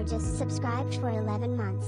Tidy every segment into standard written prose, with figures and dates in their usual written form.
just subscribed for 11 months.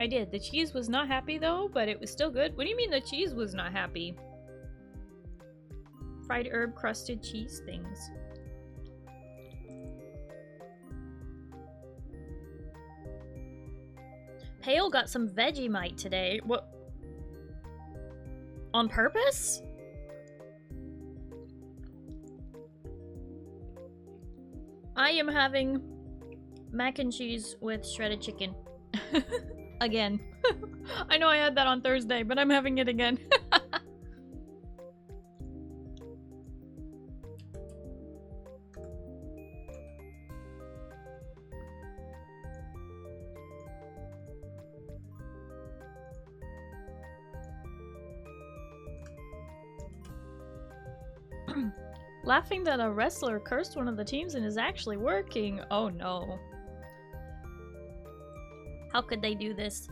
I did. The cheese was not happy though, but it was still good. What do you mean the cheese was not happy? Fried herb crusted cheese things. Pale got some Vegemite today. What? On purpose? I am having mac and cheese with shredded chicken. Again. I know I had that on Thursday, but I'm having it again. Laughing that a wrestler cursed one of the teams and is actually working. Oh no. How could they do this?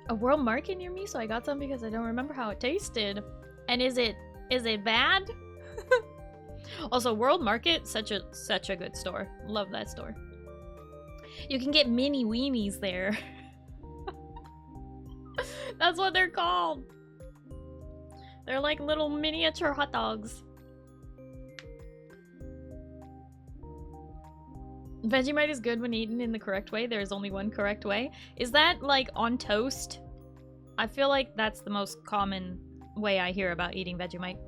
A world market near me, so I got some because I don't remember how it tasted. And is it bad? Also, World Market, such a good store. Love that store. You can get mini weenies there. That's what they're called. They're like little miniature hot dogs. Vegemite is good when eaten in the correct way. There is only one correct way. Is that like on toast? I feel like that's the most common way I hear about eating Vegemite.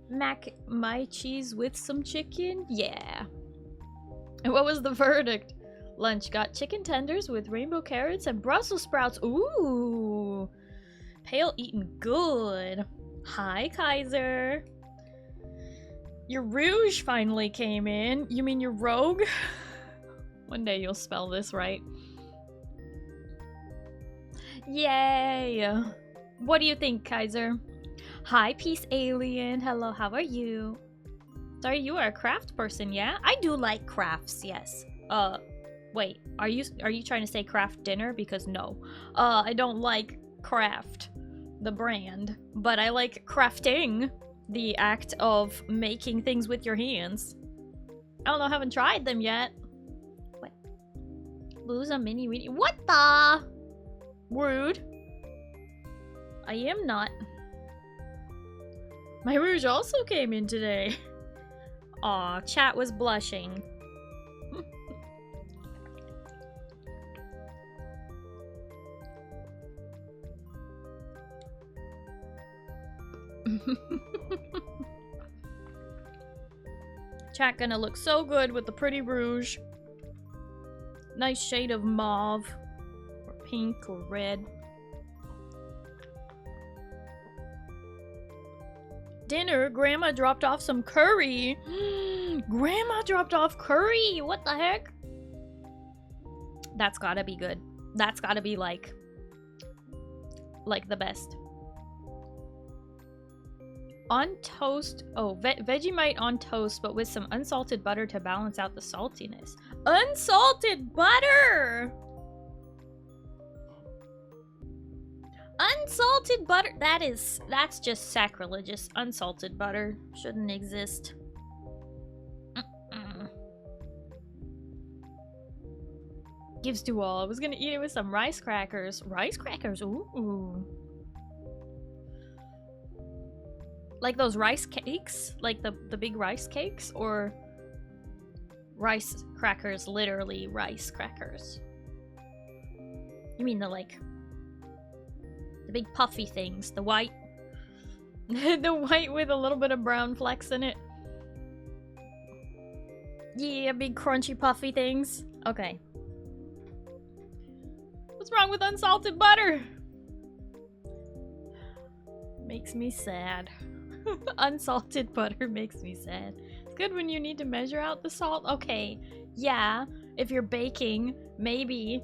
Mac my cheese with some chicken? Yeah. And what was the verdict? Lunch got chicken tenders with rainbow carrots and Brussels sprouts. Ooh. Pale eating good. Hi, Kaiser. Your rouge finally came in. You mean your rogue? One day you'll spell this right. Yay! What do you think, Kaiser? Hi, Peace Alien. Hello, how are you? Sorry, you are a craft person, yeah? I do like crafts, yes. Wait, are you trying to say craft dinner? Because no. I don't like craft, the brand, but I like crafting, the act of making things with your hands. I don't know, haven't tried them yet. What? Lose a mini weenie? What the? Rude. I am not. My rouge also came in today. Aw, chat was blushing. Chat gonna look so good with the pretty rouge. Nice shade of mauve, or pink, or red. Dinner, Grandma dropped off some curry. Grandma dropped off curry! What the heck? That's gotta be good. That's gotta be like the best. On toast. Oh, Vegemite on toast, but with some unsalted butter to balance out the saltiness. Unsalted butter! Unsalted butter? That's just sacrilegious. Unsalted butter shouldn't exist. Gives to all. I was gonna eat it with some rice crackers. Rice crackers? Ooh. Like those rice cakes? Like the big rice cakes? Or rice crackers, literally rice crackers? You mean the big puffy things, the white the white with a little bit of brown flecks in it. Yeah, big crunchy puffy things. Okay. What's wrong with unsalted butter? Makes me sad. Unsalted butter makes me sad. It's good when you need to measure out the salt. Okay, yeah, if you're baking, maybe.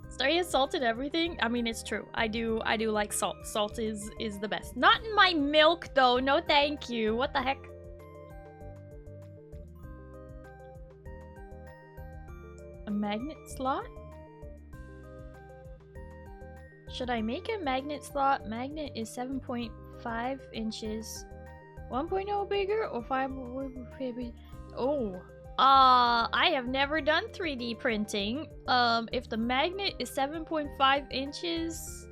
Starry has salted everything. I mean, it's true. I do like salt. Salt is the best. Not in my milk though. No, thank you. What the heck? A magnet slot? Should I make a magnet slot? Magnet is 7.5 inches. 1.0 bigger or 5? Oh. I have never done 3D printing. If the magnet is 7.5 inches...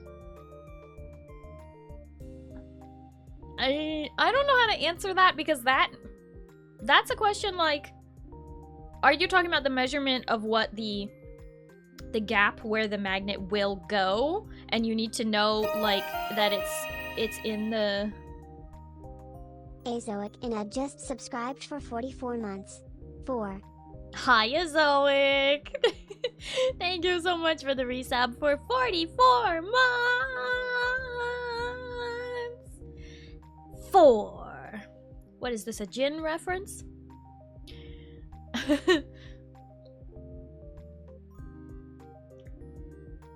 I don't know how to answer that because that's a question like... Are you talking about the measurement of what the gap where the magnet will go? And you need to know, like, that it's in the... Azoic and just subscribed for 44 months. 4. Hi, Azoic! Thank you so much for the resub for 44 months! 4. What is this, a Jin reference?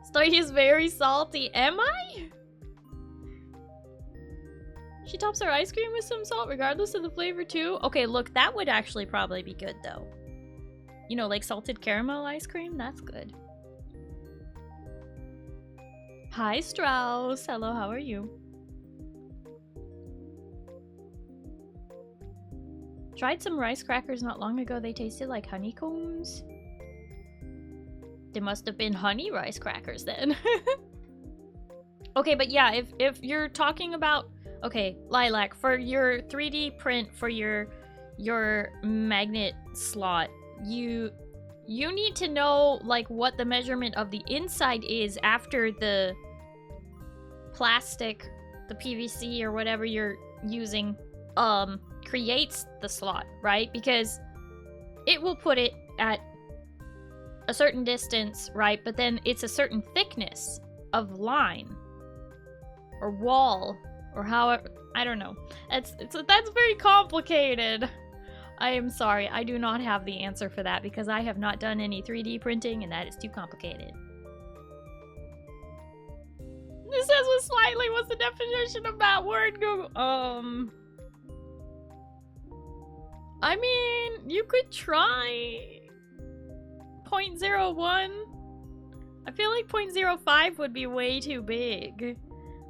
Starry is very salty. Am I? She tops her ice cream with some salt regardless of the flavor too? Okay, look, that would actually probably be good though. You know, like salted caramel ice cream? That's good. Hi, Strauss. Hello, how are you? Tried some rice crackers not long ago. They tasted like honeycombs. They must have been honey rice crackers then. Okay, but yeah, if you're talking about... Okay, Lilac, for your 3D print for your magnet slot, you need to know like what the measurement of the inside is after the plastic, the PVC or whatever you're using creates the slot, right? Because it will put it at a certain distance, right? But then it's a certain thickness of line or wall. Or however, I don't know. That's very complicated. I am sorry, I do not have the answer for that because I have not done any 3D printing and that is too complicated. This says with slightly, what's the definition of that word, Google? I mean, you could try 0.01. I feel like 0.05 would be way too big.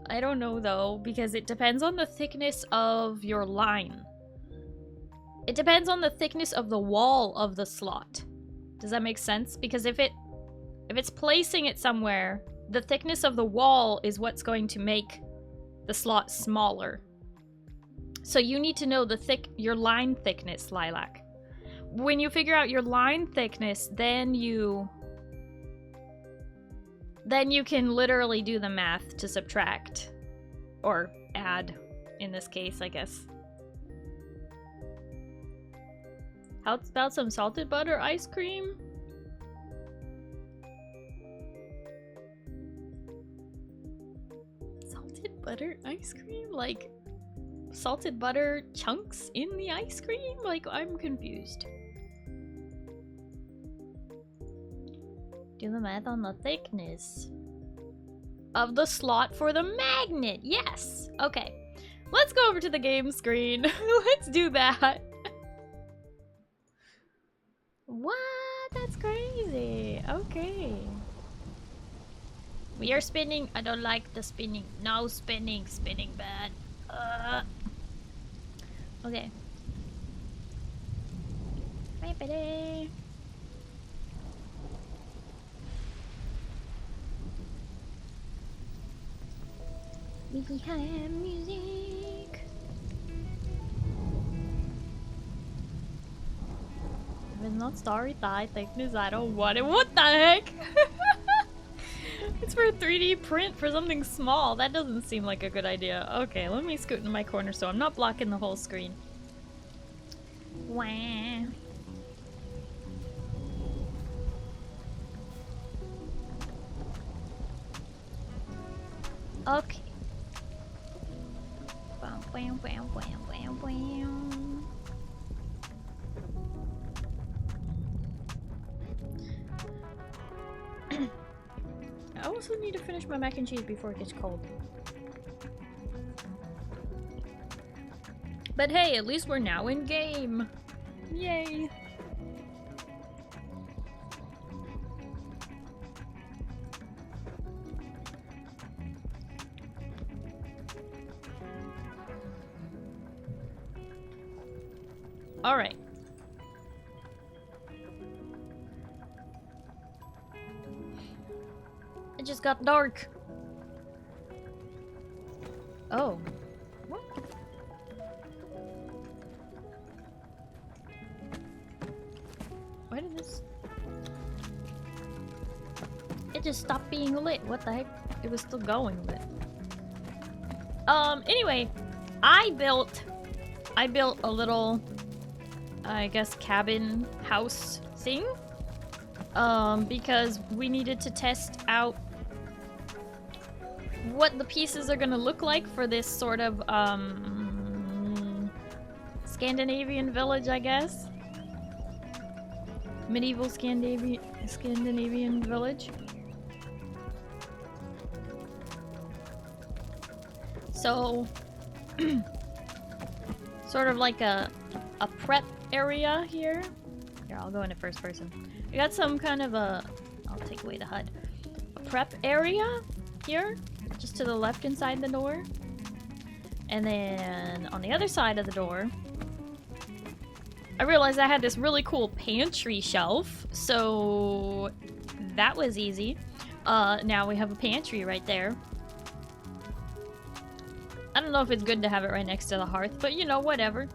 I don't know though, because it depends on the thickness of your line. It depends on the thickness of the wall of the slot. Does that make sense? Because if it's placing it somewhere, the thickness of the wall is what's going to make the slot smaller. So you need to know your line thickness, Lilac. When you figure out your line thickness, then you can literally do the math to subtract. Or add, in this case, I guess. How about some salted butter ice cream? Salted butter ice cream? Like, salted butter chunks in the ice cream? Like, I'm confused. Do the math on the thickness of the slot for the magnet. Yes. Okay. Let's go over to the game screen. Let's do that. What? That's crazy. Okay. We are spinning. I don't like the spinning. No spinning. Spinning bad. Okay. Bye-bye. We have music. If it's not starry thigh thickness, I don't want it. What the heck? It's for a 3D print for something small. That doesn't seem like a good idea. Okay, let me scoot into my corner so I'm not blocking the whole screen. Wah. Okay. Bam, bam, bam, bam, bam. I also need to finish my mac and cheese before it gets cold. But hey, at least we're now in game. Yay. Alright. It just got dark. Oh. What? Why did this... It just stopped being lit. What the heck? It was still going, but... Anyway. I built a little... I guess cabin house thing. Because we needed to test out what the pieces are gonna look like for this sort of, Scandinavian village, I guess. Medieval Scandinavian village. So, sort of like a prep area here. Here, I'll go into first person. We got some kind of a... I'll take away the HUD. A prep area here, just to the left inside the door. And then on the other side of the door, I realized I had this really cool pantry shelf, so that was easy. Now we have a pantry right there. I don't know if it's good to have it right next to the hearth, but you know, whatever.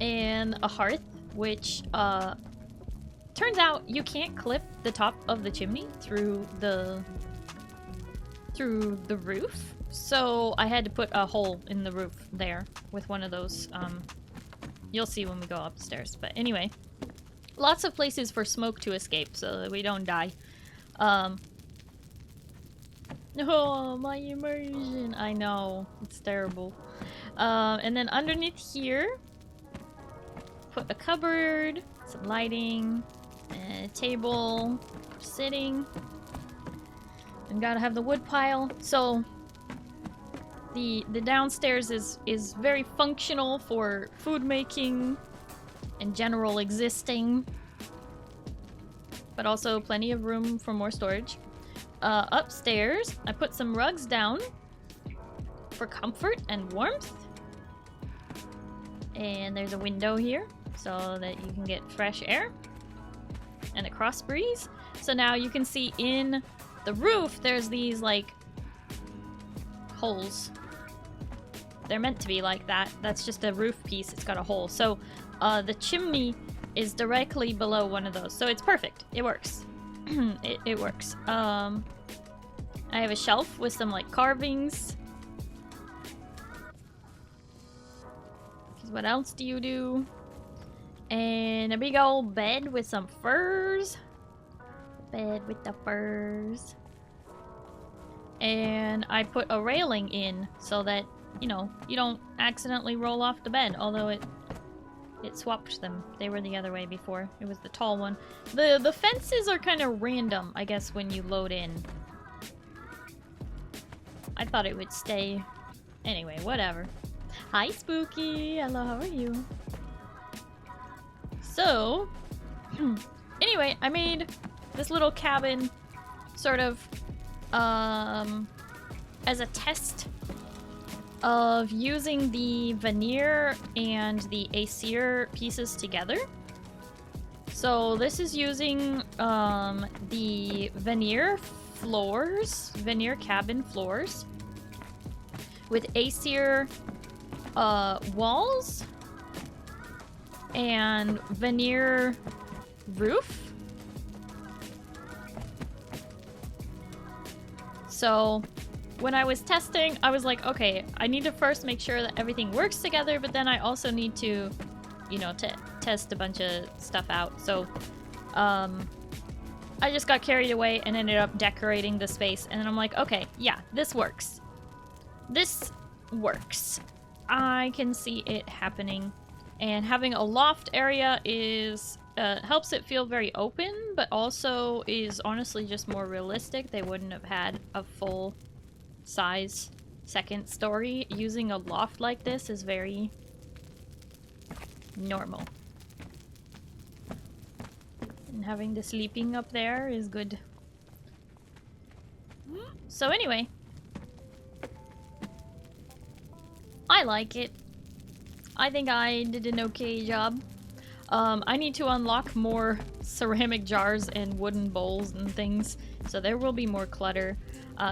And a hearth, which, turns out you can't clip the top of the chimney through the roof. So I had to put a hole in the roof there with one of those, you'll see when we go upstairs. But anyway, lots of places for smoke to escape so that we don't die. Oh, my immersion. I know. It's terrible. And then underneath here, put a cupboard, some lighting, and a table for sitting. And gotta have the wood pile. So the downstairs is very functional for food making and general existing, but also plenty of room for more storage. Upstairs, I put some rugs down for comfort and warmth. And there's a window here so that you can get fresh air and a cross breeze. So now you can see in the roof, there's these like holes. They're meant to be like that. That's just a roof piece. It's got a hole. So the chimney is directly below one of those. So it's perfect. It works. it works. I have a shelf with some like carvings. Because what else do you do? And a big old bed with some furs. Bed with the furs. And I put a railing in so that, you know, you don't accidentally roll off the bed. Although it swapped them. They were the other way before. It was the tall one. The fences are kind of random, I guess, when you load in. I thought it would stay. Anyway, whatever. Hi, Spooky! Hello, how are you? So, anyway, I made this little cabin sort of as a test of using the veneer and the Aesir pieces together. So this is using the veneer floors, veneer cabin floors with Aesir walls and veneer roof. So when I was testing, I was like, okay, I need to first make sure that everything works together, but then I also need to, you know, test a bunch of stuff out. So I just got carried away and ended up decorating the space. And then I'm like, okay, yeah, this works. This works. I can see it happening. And having a loft area is helps it feel very open, but also is honestly just more realistic. They wouldn't have had a full size second story. Using a loft like this is very normal. And having the sleeping up there is good. So anyway, I like it. I think I did an okay job. I need to unlock more ceramic jars and wooden bowls and things, so there will be more clutter.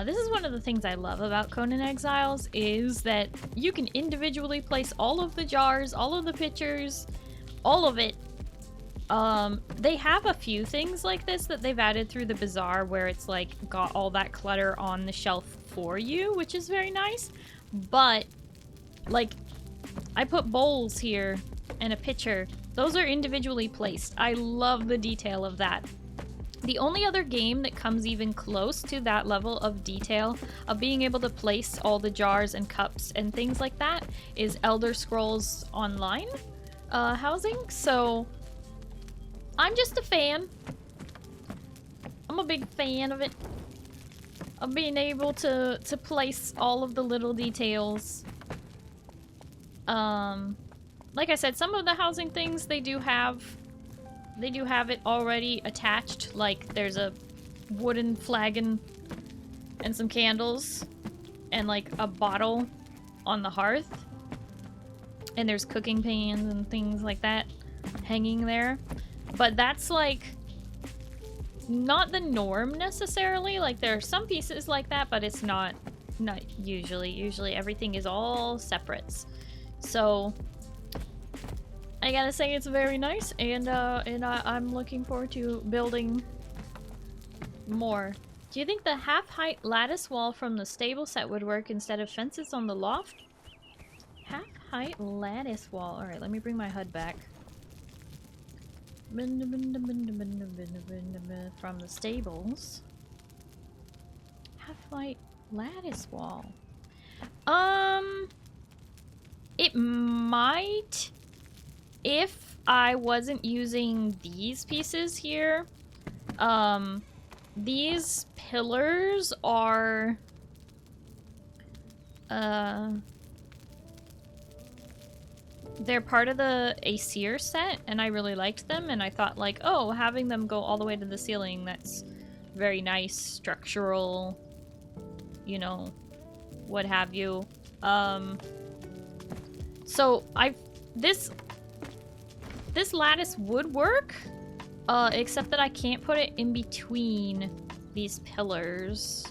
This is one of the things I love about Conan Exiles, is that you can individually place all of the jars, all of the pitchers, all of it. They have a few things like this that they've added through the bazaar where it's like got all that clutter on the shelf for you, which is very nice. But like, I put bowls here and a pitcher. Those are individually placed. I love the detail of that. The only other game that comes even close to that level of detail of being able to place all the jars and cups and things like that is Elder Scrolls Online housing. So I'm just a fan. I'm a big fan of it. Of being able to place all of the little details. Like I said, some of the housing things they do have it already attached. Like there's a wooden flagon and some candles and like a bottle on the hearth. And there's cooking pans and things like that hanging there. But that's like not the norm necessarily. Like there are some pieces like that, but it's not usually. Usually everything is all separates. So I gotta say it's very nice, and I'm looking forward to building more. Do you think the half-height lattice wall from the stable set would work instead of fences on the loft? Half-height lattice wall. Alright, let me bring my HUD back. From the stables. Half-height lattice wall. It might... If I wasn't using these pieces here, these pillars are, they're part of the Aesir set, and I really liked them, and I thought like, oh, having them go all the way to the ceiling, that's very nice, structural, you know, what have you. So this lattice would work, except that I can't put it in between these pillars.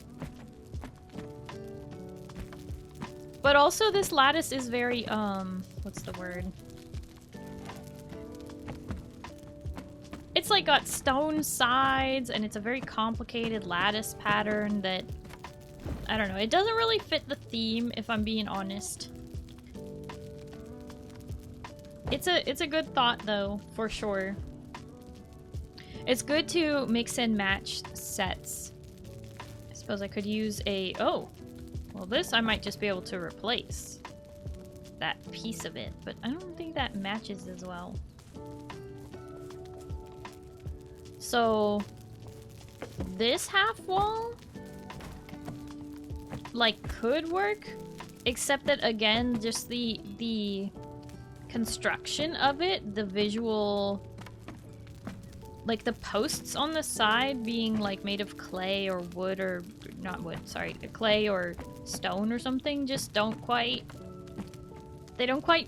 But also this lattice is very, what's the word? It's like got stone sides, and it's a very complicated lattice pattern that, I don't know, it doesn't really fit the theme, if I'm being honest. It's a good thought though, for sure. It's good to mix and match sets. I suppose I could use a... Oh! Well, this I might just be able to replace. That piece of it, but I don't think that matches as well. So... This half wall... like, could work. Except that, again, just the construction of it, the visual, like the posts on the side being like made of clay or wood, or not wood, sorry, clay or stone or something, just don't quite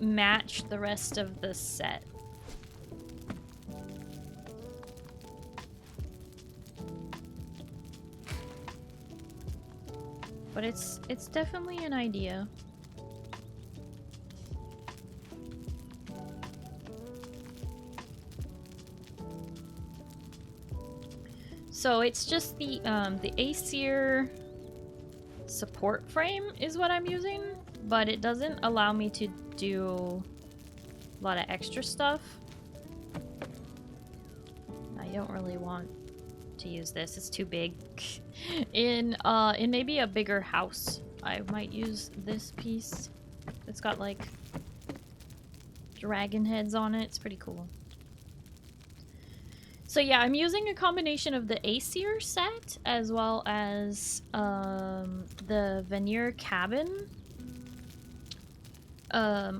match the rest of the set. But it's definitely an idea. So it's just the Aesir support frame is what I'm using, but it doesn't allow me to do a lot of extra stuff. I don't really want to use this, it's too big. In maybe a bigger house, I might use this piece. It's got like dragon heads on it, it's pretty cool. So yeah, I'm using a combination of the Aesir set as well as the veneer cabin,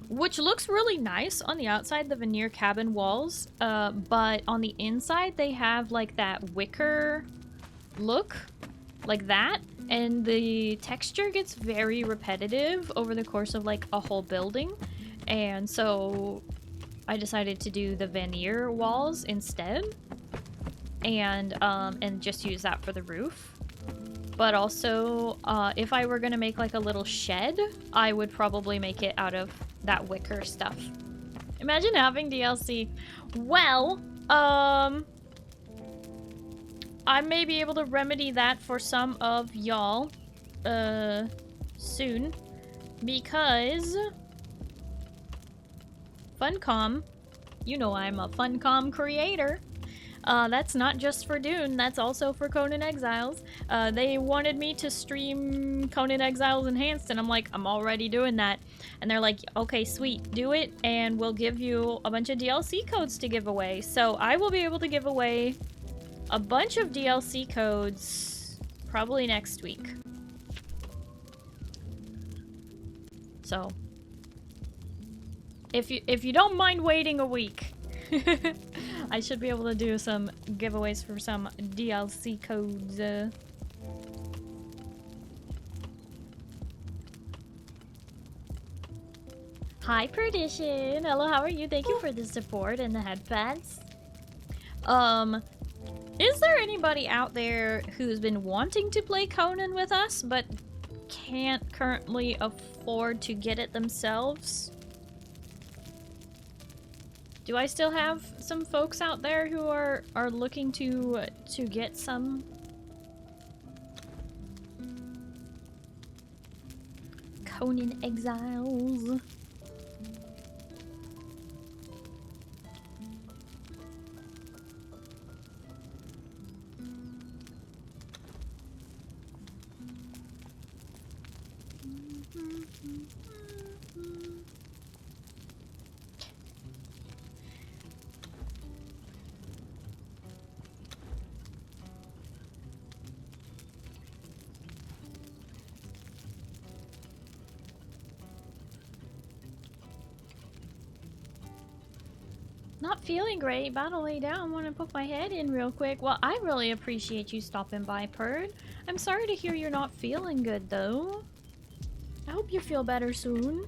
which looks really nice on the outside, the veneer cabin walls, but on the inside they have like that wicker look, like that, and the texture gets very repetitive over the course of like a whole building, and so I decided to do the veneer walls instead, and just use that for the roof. But also, if I were gonna make like a little shed, I would probably make it out of that wicker stuff. Imagine having DLC. Well, I may be able to remedy that for some of y'all, soon, because Funcom, you know I'm a Funcom creator. That's not just for Dune, that's also for Conan Exiles. They wanted me to stream Conan Exiles Enhanced, and I'm like, I'm already doing that. And they're like, okay, sweet, do it, and we'll give you a bunch of DLC codes to give away. So I will be able to give away a bunch of DLC codes probably next week. So, if you don't mind waiting a week, I should be able to do some giveaways for some DLC codes. Hi, Perdition. Hello, how are you? Thank you for the support and the headpads. Is there anybody out there who's been wanting to play Conan with us, but can't currently afford to get it themselves? Do I still have some folks out there who are looking to get some? Conan Exiles. Not feeling great. About to lay down. Want to put my head in real quick. Well, I really appreciate you stopping by, Perd. I'm sorry to hear you're not feeling good, though. I hope you feel better soon.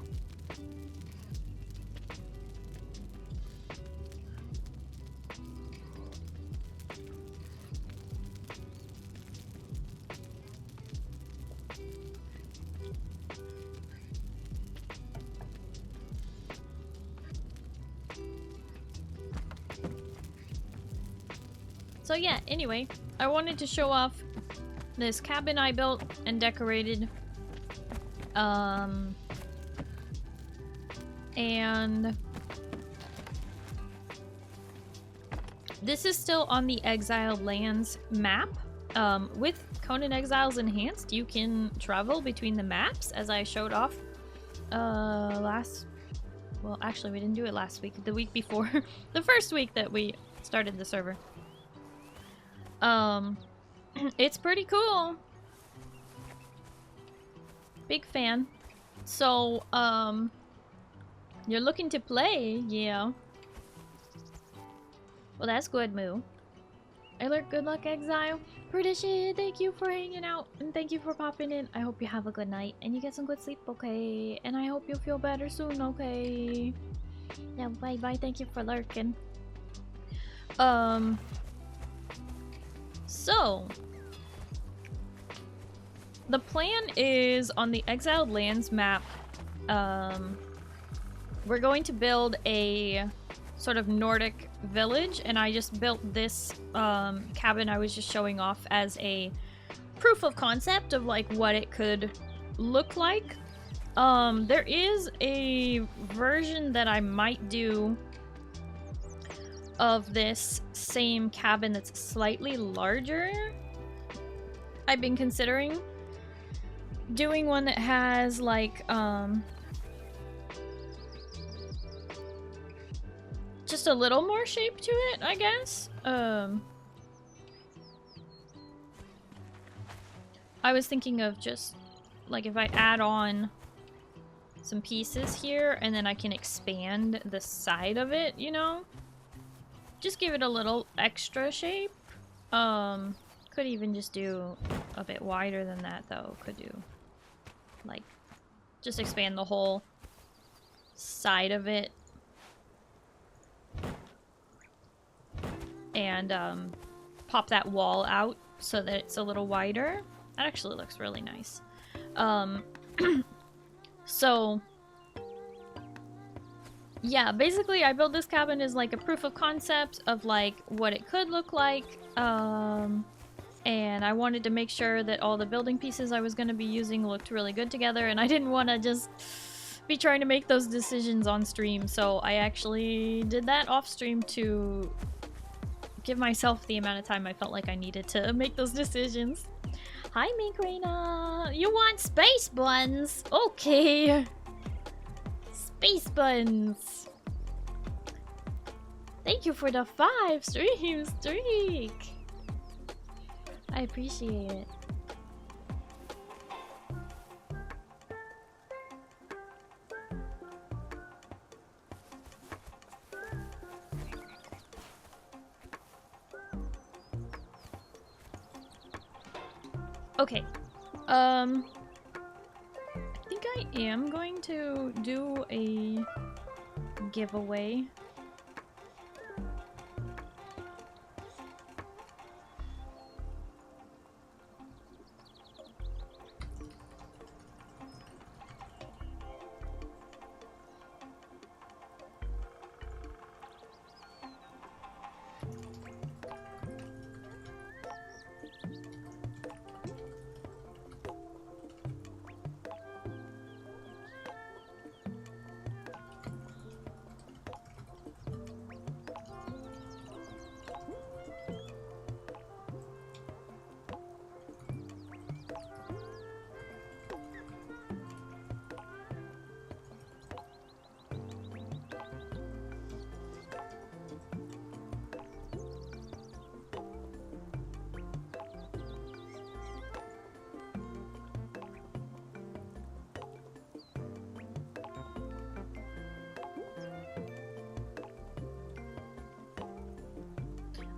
So yeah, anyway, I wanted to show off this cabin I built and decorated. And this is still on the Exiled Lands map. With Conan Exiles Enhanced, you can travel between the maps, as I showed off well, actually, we didn't do it last week. The week before. The first week that we started the server. It's pretty cool. Big fan. So, you're looking to play, yeah. Well, that's good, Moo. Alert, good luck, Exile. Perdition, thank you for hanging out, and thank you for popping in. I hope you have a good night, and you get some good sleep, okay? And I hope you feel better soon, okay? Yeah, bye-bye, thank you for lurking. So, the plan is on the Exiled Lands map, we're going to build a sort of Nordic village, and I just built this cabin I was just showing off as a proof of concept of like what it could look like. There is a version that I might do of this same cabin that's slightly larger. I've been considering doing one that has like just a little more shape to it, I guess. I was thinking of just like if I add on some pieces here and then I can expand the side of it, you know? Just give it a little extra shape. Could even just do a bit wider than that though. Could do like just expand the whole side of it and pop that wall out so that it's a little wider. That actually looks really nice. So yeah, basically I built this cabin as like a proof of concept of like what it could look like. And I wanted to make sure that all the building pieces I was going to be using looked really good together, and I didn't want to just be trying to make those decisions on stream, so I actually did that off stream to give myself the amount of time I felt like I needed to make those decisions. Hi, Minkrina! You want space buns? Okay! Space buns! Thank you for the 5 stream streak! I appreciate it. Okay. I think I am going to do a giveaway.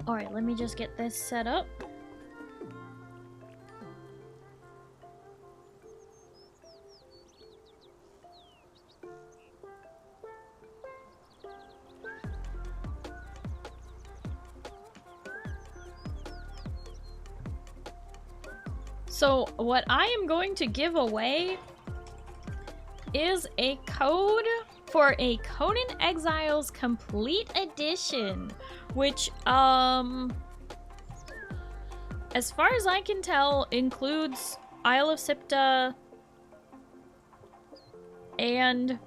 Alright, let me just get this set up. So, what I am going to give away is a code for a Conan Exiles Complete Edition, which, as far as I can tell, includes Isle of Sipta and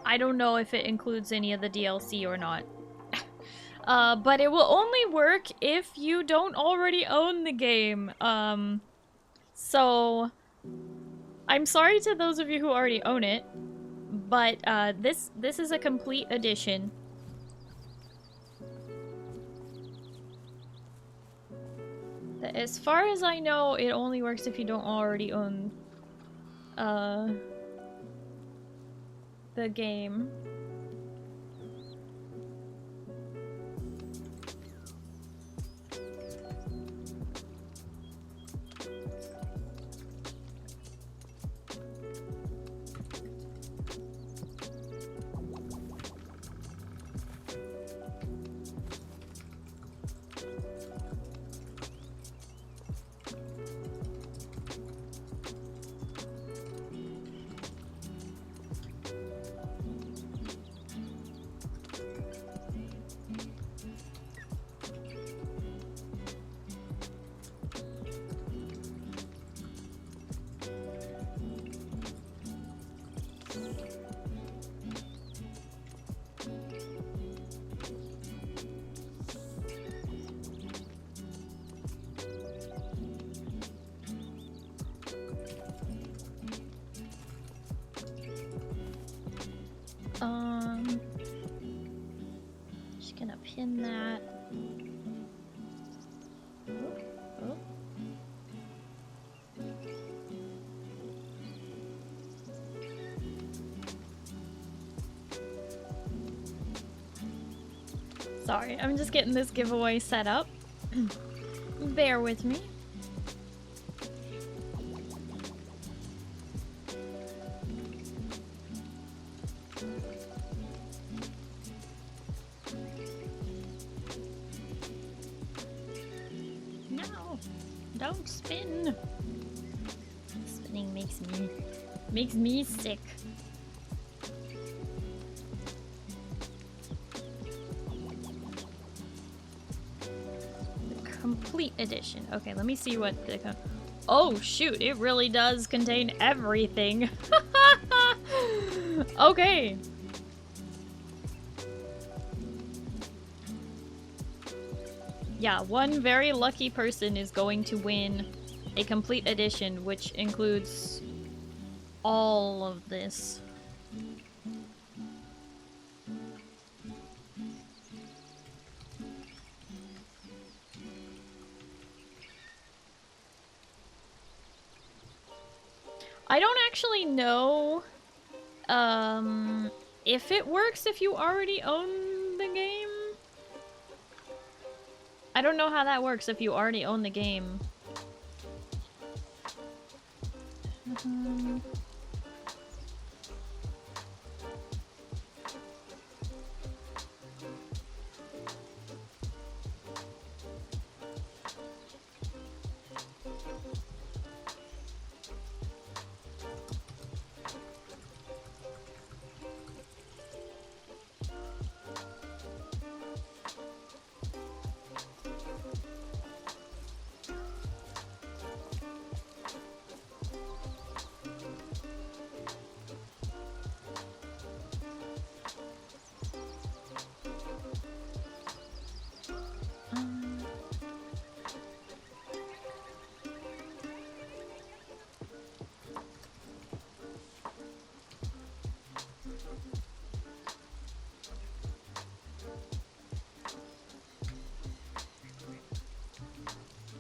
I don't know if it includes any of the DLC or not. But it will only work if you don't already own the game. So I'm sorry to those of you who already own it, but this is a complete edition. As far as I know, it only works if you don't already own the game. Just gonna pin that. Oh. Sorry, I'm just getting this giveaway set up. Bear with me. Don't spin. Spinning makes me sick. The complete edition. Okay, let me see what the oh shoot, it really does contain everything. Okay. Yeah, one very lucky person is going to win a complete edition, which includes all of this. I don't actually know if it works if you already own the game. I don't know how that works if you already own the game.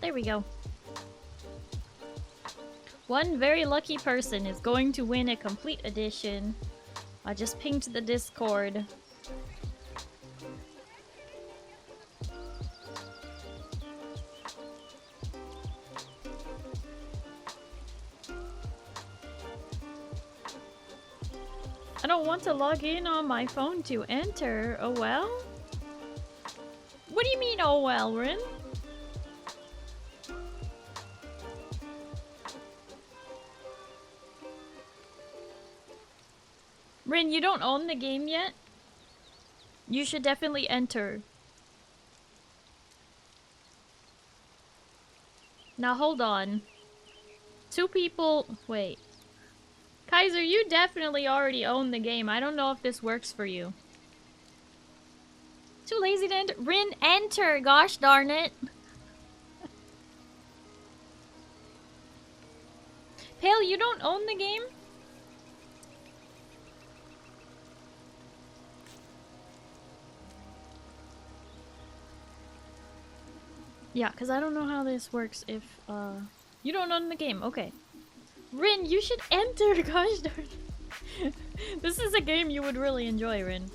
There we go. One very lucky person is going to win a complete edition. I just pinged the Discord. I don't want to log in on my phone to enter. Oh well? What do you mean, oh well, Rin? Rin, you don't own the game yet? You should definitely enter. Now hold on. Two people... Wait. Kaiser, you definitely already own the game. I don't know if this works for you. Too lazy to enter. Rin, enter! Gosh darn it. Pale, you don't own the game? Yeah, because I don't know how this works if, you don't own the game. Okay. Rin, you should enter! Gosh darn it. This is a game you would really enjoy, Rin.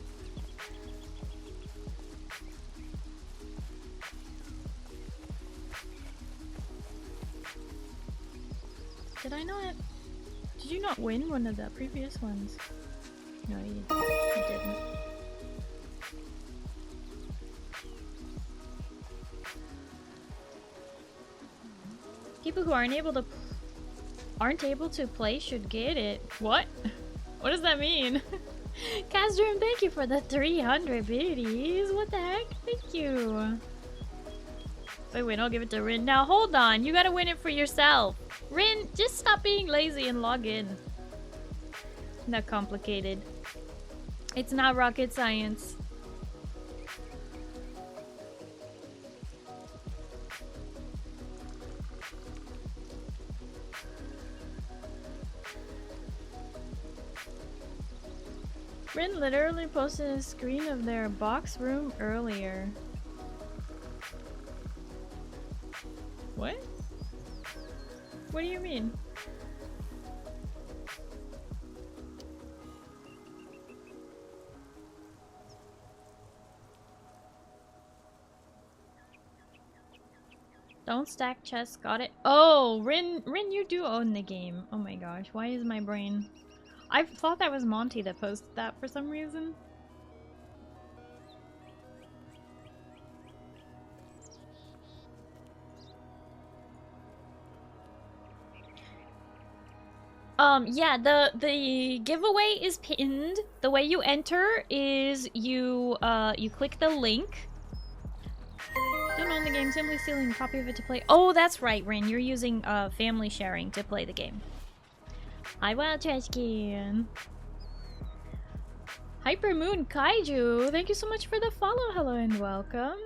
Did I not... Did you not win one of the previous ones? No, you didn't. People who aren't able to play should get it. What? What does that mean? Castrum, thank you for the 300 biddies. What the heck? Thank you. Wait, I'll give it to Rin. Now hold on, you gotta win it for yourself. Rin, just stop being lazy and log in. Not complicated. It's not rocket science. Rin literally posted a screen of their box room earlier. What? What do you mean? Don't stack chests, got it. Oh, Rin, you do own the game. Oh my gosh, why is my brain... I thought that was Monty that posted that for some reason. Yeah, the giveaway is pinned. The way you enter is you click the link. Don't own the game, simply stealing a copy of it to play. Oh, that's right, Rin. You're using family sharing to play the game. Hi, Wild Trashkin. Hypermoon Kaiju, thank you so much for the follow. Hello and welcome.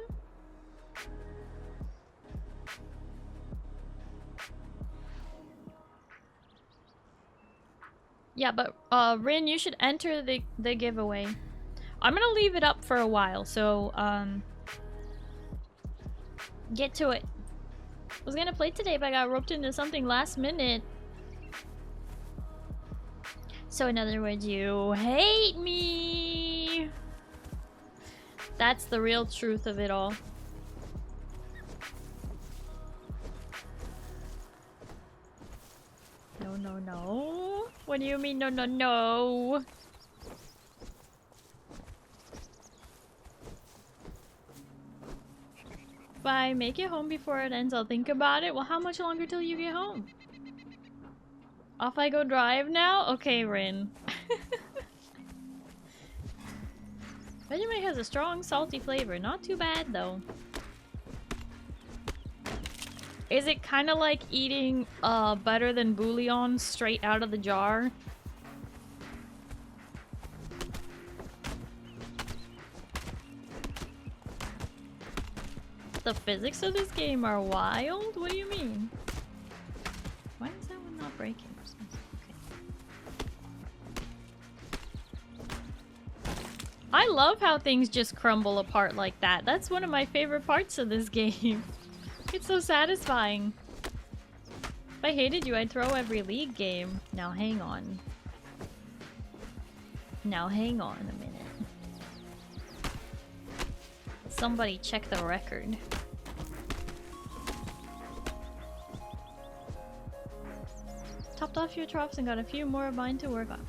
Yeah, but Rin, you should enter the giveaway. I'm gonna leave it up for a while, so get to it. I was gonna play today, but I got roped into something last minute. So in other words, you hate me. That's the real truth of it all. No, no, no. What do you mean, no, no, no? If I make it home before it ends, I'll think about it. Well, how much longer till you get home? Off I go drive now? Okay, Rin. Vegemite has a strong, salty flavor. Not too bad, though. Is it kind of like eating better than bouillon straight out of the jar? The physics of this game are wild? What do you mean? Why is that one not breaking? I love how things just crumble apart like that. That's one of my favorite parts of this game. It's so satisfying. If I hated you, I'd throw every League game. Now hang on. Now hang on a minute. Somebody check the record. Topped off your troughs and got a few more of mine to work on.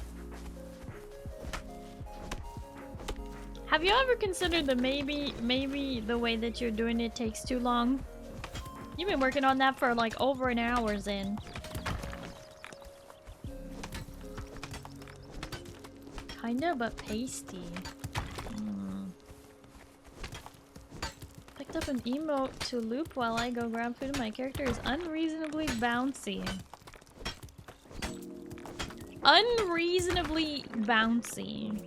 Have you ever considered that maybe the way that you're doing it takes too long? You've been working on that for like over an hour, Zin. Kinda, but pasty. Picked up an emote to loop while I go grab food and my character is unreasonably bouncy. Unreasonably bouncy.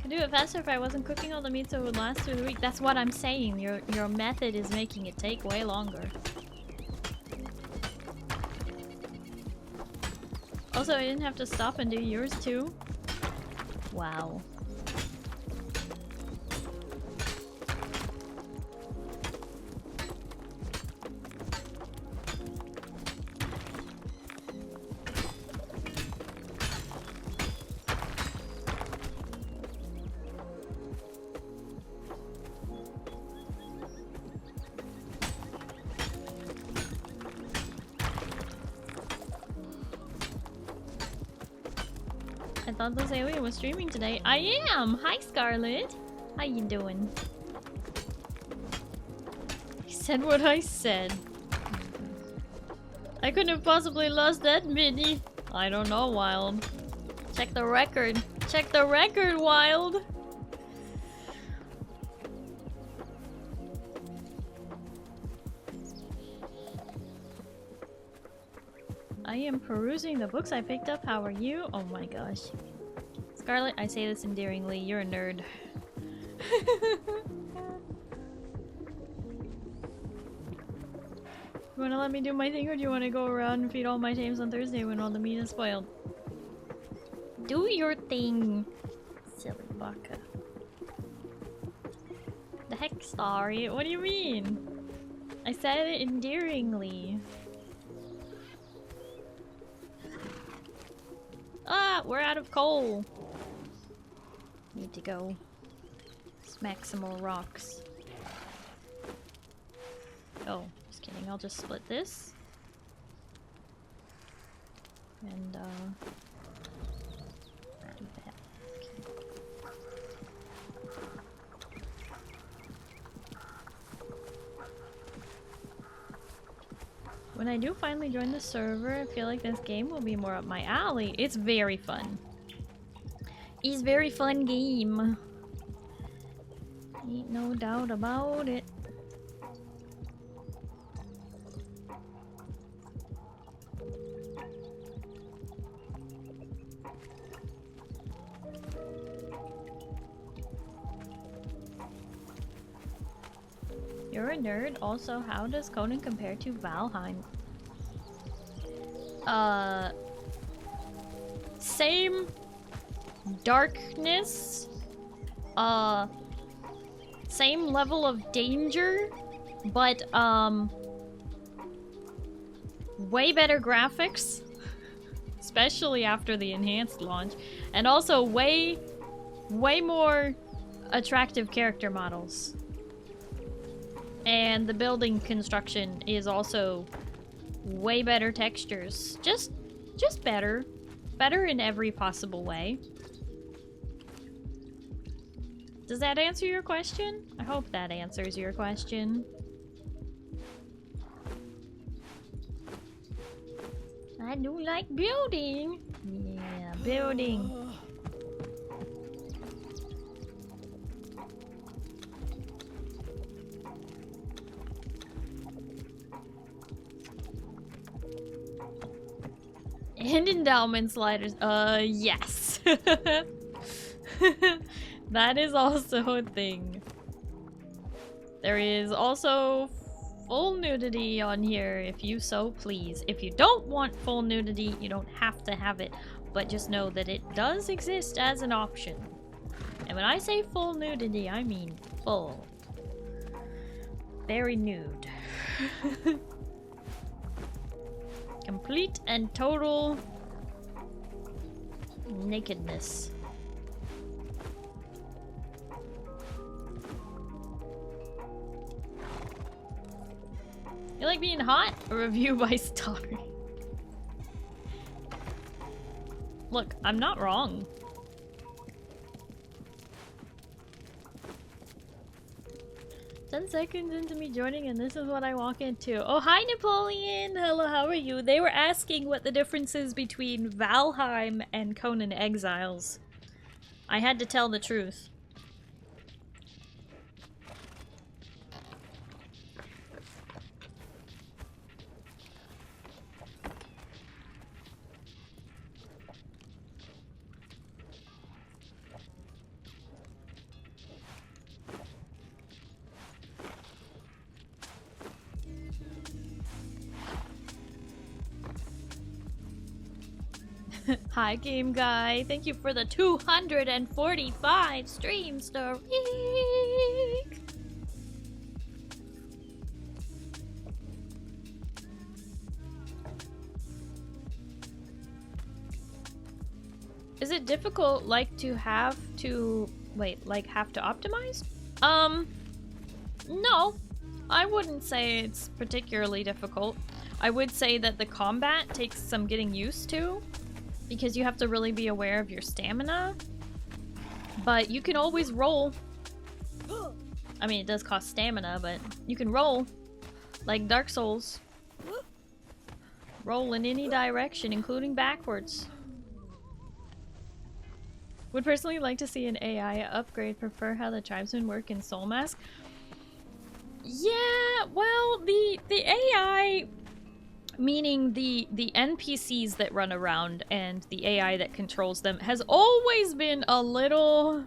I'd do it faster if I wasn't cooking all the meat so it would last through the week. That's what I'm saying. Your method is making it take way longer. Also, I didn't have to stop and do yours too. Wow. I thought this alien was streaming today. I am! Hi, Scarlet! How you doing? I said what I said. I couldn't have possibly lost that many. I don't know, Wild. Check the record. Check the record, Wild! I am perusing the books I picked up. How are you? Oh my gosh. Scarlet, I say this endearingly. You're a nerd. You wanna let me do my thing or do you wanna go around and feed all my tames on Thursday when all the meat is spoiled? Do your thing, silly baka. The heck, Starry? What do you mean? I said it endearingly. Ah, we're out of coal. Need to go smack some more rocks. Oh, just kidding. I'll just split this. And, do that. Okay. When I do finally join the server, I feel like this game will be more up my alley. It's very fun. It's very fun game. Ain't no doubt about it. You're a nerd. Also, how does Conan compare to Valheim? Same darkness. Same level of danger, but way better graphics, especially after the enhanced launch, and also way more attractive character models. And the building construction is also way better textures. Just better. Better in every possible way. Does that answer your question? I hope that answers your question. I do like building. Yeah, building. And endowment sliders. Yes. That is also a thing. There is also full nudity on here if you so please. If you don't want full nudity, you don't have to have it, but just know that it does exist as an option. And when I say full nudity, I mean full. Very nude. Complete and total nakedness. You like being hot? A review by Starry. Look, I'm not wrong. Ten seconds into me joining and this is what I walk into. Oh, hi Napoleon! Hello, how are you? They were asking what the difference is between Valheim and Conan Exiles. I had to tell the truth. Hi, Game Guy. Thank you for the 245 streams the week. Is it difficult, like, have to optimize? No. I wouldn't say it's particularly difficult. I would say that the combat takes some getting used to, because you have to really be aware of your stamina. But you can always roll. I mean, it does cost stamina, but you can roll. Like Dark Souls. Roll in any direction, including backwards. Would personally like to see an AI upgrade. Prefer how the tribesmen work in Soul Mask. Yeah, well, the AI... meaning the NPCs that run around and the AI that controls them has always been a little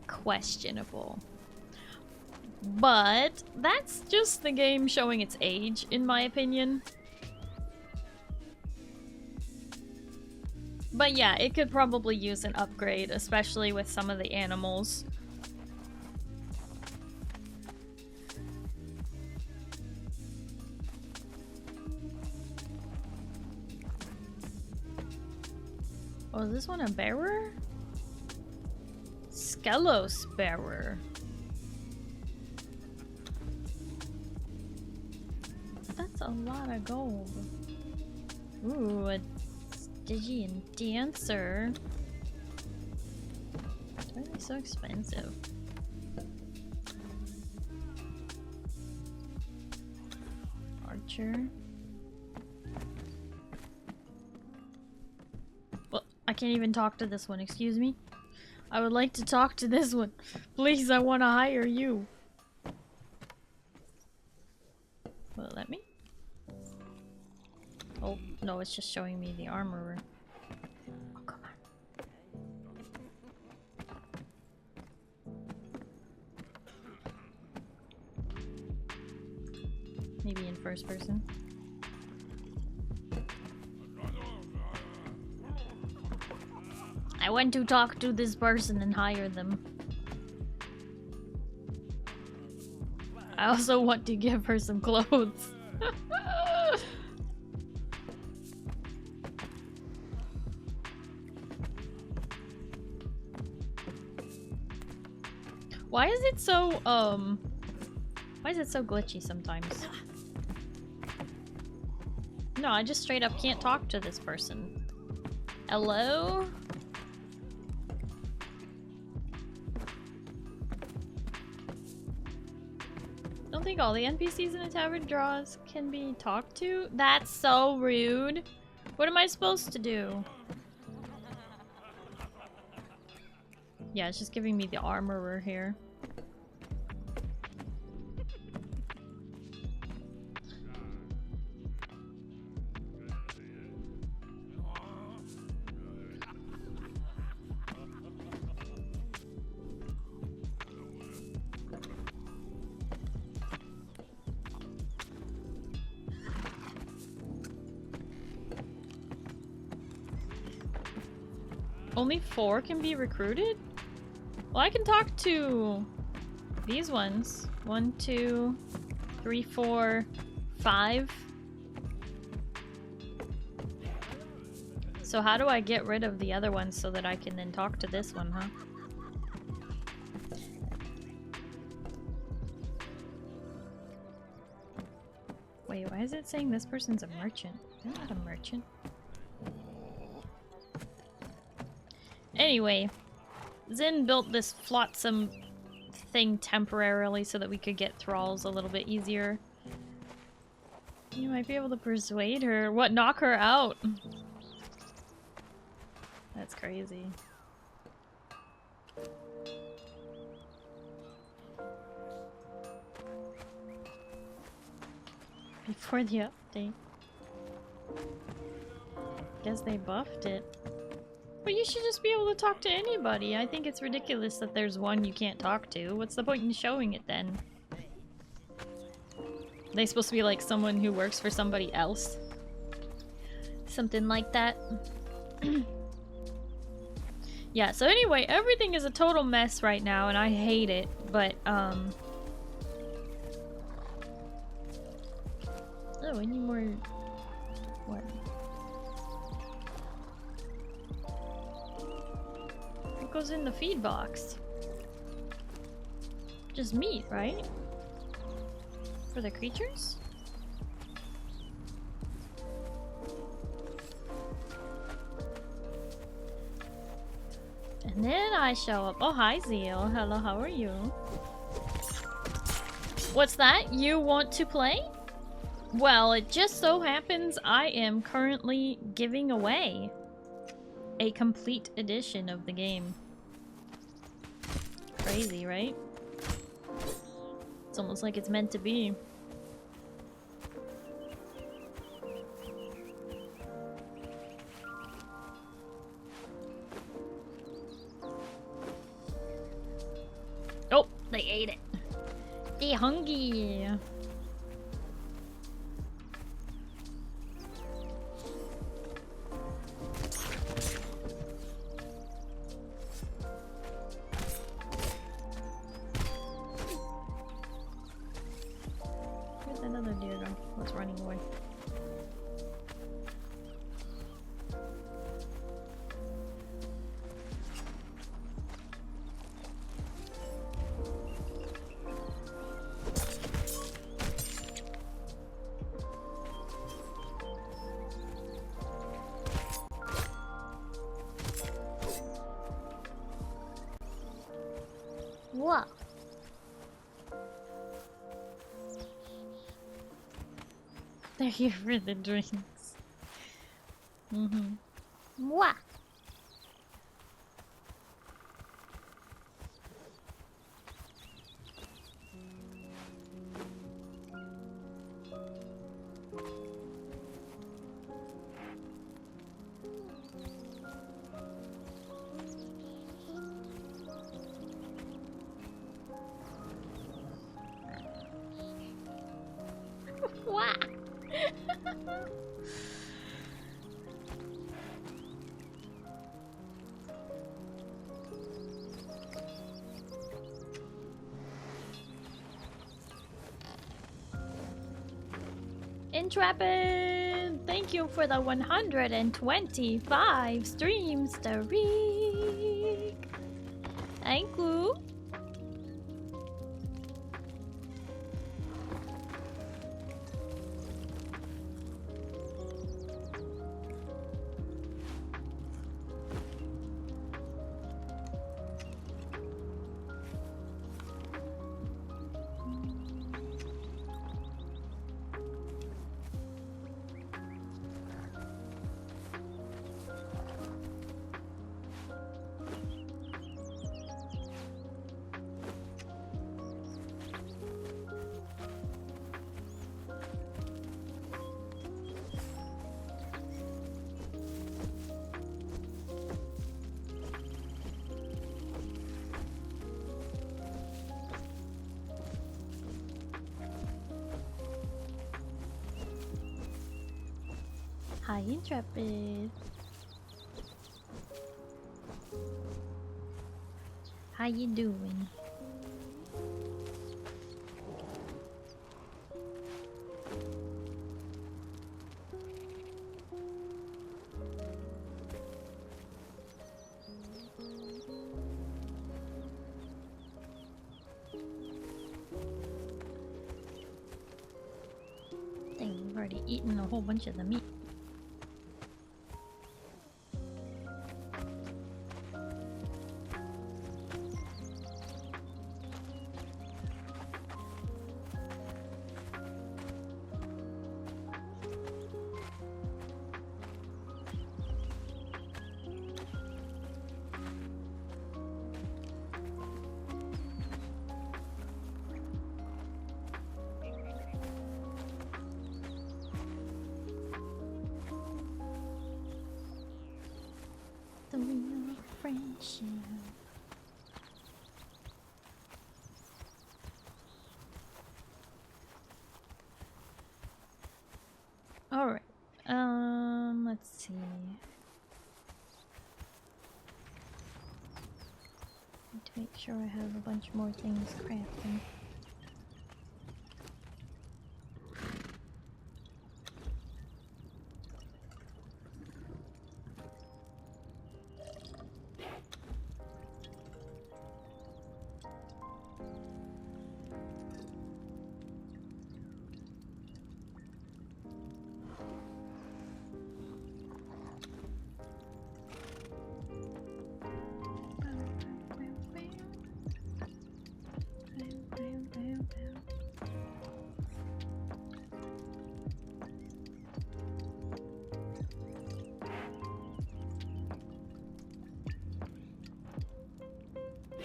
questionable. But that's just the game showing its age, in my opinion. But yeah, it could probably use an upgrade, especially with some of the animals. Oh, is this one a bearer? Skelos bearer. That's a lot of gold. Ooh, a Stygian dancer. Why are they so expensive? Archer. Well, I can't even talk to this one, excuse me. I would like to talk to this one. Please, I want to hire you. Will it let me? Oh, no, it's just showing me the armorer. Oh, come on. Maybe in first person. I want to talk to this person and hire them. I also want to give her some clothes. Why is it so, why is it so glitchy sometimes? No, I just straight up can't talk to this person. Hello? Don't think all the NPCs in a tavern draws can be talked to? That's so rude. What am I supposed to do? Yeah, it's just giving me the armorer here. Only 4 can be recruited? Well, I can talk to these ones. 1, 2, 3, 4, 5. So how do I get rid of the other ones so that I can then talk to this one, huh? Wait, why is it saying this person's a merchant? They're not a merchant. Anyway, Zin built this flotsam thing temporarily so that we could get thralls a little bit easier. You might be able to persuade her. What? Knock her out? That's crazy. Before the update. Guess they buffed it. But you should just be able to talk to anybody. I think it's ridiculous that there's one you can't talk to. What's the point in showing it then? Are they supposed to be like someone who works for somebody else? Something like that. Yeah, so anyway, everything is a total mess right now and I hate it, but oh, I need more... What? What goes in the feed box? Just meat, right? For the creatures? And then I show up. Oh, hi, Zeal. Hello, how are you? What's that? You want to play? Well, it just so happens I am currently giving away a complete edition of the game. Crazy, right? It's almost like it's meant to be. Oh, they ate it. They're hungry. Where's that other deer go? What's running away? Whoa. They're here for the drinks. Mwah. Wow. Intrepid! Thank you for the 125 streams, Tariq! Thank you! Hi, Intrepid. How you doing? Dang, we've already eaten a whole bunch of the meat. The real friendship. All right. Let's see. Need to make sure I have a bunch more things crafting.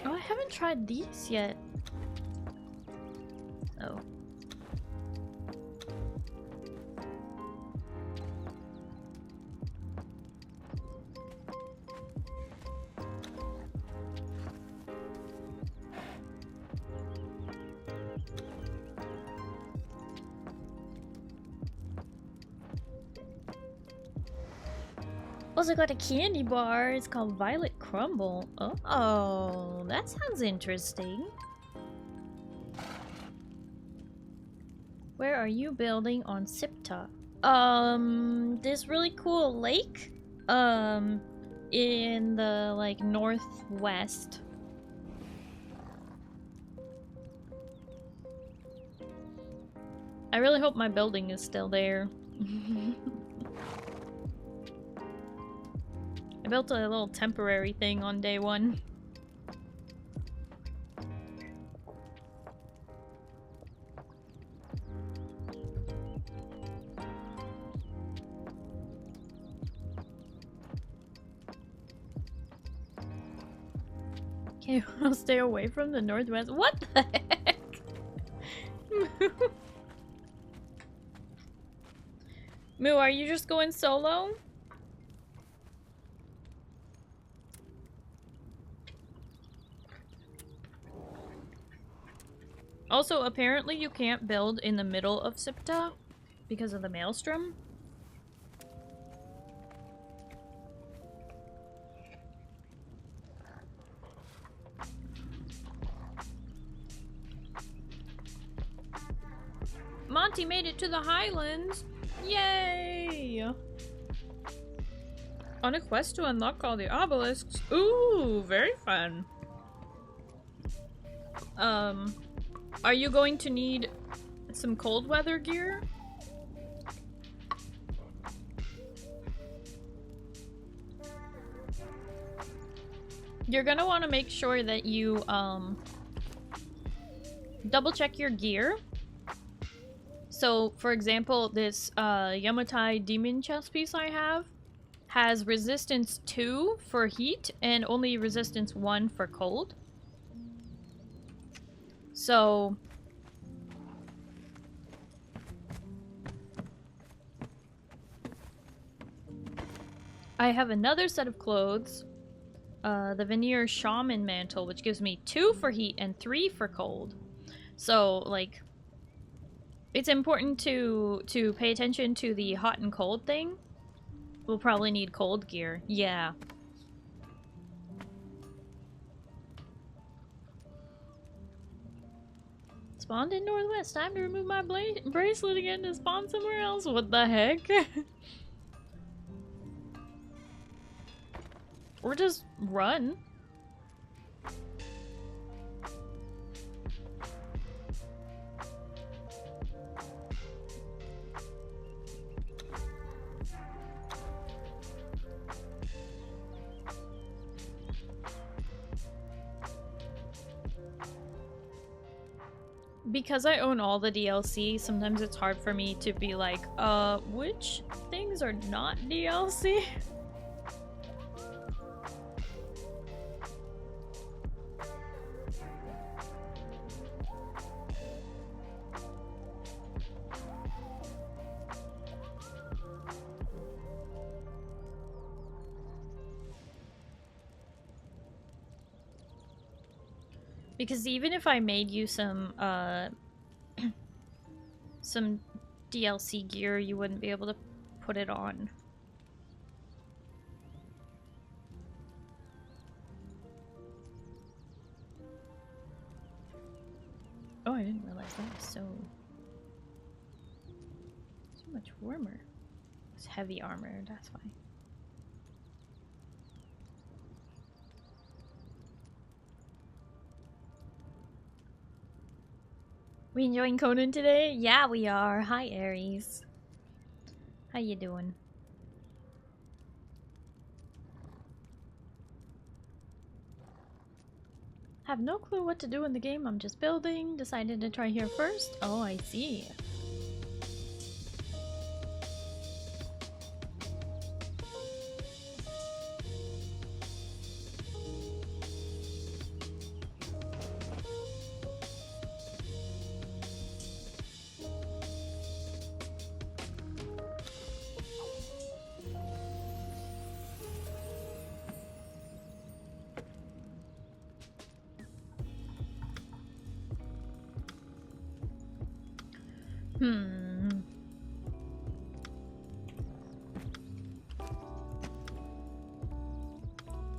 Oh, I haven't tried these yet. Oh. Also got a candy bar. It's called Violet Crumble. Oh, that sounds interesting. Where are you building on Sipta? This really cool lake. In the like northwest. I really hope my building is still there. I built a little temporary thing on day one. Okay, I'll stay away from the northwest. What the heck? Moo, are you just going solo? Also, apparently you can't build in the middle of Sipta because of the maelstrom. Monty made it to the Highlands! Yay! On a quest to unlock all the obelisks. Ooh, very fun. Are you going to need some cold weather gear? You're gonna want to make sure that you, double check your gear. So, for example, this, Yamatai demon chest piece I have has resistance 2 for heat and only resistance 1 for cold. So I have another set of clothes, the veneer shaman mantle, which gives me 2 for heat and 3 for cold. So, like, it's important to pay attention to the hot and cold thing. We'll probably need cold gear. Yeah. Spawned in Northwest. Time to remove my bracelet again to spawn somewhere else. What the heck? Or just run. Because I own all the DLC, sometimes it's hard for me to be like, which things are not DLC? Because even if I made you some some DLC gear, you wouldn't be able to put it on. Oh, I didn't realize that was so much warmer. It's heavy armor, that's why. We enjoying Conan today? Yeah, we are. Hi, Aries. How you doing? Have no clue what to do in the game. I'm just building. Decided to try here first. Oh, I see.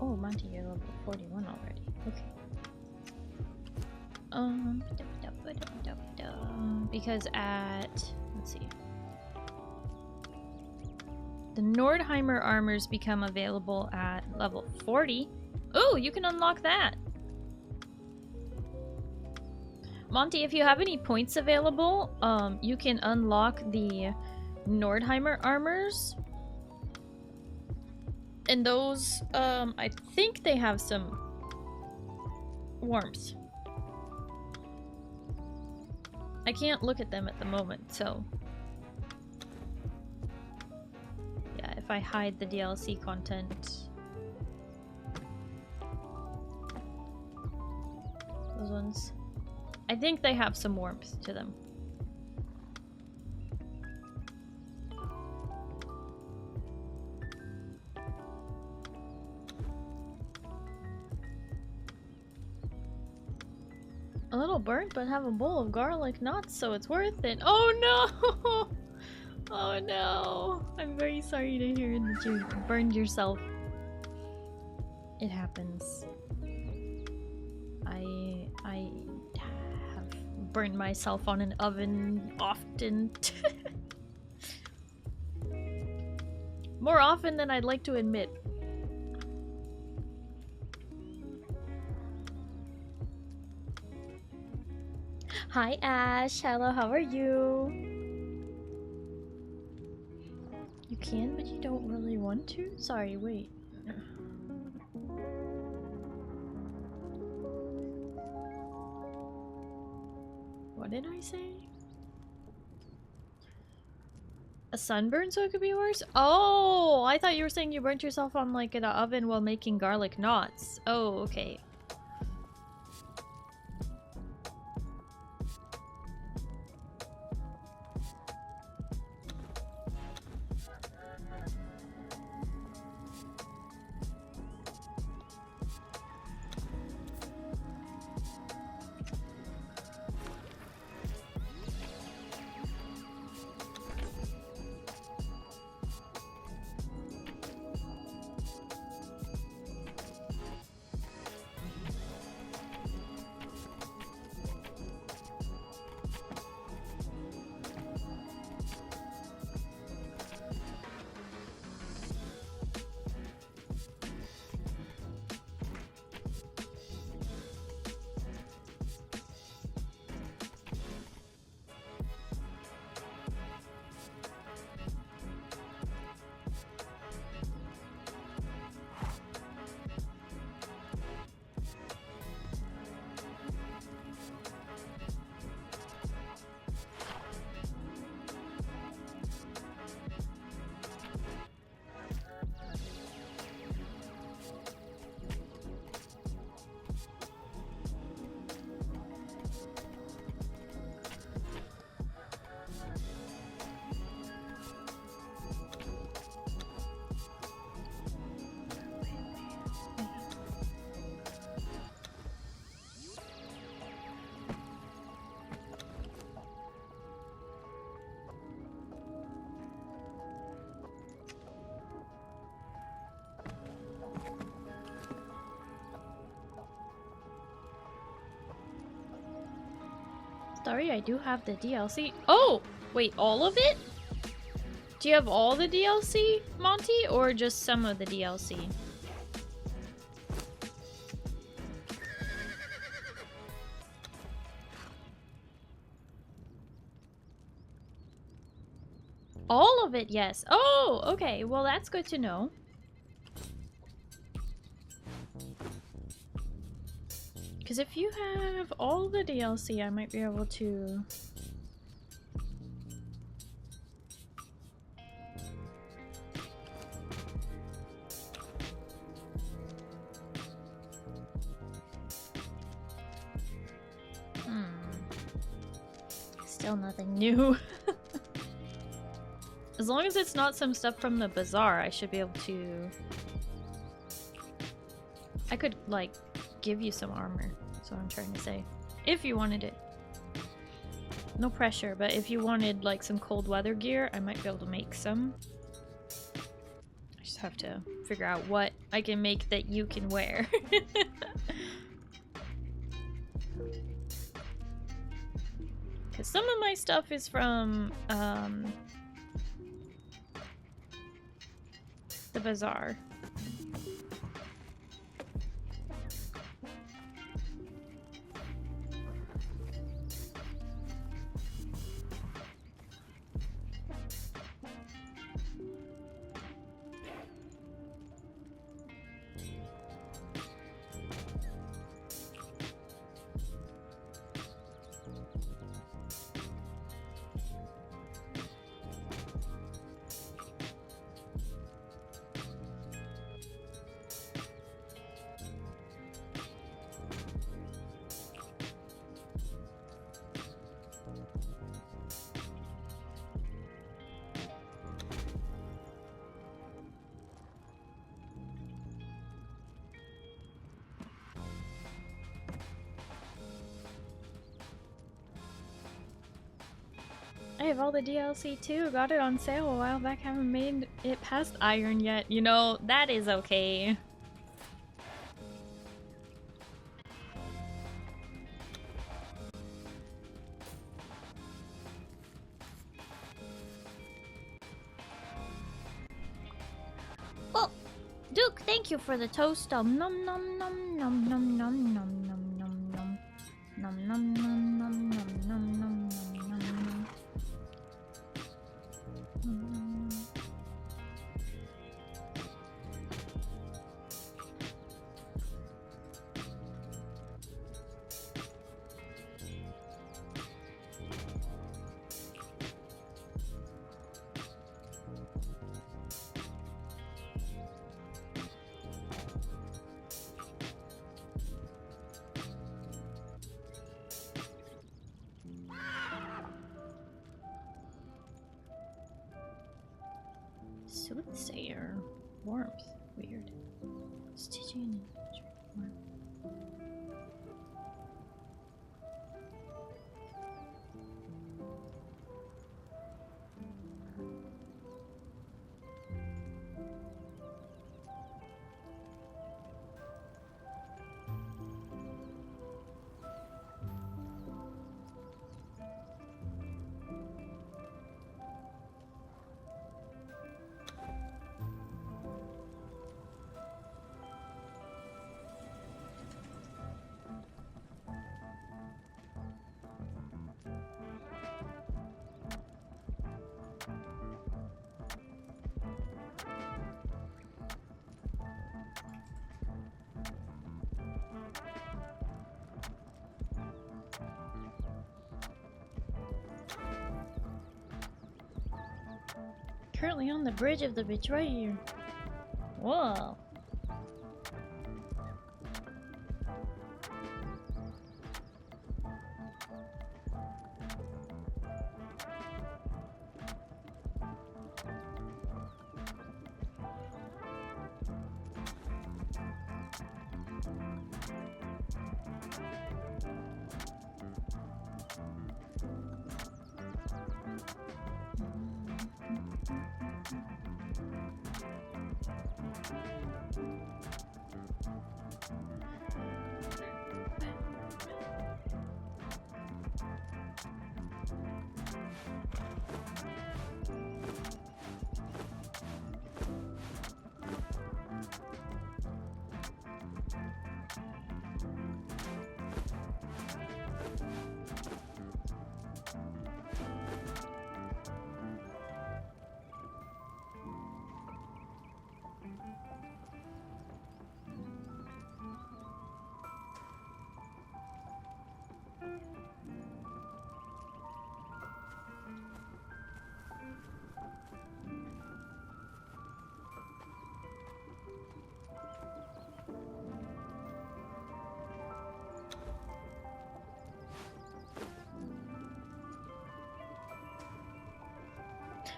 Oh, Monty, you're level 41 already. Okay. Because let's see. The Nordheimer armors become available at level 40. Oh, you can unlock that. Monty, if you have any points available, you can unlock the Nordheimer armors. And those, I think they have some warmth. I can't look at them at the moment, so... yeah, if I hide the DLC content... those. I think they have some warmth to them. A little burnt, but have a bowl of garlic knots, so it's worth it. Oh no! Oh no! I'm very sorry to hear that you burned yourself. It happens. I have burned myself on an oven often. More often than I'd like to admit. Hi Ash, hello, how are you? You can, but you don't really want to? Sorry, wait. What did I say? A sunburn so it could be worse? Oh, I thought you were saying you burnt yourself on like an oven while making garlic knots. Oh, okay. Sorry, I do have the DLC. Oh! Wait, all of it? Do you have all the DLC, Monty? Or just some of the DLC? All of it, yes. Oh, okay. Well, that's good to know. Because if you have all the DLC, I might be able to... Still nothing new. As long as it's not some stuff from the bazaar, I should be able to... I could, like, give you some armor. That's what I'm trying to say. If you wanted it. No pressure, but if you wanted, like, some cold weather gear, I might be able to make some. I just have to figure out what I can make that you can wear. Because some of my stuff is from, the bazaar. have all the DLC too. Got it on sale a while back. Haven't made it past Iron yet. You know, that is okay. Oh, Duke, thank you for the toast. Nom nom nom nom nom nom nom nom nom nom nom nom nom nom nom nom nom nom. Soothsayer. Warmth. Weird. Stitching. Warmth. Currently on the bridge of the betrayer. Whoa.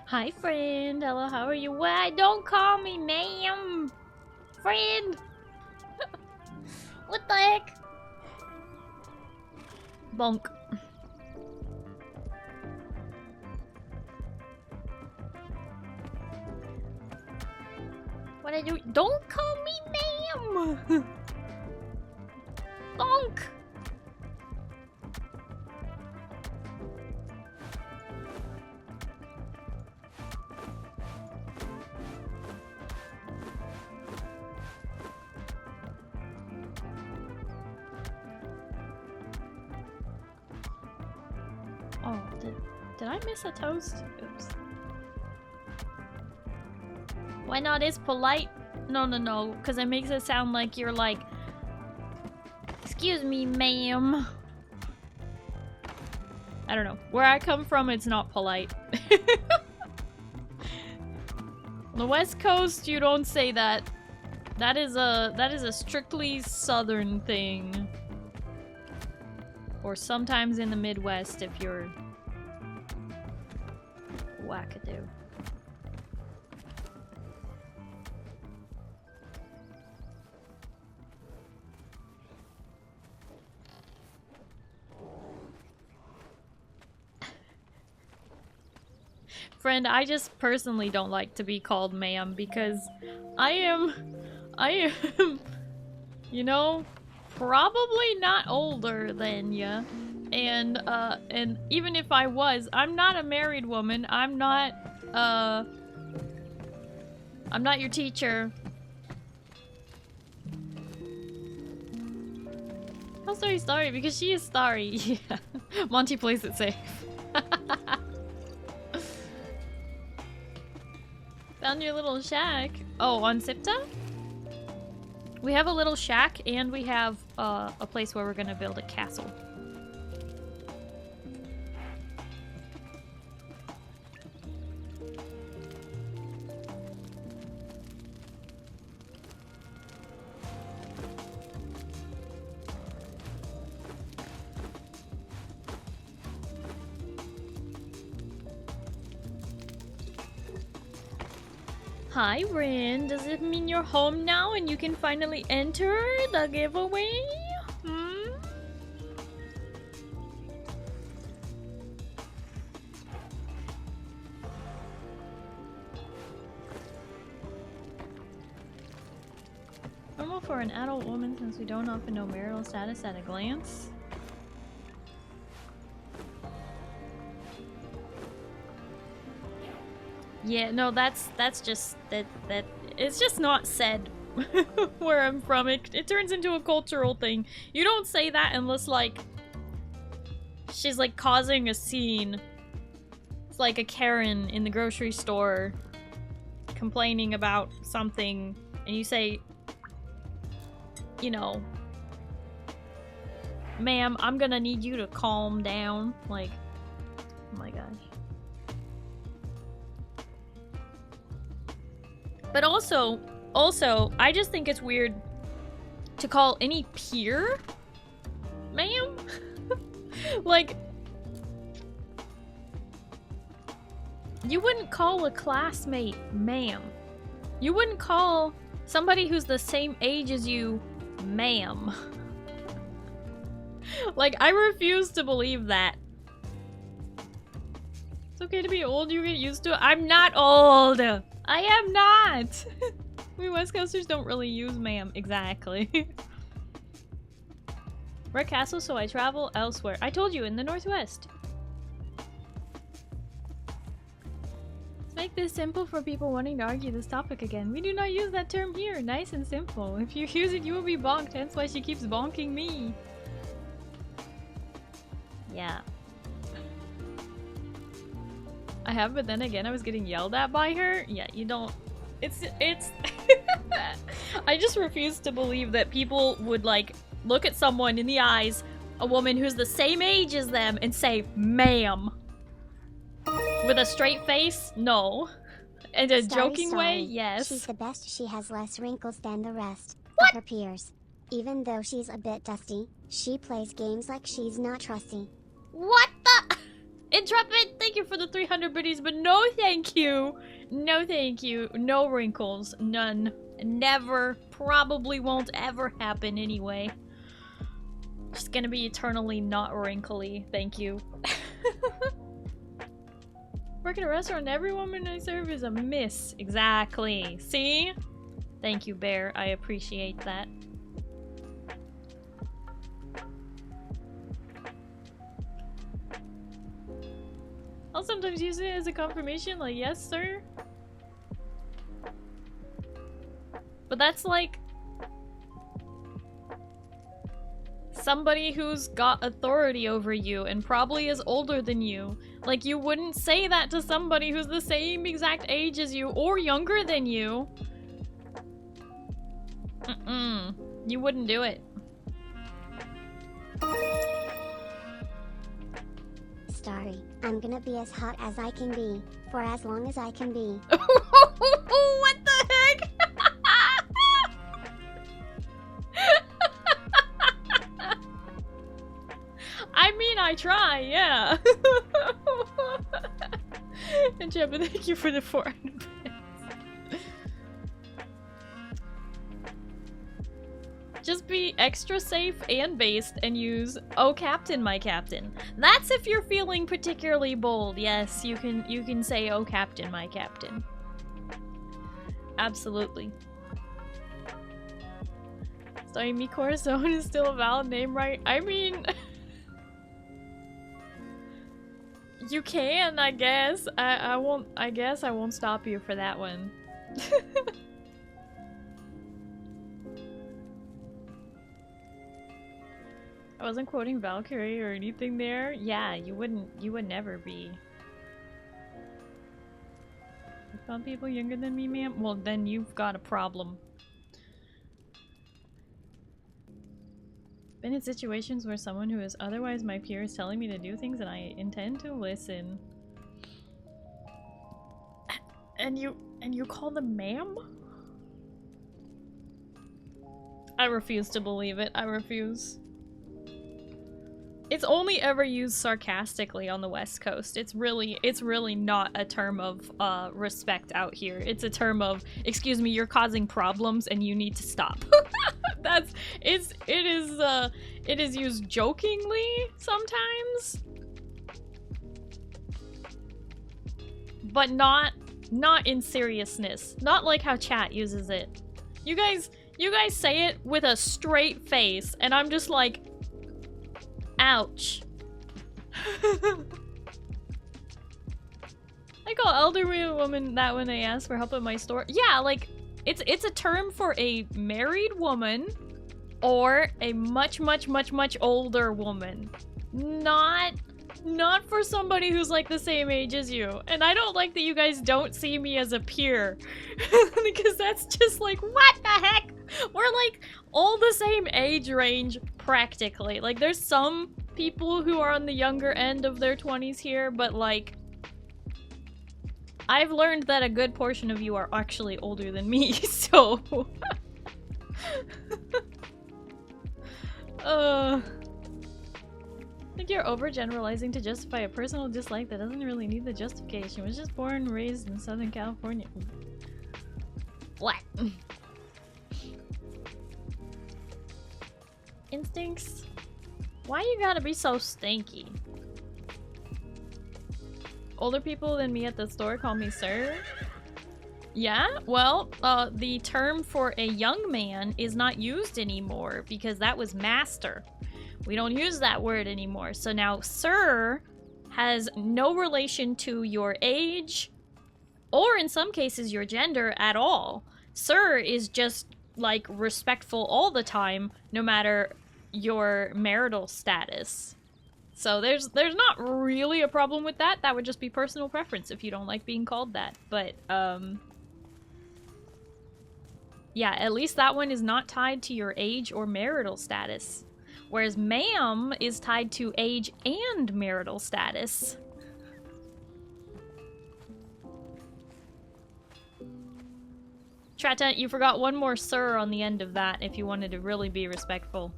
Hi, friend. Hello, how are you? Why don't call me ma'am? Friend! What the heck? Bonk. What I do? Don't call me ma'am! Bonk! Oh, did I miss a toast? Oops. Why not is polite? No, because it makes it sound like you're like, excuse me, ma'am. I don't know. Where I come from, it's not polite. On the West Coast, you don't say that. That is a strictly Southern thing. Or sometimes in the Midwest if you're wackadoo. Friend, I just personally don't like to be called ma'am because I am, you know, probably not older than ya. And even if I was, I'm not a married woman. I'm not your teacher. How's Starry? Because she is Starry. Yeah. Monty plays it safe. Found your little shack. Oh, on Sipta? We have a little shack and we have a place where we're gonna build a castle. Hi, Rin. Does it mean you're home now and you can finally enter the giveaway? Hmm? Normal for an adult woman since we don't often know marital status at a glance. Yeah, no, that's just that it's just not said where I'm from. It turns into a cultural thing. You don't say that unless like she's like causing a scene. It's like a Karen in the grocery store complaining about something and you say, you know, ma'am, I'm gonna need you to calm down. Like, oh my gosh. But also, I just think it's weird to call any peer ma'am. Like, you wouldn't call a classmate ma'am. You wouldn't call somebody who's the same age as you ma'am. Like, I refuse to believe that. It's okay to be old, you get used to it. I'm not old! I am not! We West Coasters don't really use ma'am. Exactly. We're castle, so I travel elsewhere. I told you, in the Northwest. Let's make this simple for people wanting to argue this topic again. We do not use that term here. Nice and simple. If you use it, you will be bonked. Hence why she keeps bonking me. Yeah. I have, but then again, I was getting yelled at by her. Yeah, you don't... It's... I just refuse to believe that people would, like, look at someone in the eyes, a woman who's the same age as them, and say, ma'am. With a straight face? No. In a joking way? Yes. She's the best. She has less wrinkles than the rest What? of her peers. Even though she's a bit dusty, she plays games like she's not trusty. What the... Intrepid, thank you for the 300 biddies, but no thank you. No thank you. No wrinkles. None. Never. Probably won't ever happen anyway. Just gonna be eternally not wrinkly. Thank you. Work at a restaurant, every woman I serve is a miss. Exactly. See? Thank you, Bear. I appreciate that. I'll sometimes use it as a confirmation, like, yes, sir. But that's like somebody who's got authority over you and probably is older than you. Like, you wouldn't say that to somebody who's the same exact age as you or younger than you. You wouldn't do it. Starry, I'm gonna be as hot as I can be, for as long as I can be. What the heck? I mean, I try, yeah. And Jebba, thank you for the 400 bits. just be extra safe and based and use "Oh Captain, my Captain." That's if you're feeling particularly bold. Yes, you can say "Oh Captain, my Captain." Absolutely. Starry Me Corazon is still a valid name, right? I mean, you can, I guess. I won't. I guess I won't stop you for that one. I wasn't quoting Valkyrie or anything there. Yeah, you would never be. You found people younger than me, ma'am? Well, then you've got a problem. Been in situations where someone who is otherwise my peer is telling me to do things and I intend to listen. And you call them ma'am? I refuse to believe it. I refuse. It's only ever used sarcastically on the West Coast. It's really not a term of respect out here. It's a term of, excuse me, you're causing problems and you need to stop. It is used jokingly sometimes, but not in seriousness. Not like how chat uses it. You guys say it with a straight face, and I'm just like, ouch. I call elderly woman that when they ask for help at my store. Yeah, like, it's a term for a married woman or a much older woman. Not for somebody who's like the same age as you. And I don't like that you guys don't see me as a peer. Because that's just like, what the heck? We're like all the same age range practically. Like, there's some people who are on the younger end of their 20s here, but like, I've learned that a good portion of you are actually older than me, so... I think you're overgeneralizing to justify a personal dislike that doesn't really need the justification. Was just born and raised in Southern California. What? Instincts? Why you gotta be so stinky? Older people than me at the store call me sir. Yeah, well, the term for a young man is not used anymore because that was master. We don't use that word anymore. So now sir has no relation to your age or in some cases your gender at all. Sir is just like respectful all the time, no matter your marital status. So there's not really a problem with that. That would just be personal preference if you don't like being called that. But yeah, at least that one is not tied to your age or marital status. Whereas ma'am is tied to age and marital status. Trata, you forgot one more sir on the end of that if you wanted to really be respectful.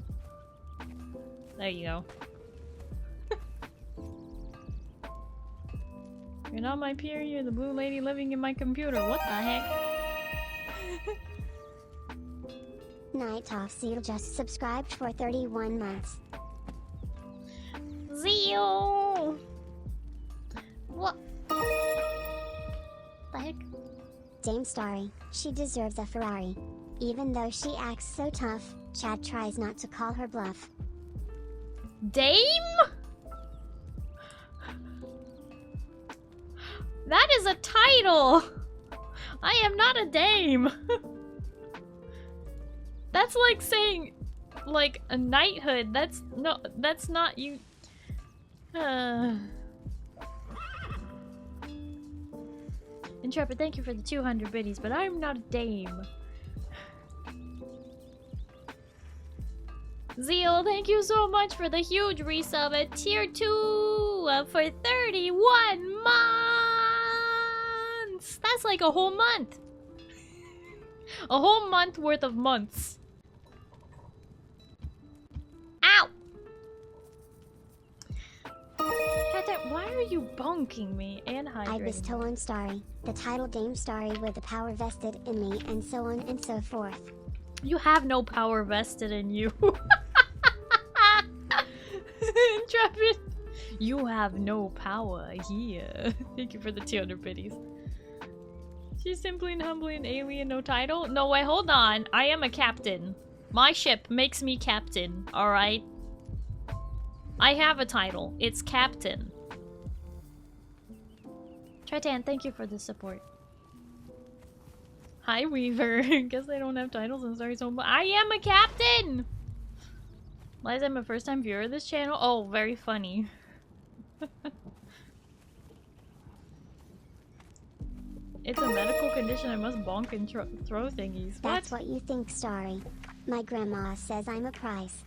There you go. You're not my peer, you're the blue lady living in my computer. What the heck? Night Off Seal just subscribed for 31 months. Zeo! What? The heck? Dame Starry, she deserves a Ferrari. Even though she acts so tough, Chad tries not to call her bluff. Dame? That is a title! I am not a dame! That's like saying, like, a knighthood. That's not you. Intrepid, thank you for the 200 biddies, but I'm not a dame. Zeal, thank you so much for the huge resub at tier 2 for 31 months! That's like a whole month! A whole month worth of months. Ow! Why are you bonking me and hydrating? I bestow on Starry the title Dame Starry with the power vested in me and so on and so forth. You have no power vested in you. Intrepid. You have no power here. Thank you for the 200 biddies. She's simply and humbly an alien, no title? No, wait, hold on. I am a captain. My ship makes me captain, alright? I have a title. It's captain. Tritan, thank you for the support. Hi, Weaver. Guess I don't have titles. I'm sorry so much. I am a captain! Liza, I'm a first-time viewer of this channel. Oh, very funny. It's a medical condition. I must bonk and throw thingies. That's what you think, Starry. My grandma says I'm a price.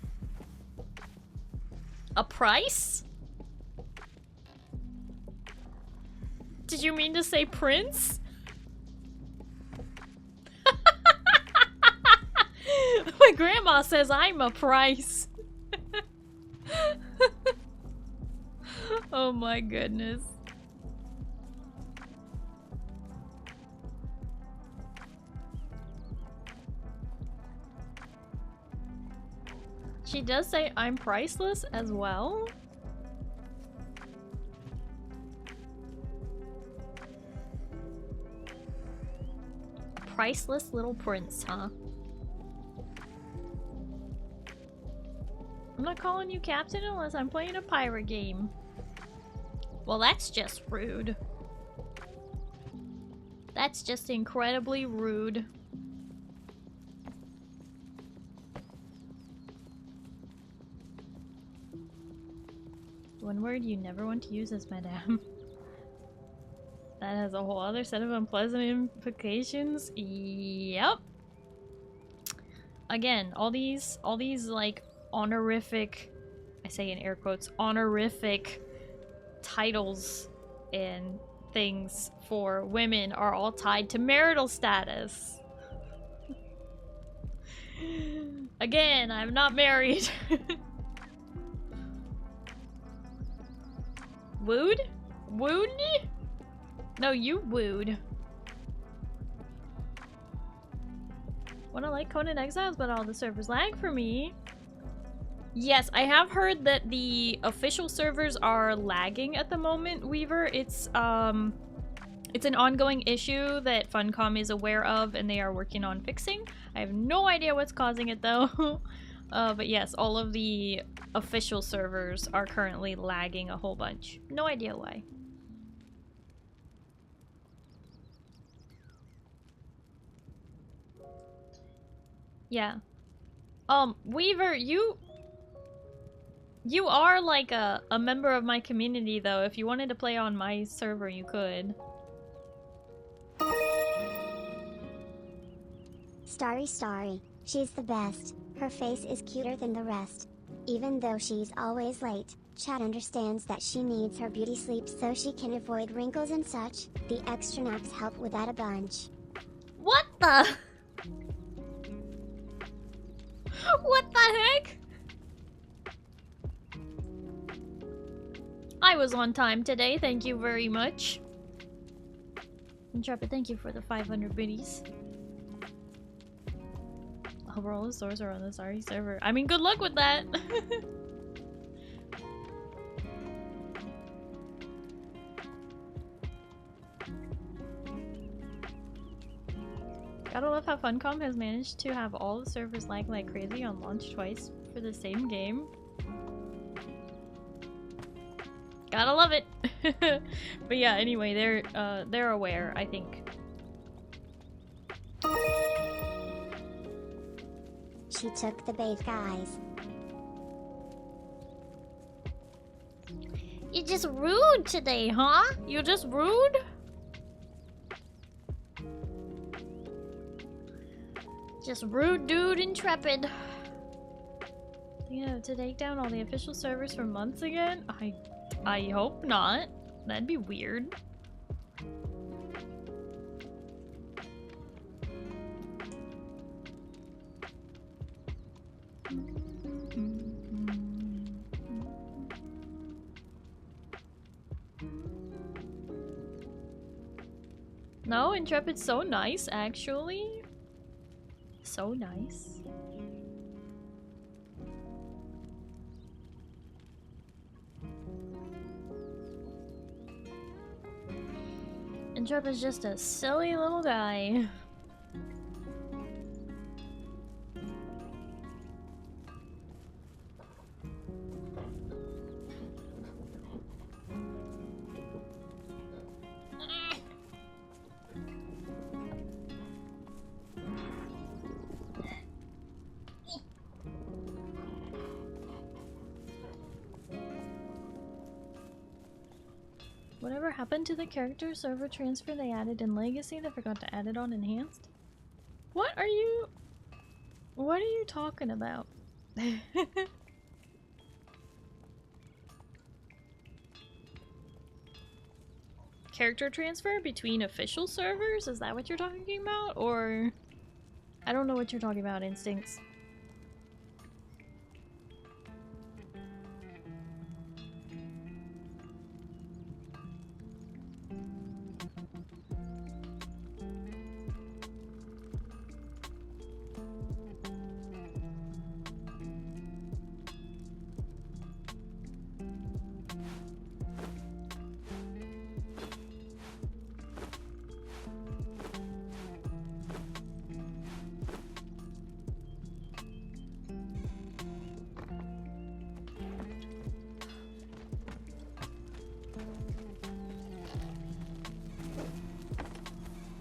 A price? Did you mean to say prince? My grandma says I'm a price. Oh my goodness. She does say I'm priceless as well. Priceless little prince, huh? I'm not calling you captain unless I'm playing a pirate game. Well, that's just rude. That's just incredibly rude. One word you never want to use is madame. That has a whole other set of unpleasant implications. Yep. Again, all these like honorific, I say in air quotes, honorific titles and things for women are all tied to marital status. Again, I'm not married. Wooed? Wooed? No, you wooed. Wanna like Conan Exiles, but all the servers lag for me. Yes, I have heard that the official servers are lagging at the moment, Weaver. It's an ongoing issue that Funcom is aware of and they are working on fixing. I have no idea what's causing it though. But yes, all of the official servers are currently lagging a whole bunch. No idea why. Yeah. Weaver, you are like a member of my community though. If you wanted to play on my server, you could. Starry. She's the best. Her face is cuter than the rest. Even though she's always late, Chat understands that she needs her beauty sleep so she can avoid wrinkles and such. The extra naps help with that a bunch. What the? What the heck? I was on time today, thank you very much. Intrepid, thank you for the 500 biddies. Hope all the stores are on the Starry server. I mean, good luck with that. Gotta love how Funcom has managed to have all the servers lag like crazy on launch twice for the same game. Gotta love it. But yeah, anyway, they're aware, I think. She took the bait, guys. You're just rude today, huh? You're just rude? Just rude dude Intrepid. Yeah, to take down all the official servers for months again? I hope not. That'd be weird. No, Intrepid's so nice, actually. so nice. And Trip is just a silly little guy. Whatever happened to the character server transfer they added in Legacy? They forgot to add it on Enhanced? What are you talking about? Character transfer between official servers? Is that what you're talking about? Or I don't know what you're talking about, Instincts.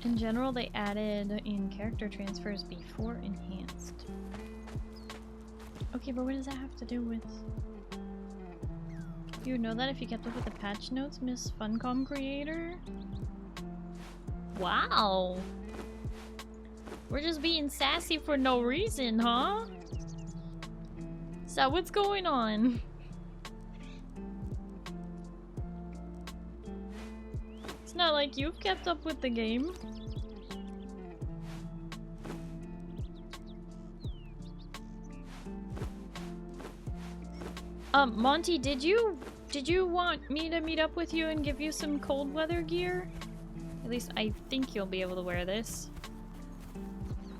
In general, they added in character transfers before Enhanced. Okay, but what does that have to do with... You would know that if you kept up with the patch notes, Miss Funcom creator? Wow! We're just being sassy for no reason, huh? So what's going on? It's not like you've kept up with the game. Monty, did you want me to meet up with you and give you some cold weather gear? At least I think you'll be able to wear this.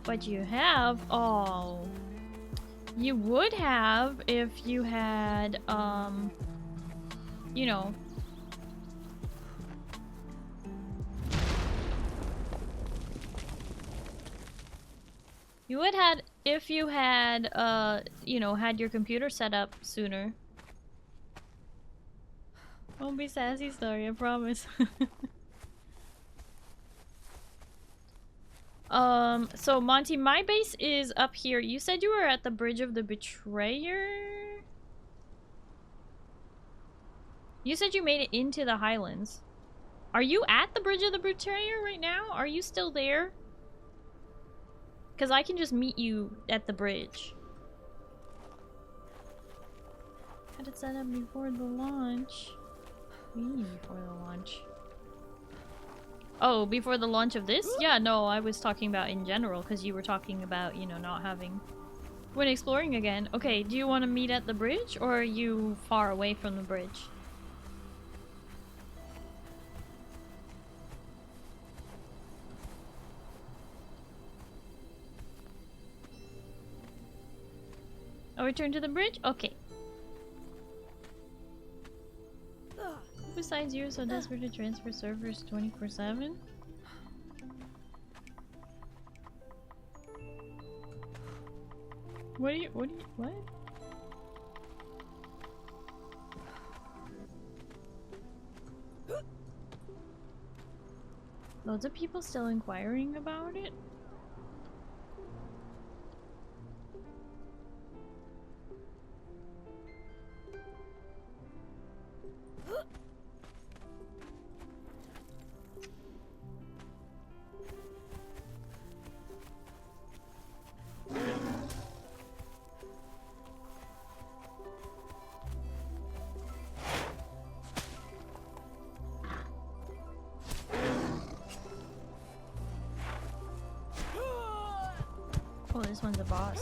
But you have, oh. You would have if you had, you know. You would had if you had, you know, had your computer set up sooner. Won't be sassy, sorry, I promise. So Monty, my base is up here. You said you were at the Bridge of the Betrayer? You said you made it into the Highlands. Are you at the Bridge of the Betrayer right now? Are you still there? Because I can just meet you at the bridge. Had it set up before the launch. What do you mean before the launch? Oh, before the launch of this? Yeah, no, I was talking about in general, because you were talking about, you know, not having... When exploring again. Okay, do you want to meet at the bridge, or are you far away from the bridge? Oh, return to the bridge? Okay. Besides you, so desperate to transfer servers 24/7? What? Loads of people still inquiring about it? Oh, this one's a boss.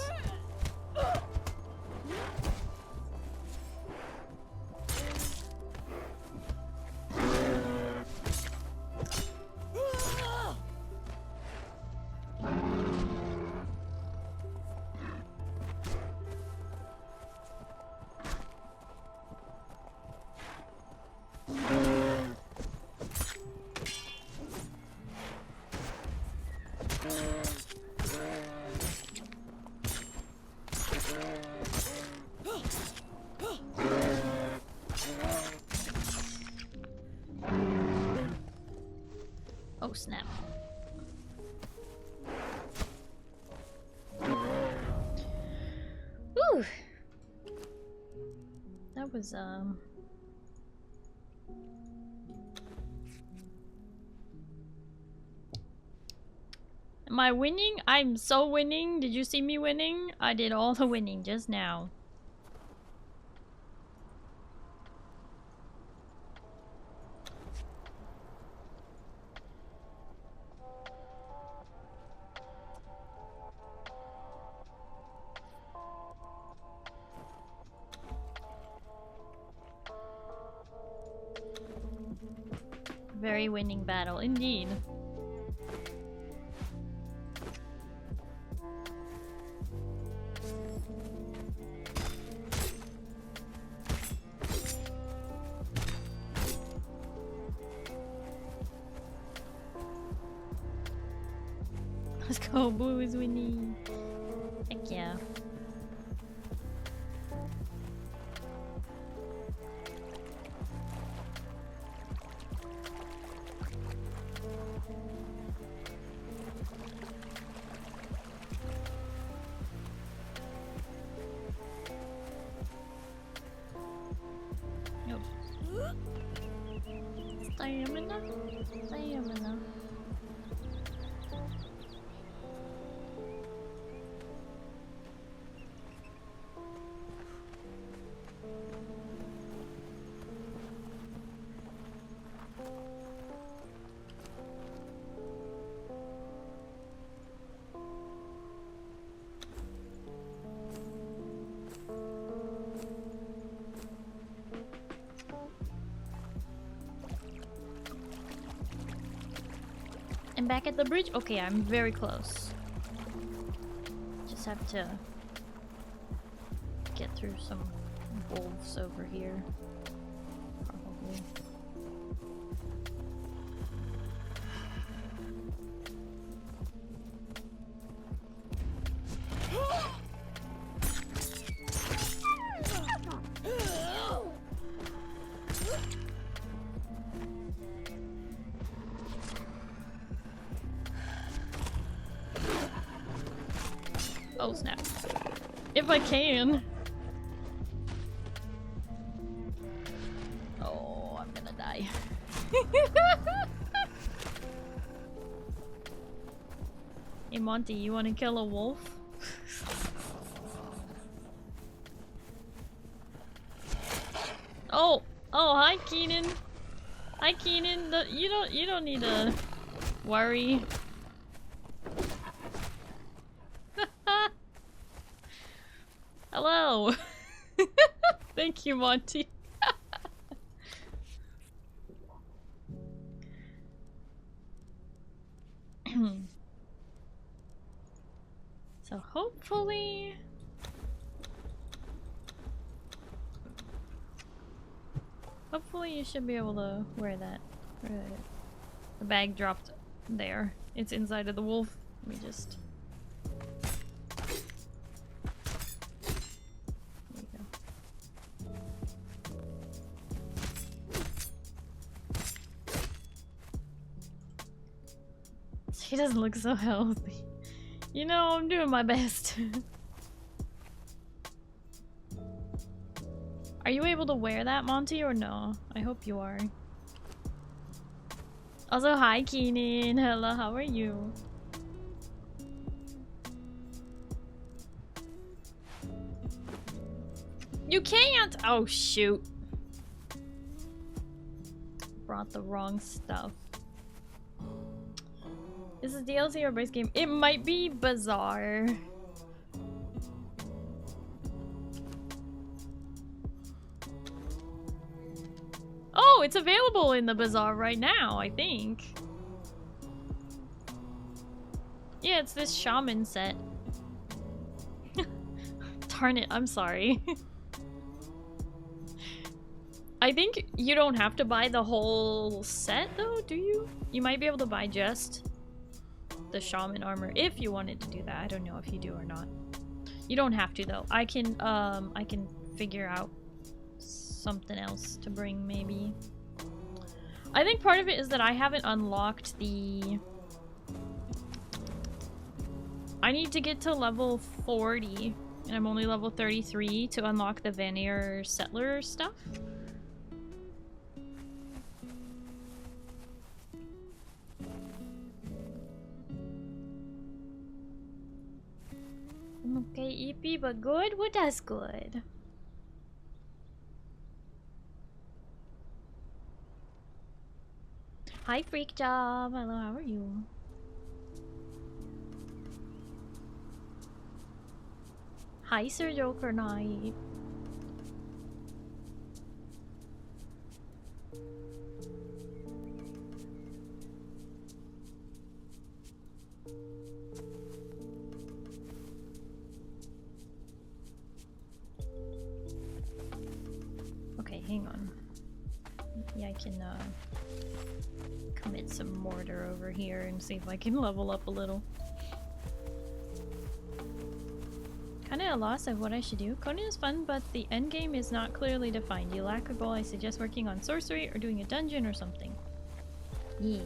Oh snap. Whew. That was Am I winning? I'm so winning. Did you see me winning? I did all the winning just now. Very winning battle, indeed. Let's go, Blue is winning. Heck yeah. Stamina. I'm back at the bridge? Okay, I'm very close. Just have to get through some wolves over here. Probably. Oh snap. If I can. Oh, I'm gonna die. Hey Monty, you wanna kill a wolf? Oh, hi Keenan. Hi Keenan. You don't need to worry. Hello. Thank you, Monty. So hopefully you should be able to wear that. The bag dropped there. It's inside of the wolf. Let me just... There you go. He doesn't look so healthy. You know, I'm doing my best. Are you able to wear that, Monty, or no? I hope you are. Also, hi, Keenan. Hello, how are you? You can't! Oh, shoot. Brought the wrong stuff. Is this DLC or base game? It might be Bazaar. Oh, it's available in the Bazaar right now, I think. Yeah, it's this shaman set. Darn it, I'm sorry. I think you don't have to buy the whole set though, do you? You might be able to buy just the shaman armor if you wanted to do that. I don't know if you do or not. You don't have to though. I can figure out something else to bring maybe. I think part of it is that I haven't unlocked the... I need to get to level 40, and I'm only level 33 to unlock the Vanir Settler stuff. Okay, EP, but good? What does good? Hi, Freak Job. Hello, how are you? Hi, Sir Joker Knight. Okay, hang on. Yeah, I can commit some mortar over here and see if I can level up a little. Kinda a loss of what I should do. Conan is fun, but the endgame is not clearly defined. You lack a goal. I suggest working on sorcery or doing a dungeon or something. Yeah.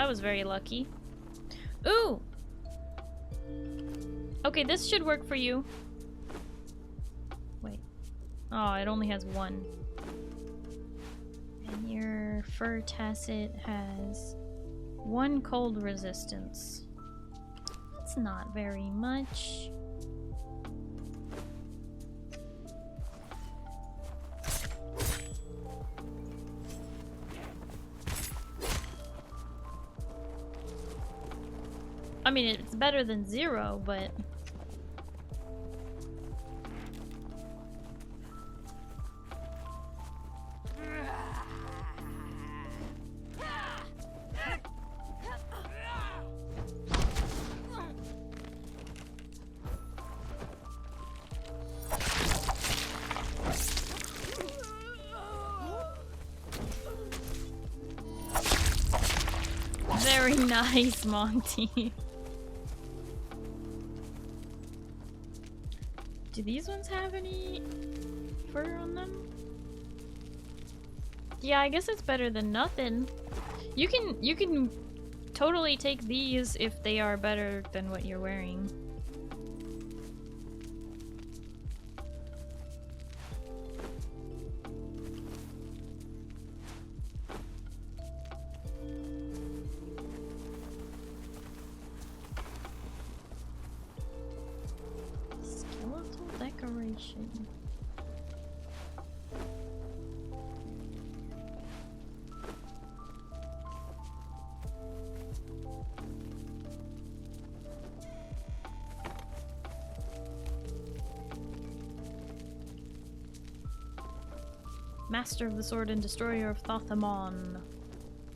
Was very lucky. Ooh! Okay, this should work for you. Wait. Oh, it only has one. And your fur tacit has one cold resistance. That's not very much. I mean, it's better than 0, but... Very nice, Monty. Do these ones have any fur on them? Yeah, I guess it's better than nothing. You can totally take these if they are better than what you're wearing. Master of the Sword and Destroyer of Thothamon.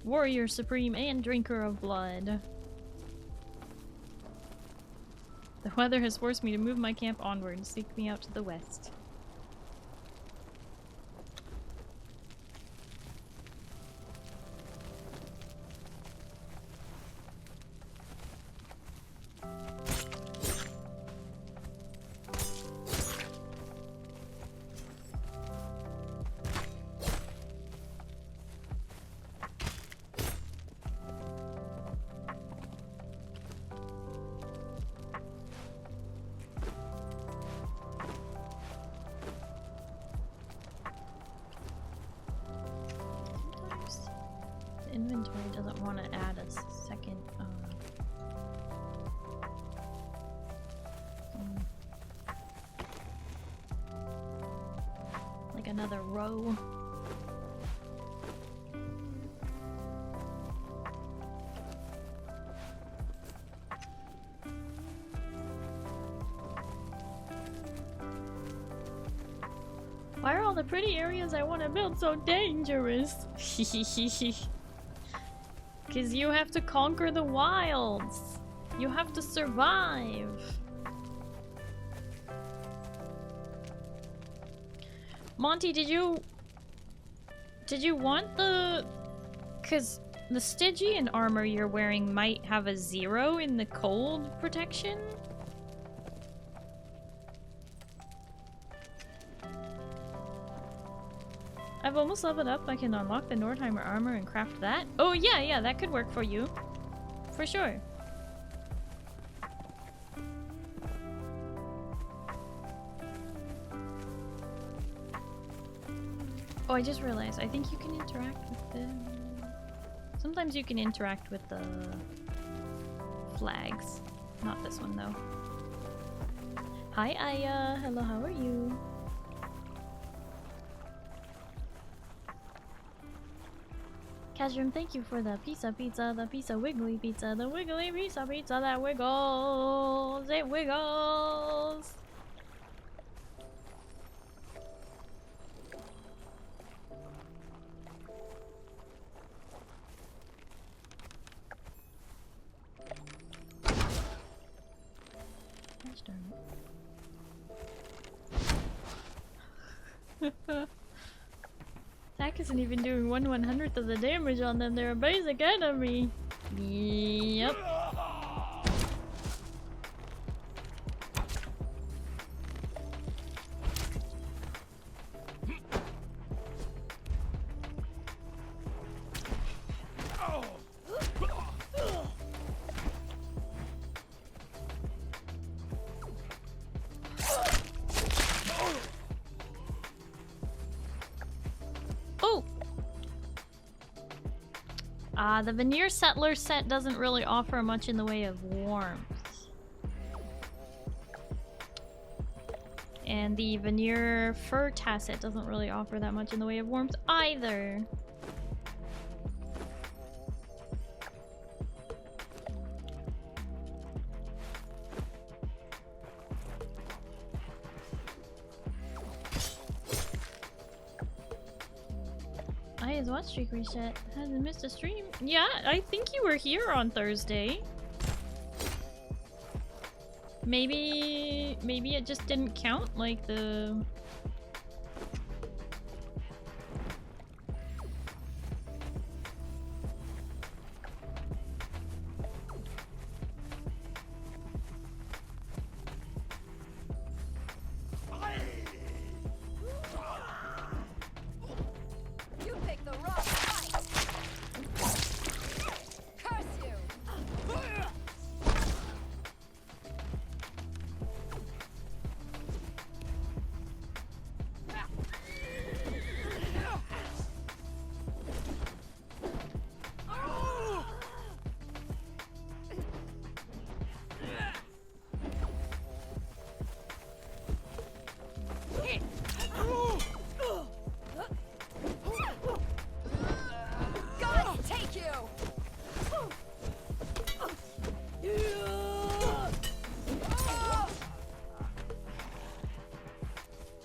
Warrior Supreme and Drinker of Blood. The weather has forced me to move my camp onward and seek me out to the west. Inventory doesn't want to add a second like another row. Why are all the pretty areas I want to build so dangerous? 'Cause you have to conquer the wilds. You have to survive. Monty, did you want the... 'Cause the Stygian armor you're wearing might have a 0 in the cold protection? I've almost leveled up. I can unlock the Nordheimer armor and craft that. Oh yeah, that could work for you. For sure. Oh, I just realized. I think you can interact with the... Sometimes you can interact with the flags. Not this one, though. Hi, Aya. Hello, how are you? Cashroom, thank you for the pizza, the wiggly pizza, the wiggly pizza that wiggles. It wiggles. Attack isn't even doing 1/100th of the damage on them. They're a basic enemy. Yep. The Veneer Settler set doesn't really offer much in the way of warmth. And the Veneer Fur Tasset doesn't really offer that much in the way of warmth either. His watch streak reset. Hasn't missed a stream. Yeah, I think you were here on Thursday. Maybe it just didn't count like the...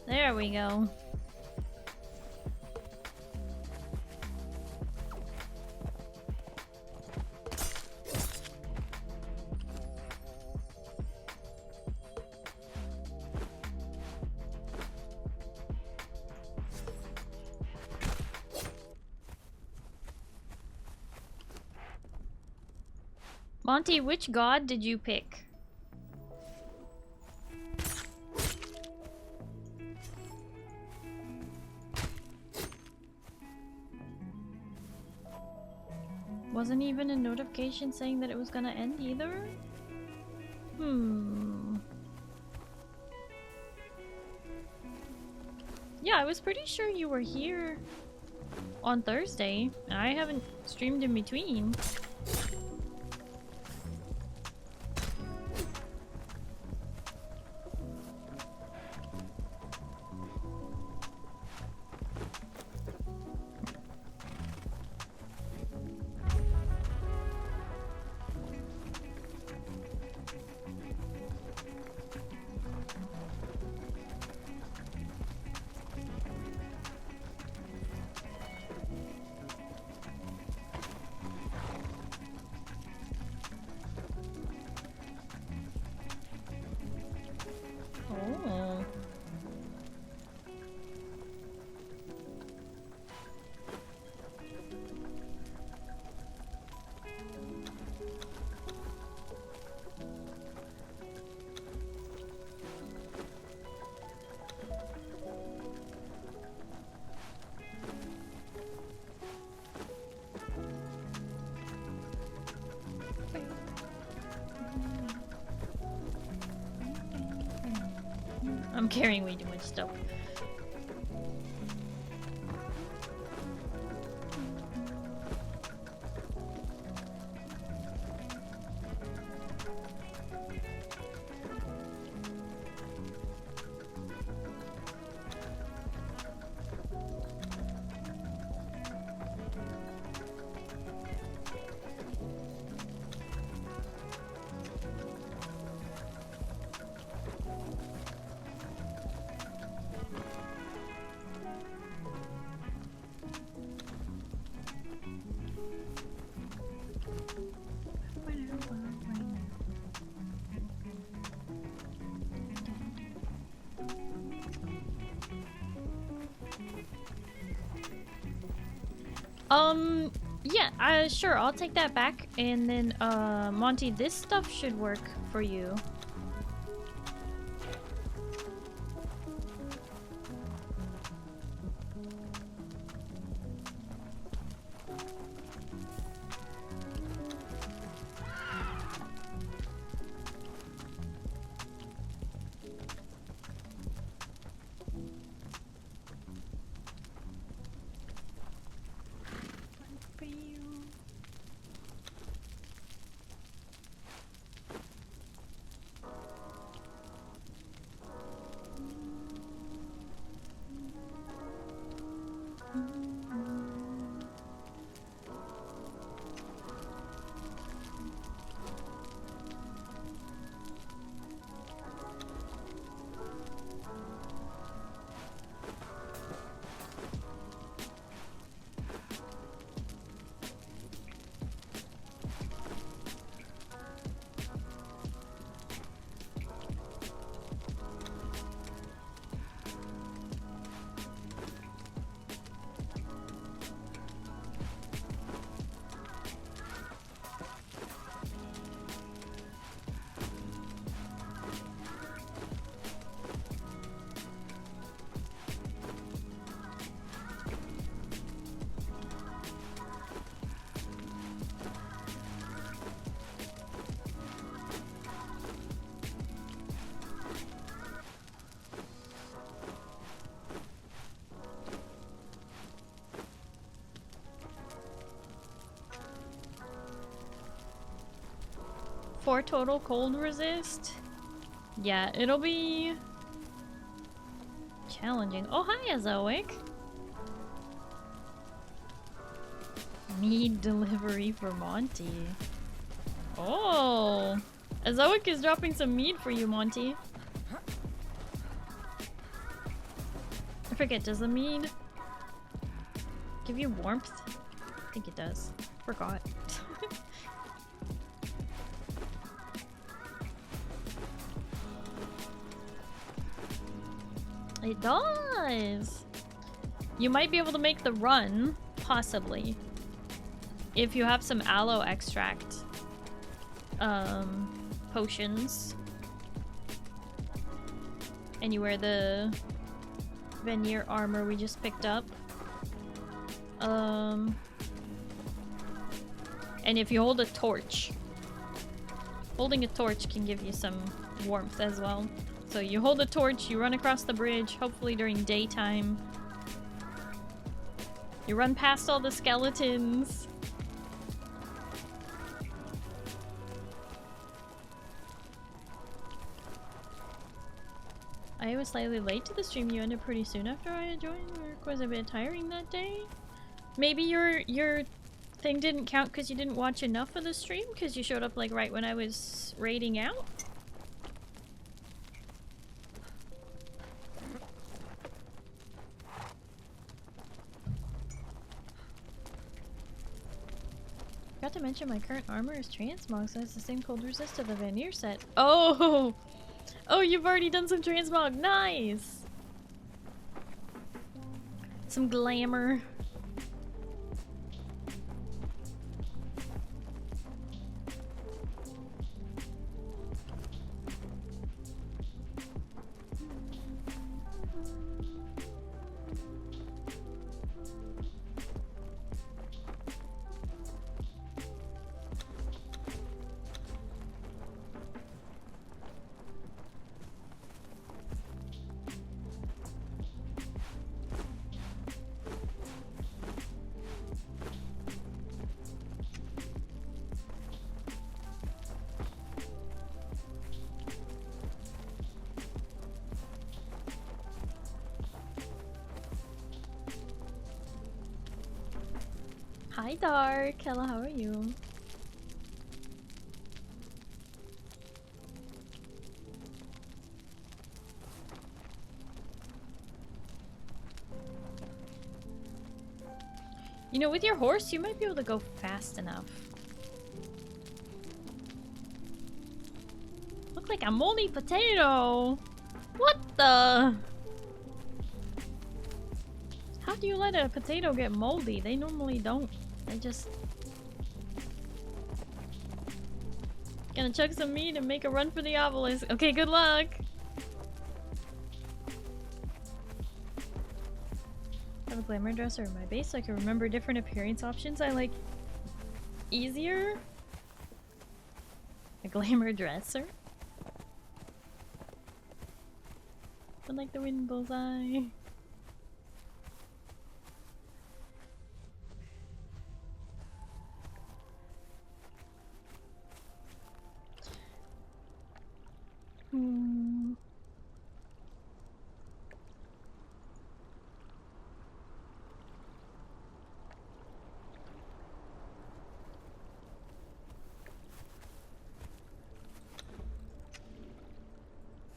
There we go. Monty, which god did you pick? Wasn't even a notification saying that it was gonna end either? Yeah, I was pretty sure you were here on Thursday. I haven't streamed in between. carrying way too much stuff. Yeah, sure, I'll take that back, and then, Monty, this stuff should work for you. For total cold resist? Yeah, it'll be challenging. Oh, hi, Azoic. Mead delivery for Monty. Oh, Azoic is dropping some mead for you, Monty. I forget, does the mead give you warmth? I think it does. Forgot. It does! You might be able to make the run, possibly, if you have some aloe extract potions and you wear the veneer armor we just picked up. And if you hold a torch, holding a torch can give you some warmth as well. So you hold a torch, you run across the bridge, hopefully during daytime. You run past all the skeletons. I was slightly late to the stream. You ended pretty soon after I joined. Work was a bit tiring that day. Maybe your thing didn't count because you didn't watch enough of the stream because you showed up like right when I was raiding out. Forgot to mention my current armor is transmog, so it's the same cold resist of the veneer set. Oh! Oh, you've already done some transmog. Nice! Some glamour. Hi Dark, hello, how are you? You know, with your horse, you might be able to go fast enough. Look like a moldy potato! What the? How do you let a potato get moldy? They normally don't. They just... Gonna chug some meat and make a run for the obelisk. Okay, good luck! I have a glamour dresser in my base so I can remember different appearance options I like easier. A glamour dresser? I like the wind bullseye.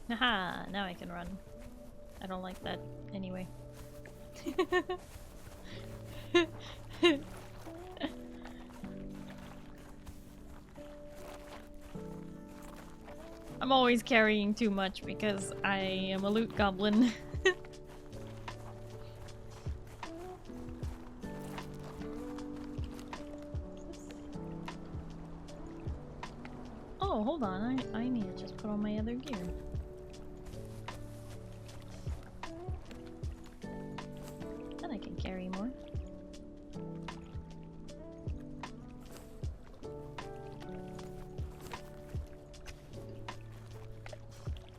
Haha, now I can run. I don't like that anyway. I'm always carrying too much because I am a loot goblin. Oh, hold on. I need to just put on my other gear. Then I can carry more.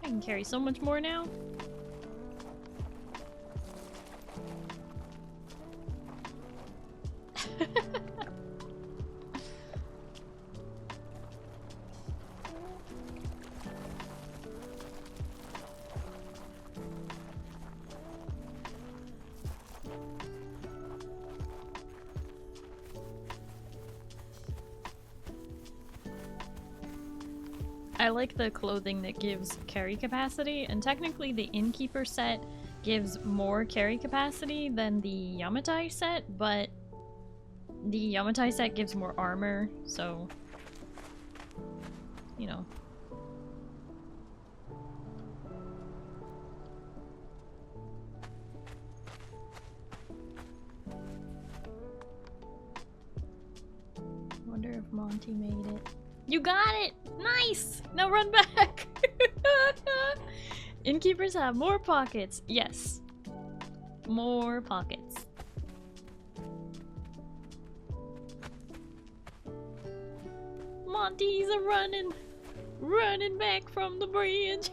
I can carry so much more now. I like the clothing that gives carry capacity, and technically the Innkeeper set gives more carry capacity than the Yamatai set, but the Yamatai set gives more armor, so, you know. Wonder if Monty made it. You got it! Nice! Now run back! Innkeepers have more pockets. Yes. More pockets. Monty's a running back from the bridge.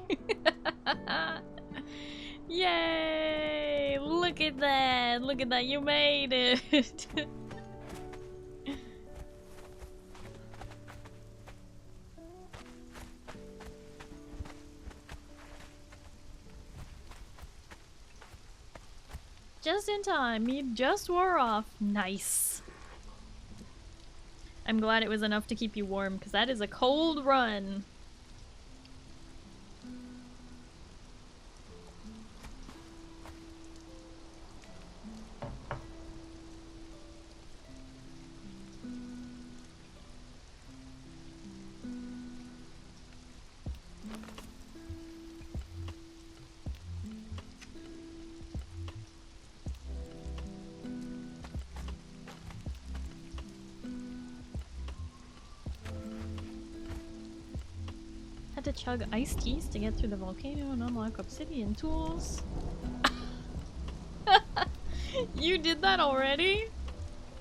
Yay! Look at that! Look at that! You made it! Just in time, you just wore off. Nice. I'm glad it was enough to keep you warm, because that is a cold run. To chug iced teas to get through the volcano and unlock obsidian tools. You did that already?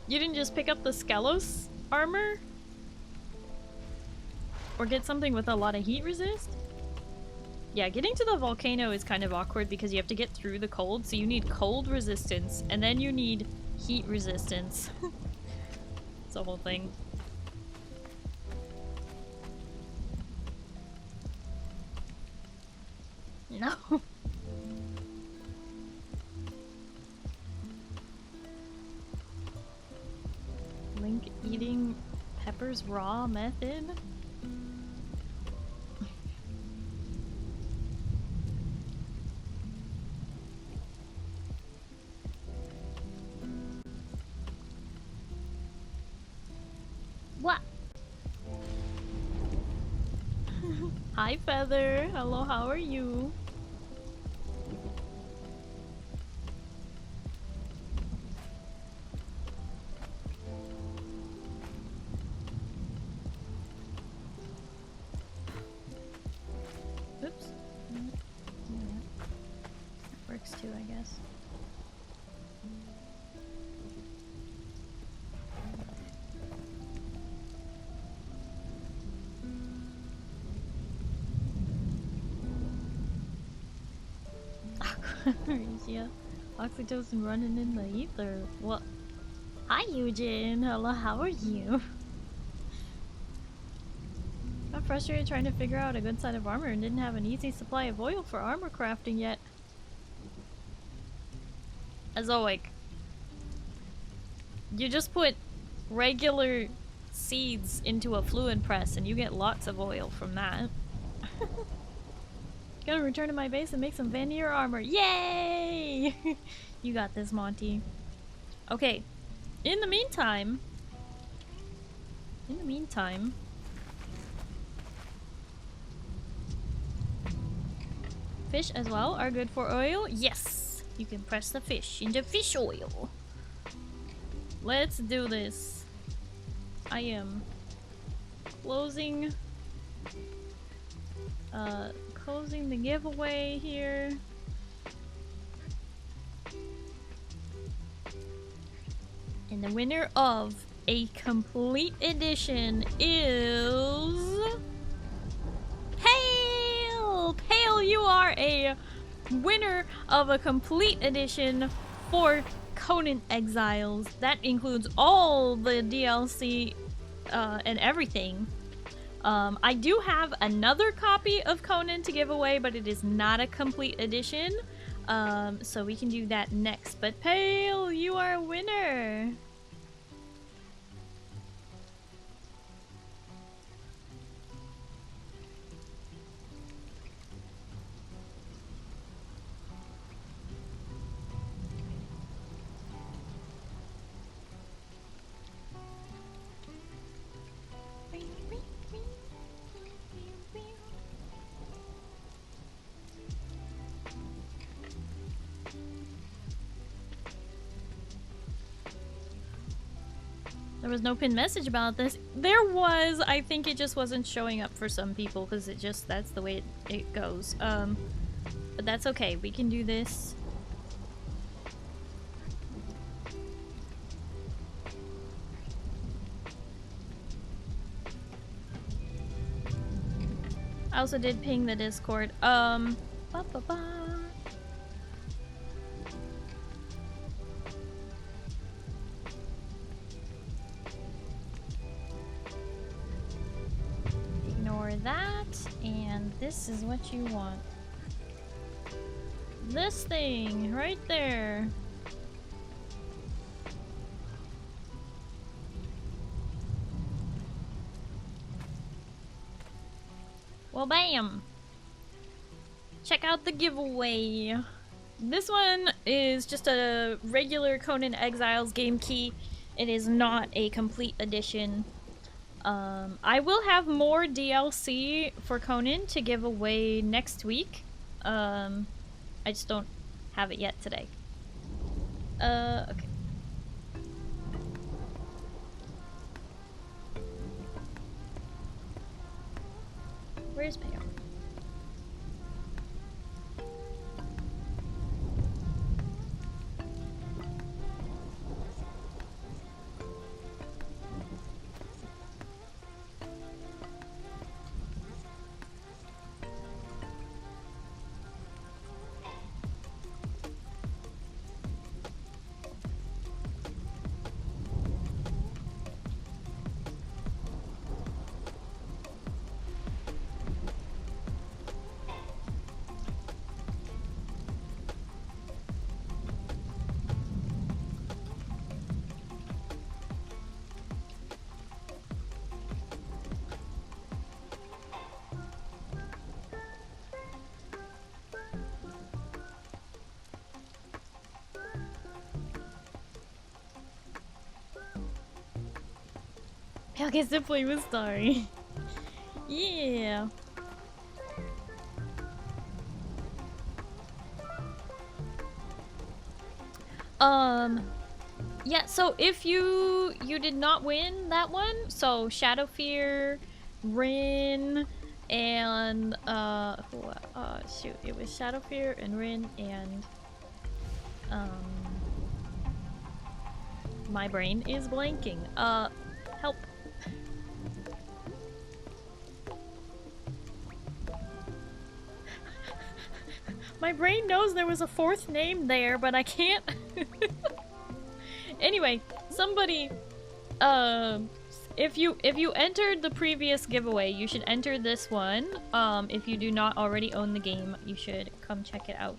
You didn't just pick up the Skelos armor? Or get something with a lot of heat resist? Yeah, getting to the volcano is kind of awkward because you have to get through the cold, so you need cold resistance, and then you need heat resistance. It's a whole thing. No. Link eating Pepper's raw method? What? Hi Feather, hello, how are you? Oops. That works too, I guess. Yeah, oxytocin running in the ether. What? Hi Eugene, hello, how are you? I'm frustrated trying to figure out a good set of armor and didn't have an easy supply of oil for armor crafting yet. Azoic. You just put regular seeds into a fluid press and you get lots of oil from that. Gotta return to my base and make some Vanir armor. Yay! You got this, Monty. Okay. In the meantime, fish as well are good for oil. Yes! You can press the fish into fish oil. Let's do this. I am closing the giveaway here. And the winner of a complete edition is Pale! Pale, you are a winner of a complete edition for Conan Exiles. That includes all the DLC and everything. I do have another copy of Conan to give away, but it is not a complete edition. So we can do that next. But Pale, you are a winner! There was no pinned message about this. There was, I think it just wasn't showing up for some people because it just, that's the way it goes. But that's okay, we can do this. I also did ping the Discord. Ignore that, and this is what you want. This thing right there. Well, bam! Check out the giveaway. This one is just a regular Conan Exiles game key. It is not a complete edition. I will have more DLC for Conan to give away next week. I just don't have it yet today. Okay. Where's Pale? I'll get to play with Starry. Yeah. Yeah, so if you did not win that one, so Shadow Fear, Rin, and shoot, it was Shadow Fear and Rin and my brain is blanking. Help. My brain knows there was a fourth name there, but I can't. Anyway, somebody, if you entered the previous giveaway, you should enter this one. If you do not already own the game, you should come check it out.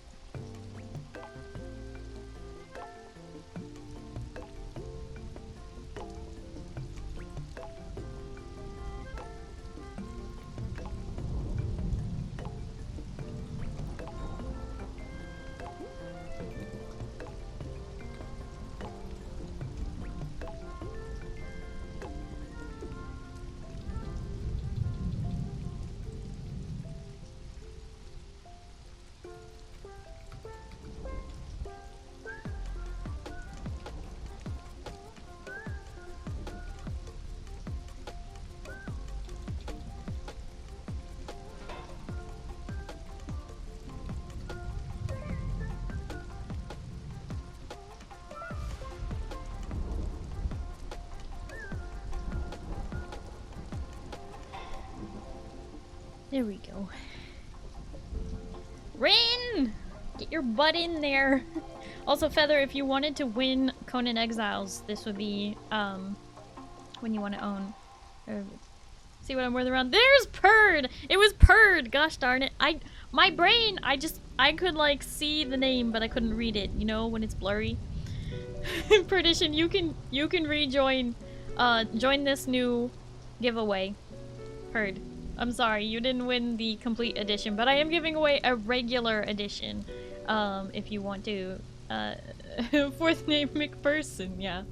There we go. Rin! Get your butt in there! Also, Feather, if you wanted to win Conan Exiles, this would be, when you want to own. See what I'm worth around? There's Purd! It was Purd! Gosh darn it. My brain, I could, like, see the name, but I couldn't read it, you know, when it's blurry. Perdition, you can rejoin, join this new giveaway. Purd. I'm sorry, you didn't win the complete edition, but I am giving away a regular edition, if you want to. Fourth name McPherson, yeah.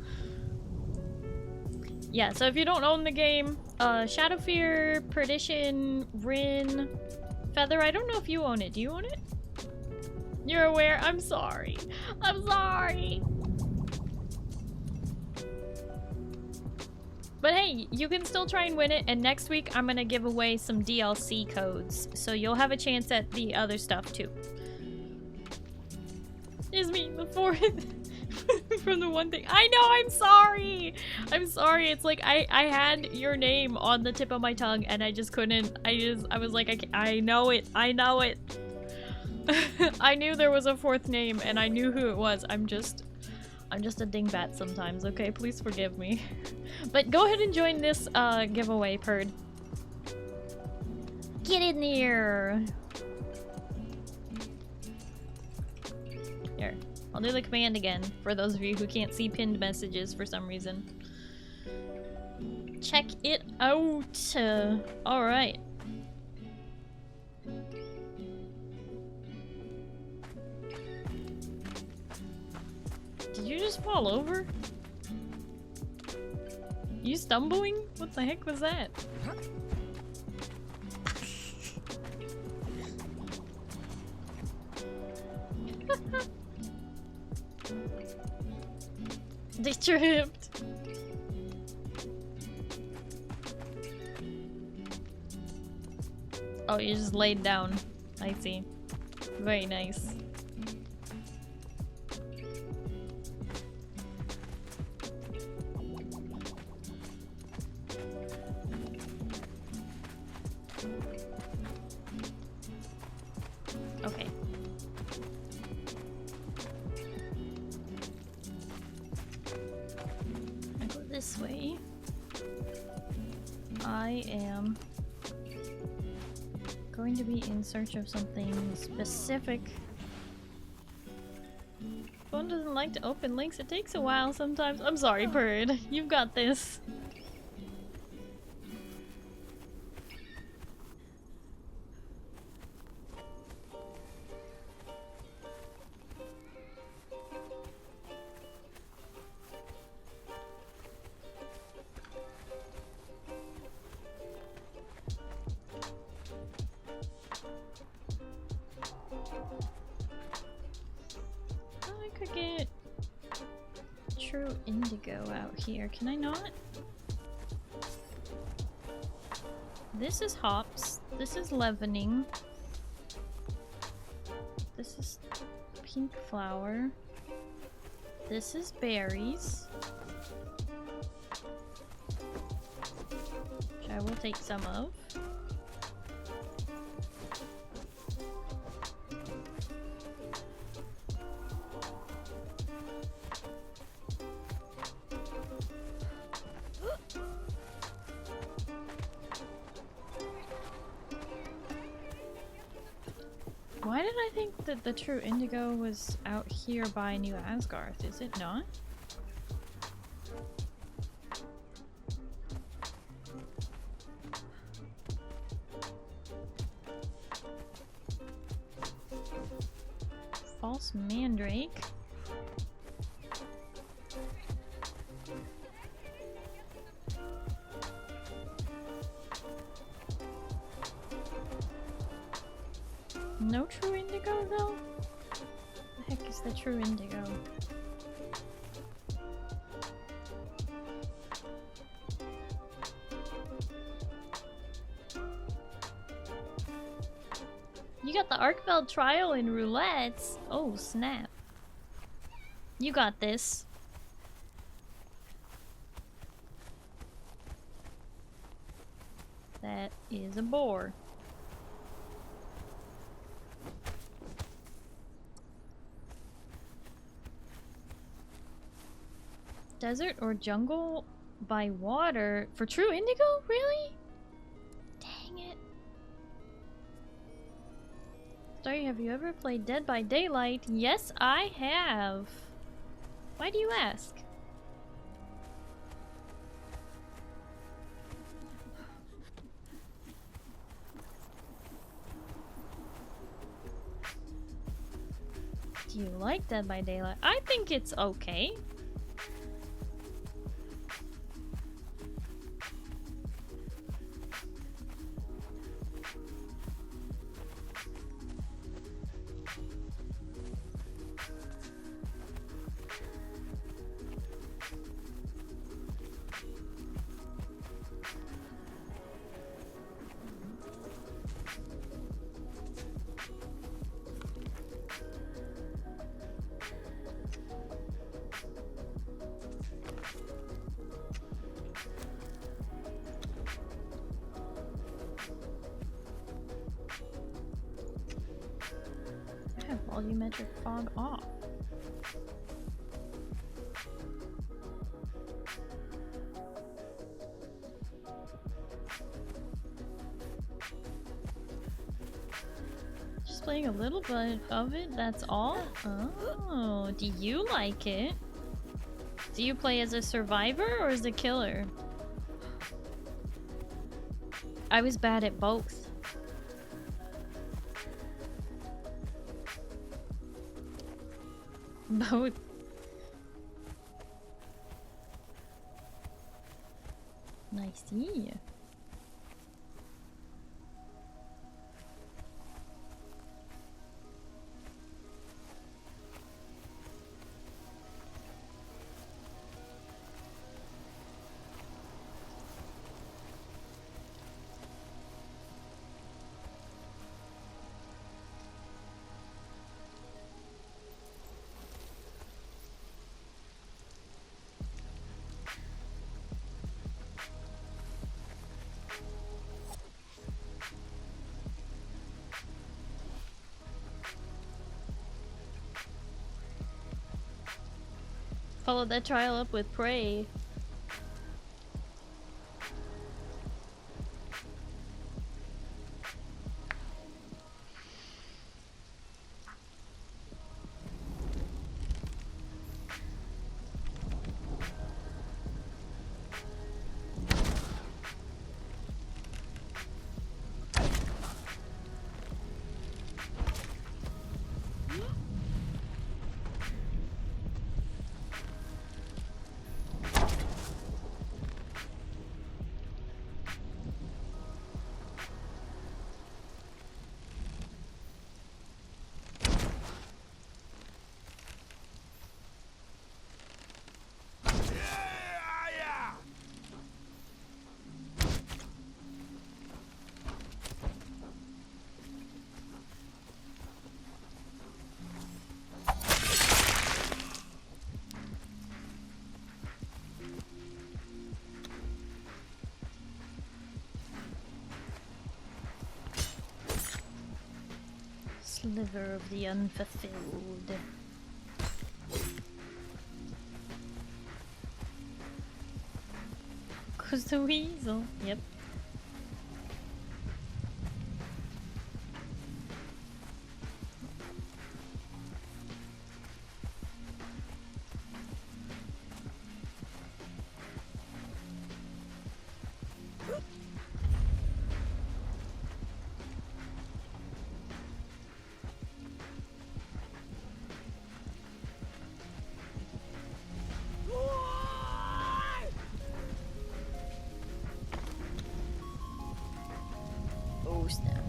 Yeah, so if you don't own the game, Shadow Fear, Perdition, Rin, Feather, I don't know if you own it. Do you own it? You're aware? I'm sorry. I'm sorry. But hey, you can still try and win it, and next week I'm gonna give away some DLC codes, so you'll have a chance at the other stuff too. Is me, the fourth from the one thing. I know, I'm sorry! I'm sorry, it's like I had your name on the tip of my tongue and I just couldn't, I was like, I know it, I know it. I knew there was a fourth name and I knew who it was. I'm just a dingbat sometimes, okay? Please forgive me. But go ahead and join this giveaway, Purd. Get in there! Here, I'll do the command again for those of you who can't see pinned messages for some reason. Check it out! Alright. Did you just fall over? You stumbling? What the heck was that? They tripped. Oh, you just laid down. I see. Very nice. Okay. I go this way. I am going to be in search of something specific. Phone doesn't like to open links. It takes a while sometimes. I'm sorry, Bird. You've got this. indigo out here. Can I not? This is hops. This is leavening. This is pink flower. This is berries. Which I will take some of. Why did I think that the true indigo was out here by New Asgarth? Is it not? False mandrake. No true indigo though? The heck is the true indigo? You got the Arkfeld trial in roulettes. Oh snap. You got this. That is a boar. Desert or jungle by water for true indigo? Really? Dang it. Starry, have you ever played Dead by Daylight? Yes, I have. Why do you ask? Do you like Dead by Daylight? I think it's okay. Volumetric fog off. Just playing a little bit of it, that's all? Oh, do you like it? Do you play as a survivor or as a killer? I was bad at both. Both. Nicey. Follow that trial up with Prey. Sliver of the unfulfilled. Goes the weasel. Yep. Oh snap.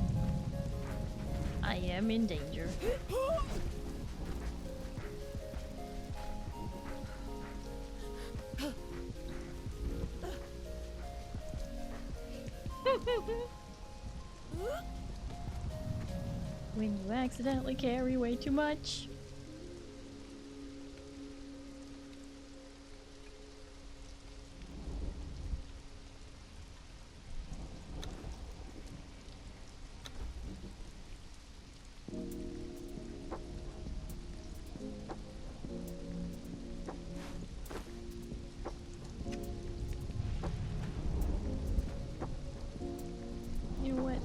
I am in danger. When you accidentally carry way too much. You know what?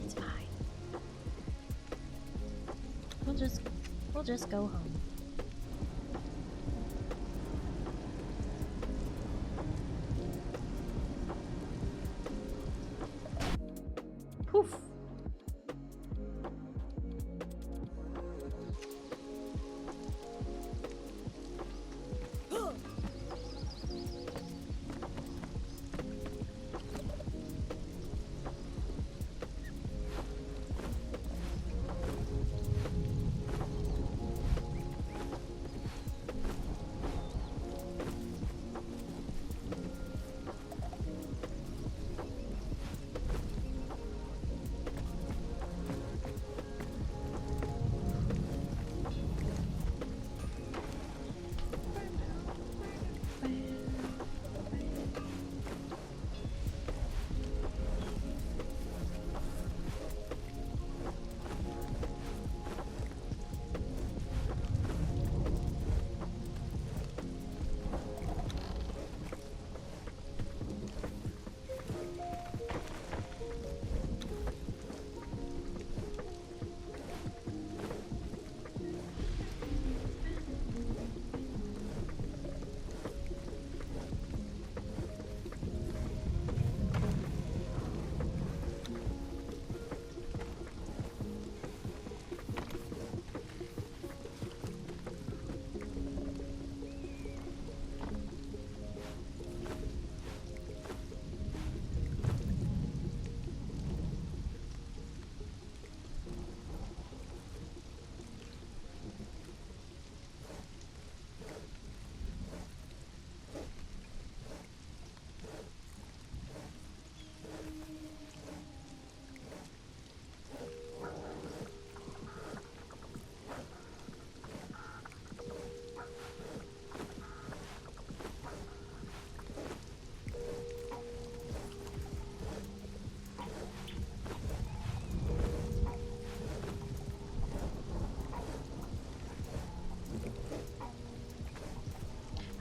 It's fine. We'll just go home. Poof.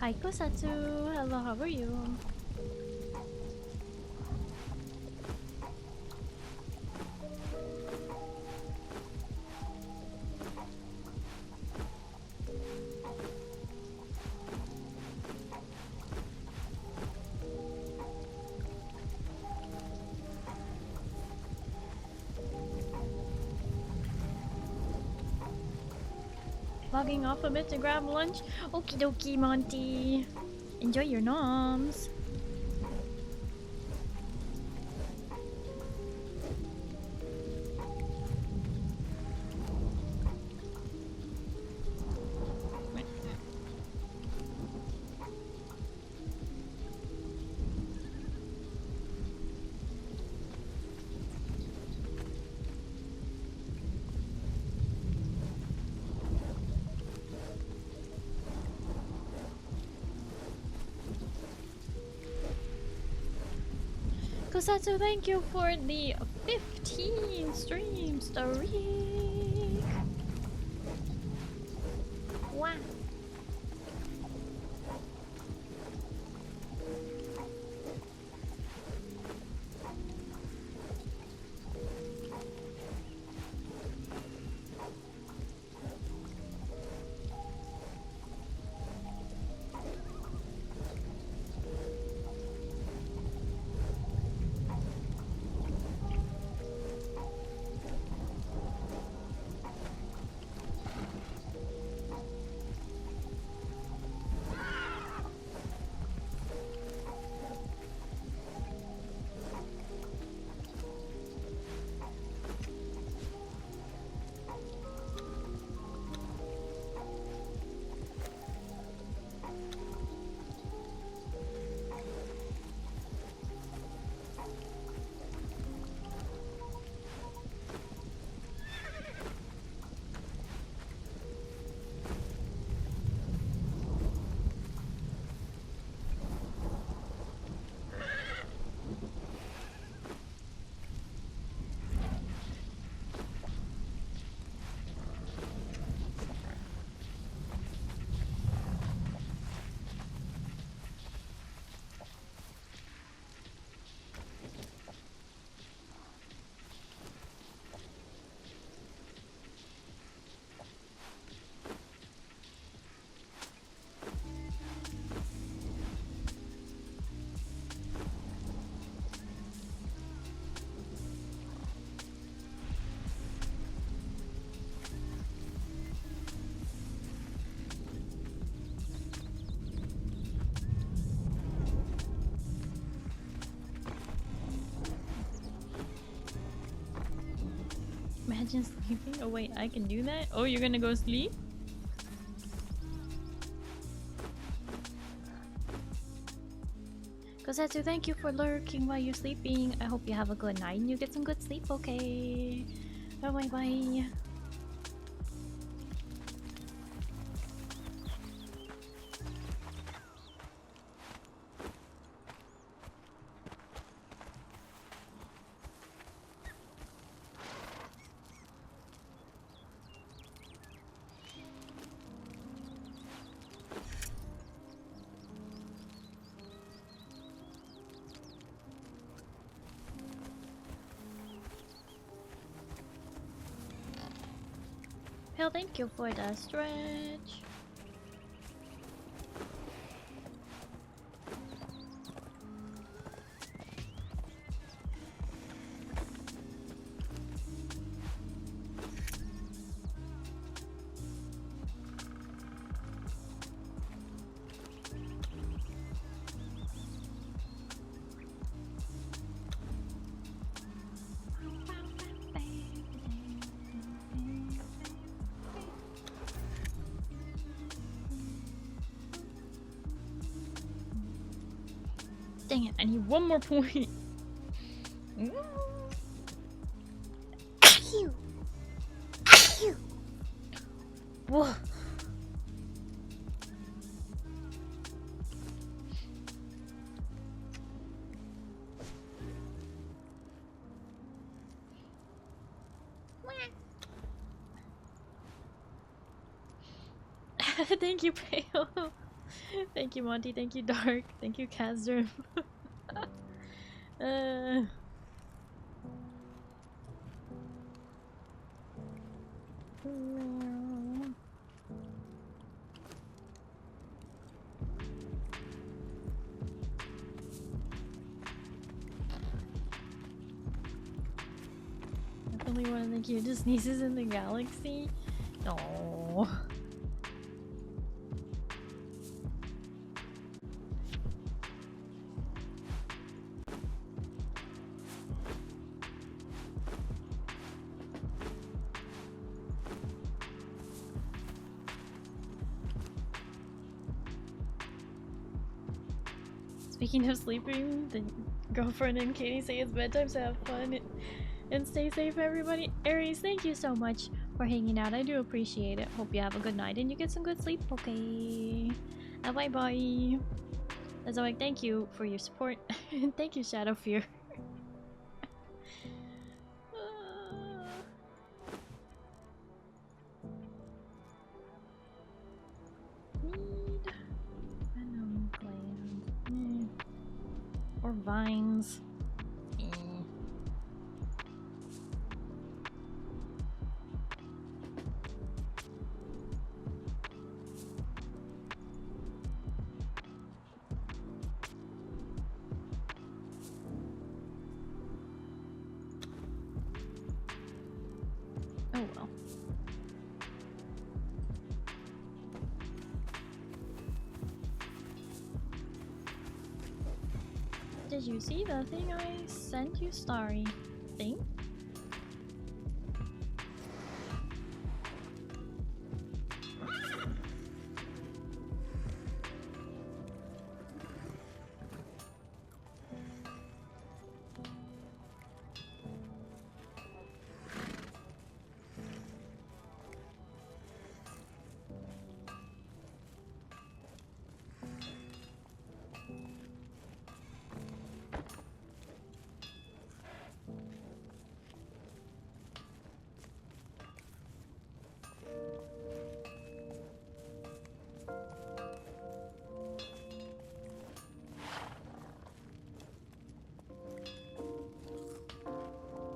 Hi Kosatsu, hello, how are you? Logging off a bit to grab lunch. Okie dokie, Monty. Enjoy your noms. Kosatsu, thank you for the 15 streams a week. Wow. Imagine sleeping. Oh wait, I can do that? Oh, you're gonna go sleep? Kosetsu, thank you for lurking while you're sleeping. I hope you have a good night and you get some good sleep, okay? Bye bye bye. Hell, thank you for the stretch. Dang it, I need one more point. Whoa. Thank you, Pale. Thank you, Monty. Thank you, Dark. Thank you, Kazderm. Only one of the cutest nieces in the galaxy. Oh. Speaking of sleeping, the girlfriend and Katie say it's bedtime, so have fun and stay safe, everybody. Aries, thank you so much for hanging out. I do appreciate it. Hope you have a good night and you get some good sleep, okay? Bye bye. As always, thank you for your support. And thank you, Shadowfear. vines. Oh well. Did you see the thing I sent you, Starry? Thing?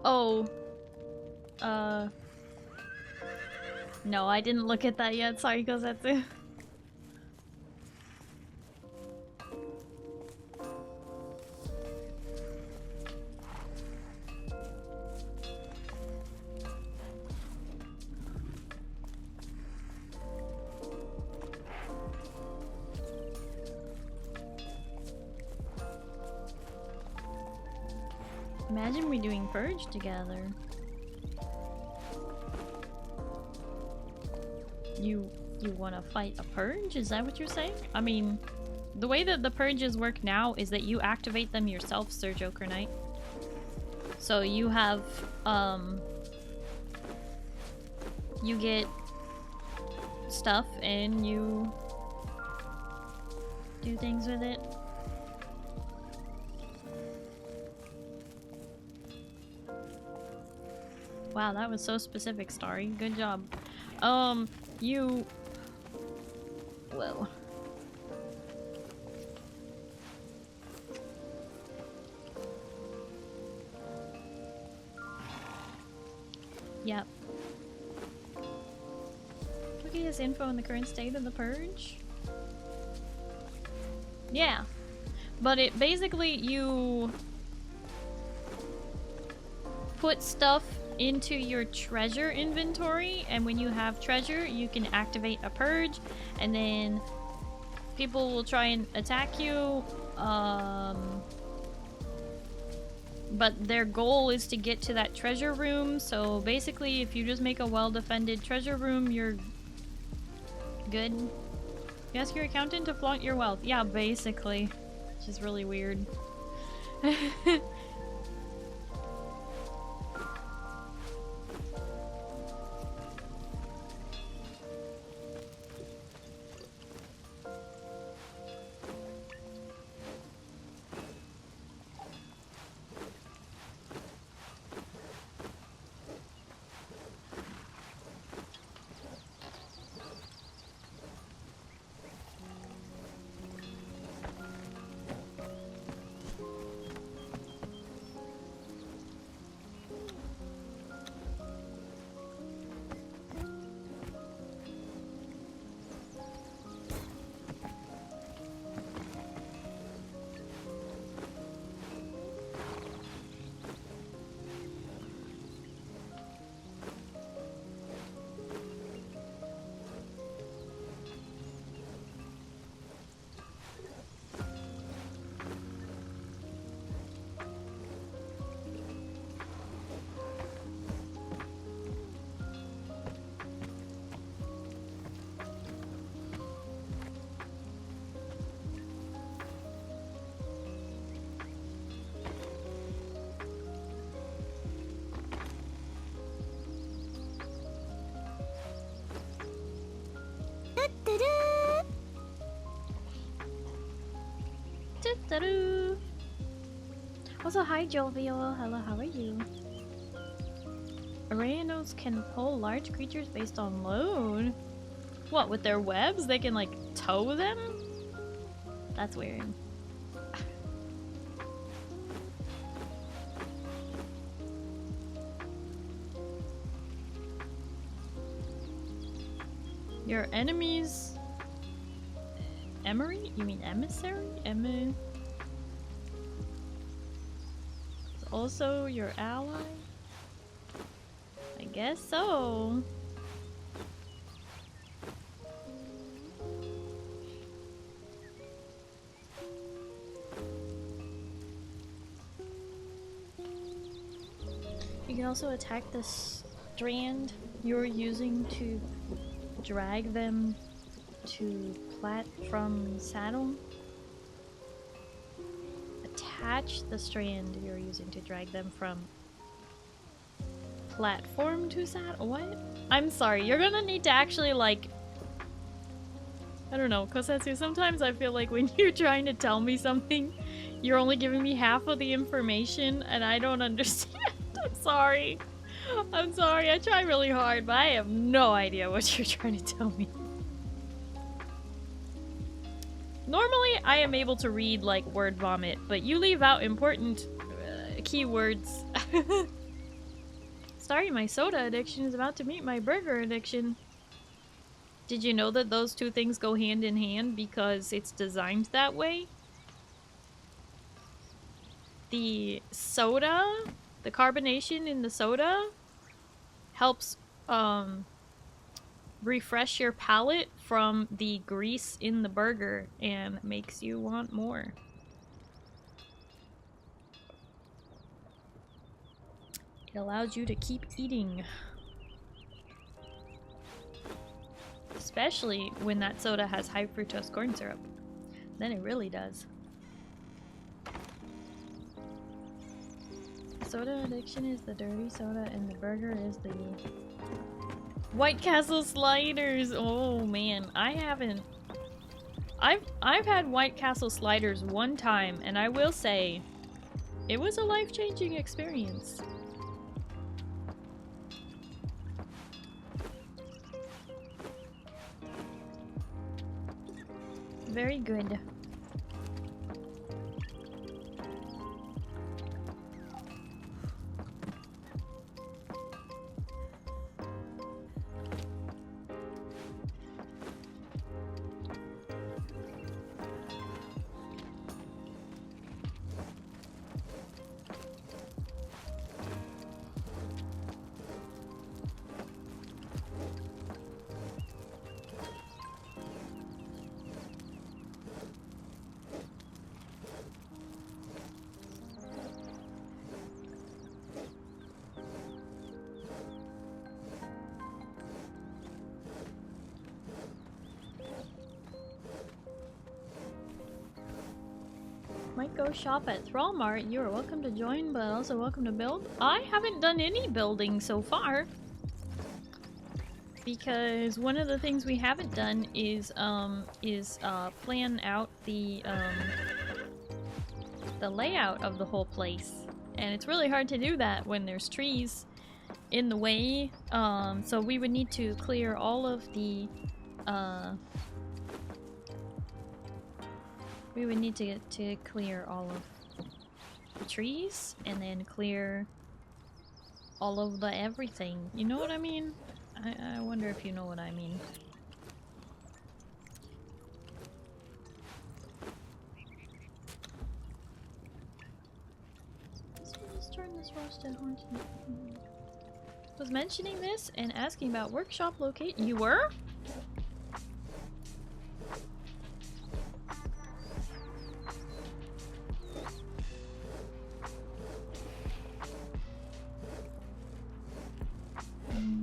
Oh. No, I didn't look at that yet. Sorry, Kozetsu. Imagine we doing Purge together. You want to fight a Purge? Is that what you're saying? I mean, the way that the Purges work now is that you activate them yourself, Sir Joker Knight. So you have, you get stuff and you do things with it. Wow, that was so specific, Starry. Good job. You... Whoa. Yep. Look at his info on the current state of the Purge. Yeah. But it basically, you put stuff into your treasure inventory, and when you have treasure you can activate a purge, and then people will try and attack you, but their goal is to get to that treasure room. So basically if you just make a well-defended treasure room, you're good. You ask your accountant to flaunt your wealth. Yeah, basically. Which is really weird. Also, hi Jovial. Hello, how are you? Erianos can pull large creatures based on load. What, with their webs? They can like tow them? That's weird. Your enemies... Emery? You mean emissary? Also your ally? I guess so. You can also attack the strand you're using to drag them to platform saddle. Attach the strand you're using to drag them from platform to saddle. What? I'm sorry, you're gonna need to actually, like, I don't know, Kosetsu, sometimes I feel like when you're trying to tell me something, you're only giving me half of the information and I don't understand. I'm sorry. I'm sorry, I try really hard, but I have no idea what you're trying to tell me. Normally, I am able to read, like, word vomit, but you leave out important keywords. Sorry, my soda addiction is about to meet my burger addiction. Did you know that those two things go hand in hand because it's designed that way? The soda, the carbonation in the soda helps, refresh your palate from the grease in the burger and makes you want more. It allows you to keep eating. Especially when that soda has high fructose corn syrup. Then it really does. Soda addiction is the dirty soda and the burger is the White Castle sliders. Oh man, I haven't. I've had White Castle sliders one time, and I will say, it was a life-changing experience. Very good. Might go shop at Thrallmart. You are welcome to join, but also welcome to build. I haven't done any building so far. Because one of the things we haven't done is plan out the layout of the whole place. And it's really hard to do that when there's trees in the way. So we would need to clear all of the we would need to get to clear all of the trees and then clear all of the everything. You know what I mean? I wonder if you know what I mean. Let's turn this roasted horse. Was mentioning this and asking about workshop locate. You were?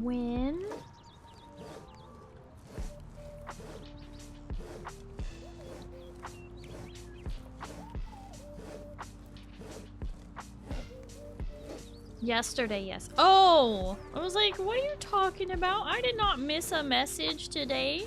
When? Yesterday, yes. Oh! I was like, what are you talking about? I did not miss a message today.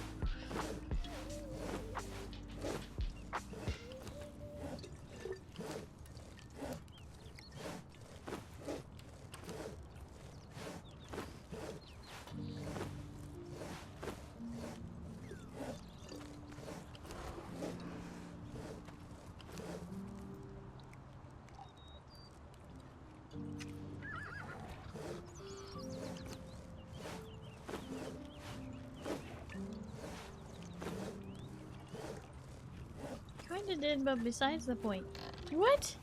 Kinda did, but besides the point. What?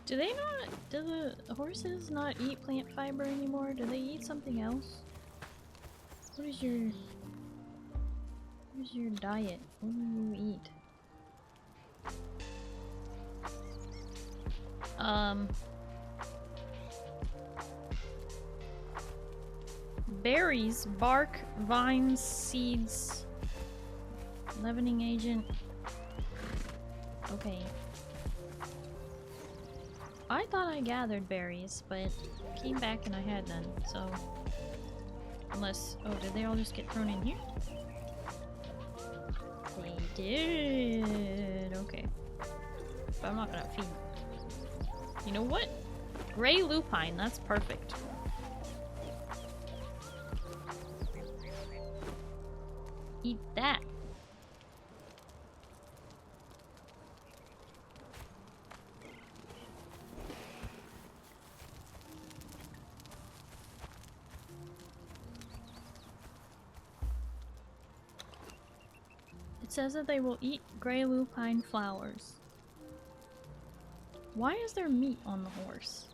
Do they not? Do the horses not eat plant fiber anymore? Do they eat something else? What is your diet? What do you eat? Berries, bark, vines, seeds, leavening agent. Okay. I thought I gathered berries, but came back and I had none, so... Unless... Oh, did they all just get thrown in here? They did! Okay. But I'm not gonna feed. You know what? Gray lupine, that's perfect. Eat that. It says that they will eat gray lupine flowers. Why is there meat on the horse?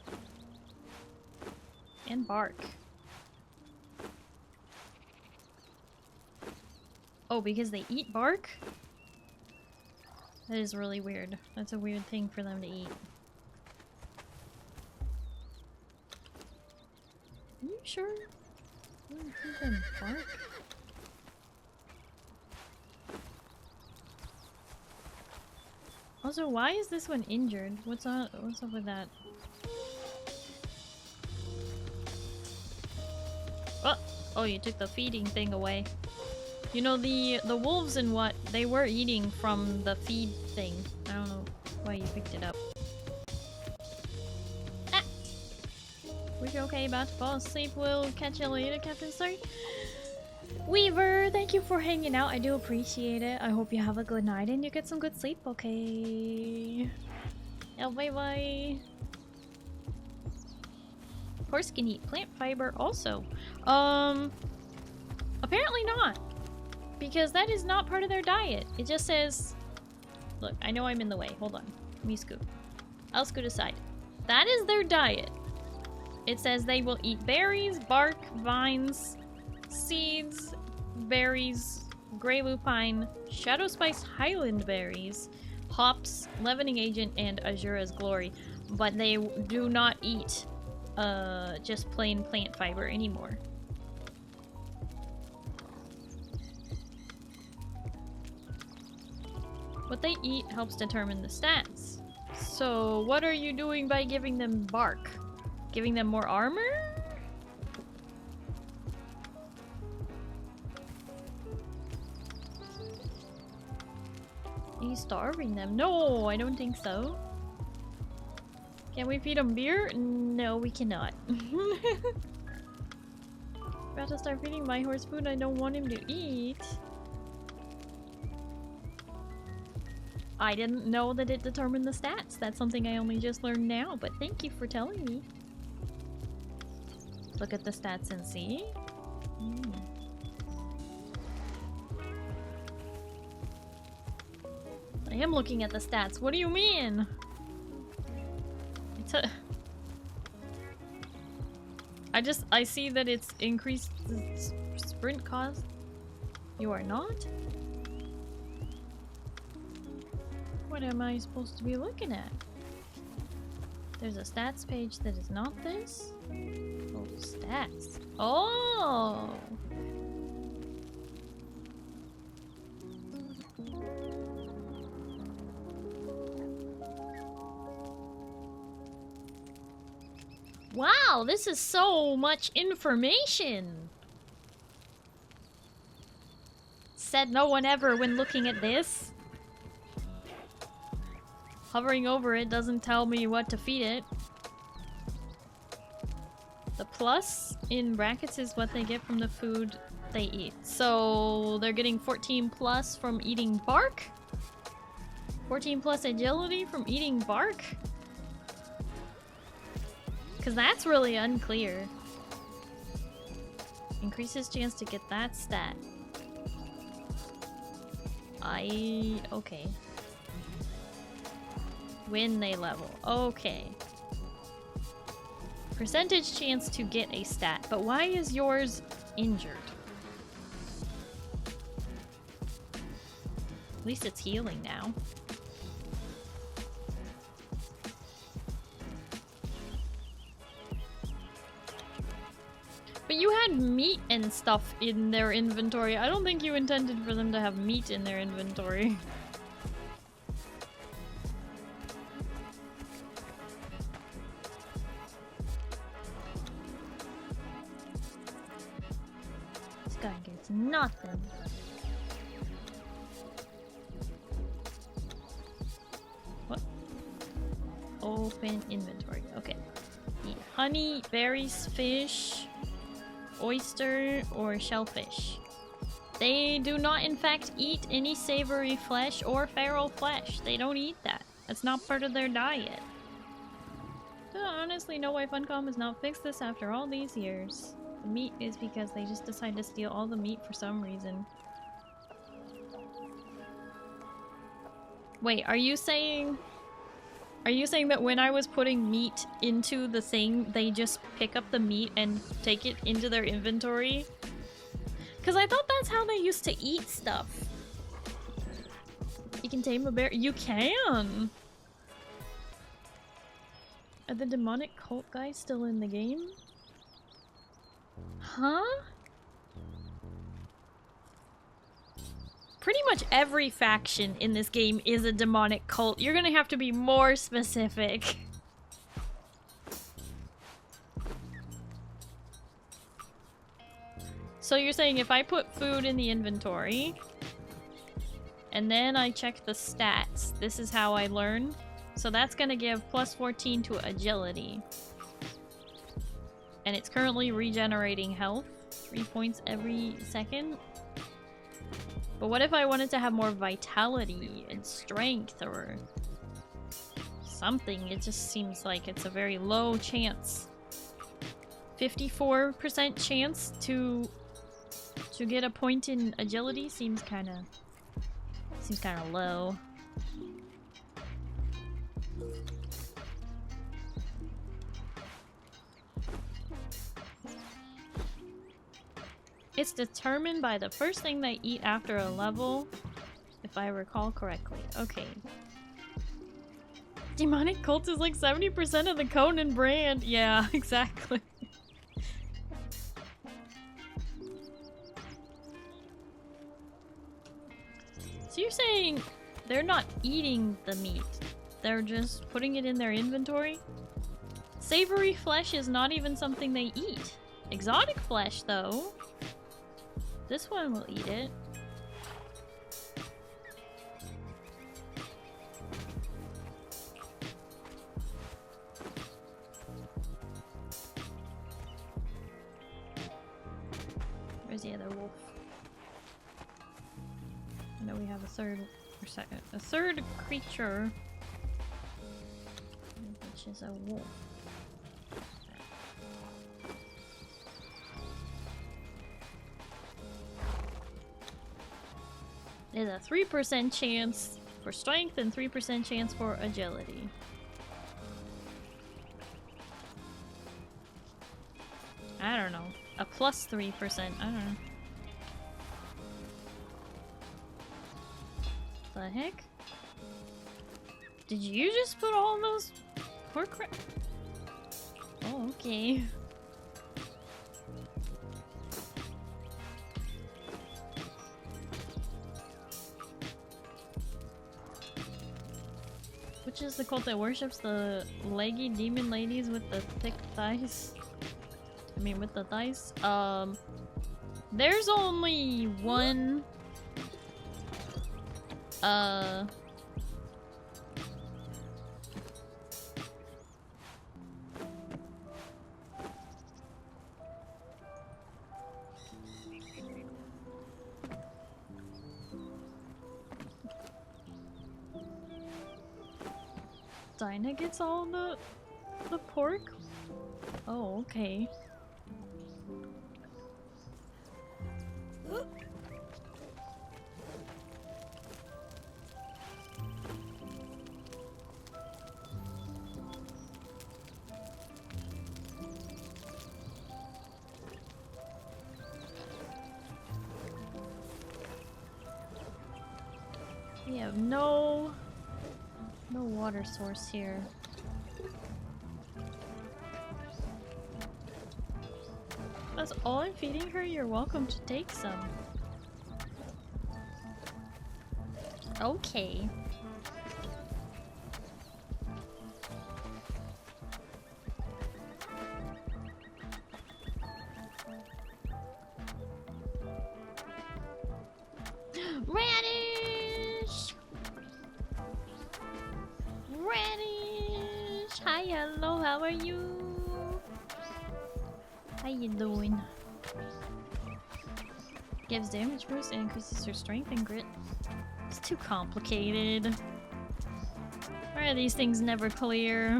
And bark. Oh, because they eat bark? That is really weird. That's a weird thing for them to eat. Are you sure? I don't think them bark. Also, why is this one injured? What's up with that? Oh, you took the feeding thing away. You know, the wolves and what, they were eating from the feed thing. I don't know why you picked it up. Ah! We're okay, about to fall asleep. We'll catch you later, Captain Starry. Weaver, thank you for hanging out. I do appreciate it. I hope you have a good night and you get some good sleep, okay? Yeah, bye-bye. Horse can eat plant fiber also. Apparently not. Because that is not part of their diet. It just says... Look, I know I'm in the way. Hold on. Let me scoot. I'll scoot aside. That is their diet. It says they will eat berries, bark, vines, seeds, berries, gray lupine, shadow spice highland berries, hops, leavening agent, and Azura's glory. But they do not eat just plain plant fiber anymore. What they eat helps determine the stats. So what are you doing by giving them bark? Giving them more armor? Are you starving them? No, I don't think so. Can we feed them beer? No, we cannot. About to start feeding my horse food I don't want him to eat. I didn't know that it determined the stats. That's something I only just learned now, but thank you for telling me. Look at the stats and see. I am looking at the stats. What do you mean? It's a... I see that it's increased the sprint cost. You are not? What am I supposed to be looking at? There's a stats page that is not this? Oh, stats. Oh! Wow, this is so much information! Said no one ever when looking at this. Hovering over it doesn't tell me what to feed it. The plus in brackets is what they get from the food they eat. So they're getting 14 plus from eating bark? 14 plus agility from eating bark? Because that's really unclear. Increases chance to get that stat. Okay. When they level. Okay. Percentage chance to get a stat. But why is yours injured? At least it's healing now. But you had meat and stuff in their inventory. I don't think you intended for them to have meat in their inventory. This guy gets nothing. What? Open inventory. Okay. Eat honey, berries, fish, oyster, or shellfish. They do not in fact eat any savory flesh or feral flesh. They don't eat that. That's not part of their diet. I don't honestly know why Funcom has not fixed this after all these years. The meat is because they just decide to steal all the meat for some reason. Wait, are you saying that when I was putting meat into the thing, they just pick up the meat and take it into their inventory? Because I thought that's how they used to eat stuff. You can tame a bear. You can! Are the demonic cult guys still in the game? Huh? Pretty much every faction in this game is a demonic cult. You're gonna have to be more specific. So you're saying if I put food in the inventory, and then I check the stats, this is how I learn? So that's gonna give plus 14 to agility. And it's currently regenerating health, 3 points every second. But what if I wanted to have more vitality and strength or something? It just seems like it's a very low chance. 54% chance to get a point in agility seems kind of low. It's determined by the first thing they eat after a level, if I recall correctly. Okay. Demonic cult is like 70% of the Conan brand. Yeah, exactly. So you're saying they're not eating the meat, they're just putting it in their inventory? Savory flesh is not even something they eat. Exotic flesh, though. This one will eat it. Where's the other wolf? I know we have a third creature, which is a wolf. There's a 3% chance for strength and 3% chance for agility. I don't know. A plus 3%. I don't know. The heck? Did you just put all those pork crap? Oh, okay. Which is the cult that worships the leggy demon ladies with the thick thighs? I mean, with the thighs? There's only one... Dinah gets all the pork? Oh, okay. We have no water source here. That's all I'm feeding her? You're welcome to take some. Okay. Radish! Radish! Hi, hello, how are you? How you doing? Gives damage boost and increases her strength and grit. It's too complicated. Why are these things never clear?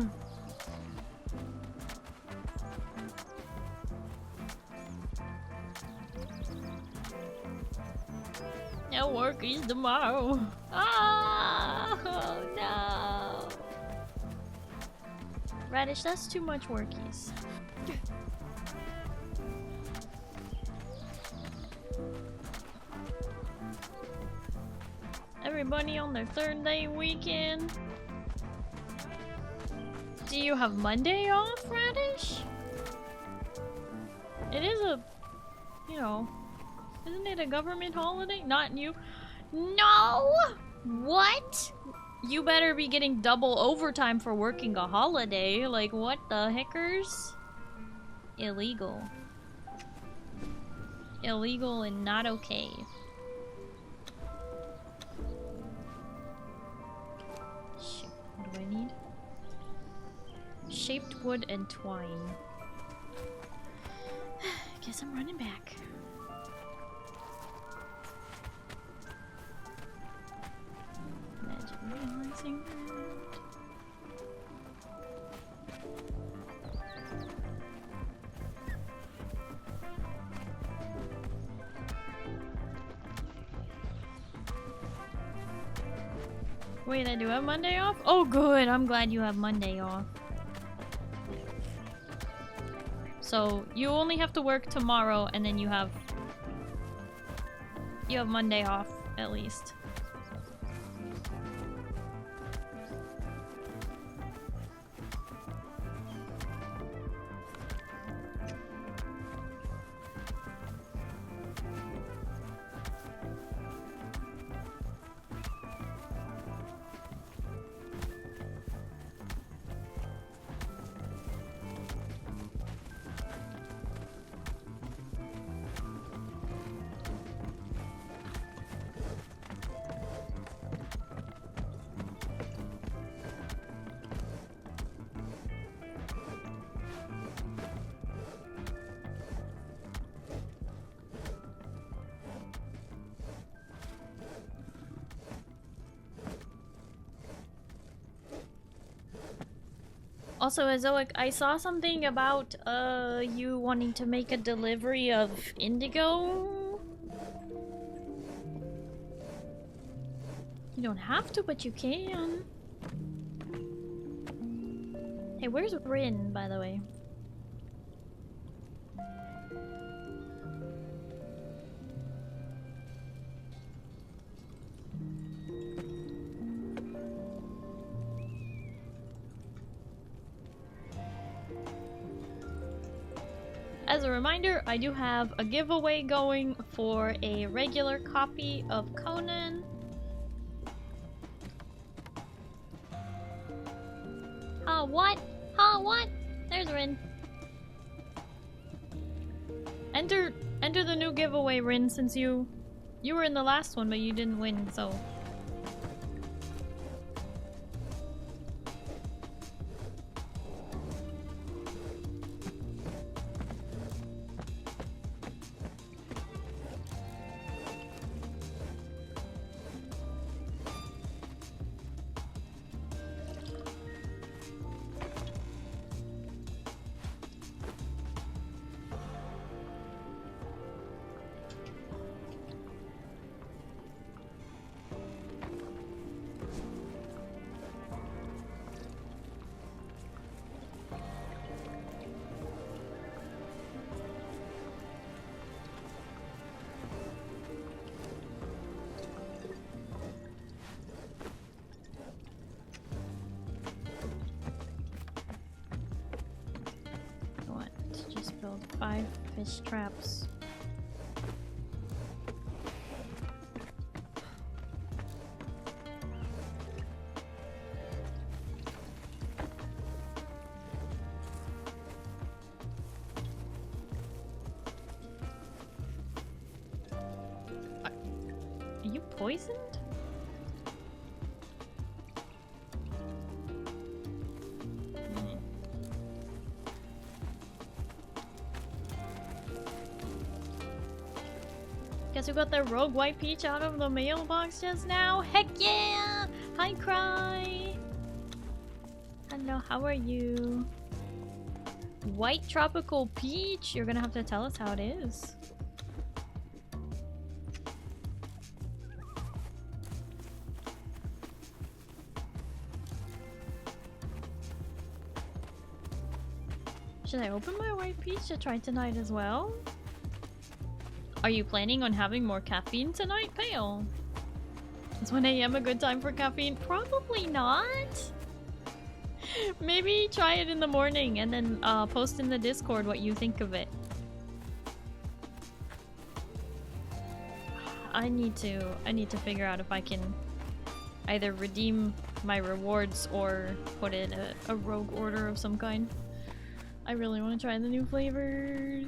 No workies tomorrow. Oh no! Radish, that's too much workies. Everybody on their third day weekend. Do you have Monday off, Radish? It is a, you know, isn't it a government holiday? Not you. No! What? You better be getting double overtime for working a holiday. Like, what the heckers? Illegal. Illegal and not okay. Shit, what do I need? Shaped wood and twine. Guess I'm running back. Imagine realizing that. Wait, I do have Monday off? Oh good, I'm glad you have Monday off. So you only have to work tomorrow and then you have Monday off at least. Also, Azoic, I saw something about you wanting to make a delivery of indigo. You don't have to, but you can. Hey, where's Rin, by the way? As a reminder, I do have a giveaway going for a regular copy of Conan. What? What? There's Rin. Enter the new giveaway, Rin, since you were in the last one, but you didn't win, so. Build 5 fish traps. Are you poisoned? Guess we got the rogue white peach out of the mailbox just now. Heck yeah! Hi, Cry! Hello, how are you? White tropical peach? You're gonna have to tell us how it is. Should I open my white peach to try tonight as well? Are you planning on having more caffeine tonight, Pale? Is 1 AM a good time for caffeine? Probably not. Maybe try it in the morning and then post in the Discord what you think of it. I need to figure out if I can either redeem my rewards or put in a rogue order of some kind. I really want to try the new flavors.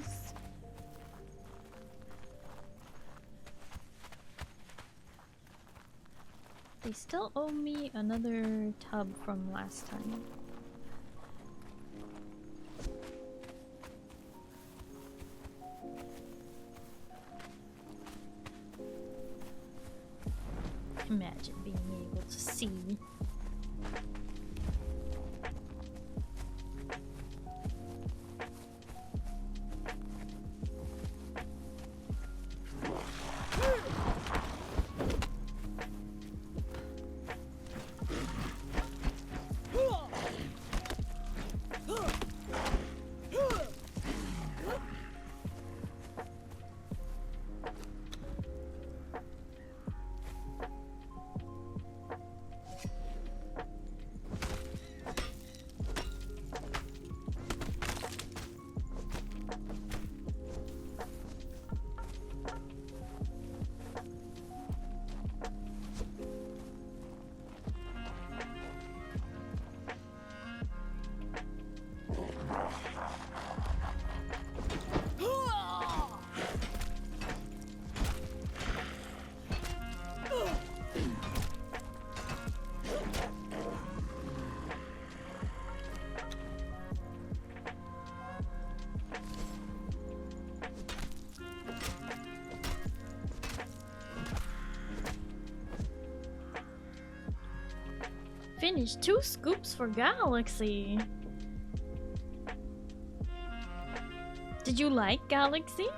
They still owe me another tub from last time. Imagine being able to see. Finish 2 scoops for Galaxy. Did you like Galaxy?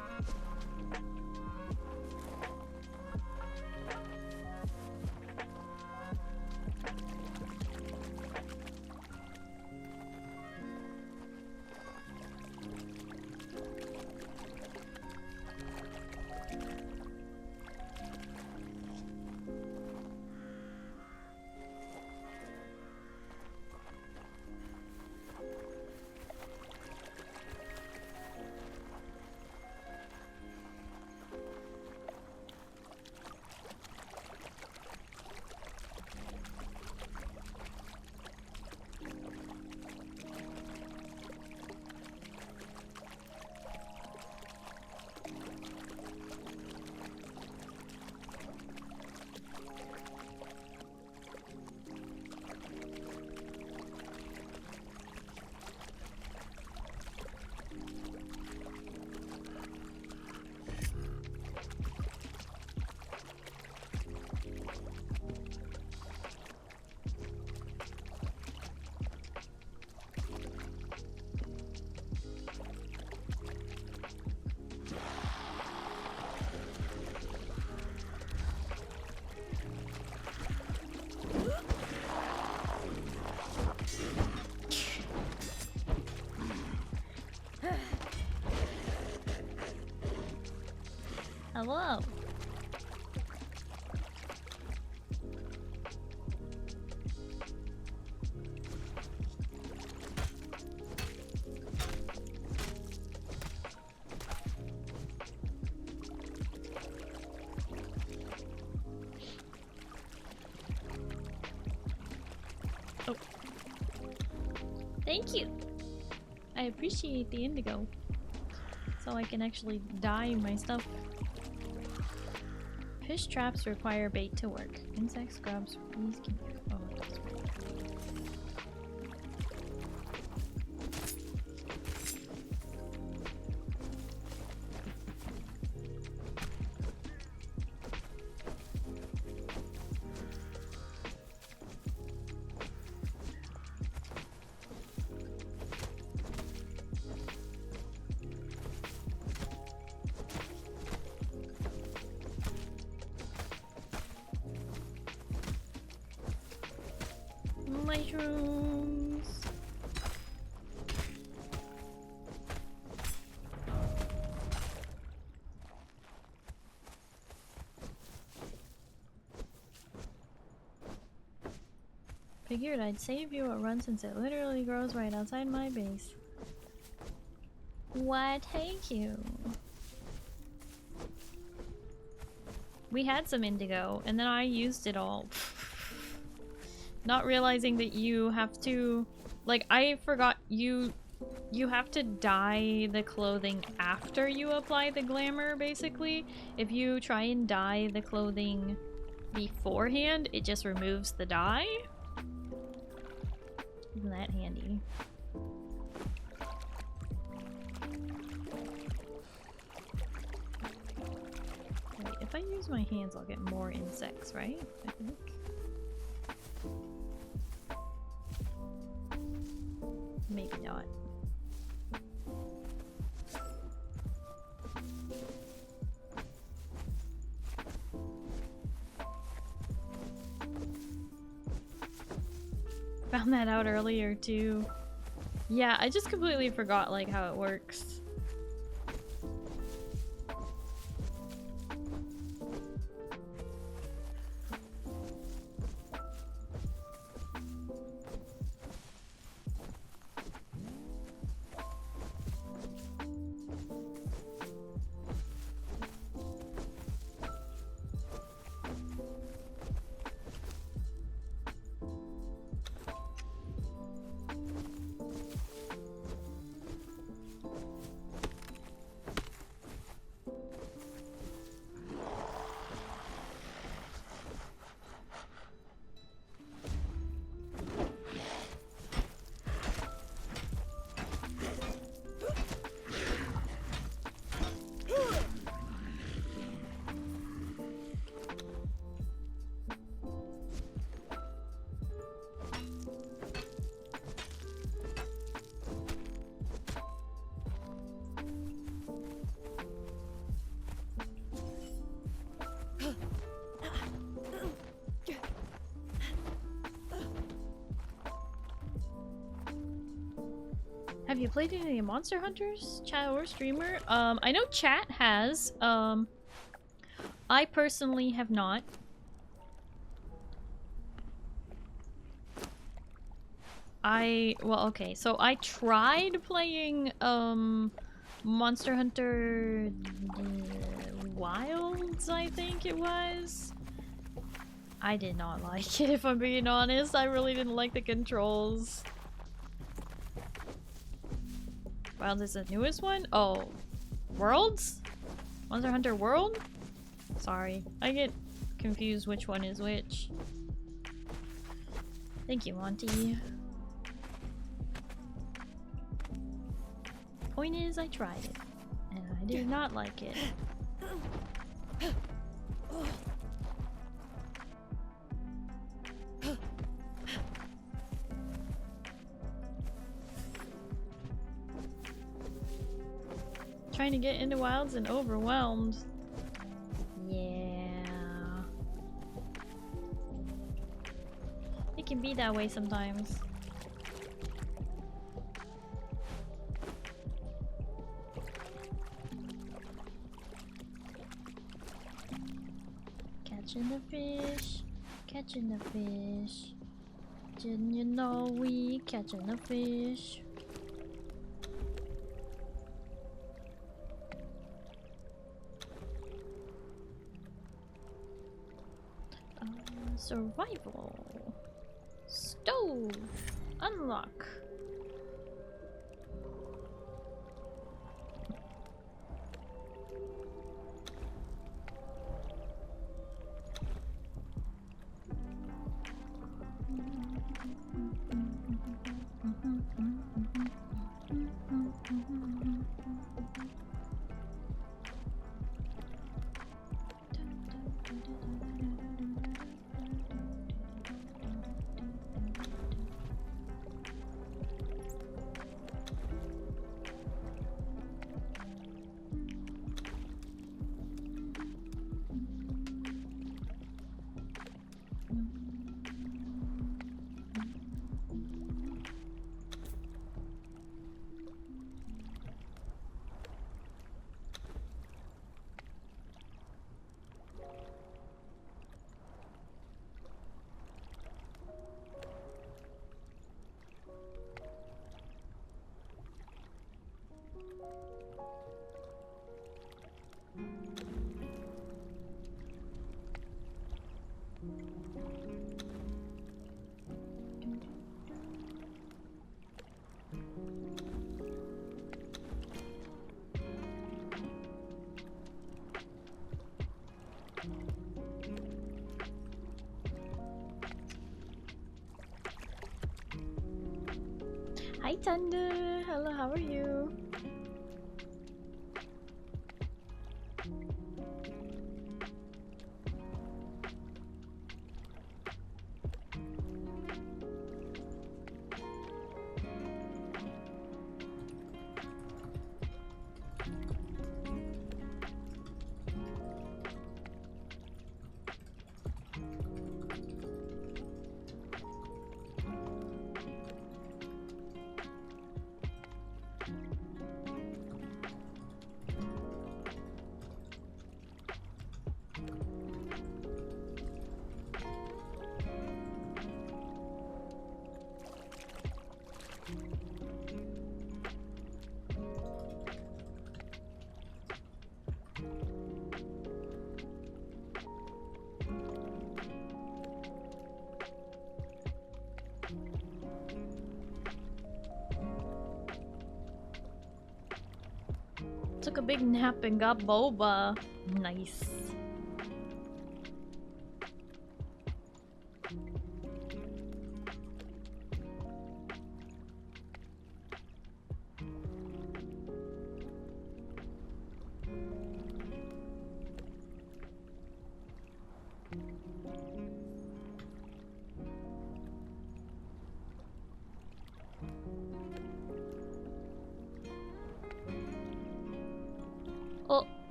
Hello. Thank you. I appreciate the indigo. So I can actually dye my stuff. Fish traps require bait to work. Insects, grubs, bees can... Oh, that's right. Mushrooms. Figured I'd save you a run since it literally grows right outside my base. Why, thank you. We had some indigo, and then I used it all. Not realizing that you have to... Like, I forgot you have to dye the clothing after you apply the glamour, basically. If you try and dye the clothing beforehand, it just removes the dye. Isn't that handy? Wait, if I use my hands, I'll get more insects, right? I think. Maybe not. Found that out earlier too. Yeah, I just completely forgot like how it works. Have you played any Monster Hunters, chat or streamer? I know chat has. I personally have not. Well, okay, so I tried playing Monster Hunter Wilds, I think it was. I did not like it, if I'm being honest. I really didn't like the controls. Wilds is the newest one? Oh. Worlds? Monster Hunter World? Sorry. I get confused which one is which. Thank you, Monty. Point is, I tried it. And I did not like it. Trying to get into Wilds and overwhelmed. Yeah. It can be that way sometimes. Catching the fish, catching the fish. Didn't you know we catching the fish? Survival. Stove. Unlock. Hi Thunder! Hello, how are you? Took a big nap and got boba. Nice.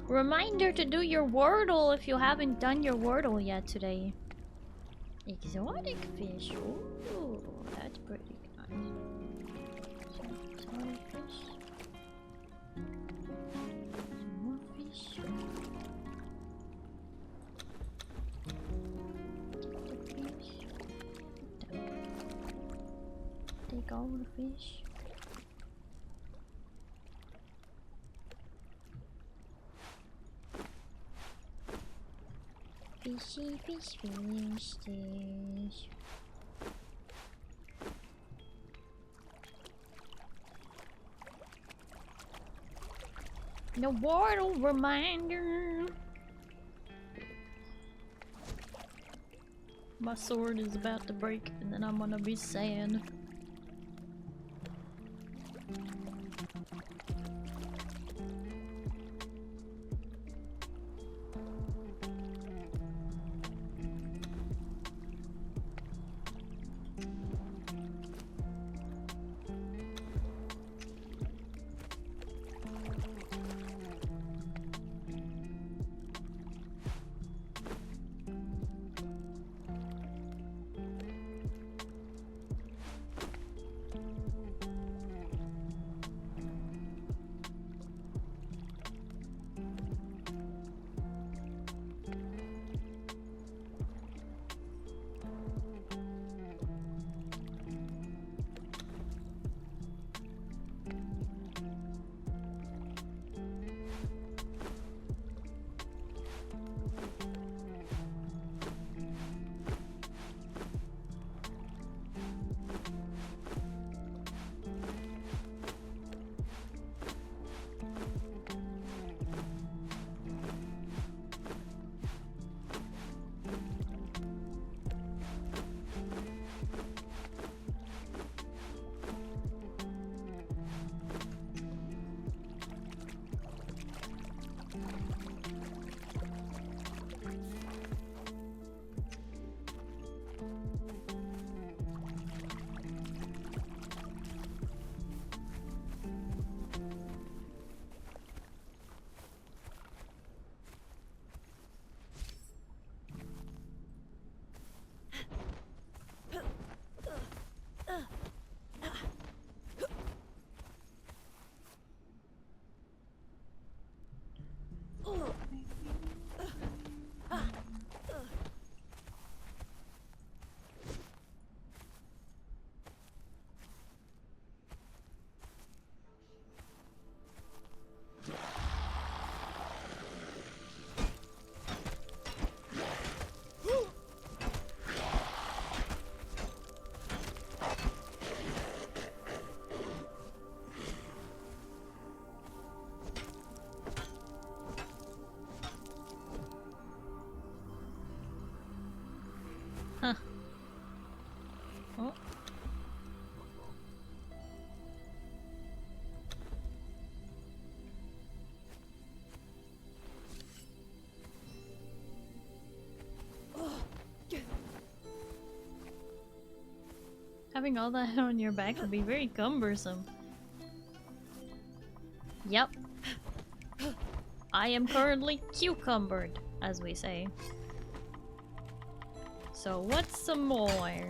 Reminder to do your Wordle if you haven't done your Wordle yet today. Exotic fish. Ooh, that's pretty nice. Sorry, fish. Some more fish. Take the fish. Take all the fish. Fishy fish fish fish. No Wordle reminder. My sword is about to break and then I'm gonna be sad. Having all that on your back would be very cumbersome. Yep. I am currently cucumbered, as we say. So what's some more?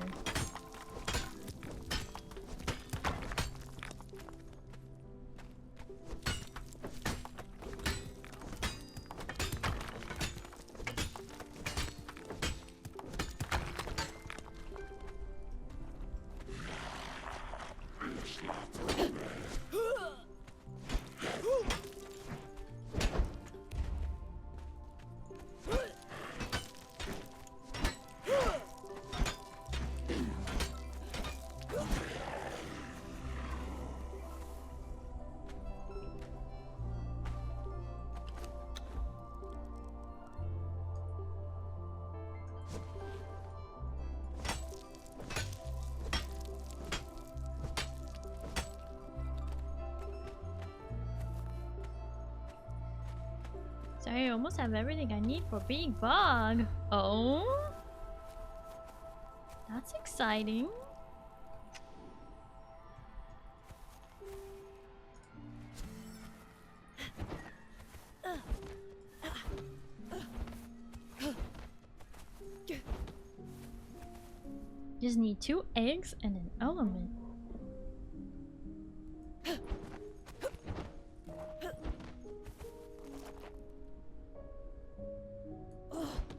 I almost have everything I need for Big Bug. Oh? That's exciting. Just need 2 eggs and an element.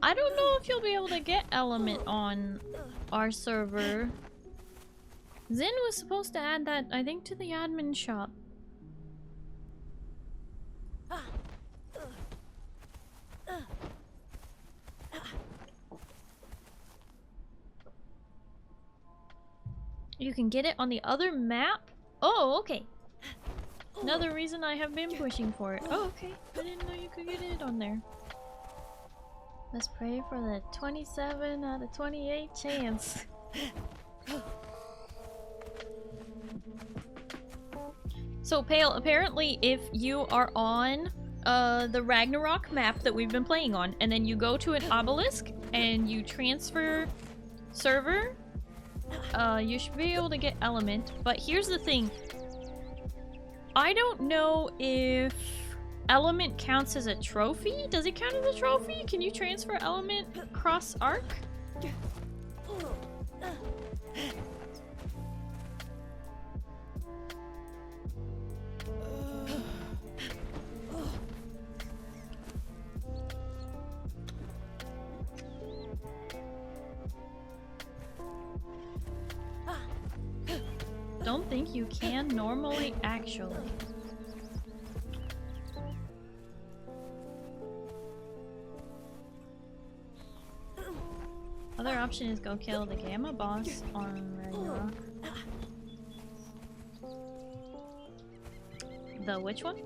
I don't know if you'll be able to get element on our server. Zin was supposed to add that, I think, to the admin shop. You can get it on the other map? Oh, okay. Another reason I have been pushing for it. Oh, okay. I didn't know you could get it on there. Let's pray for the 27 out of 28 chance. So, Pale, apparently if you are on the Ragnarok map that we've been playing on, and then you go to an obelisk, and you transfer server, you should be able to get element. But here's the thing. I don't know if element counts as a trophy? Does it count as a trophy? Can you transfer element cross arc? Don't think you can normally, actually. Other option is go kill the Gamma boss on Ragnarok. The which one?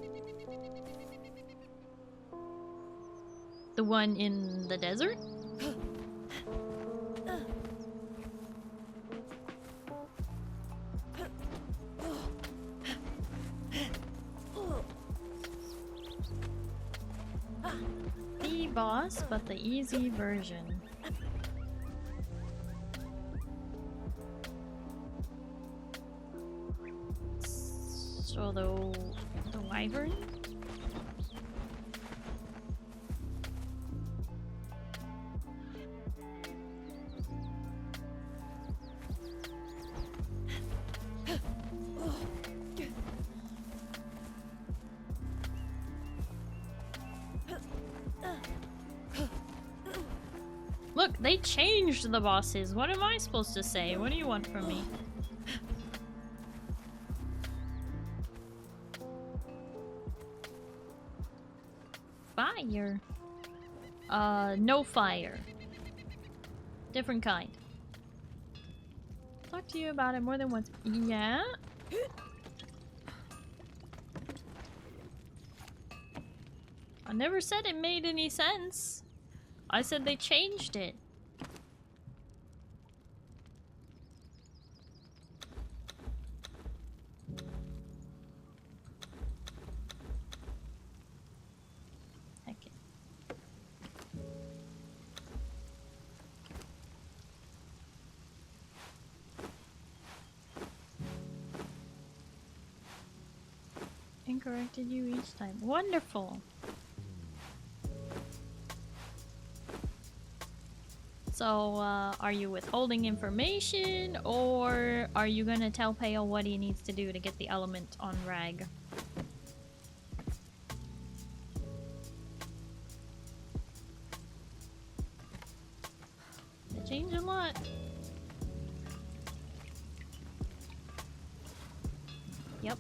The one in the desert? The boss, but the easy version. So the wyvern? Look, they changed the bosses. What am I supposed to say? What do you want from me? Fire. No fire. Different kind. Talk to you about it more than once. Yeah? I never said it made any sense. I said they changed it. and corrected you each time. Wonderful! So, are you withholding information, or are you gonna tell Pale what he needs to do to get the element on Rag? They changed a lot. Yep.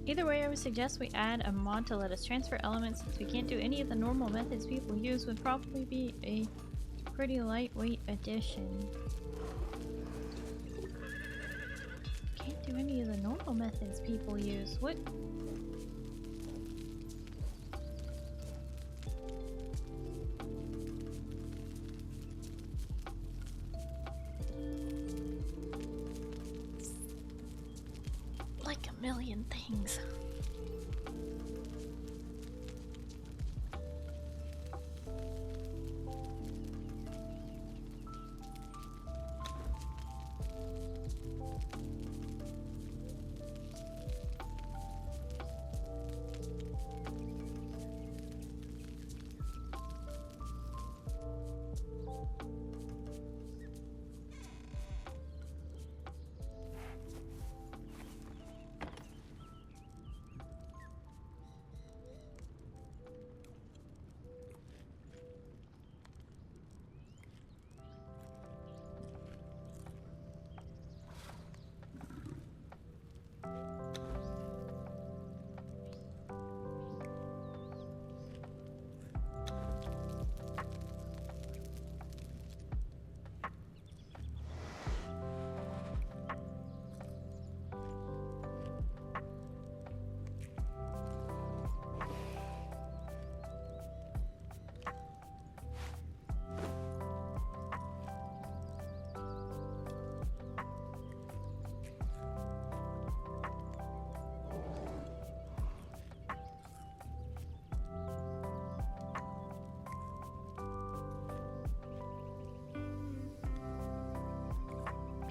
Either way, I would suggest we add a mod to let us transfer elements, since we can't do any of the normal methods people use. Would probably be a pretty lightweight addition. Can't do any of the normal methods people use. What? Like a million things.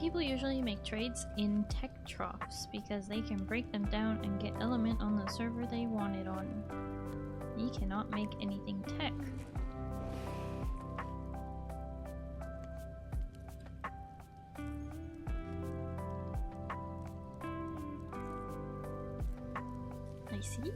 People usually make trades in tech troughs because they can break them down and get element on the server they want it on. You cannot make anything tech. I see.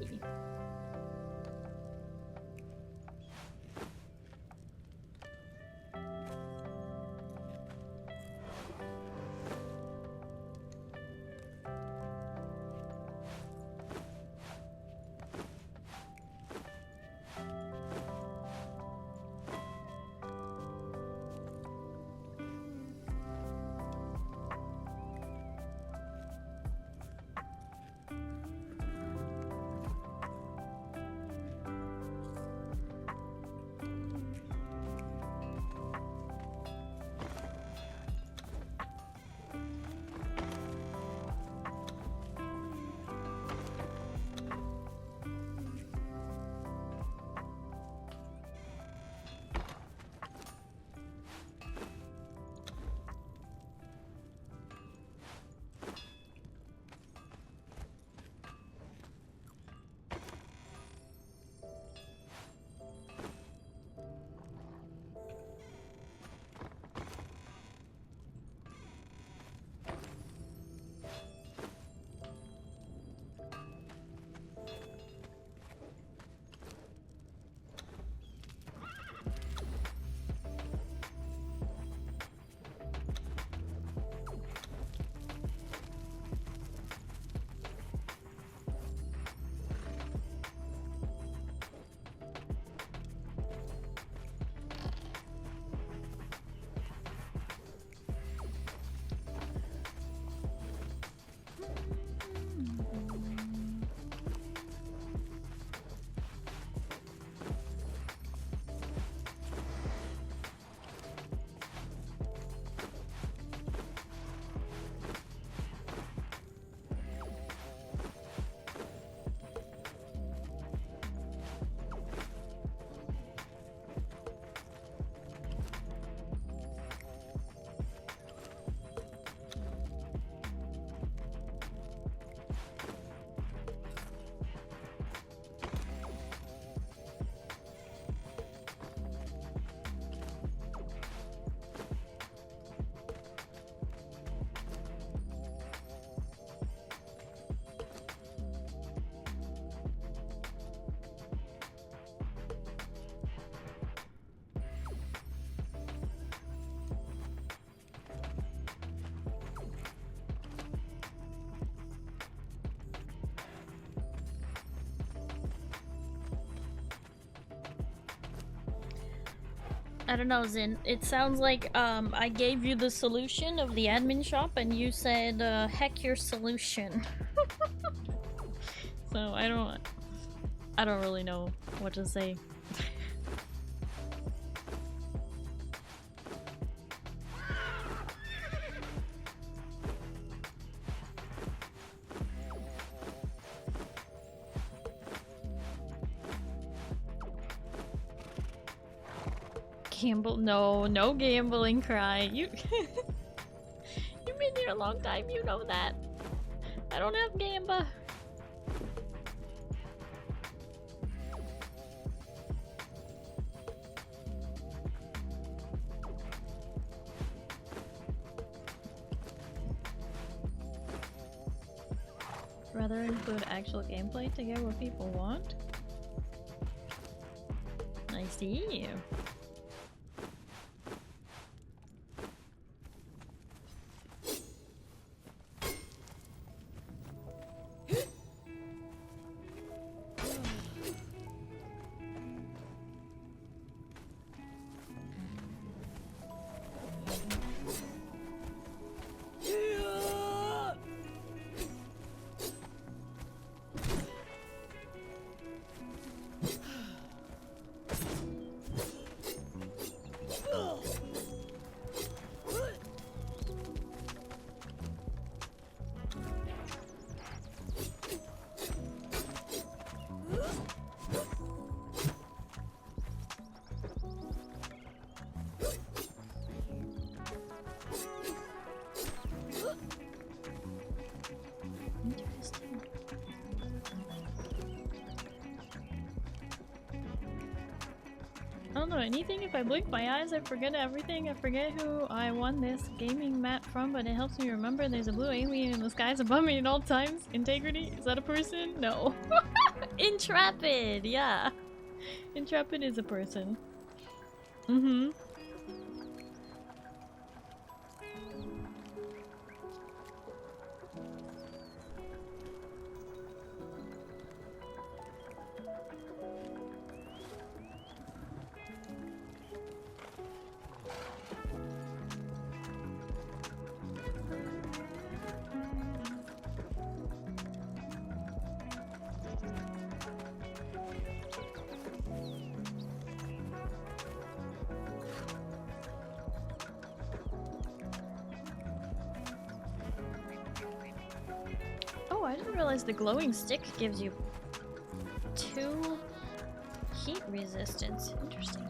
I don't know, Zin. It sounds like I gave you the solution of the admin shop and you said heck your solution. So I don't really know what to say. Gamble? No gambling, cry. You've been here a long time, you know that. I don't have gamba. Rather include actual gameplay to get what people want? I see. know anything. If I blink my eyes, I forget everything. I forget who I won this gaming mat from, but it helps me remember there's a blue alien in the skies above me at all times. Integrity? Is that a person? No. Intrepid! Yeah. Intrepid is a person. Mm-hmm. Oh, I didn't realize the glowing stick gives you 2 heat resistance. Interesting.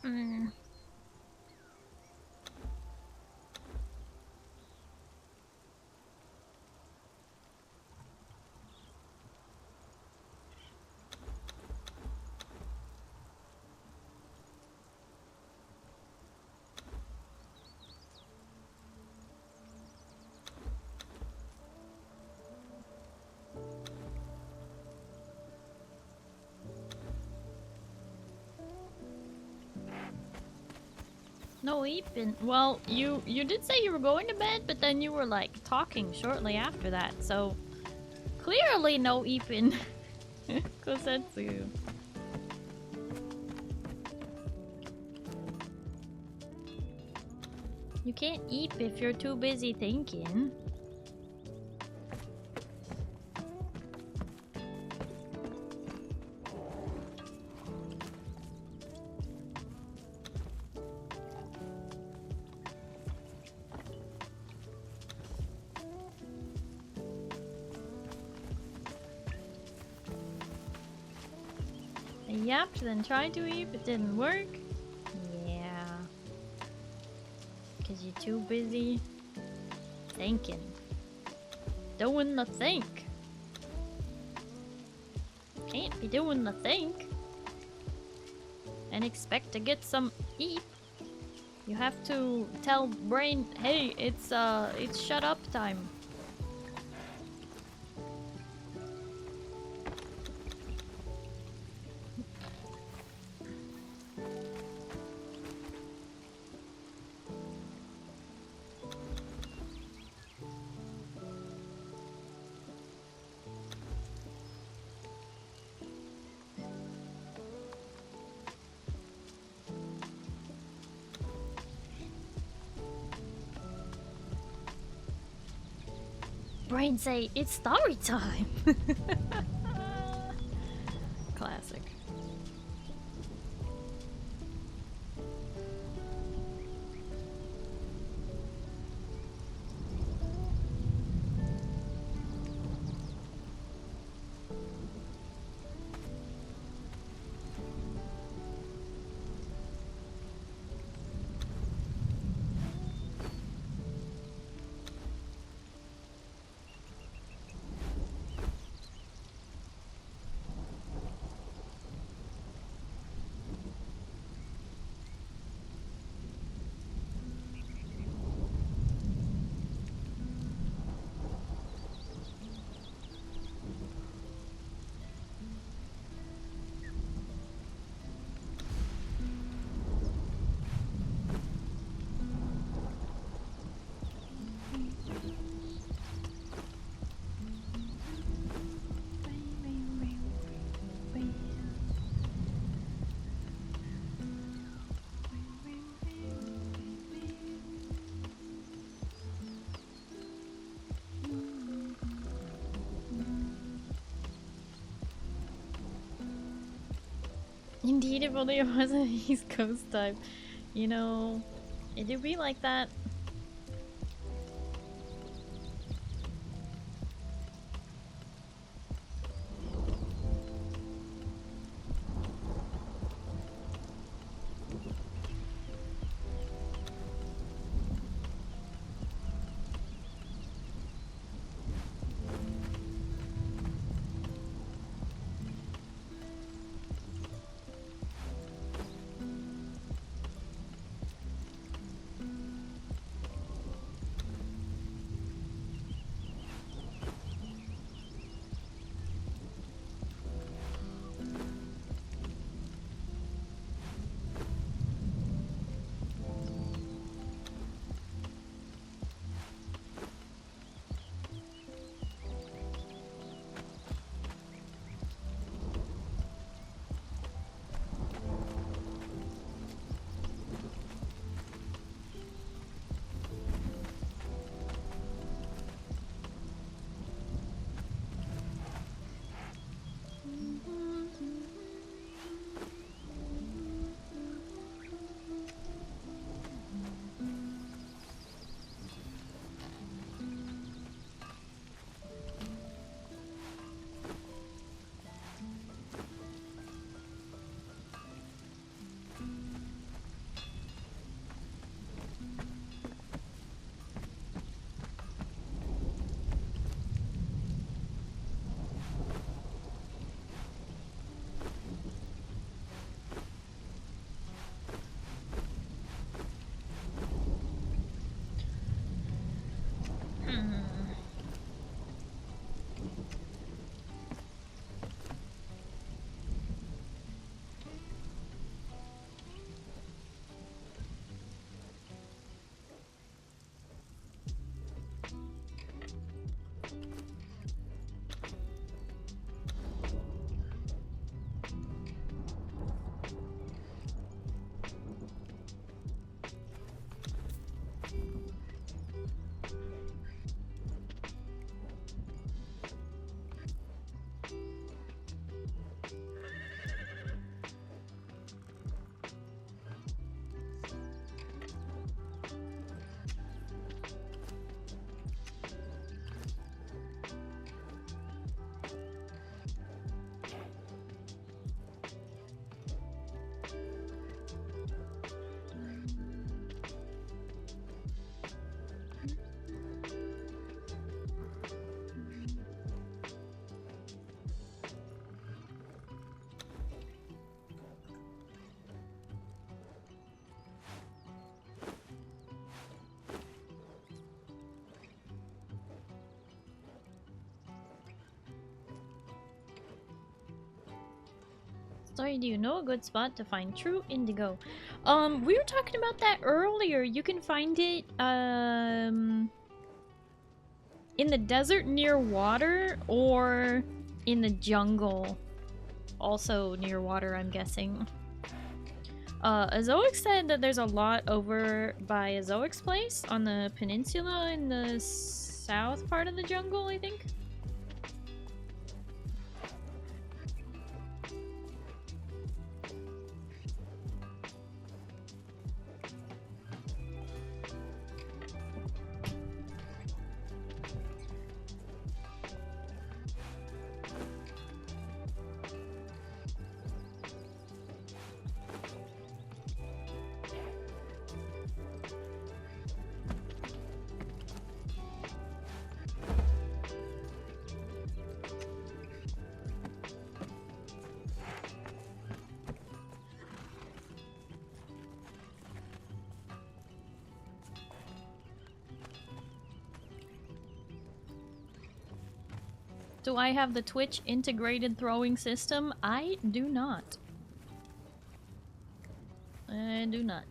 Mm. No, Ethan. Well, you did say you were going to bed, but then you were like talking shortly after that, so clearly no Ethan. Kosetsu. You can't eat if you're too busy thinking. Yep, then tried to eat, but didn't work. Yeah. Because you're too busy thinking. Doing the think. Can't be doing the think and expect to get some eat. You have to tell brain, hey, it's shut up time. Brain say, it's story time! Classic. Indeed, if only it wasn't East Coast time. You know, it do be like that. Sorry, do you know a good spot to find true indigo? We were talking about that earlier. You can find it, in the desert near water or in the jungle. Also near water, I'm guessing. Azoic said that there's a lot over by Azoic's place on the peninsula in the south part of the jungle, I think. Do I have the Twitch integrated throwing system? I do not. I do not.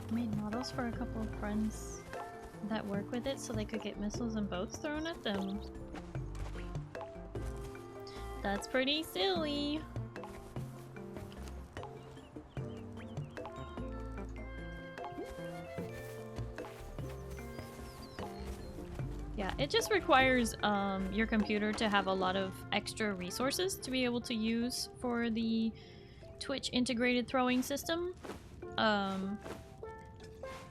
Made models for a couple of friends that work with it so they could get missiles and boats thrown at them. That's pretty silly. Yeah, it just requires your computer to have a lot of extra resources to be able to use for the Twitch integrated throwing system.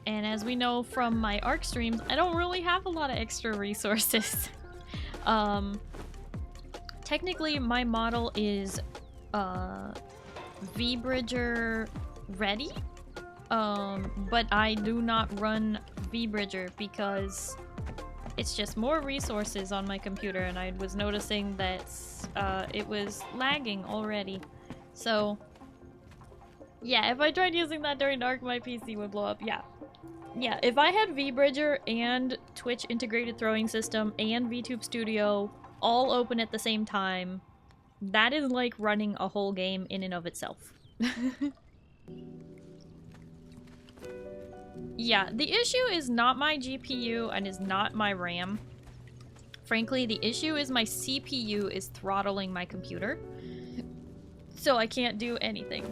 And as we know from my ARC streams, I don't really have a lot of extra resources. Technically, my model is VBridger ready, but I do not run VBridger because it's just more resources on my computer, and I was noticing that it was lagging already. So yeah, if I tried using that during dark, my PC would blow up. Yeah, if I had VBridger and Twitch integrated throwing system and VTube Studio all open at the same time, that is like running a whole game in and of itself. Yeah, the issue is not my GPU and is not my RAM. Frankly, the issue is my CPU is throttling my computer, so I can't do anything.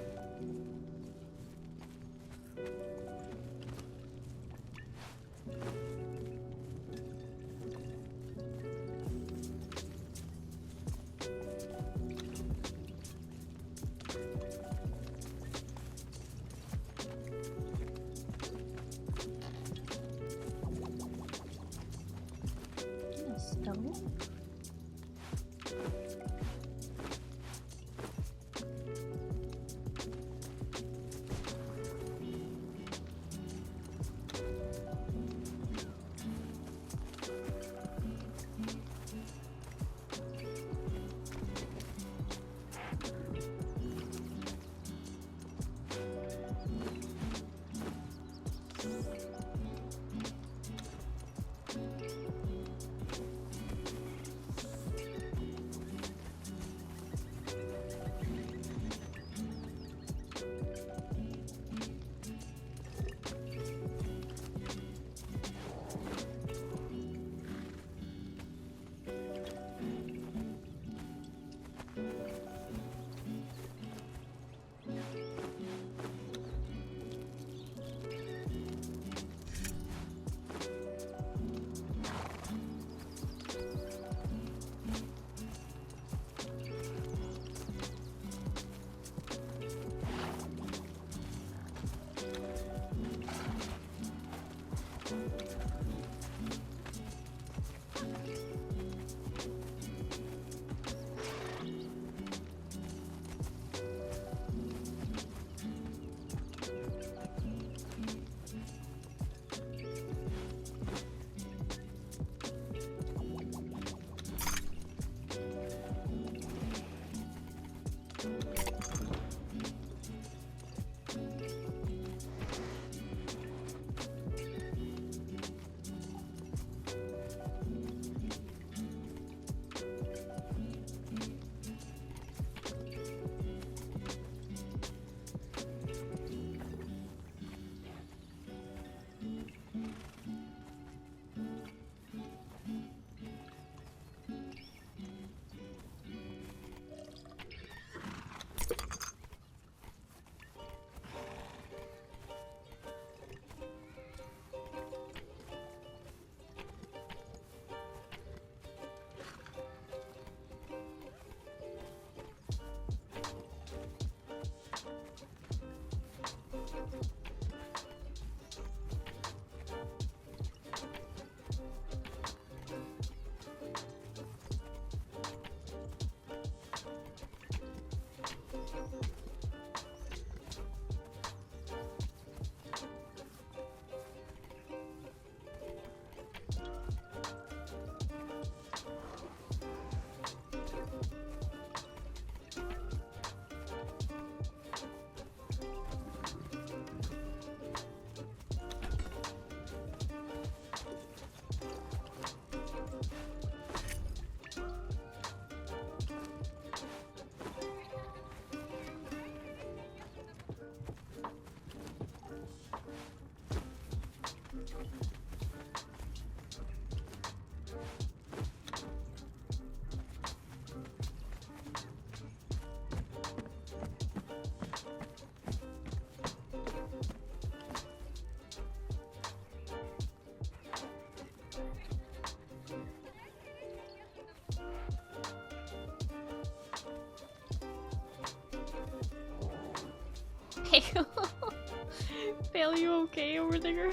Pale, you okay over there?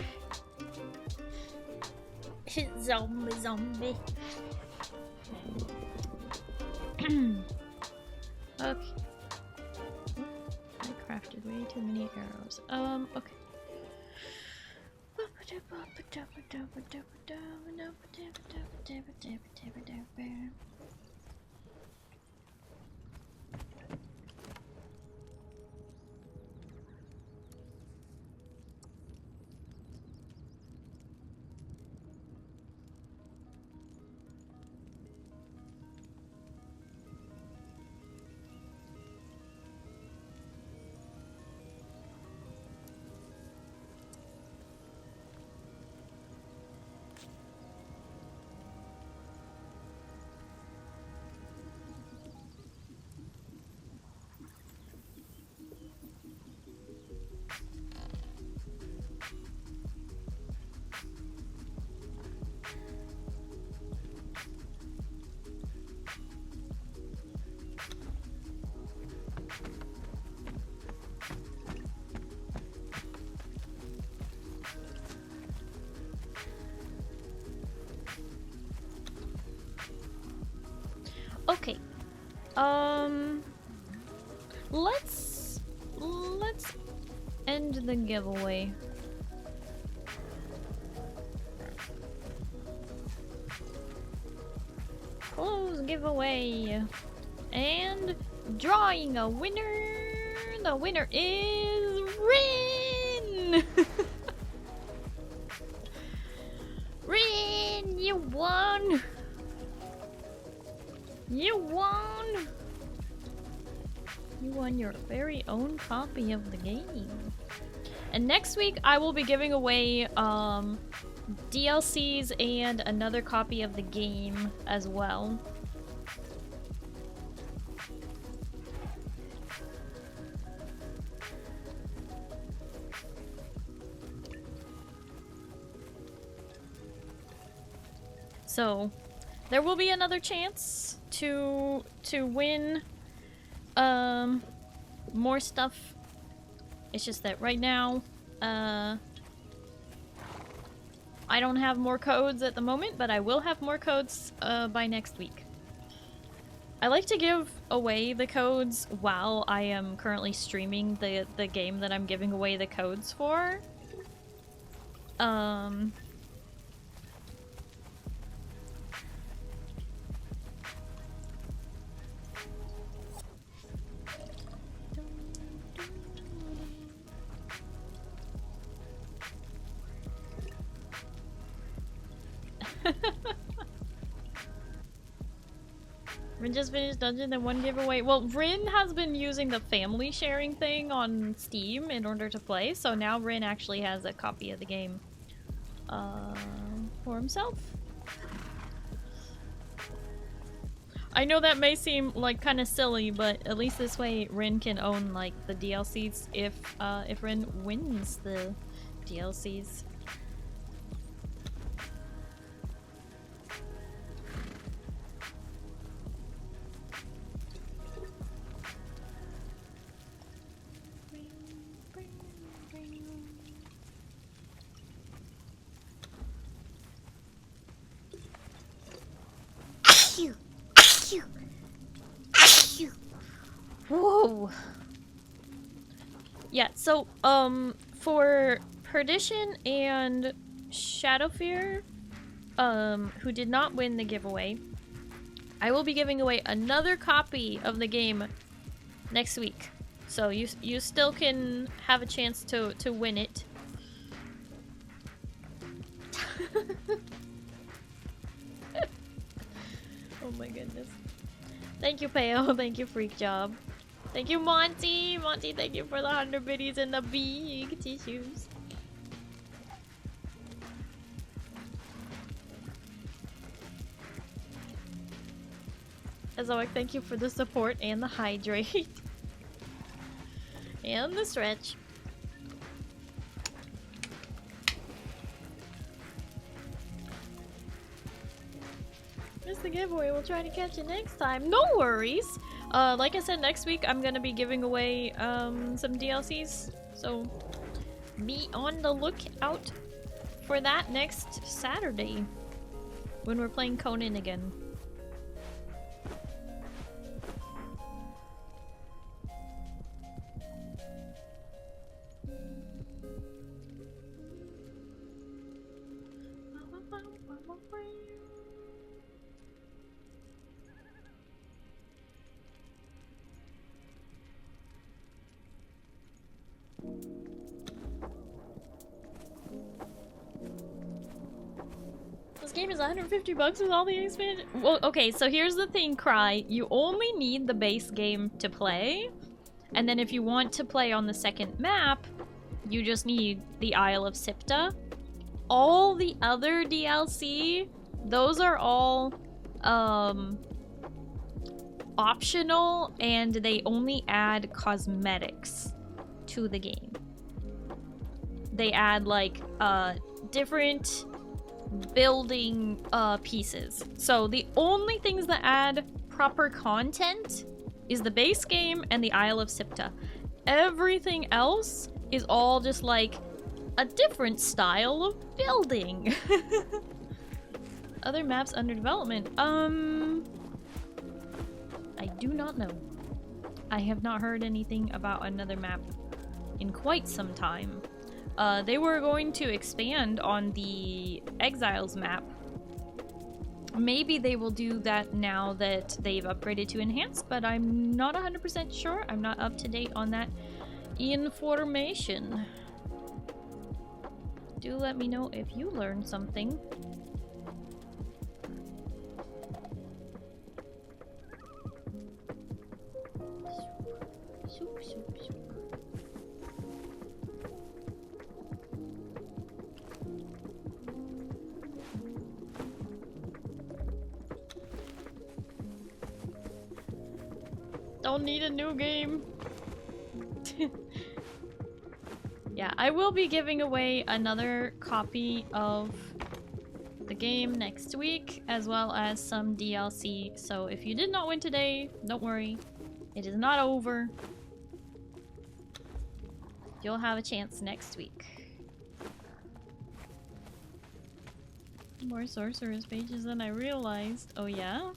Zombie. Okay. I crafted way too many arrows. Okay. Okay. Let's end the giveaway. Close giveaway. And drawing a winner. The winner is Rin. Rin, you won. You won! You won your very own copy of the game. And next week I will be giving away DLCs and another copy of the game as well. So there will be another chance to win more stuff. It's just that right now I don't have more codes at the moment, but I will have more codes by next week. I like to give away the codes while I am currently streaming the game that I'm giving away the codes for. Rin just finished Dungeon and one giveaway. Well, Rin has been using the family sharing thing on Steam in order to play, so now Rin actually has a copy of the game for himself. I know that may seem like kind of silly, but at least this way Rin can own like the DLCs if Rin wins the DLCs. Whoa. Yeah, so for Perdition and Shadowfear, who did not win the giveaway, I will be giving away another copy of the game next week. So you still can have a chance to win it. Oh my goodness. Thank you, Peo. Thank you, Freak Job. Thank you, Monty. Monty, thank you for the 100 biddies and the big tissues. Azoic, thank you for the support and the hydrate. And the stretch. Missed the giveaway. We'll try to catch it next time. No worries. Like I said, next week I'm gonna be giving away some DLCs So be on the lookout for that next Saturday when we're playing Conan again. This game is 150 bucks with all the expansion. Well, okay, so here's the thing, Cry. You only need the base game to play. And then if you want to play on the second map, you just need the Isle of Sipta. All the other DLC, those are all optional, and they only add cosmetics to the game. They add like different building pieces. So the only things that add proper content is the base game and the Isle of Sipta. Everything else is all just like a different style of building. Other maps under development. I do not know. I have not heard anything about another map in quite some time. They were going to expand on the Exiles map. Maybe they will do that now that they've upgraded to Enhanced, but I'm not 100% sure. I'm not up to date on that information. Do let me know if you learned something. Soup, soup, soup. Don't need a new game. Yeah, I will be giving away another copy of the game next week, as well as some DLC. So if you did not win today, don't worry. It is not over. You'll have a chance next week. More sorceress pages than I realized. Oh yeah?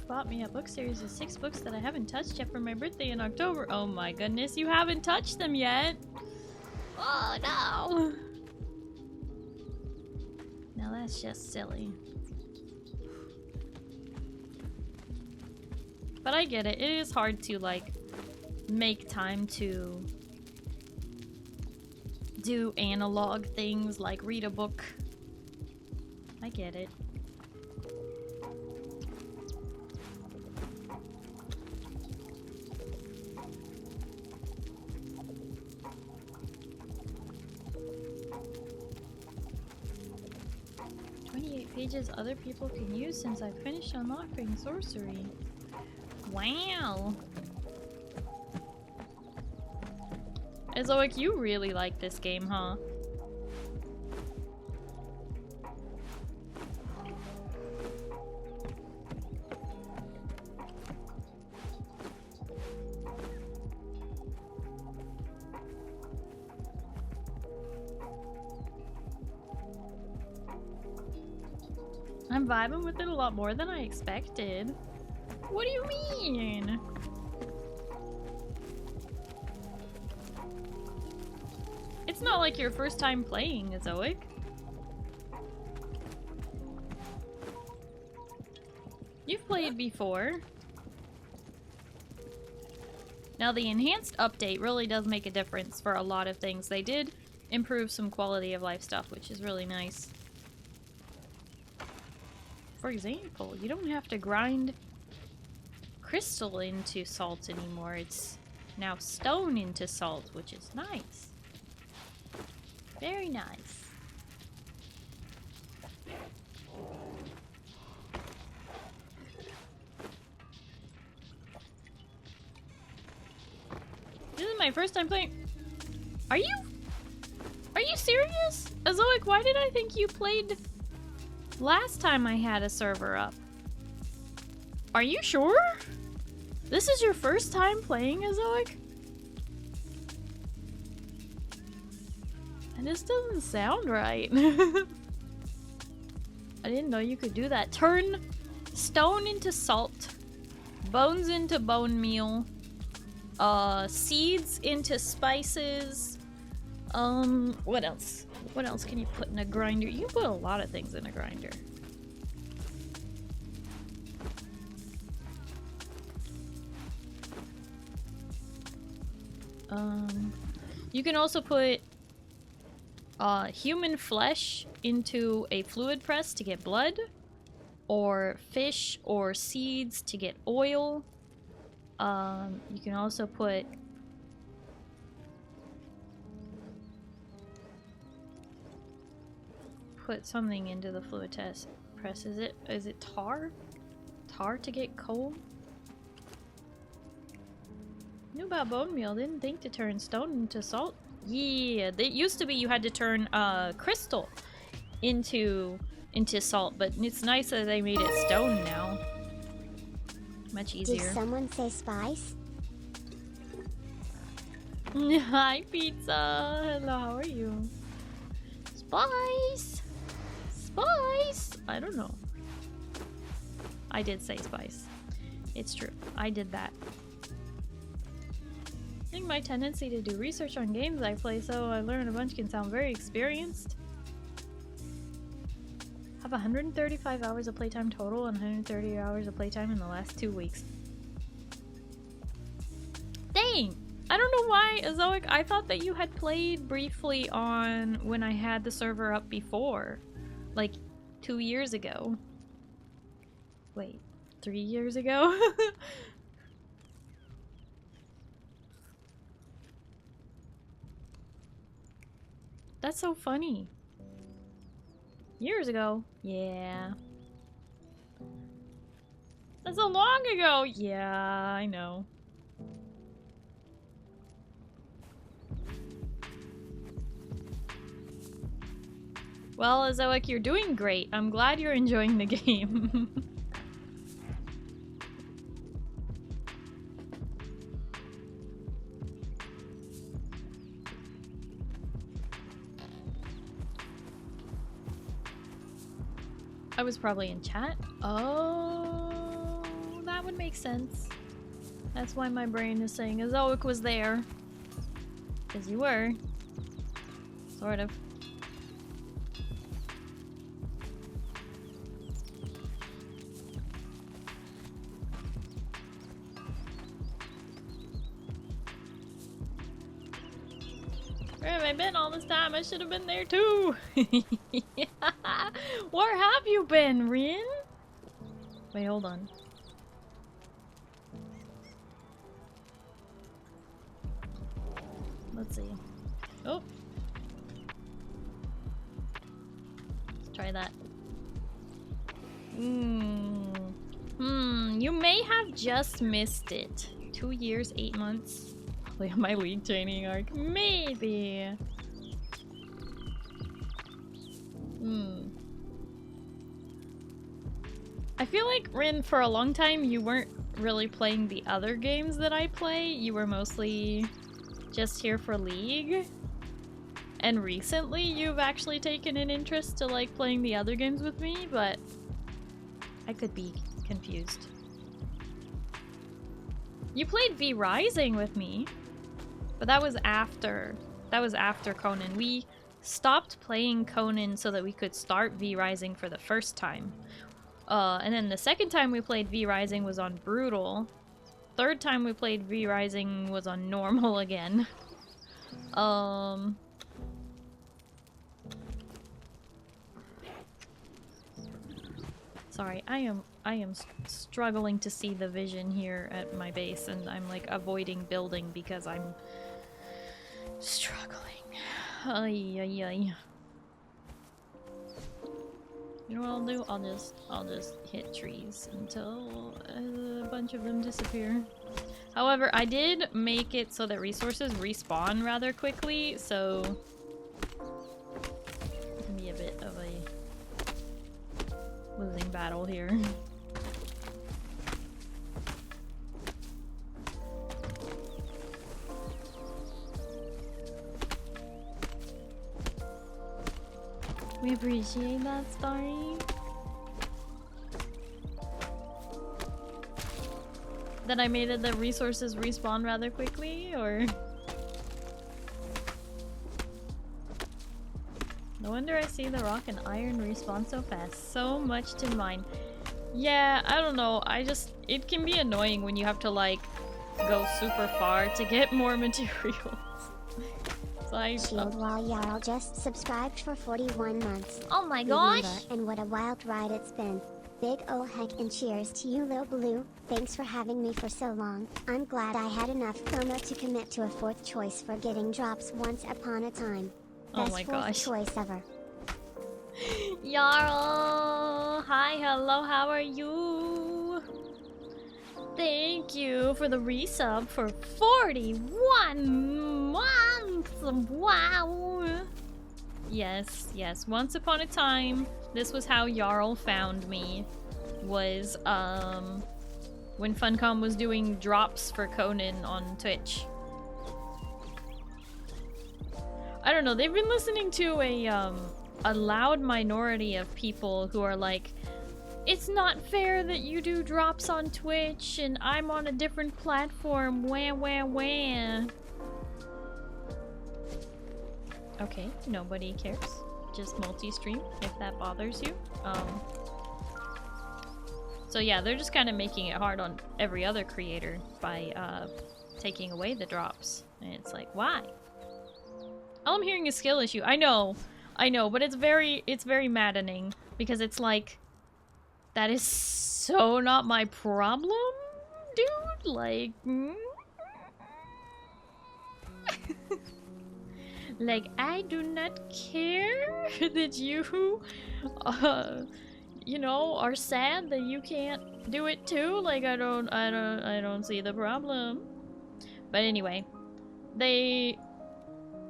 Bought me a book series of 6 books that I haven't touched yet for my birthday in October. Oh my goodness, you haven't touched them yet. Oh no. Now that's just silly. But I get it. It is hard to like make time to do analog things like read a book. I get it. Pages other people can use since I finished unlocking sorcery. Wow. Ezoic, you really like this game, huh? I'm vibing with it a lot more than I expected. What do you mean? It's not like your first time playing, Zoic. You've played before. Now the enhanced update really does make a difference for a lot of things. They did improve some quality of life stuff, which is really nice. For example, you don't have to grind crystal into salt anymore. It's now stone into salt, which is nice. Very nice. This is my first time playing. Are you serious? Azoic, why did I think you played last time I had a server up? Are you sure? This is your first time playing, Azoic? And this doesn't sound right. I didn't know you could do that. Turn stone into salt, bones into bone meal, seeds into spices. What else? What else can you put in a grinder? You can put a lot of things in a grinder. You can also put human flesh into a fluid press to get blood, or fish or seeds to get oil. You can also put something into the fluid test press. Is it tar? Tar to get coal? Knew about bone meal, didn't think to turn stone into salt. Yeah, it used to be you had to turn crystal into salt, but it's nice that they made it stone now. Much easier. Did someone say spice? Hi, pizza. Hello, how are you? Spice. Spice. I don't know. I did say spice. It's true. I did that. I think my tendency to do research on games I play so I learn a bunch can sound very experienced. Have 135 hours of playtime total and 130 hours of playtime in the last 2 weeks. Dang! I don't know why, Azoic, I thought that you had played briefly on when I had the server up before. Like 2 years ago. Wait, 3 years ago? That's so funny. Years ago? Yeah. That's so long ago! Yeah, I know. Well, Azoic, you're doing great. I'm glad you're enjoying the game. I was probably in chat. Oh, that would make sense. That's why my brain is saying Azoic was there. Because you were. Sort of. Where have I been all this time? I should have been there too. Yeah. Where have you been, Rin? Wait, hold on. Let's see. Oh. Let's try that. You may have just missed it. 2 years, 8 months. Probably on my league training arc. Maybe. I feel like, Rin, for a long time you weren't really playing the other games that I play. You were mostly just here for League. And recently you've actually taken an interest to like playing the other games with me, but I could be confused. You played V Rising with me, but that was after Conan. We stopped playing Conan so that we could start V Rising for the first time. And then the second time we played V Rising was on Brutal. Third time we played V Rising was on Normal again. Sorry, I am struggling to see the vision here at my base, and I'm like avoiding building because I'm struggling. Ay, ay, ay. You know what I'll do? I'll just hit trees until a bunch of them disappear. However, I did make it so that resources respawn rather quickly, so it can be a bit of a losing battle here. We appreciate that, Starry. That I made it that resources respawn rather quickly, or? No wonder I see the rock and iron respawn so fast. So much to mine. Yeah, I don't know. It can be annoying when you have to like go super far to get more materials. Shield while Jarl just subscribed for 41 months. Oh my gosh! Remember, and what a wild ride it's been. Big ol' heck and cheers to you, Lil Blue. Thanks for having me for so long. I'm glad I had enough FOMO to commit to a fourth choice for getting drops once upon a time. Best oh my gosh. choice ever. Jarl! Hi, hello, how are you? Thank you for the resub for 41 months! Wow! Yes, yes. Once upon a time, this was how Jarl found me. Was, when Funcom was doing drops for Conan on Twitch. I don't know, they've been listening to a loud minority of people who are like, it's not fair that you do drops on Twitch and I'm on a different platform, wah wah wah. Okay, nobody cares. Just multi-stream if that bothers you. So yeah, they're just kind of making it hard on every other creator by taking away the drops. And it's like, why? All I'm hearing is skill issue. I know, but it's very maddening because it's like, that is so not my problem, dude. Like, like I do not care that you, you know, are sad that you can't do it too. Like I don't see the problem. But anyway, they,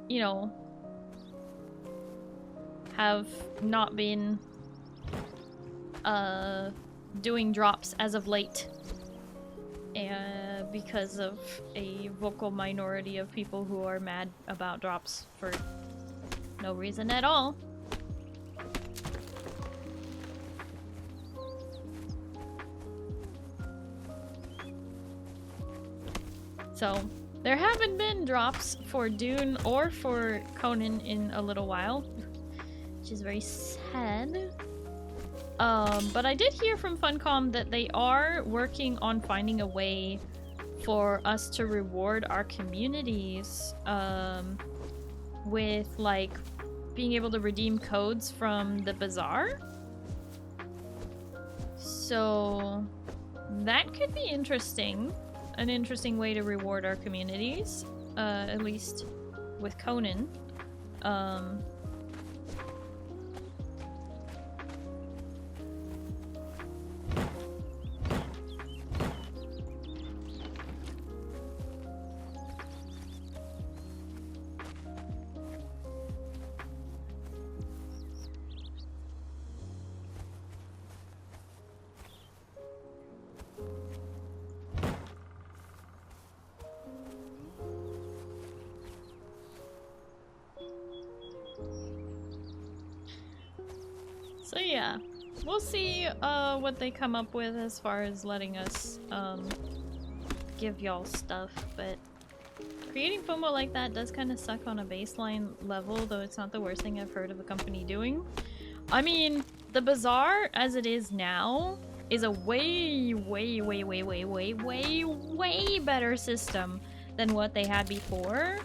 you know, have not been doing drops as of late, because of a vocal minority of people who are mad about drops for no reason at all. So there haven't been drops for Dune or for Conan in a little while, which is very sad. But I did hear from Funcom that they are working on finding a way for us to reward our communities, with like being able to redeem codes from the bazaar. So that could be interesting. An interesting way to reward our communities, at least with Conan. So yeah, We'll see what they come up with as far as letting us give y'all stuff, but creating FOMO like that does kind of suck on a baseline level, though it's not the worst thing I've heard of a company doing. I mean, the Bazaar as it is now is a way better system than what they had before,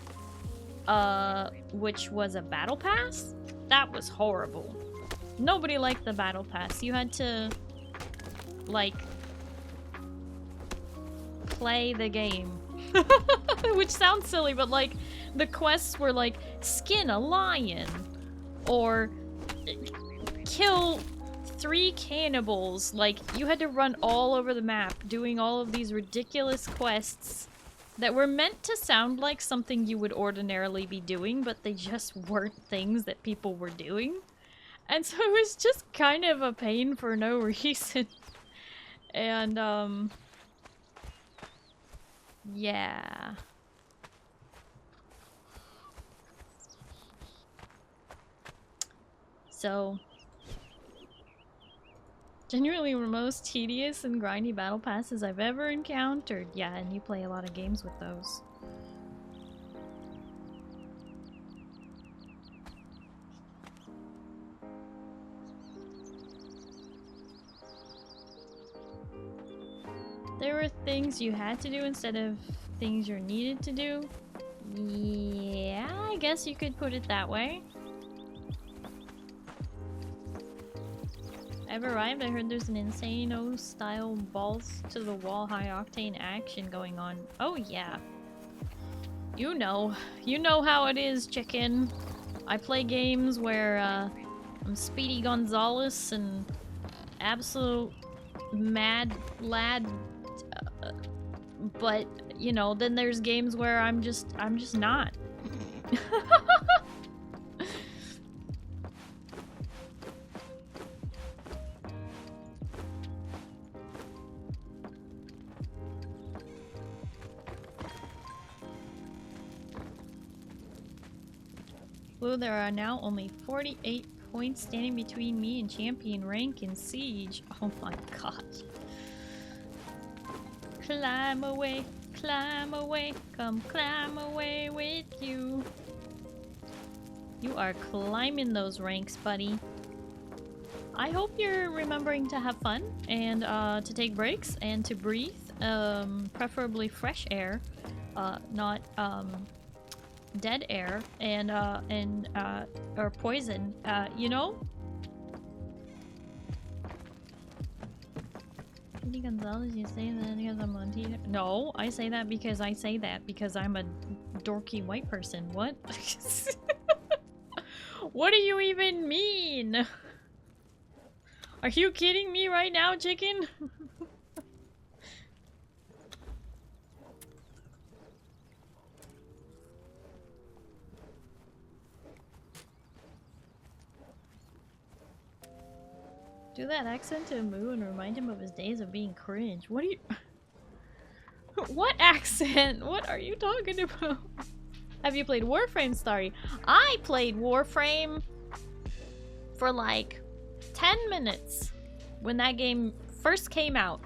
which was a battle pass. That was horrible. Nobody liked the battle pass. You had to, like, play the game. Which sounds silly, but like, the quests were like, skin a lion, or kill 3 cannibals. Like, you had to run all over the map doing all of these ridiculous quests that were meant to sound like something you would ordinarily be doing, but they just weren't things that people were doing. And so it was just kind of a pain for no reason. And, yeah. So, genuinely the most tedious and grindy battle passes I've ever encountered. Yeah, and you play a lot of games with those. There were things you had to do instead of things you're needed to do. Yeah, I guess you could put it that way. I've arrived. I heard there's an insane style balls to the wall high octane action going on. Oh yeah. You know how it is, chicken. I play games where I'm Speedy Gonzales and absolute mad lad, but you know, then there's games where I'm just not. Blue, there are now only 48 points standing between me and champion rank in Siege. Oh my gosh. Climb away, come climb away with you. You are climbing those ranks, buddy. I hope you're remembering to have fun and to take breaks and to breathe, preferably fresh air, not dead air, and or poison, you know? Gonzalez, you say that because I'm Latino? No, I say that because I'm a dorky white person. What? What do you even mean? Are you kidding me right now, chicken? Do that accent to Moo and remind him of his days of being cringe. What are you... What accent? What are you talking about? Have you played Warframe, Starry? I played Warframe for like 10 minutes when that game first came out.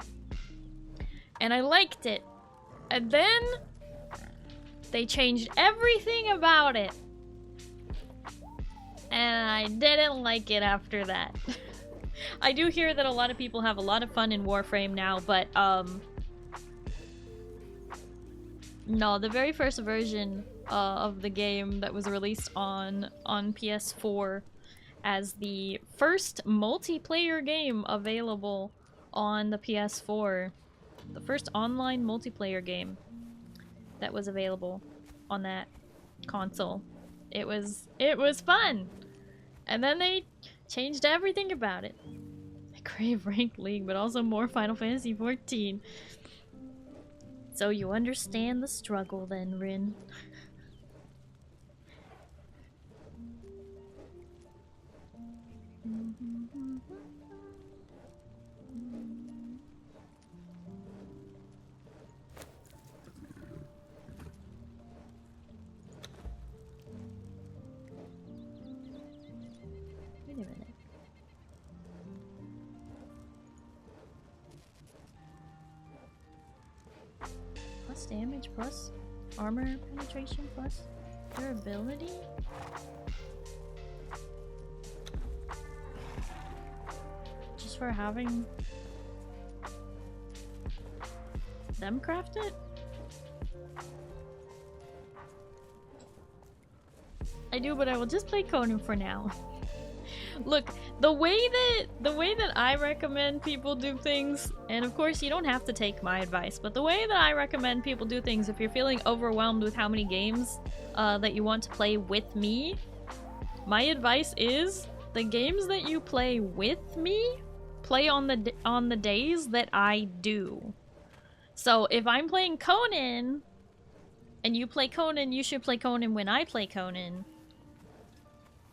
And I liked it. And then they changed everything about it. And I didn't like it after that. I do hear that a lot of people have a lot of fun in Warframe now, but no, the very first version of the game that was released on PS4 as the first multiplayer game available on the PS4, the first online multiplayer game that was available on that console. It was fun, and then they changed everything about it. I crave Ranked League, but also more Final Fantasy XIV. So you understand the struggle then, Rin. Wait a minute. Max damage plus armor penetration plus durability? Just for having them craft it? I do, but I will just play Conan for now. Look, the way that I recommend people do things, and of course you don't have to take my advice, but the way that I recommend people do things, if you're feeling overwhelmed with how many games that you want to play with me, my advice is the games that you play with me, play on the days that I do. So if I'm playing Conan and you play Conan, you should play Conan when I play Conan.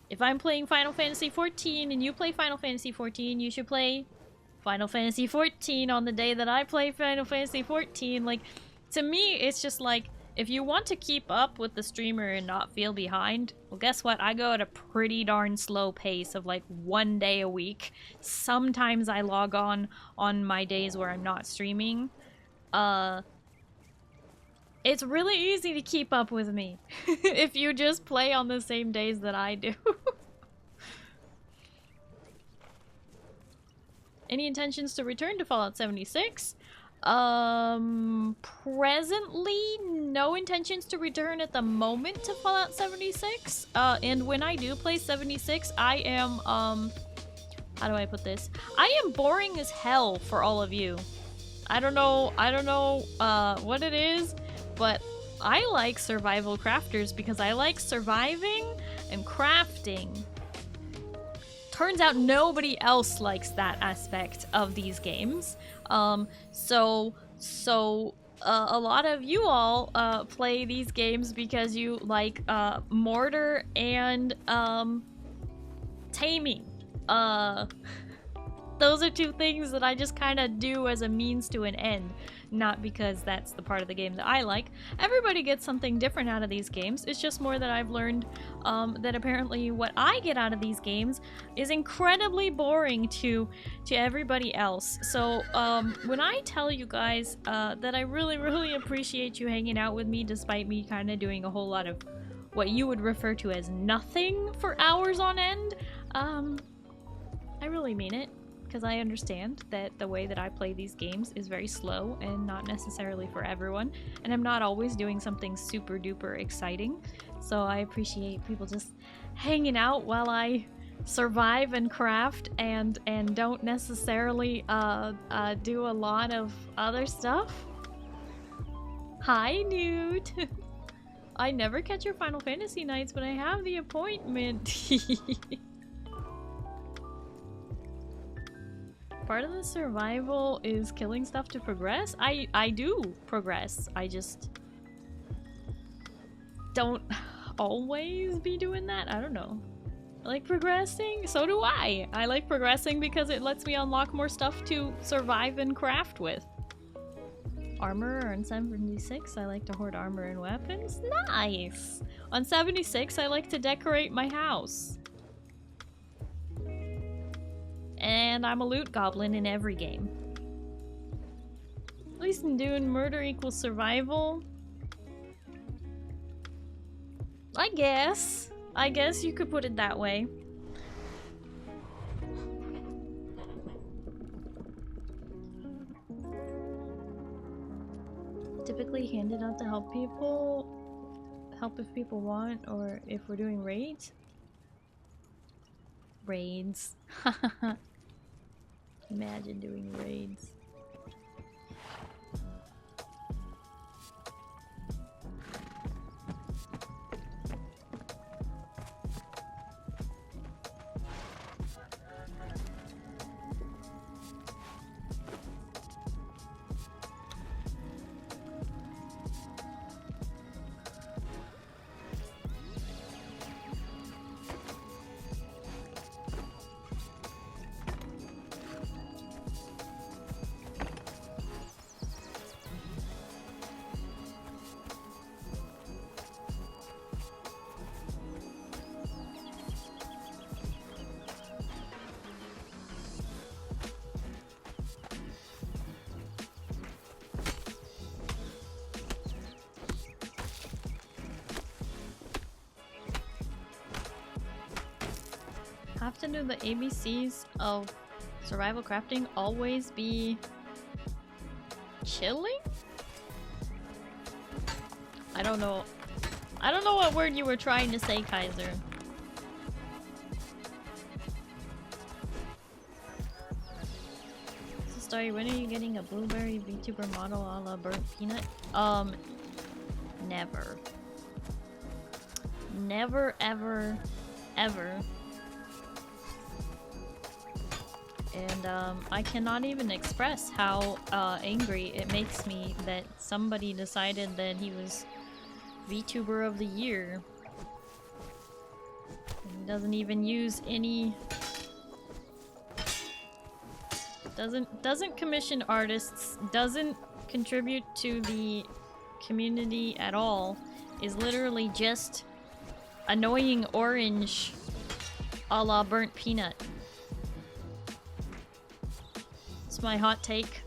If I'm playing Final Fantasy XIV and you play Final Fantasy XIV, you should play Final Fantasy XIV on the day that I play Final Fantasy XIV. Like, to me, it's just like, if you want to keep up with the streamer and not feel behind, well, guess what? I go at a pretty darn slow pace of like 1 day a week. Sometimes I log on my days where I'm not streaming. It's really easy to keep up with me if you just play on the same days that I do. Any intentions to return to Fallout 76? Presently, no intentions to return at the moment to Fallout 76. And when I do play 76, I am, how do I put this? I am boring as hell for all of you. I don't know what it is, but I like survival crafters because I like surviving and crafting. Turns out nobody else likes that aspect of these games. So a lot of you all play these games because you like mortar and taming. Those are two things that I just kind of do as a means to an end, not because that's the part of the game that I like. Everybody gets something different out of these games. It's just more that I've learned that apparently what I get out of these games is incredibly boring to everybody else. So when I tell you guys that I really, really appreciate you hanging out with me despite me kind of doing a whole lot of what you would refer to as nothing for hours on end, I really mean it. Because I understand that the way that I play these games is very slow and not necessarily for everyone, and I'm not always doing something super duper exciting, so I appreciate people just hanging out while I survive and craft and don't necessarily do a lot of other stuff. Hi, Newt! I never catch your Final Fantasy nights, but I have the appointment. Part of the survival is killing stuff to progress. I do progress. I just don't always be doing that. I don't know. I like progressing. So do I. I like progressing because it lets me unlock more stuff to survive and craft with. Armor on 76, I like to hoard armor and weapons. Nice! On 76, I like to decorate my house. And I'm a loot goblin in every game. At least in Dune, murder equals survival. I guess you could put it that way. Typically handed out to help if people want, or if we're doing raids. Raids. Imagine doing raids. have to do the ABCs of survival crafting always be chilling? I don't know. I don't know what word you were trying to say, Kaiser. So, Starry, when are you getting a blueberry VTuber model a la burnt peanut? Never. Never, ever, ever. And I cannot even express how angry it makes me that somebody decided that he was VTuber of the year. He doesn't even use any... Doesn't commission artists, doesn't contribute to the community at all, is literally just annoying orange a la burnt peanut. It's my hot take.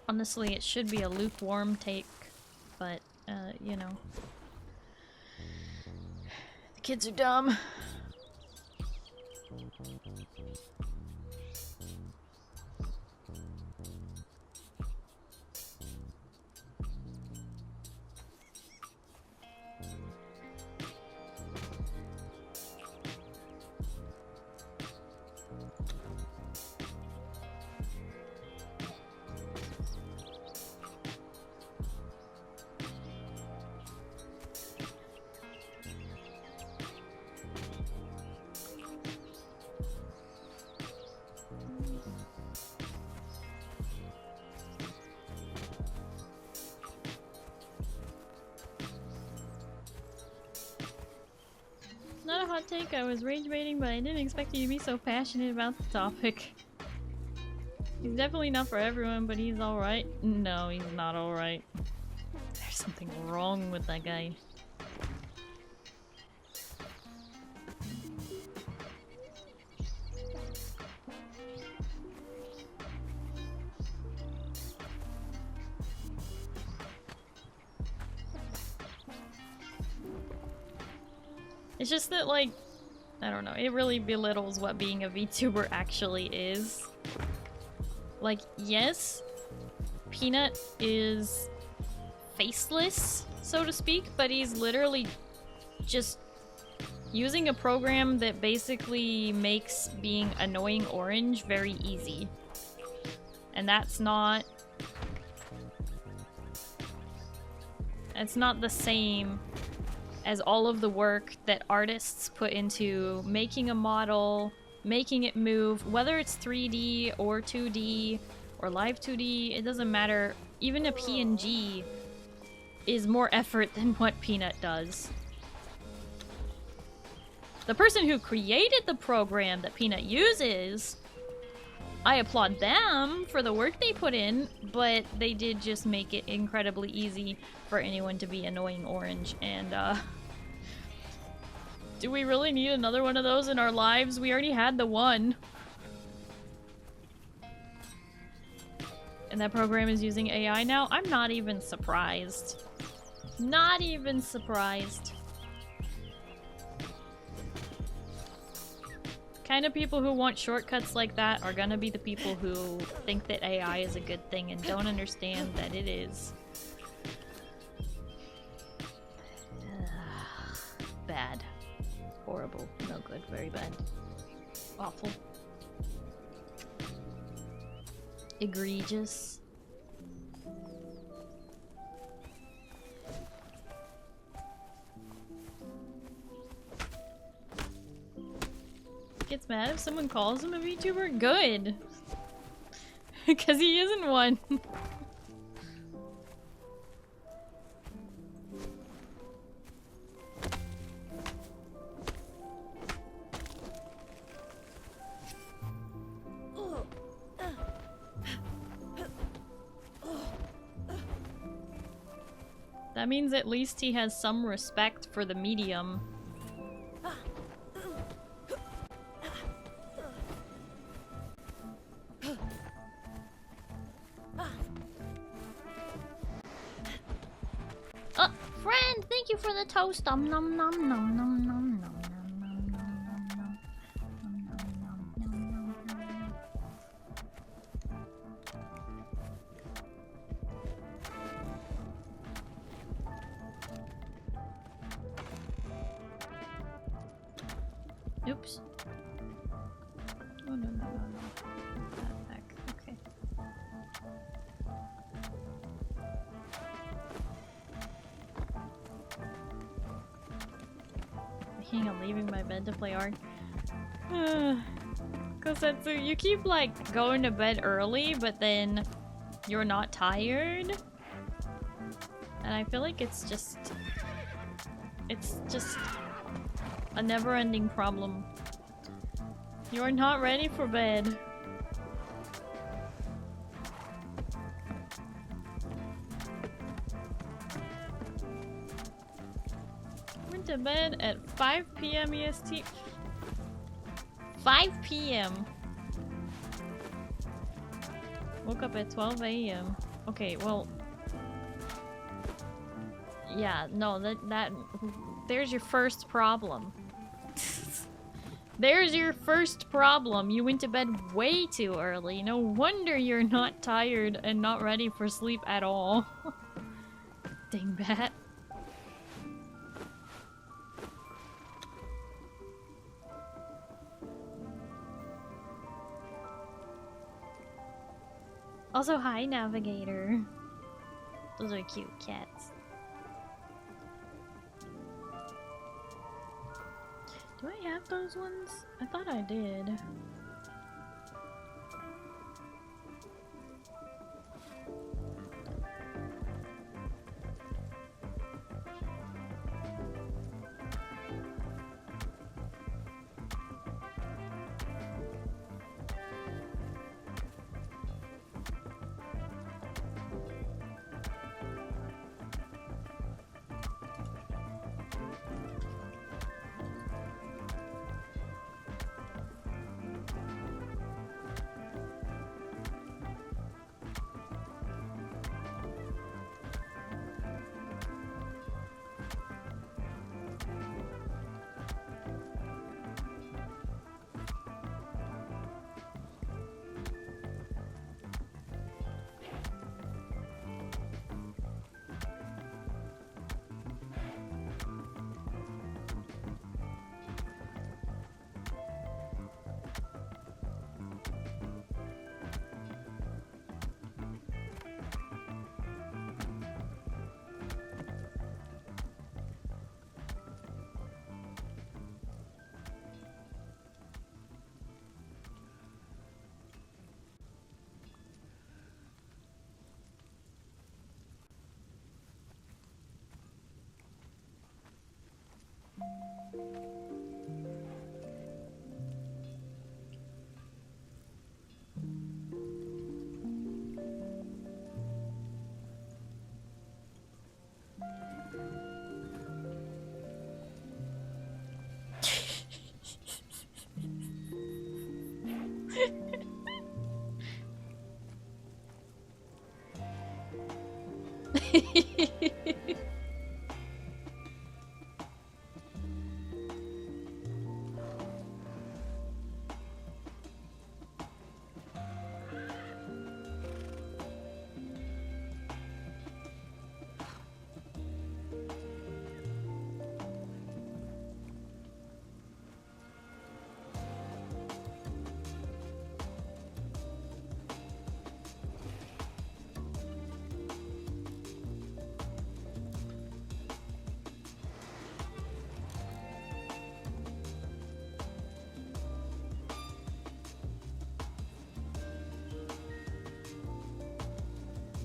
Honestly, it should be a lukewarm take, but, you know. The kids are dumb. Not a hot take, I was rage baiting, but I didn't expect you to be so passionate about the topic. He's definitely not for everyone, but he's alright. No, he's not alright. There's something wrong with that guy. It's just that, like, I don't know, it really belittles what being a VTuber actually is. Like, yes, Peanut is faceless, so to speak, but he's literally just using a program that basically makes being annoying orange very easy. And that's not... It's not the same as all of the work that artists put into making a model, making it move, whether it's 3D or 2D or live 2D, it doesn't matter. Even a PNG is more effort than what Peanut does. The person who created the program that Peanut uses, I applaud them for the work they put in, but they did just make it incredibly easy for anyone to be annoying orange, and do we really need another one of those in our lives? We already had the one. And that program is using AI now? I'm not even surprised. Not even surprised. Kind of people who want shortcuts like that are gonna be the people who think that AI is a good thing and don't understand that it is. Bad. Horrible. No good. Very bad. Awful. Egregious. Gets mad if someone calls him a VTuber? Good! Because he isn't one. That means at least he has some respect for the medium. for the toast. Nom nom nom nom nom nom nom nom nom nom. Oops. Oh no. That back. Okay. I'm leaving my bed to play Ark. Kosetsu, you keep like going to bed early, but then you're not tired. And I feel like it's just a never-ending problem. You're not ready for bed. Went to bed at 5 p.m. EST. 5 p.m. Woke up at 12 a.m. Okay, well, yeah, no, that there's your first problem. There's your first problem. You went to bed way too early. No wonder you're not tired and not ready for sleep at all. Dingbat. Also, hi, Navigator. Those are cute cats. Do I have those ones? I thought I did.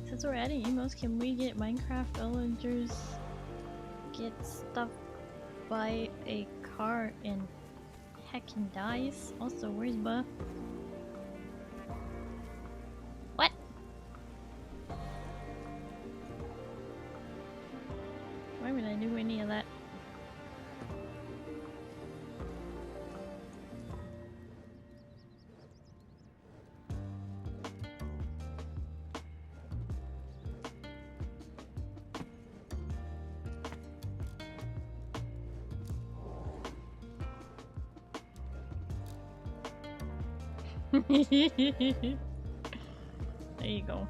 Since we're adding emos, can we get Minecraft villagers get stuff by a car and heckin' dies? Also, where's Buh? What? Why would I do any of that? There you go.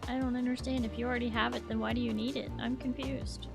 I don't understand. If you already have it, then why do you need it? I'm confused.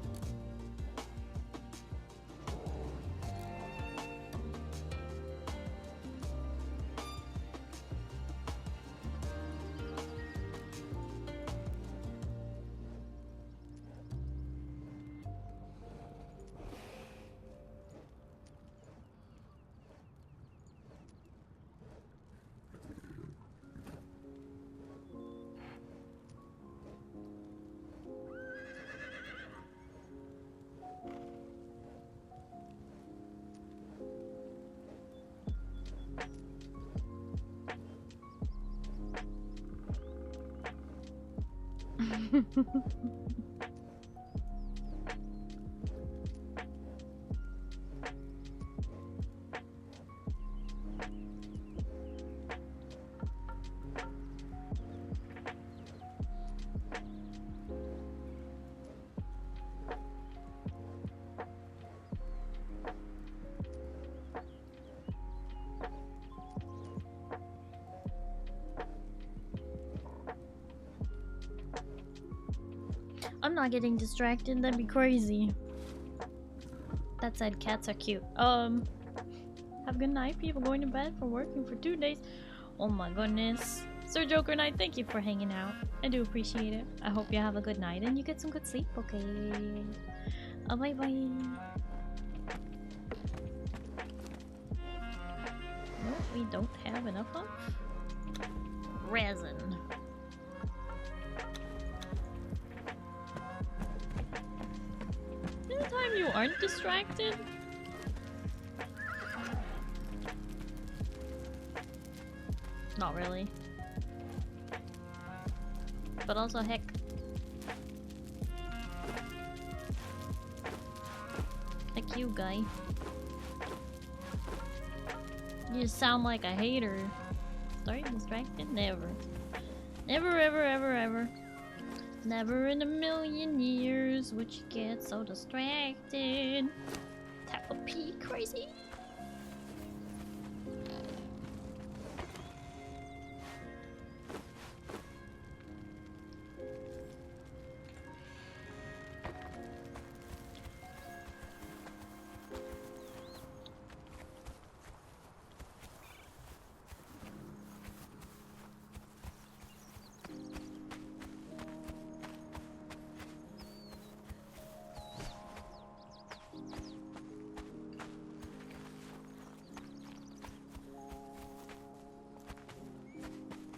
I'm not getting distracted, that'd be crazy. That said, cats are cute. Have a good night, people going to bed for working for 2 days. Oh my goodness. Sir Joker Knight, thank you for hanging out. I do appreciate it. I hope you have a good night and you get some good sleep, okay? Bye bye. No, we don't have enough of resin. Anytime you aren't distracted. Not really. But also, heck. Heck you, guy. You sound like a hater. Sorry, distracted? Never. Never, ever, ever, ever. Never in a million years would you get so distracted. Tap a pee, crazy.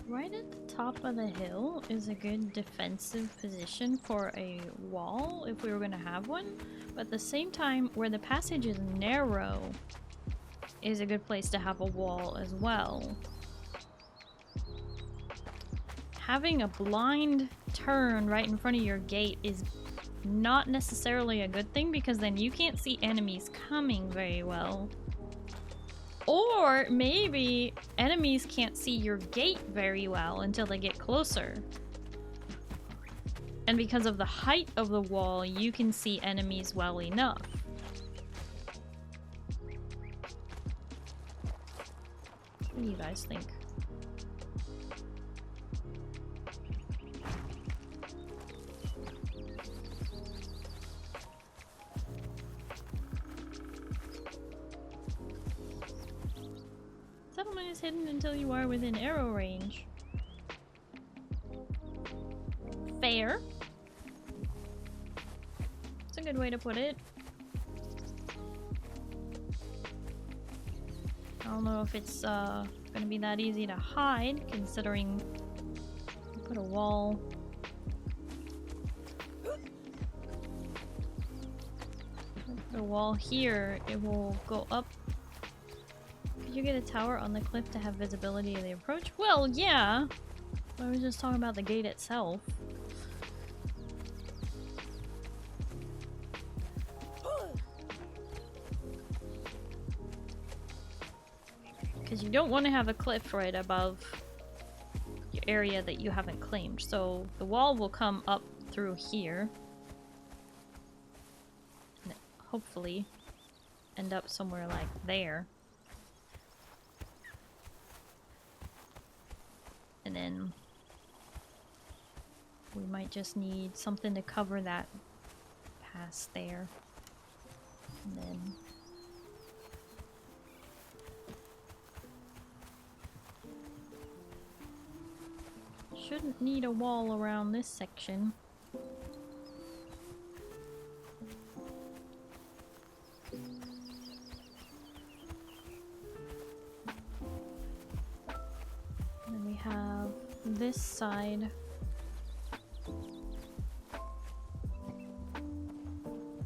Right at the top of the hill is a good defensive position for a wall if we were going to have one, but at the same time where the passage is narrow is a good place to have a wall as well. Having a blind turn right in front of your gate is not necessarily a good thing because then you can't see enemies coming very well. Or maybe enemies can't see your gate very well until they get closer. And because of the height of the wall, you can see enemies well enough. What do you guys think? is hidden until you are within arrow range. Fair. That's a good way to put it. I don't know if it's gonna be that easy to hide, considering you put a wall. Put a wall here, it will go up. Could you get a tower on the cliff to have visibility of the approach? Well, yeah. I was just talking about the gate itself. Because you don't want to have a cliff right above your area that you haven't claimed. So the wall will come up through here. And hopefully end up somewhere like there. And then we might just need something to cover that past there. And then shouldn't need a wall around this section. And then we have this side.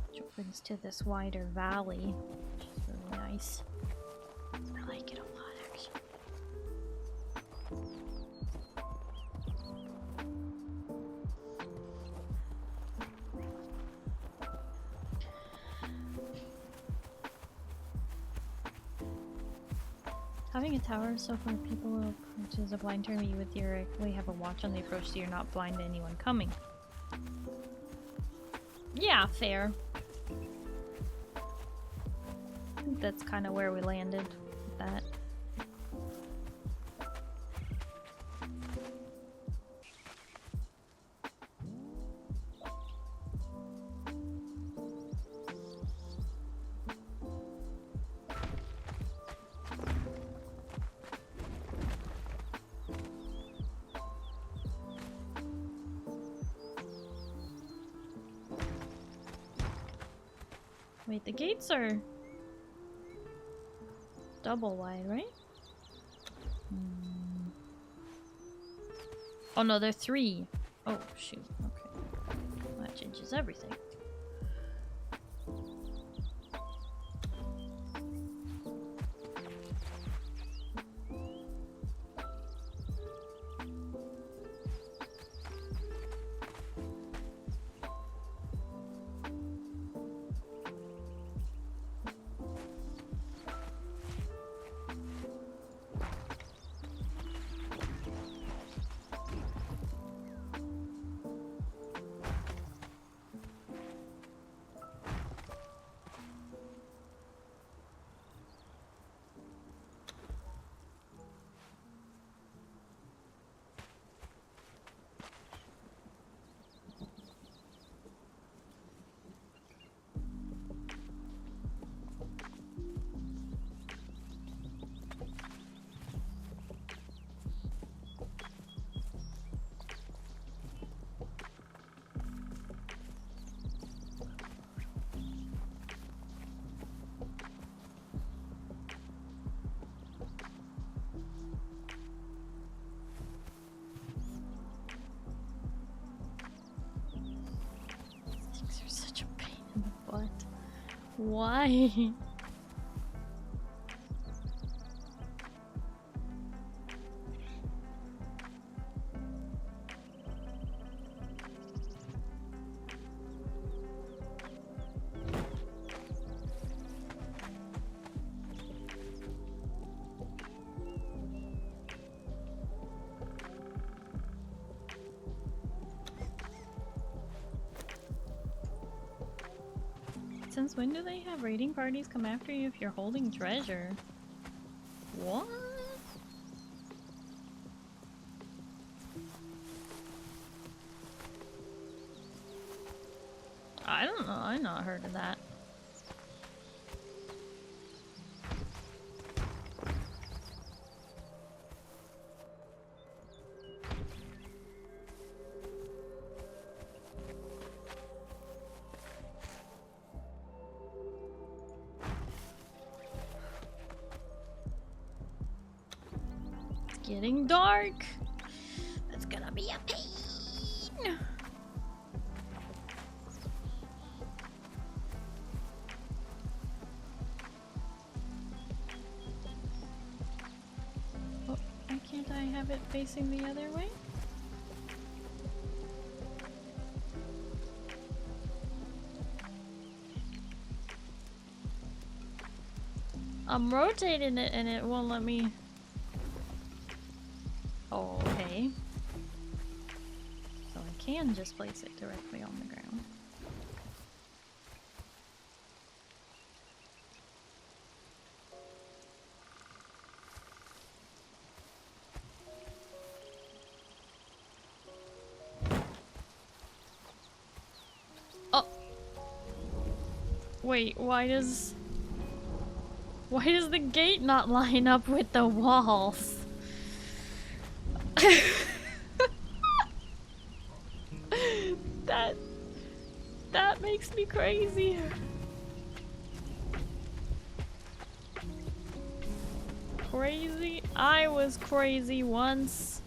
Which opens to this wider valley, which is really nice. I like it a lot, actually. Having a tower so for people who approaches a blind term, you would theoretically have a watch on the approach so you're not blind to anyone coming. Yeah, fair. I think that's kind of where we landed with that. Wait, the gates are double wide, right? Oh no, they're 3. Oh shoot, okay. That changes everything. Why? Since when do they have raiding parties come after you if you're holding treasure? What? I don't know, I've not heard of that. getting dark. That's gonna be a pain. Oh, why can't I have it facing the other way? I'm rotating it and it won't let me. Oh, okay. So I can just place it directly on the ground. Oh! Wait, why does the gate not line up with the walls? That makes me crazy. Crazy? I was crazy once.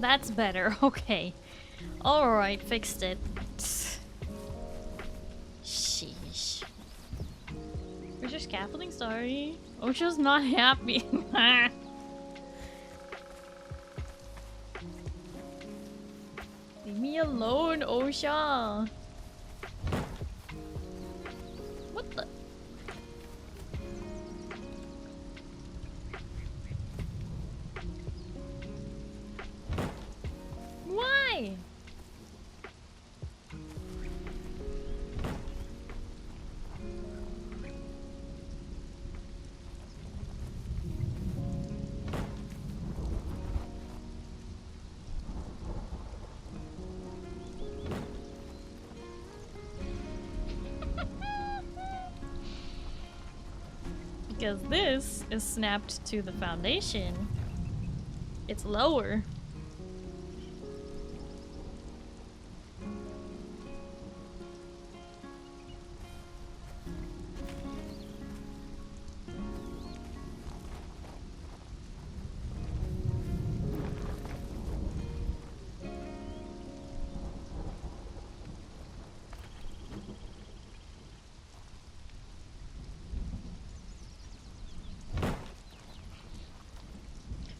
That's better, okay. Alright, fixed it. Sheesh. Where's your scaffolding? Sorry. Osha's not happy. Leave me alone, Osha. What the? Why? Because this is snapped to the foundation. It's lower.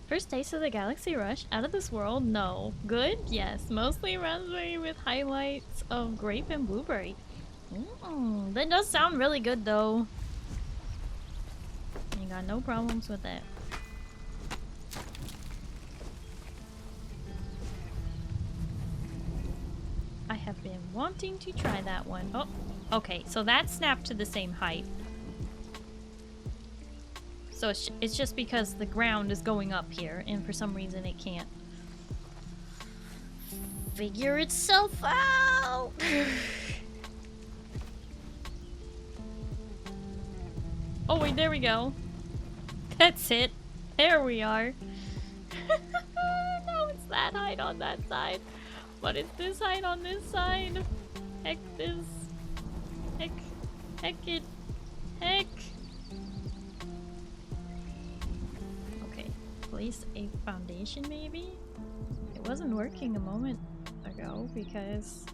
First taste of the Galaxy Rush? Out of this world? No. Good? Yes. Mostly raspberry with highlights of grape and blueberry. That does sound really good though. You got no problems with that. I have been wanting to try that one. Oh, okay. So that snapped to the same height. So it's just because the ground is going up here, and for some reason it can't figure itself out. Oh wait, there we go. That's it. There we are. Now it's that height on that side. But it's this height on this side. Heck this. Heck. Heck it. Heck. Place a foundation maybe? It wasn't working a moment ago because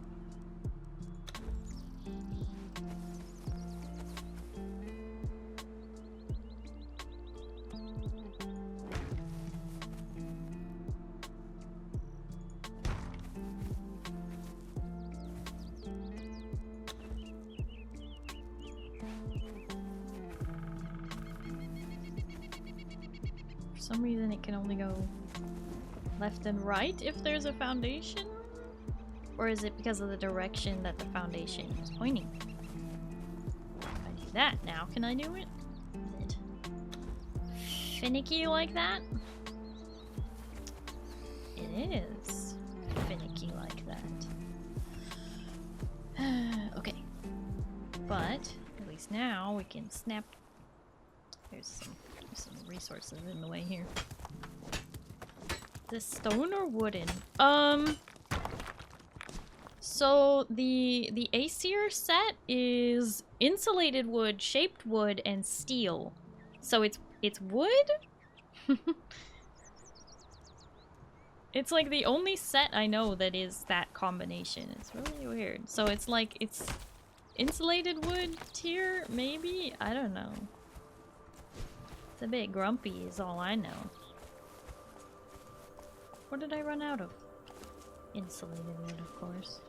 for some reason it can only go left and right if there's a foundation? Or is it because of the direction that the foundation is pointing? If I do that now, can I do it? Is it finicky like that? It is finicky like that. Okay. But at least now we can snap. There's some resources in the way here. This stone or wooden? So the Aesir set is insulated wood, shaped wood, and steel. So it's wood? It's like the only set I know that is that combination. It's really weird. So it's like it's insulated wood tier, maybe? I don't know. It's a bit grumpy is all I know. What did I run out of? Insulated wood, of course.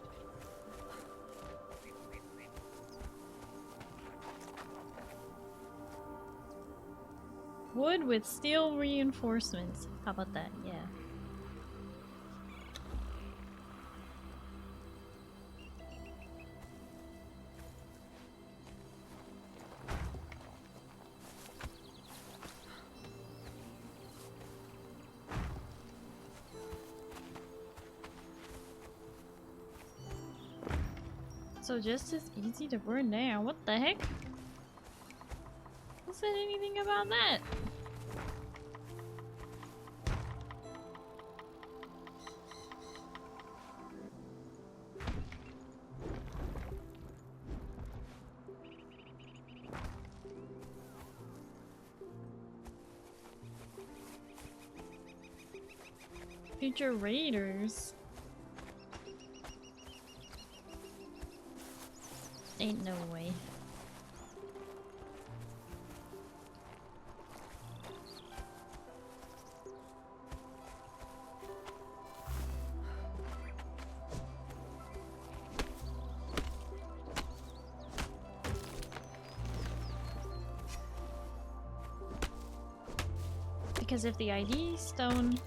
Wood with steel reinforcements. How about that? Yeah. So just as easy to burn down. What the heck? Who said anything about that? Future raiders. Ain't no way. Because if the ID stone...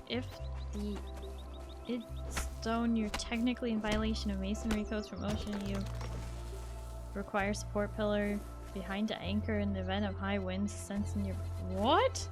If the... stone, you're technically in violation of masonry codes from Ocean. You require support pillar behind to anchor in the event of high winds sensing your... What?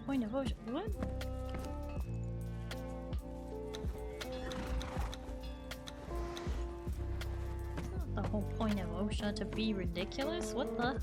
Point of ocean. What? It's not the whole point of OSHA to be ridiculous. What the?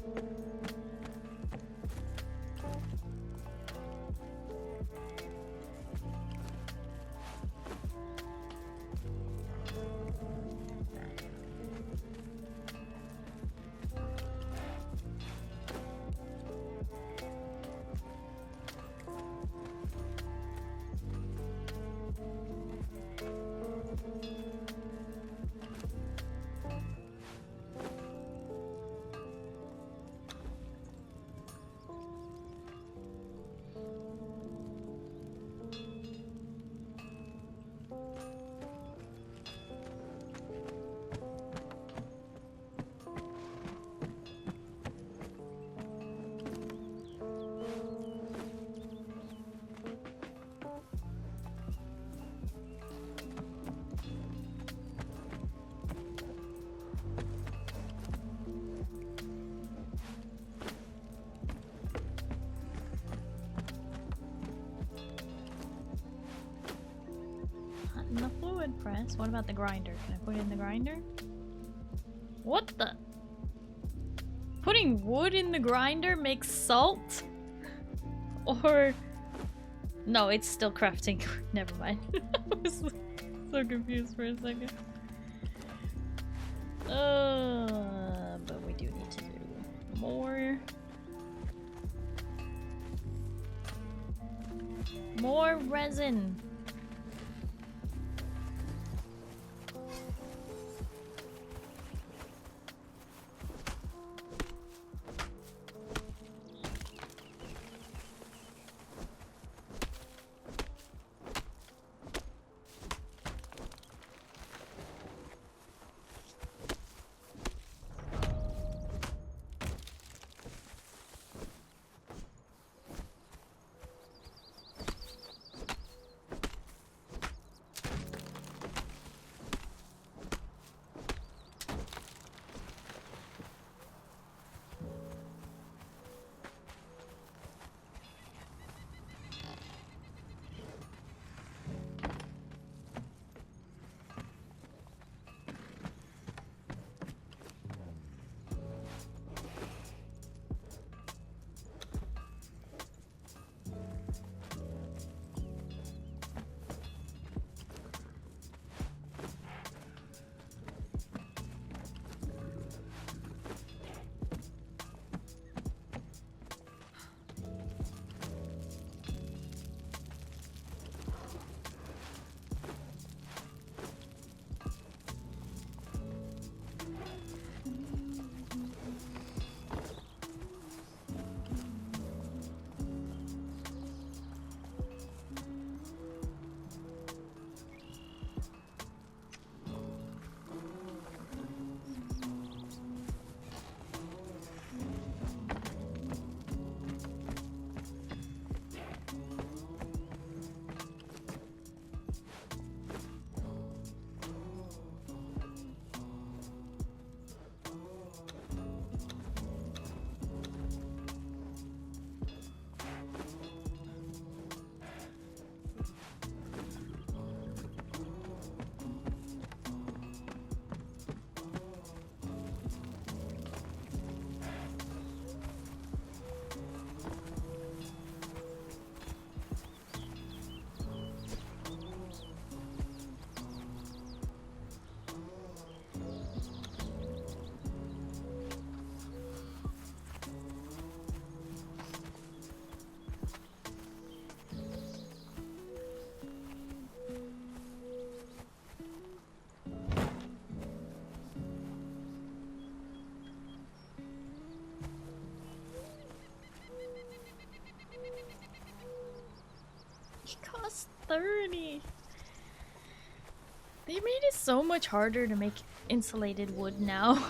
would press. What about the grinder? Can I put it in the grinder? What the? Putting wood in the grinder makes salt? Or... No, it's still crafting. Never mind. I was so confused for a second. But we do need to do more. More resin. It costs 30. They made it so much harder to make insulated wood now.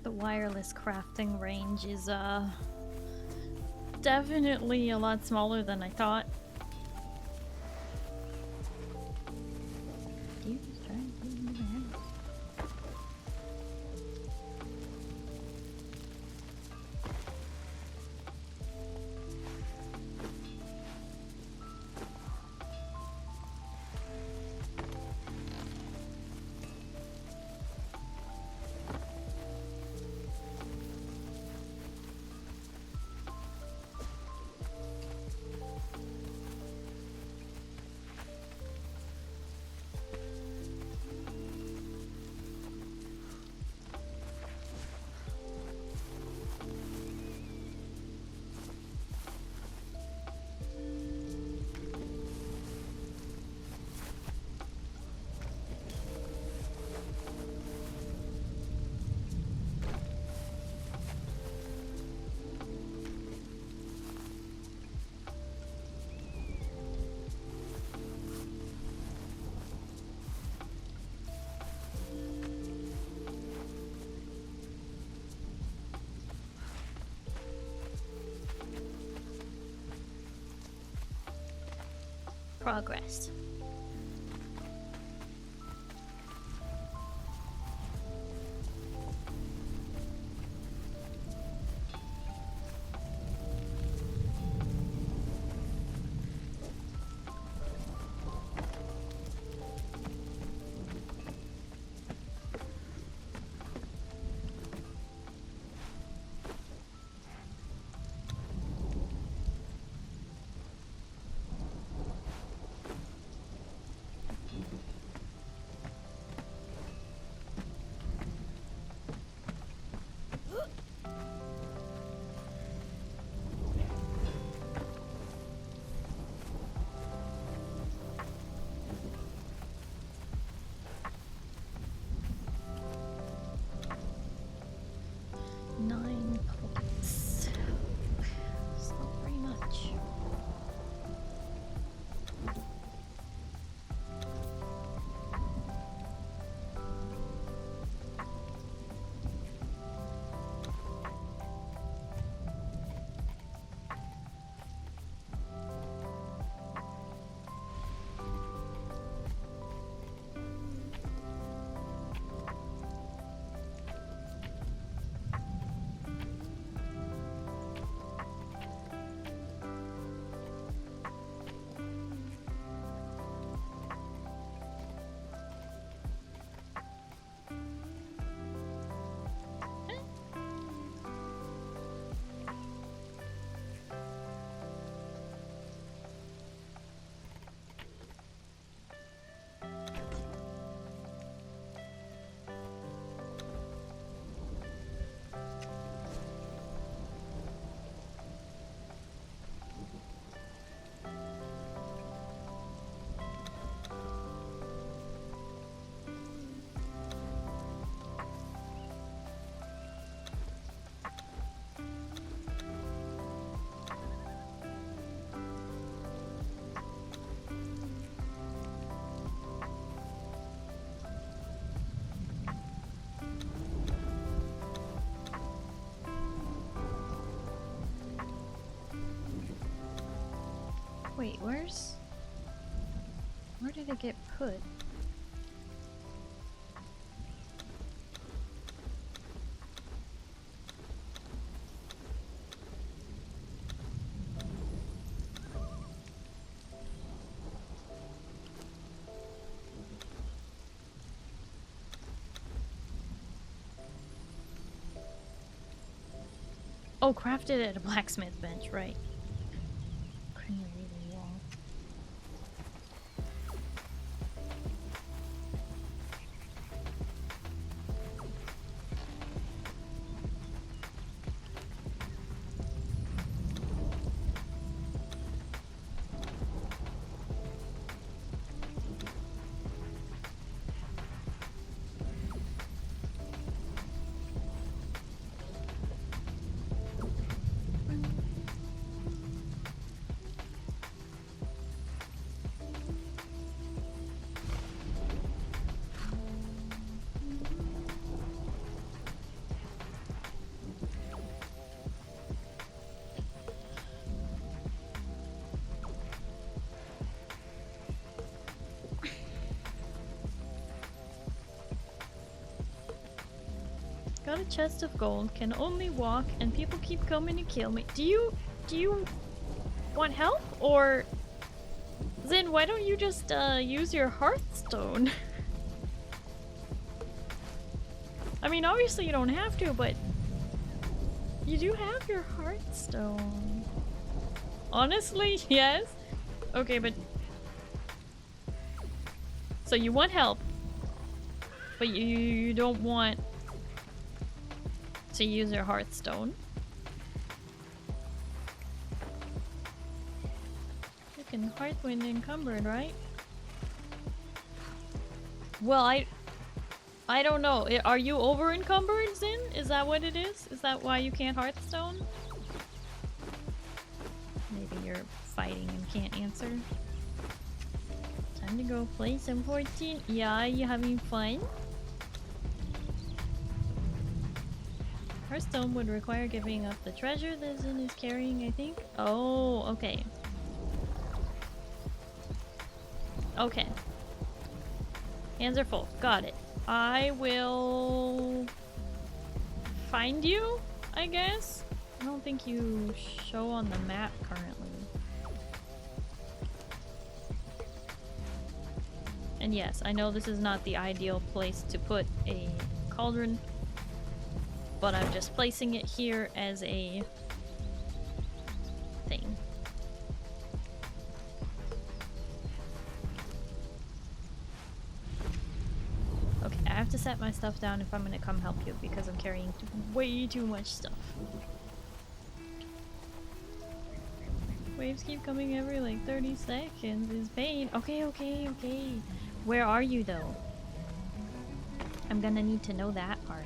The wireless crafting range is definitely a lot smaller than I thought. You just trying to get into the house. progress. Wait, where did it get put? Oh, crafted at a blacksmith bench, right. Got a chest of gold, can only walk, and people keep coming to kill me. Do you want help? Or Zin, why don't you just use your Hearthstone? I mean, obviously you don't have to, but you do have your Hearthstone. Honestly, yes. Okay, but so you want help, but you don't want to use your Hearthstone. You can heart when encumbered, right? Well, I don't know. Are you over encumbered, Zin? Is that what it is? Is that why you can't Hearthstone? Maybe you're fighting and can't answer. Time to go play some 14. Yeah, you having fun? Hearthstone would require giving up the treasure that Zin is carrying, I think. Oh, okay. Okay. Hands are full. Got it. I will find you, I guess? I don't think you show on the map currently. And yes, I know this is not the ideal place to put a cauldron, but I'm just placing it here as a thing. Okay, I have to set my stuff down if I'm gonna come help you because I'm carrying way too much stuff. Waves keep coming every like 30 seconds. It's pain. Okay, okay, okay. Where are you though? I'm gonna need to know that part.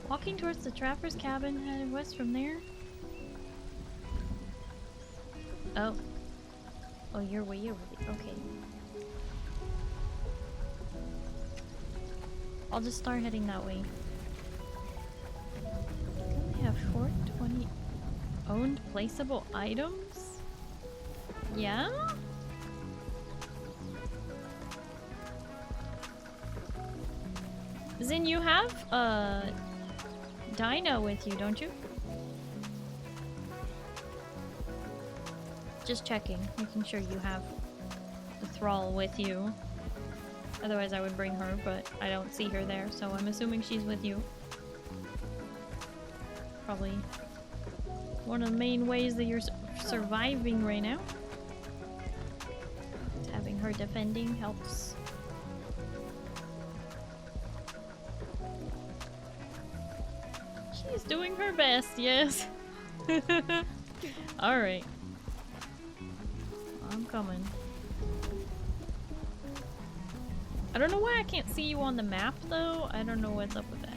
Walking towards the trapper's cabin, headed west from there. Oh. Oh, you're way over there. Okay. I'll just start heading that way. We have 420 owned placeable items? Yeah? Zin, you have Dino with you, don't you? Just checking, making sure you have the thrall with you. Otherwise I would bring her, but I don't see her there, so I'm assuming she's with you. Probably one of the main ways that you're surviving right now. Having her defending helps. She's doing her best, yes. Alright. I'm coming. I don't know why I can't see you on the map though. I don't know what's up with that.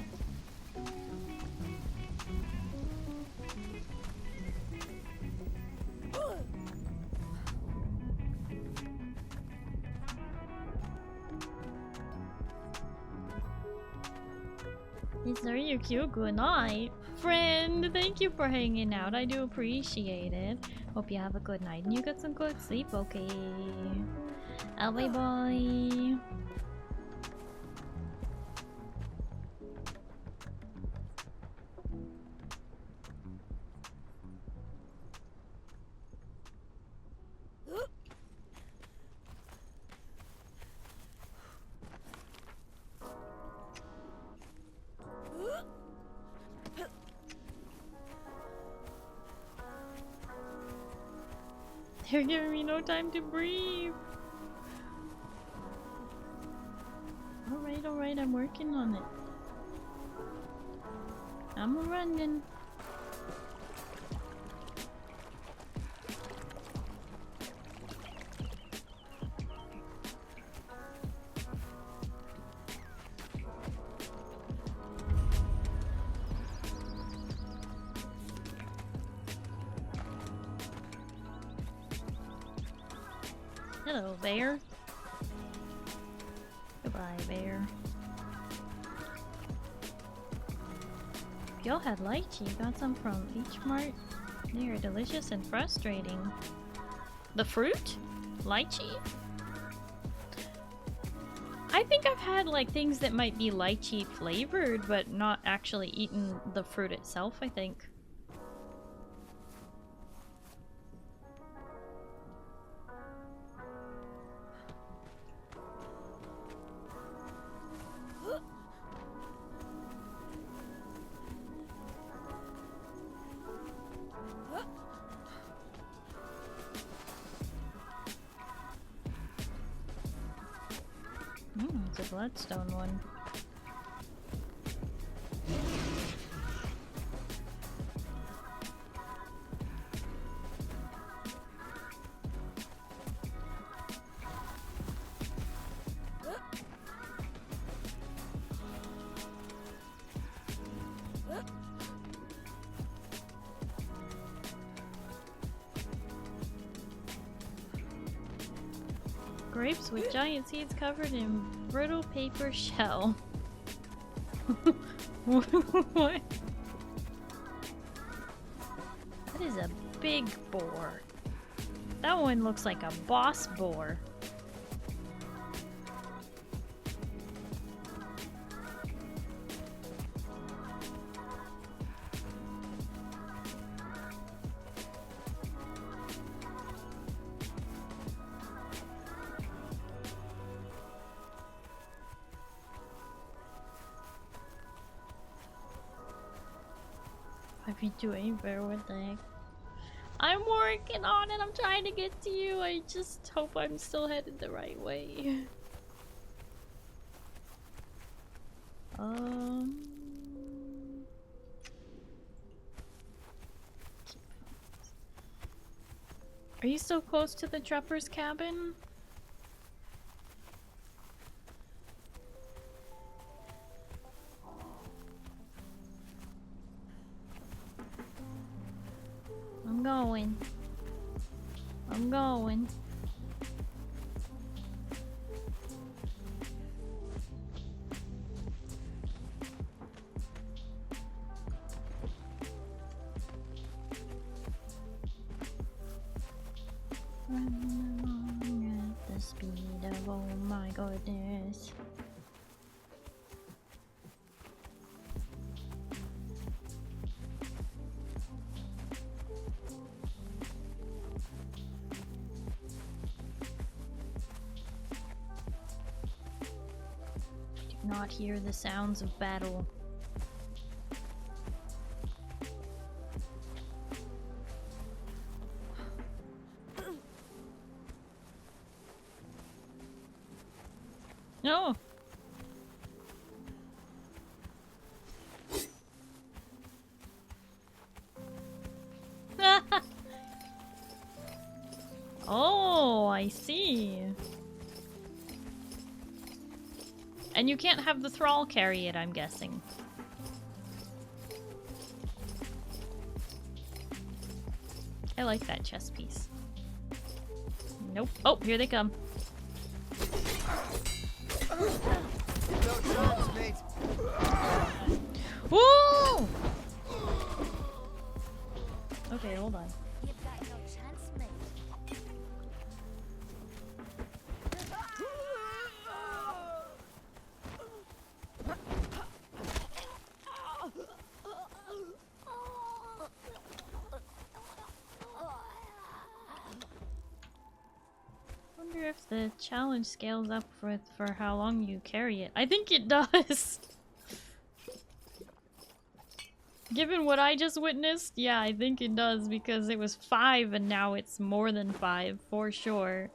It's very cute. Good night. Friend, thank you for hanging out. I do appreciate it. Hope you have a good night and you get some good sleep, okay? Bye bye. They're giving me no time to breathe. Alright, I'm working on it. I'm running. Hello, bear. Goodbye, bear. Y'all had lychee. Got some from H Mart. They are delicious and frustrating. The fruit? Lychee? I think I've had like things that might be lychee flavored, but not actually eaten the fruit itself, I think. bloodstone one. Grapes with giant seeds covered in brittle paper shell. What? That is a big boar. That one looks like a boss boar. If you do any better, what the heck? I'm working on it. I'm trying to get to you. I just hope I'm still headed the right way. Are you still close to the trapper's cabin? I'm going. I'm going. Running along at the speed of, oh my goodness. Not hear the sounds of battle. No. Oh, I see. And you can't have the thrall carry it, I'm guessing. I like that chess piece. Nope. Oh, here they come. Woo! Okay, hold on. If the challenge scales up for how long you carry it. I think it does. Given what I just witnessed, yeah, I think it does because it was 5 and now it's more than 5 for sure.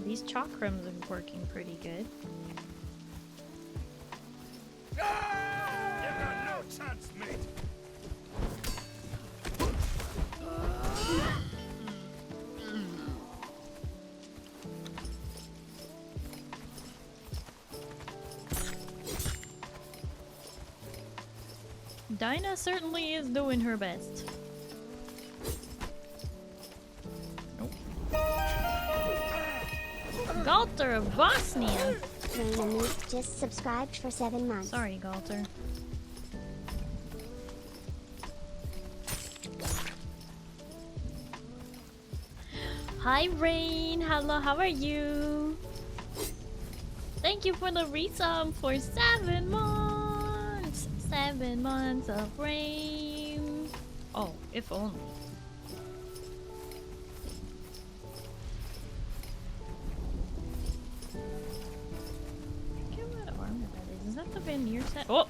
These chakrams are working pretty good. You got no chance, mate. Dinah certainly is doing her best. Galter of Bosnia! Raina just subscribed for 7 months. Sorry, Galter. Hi, Rain! Hello, how are you? Thank you for the resub for 7 months! 7 months of rain. Oh, if only. I forget what armor that is. Is that the veneer set? Oh!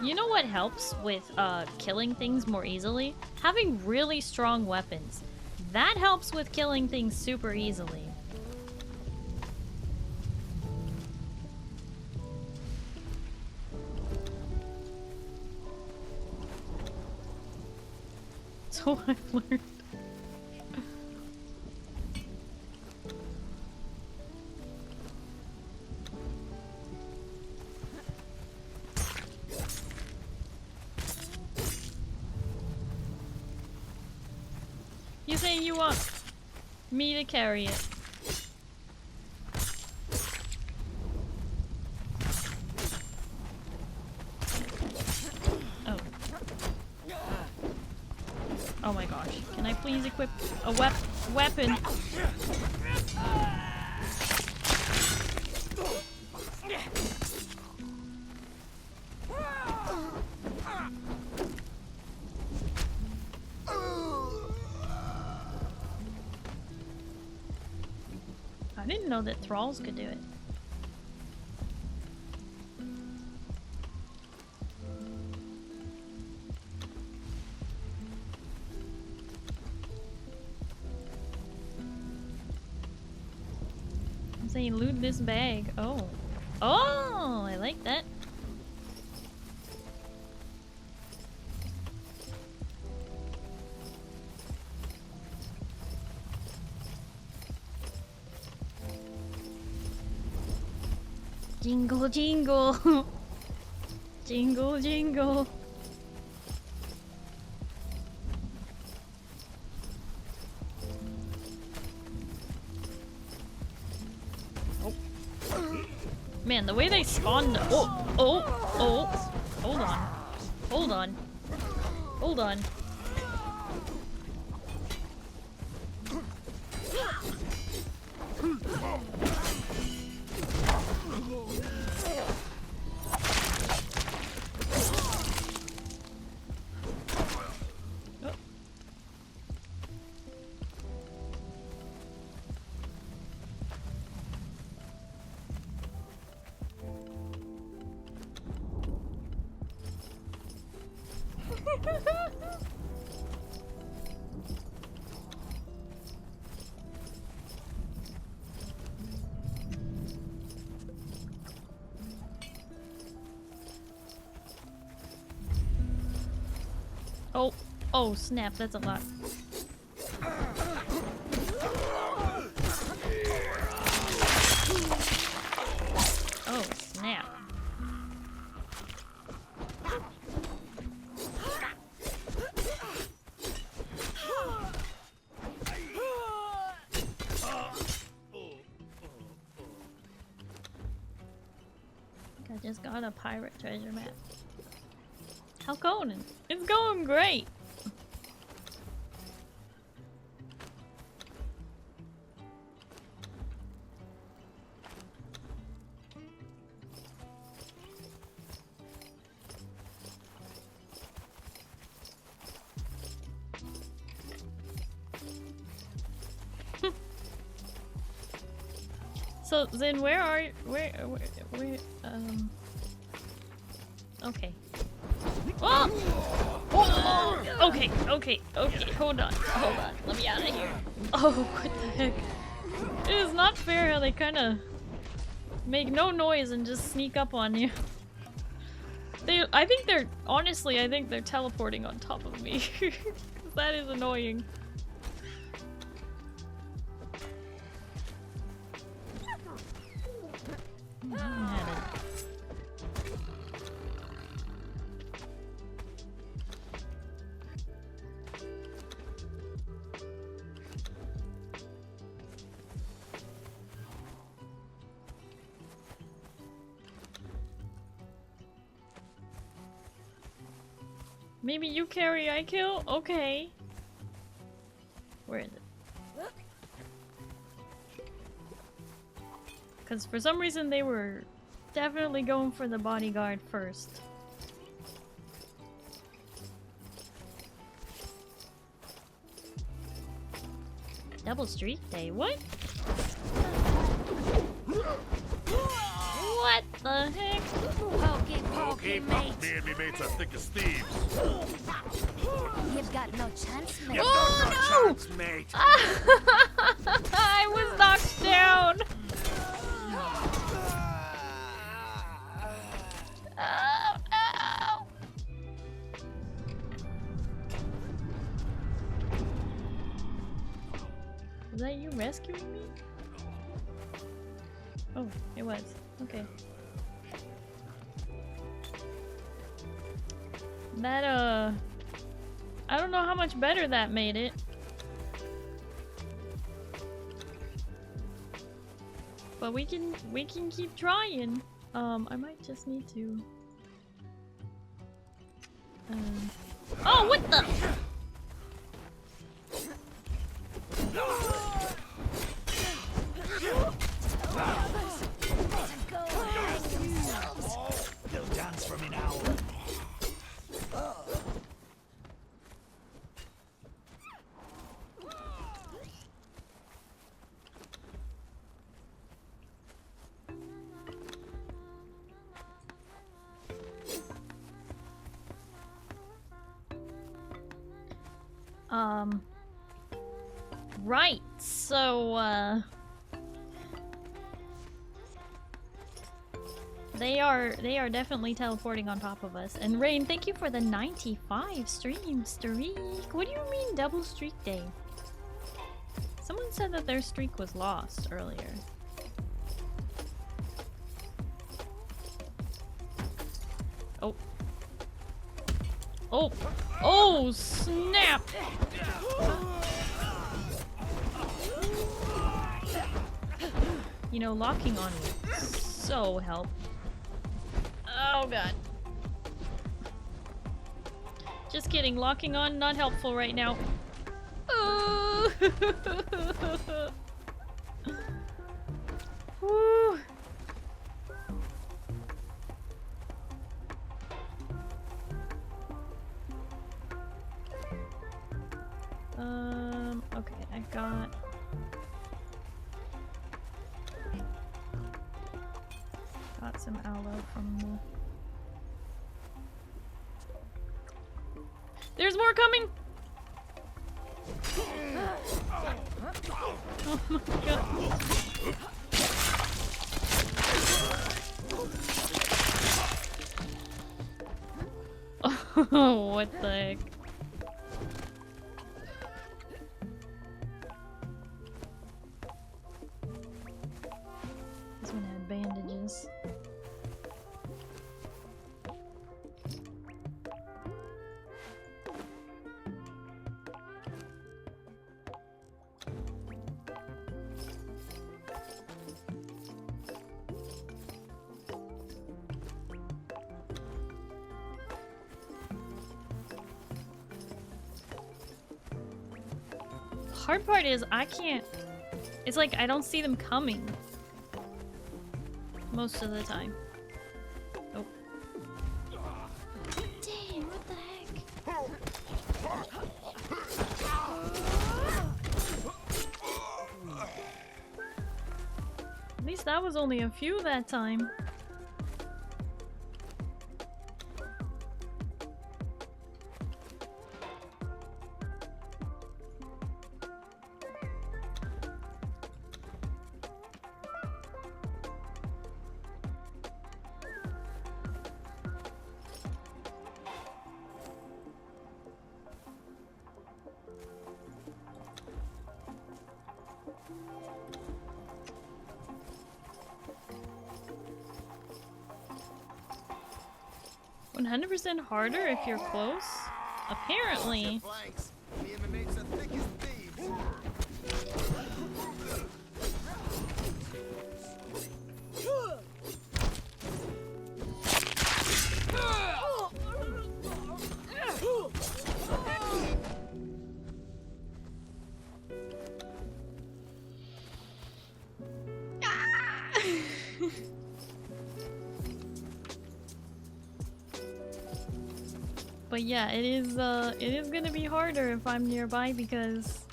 You know what helps with killing things more easily? Having really strong weapons. That helps with killing things super easily. So I've learned. You saying you want me to carry it? Oh. Oh my gosh. Can I please equip a weapon? I didn't know that thralls could do it. I'm saying loot this bag. Oh. Oh, I like that. Jingle, jingle. Jingle, jingle. Oh. Man, the way they spawned. Oh, oh, oh. Hold on. Hold on. Hold on. Oh, oh snap, that's a lot. Oh snap. I just got a pirate treasure map. How Conan? It's going great! So, Zin, where are you? Where, okay. Oh! Oh! Okay, okay, okay, hold on, let me out of here. Oh, what the heck? It is not fair how they kinda make no noise and just sneak up on you. I think they're teleporting on top of me. That is annoying. Maybe you carry, I kill? Okay. Where is it? Because for some reason they were definitely going for the bodyguard first. Double streak day? What? What the heck? Okay, mate. Me and me mates are thick as thieves. You've got no chance, mate. You've got no chance, mate. I was knocked down. Oh, no. Was that you rescuing me? Oh, it was. Okay. That, I don't know how much better that made it. But we can keep trying. I might just need to... Oh, what the? They'll dance for me now. Right, so, They are definitely teleporting on top of us. And Rain, thank you for the 95 stream streak. What do you mean double streak day? Someone said that their streak was lost earlier. Oh. Oh. Oh, snap! You know, locking on would so help. Oh god. Just kidding, locking on not helpful right now. Woo. Okay, I got some aloe from the... There's more coming! Oh my god. Oh, what the heck? This one had bandages. Hard part is I can't. It's like I don't see them coming most of the time. Oh. Dang, what the heck? At least that was only a few that time. Harder if you're close? Apparently. But yeah, it is gonna be harder if I'm nearby because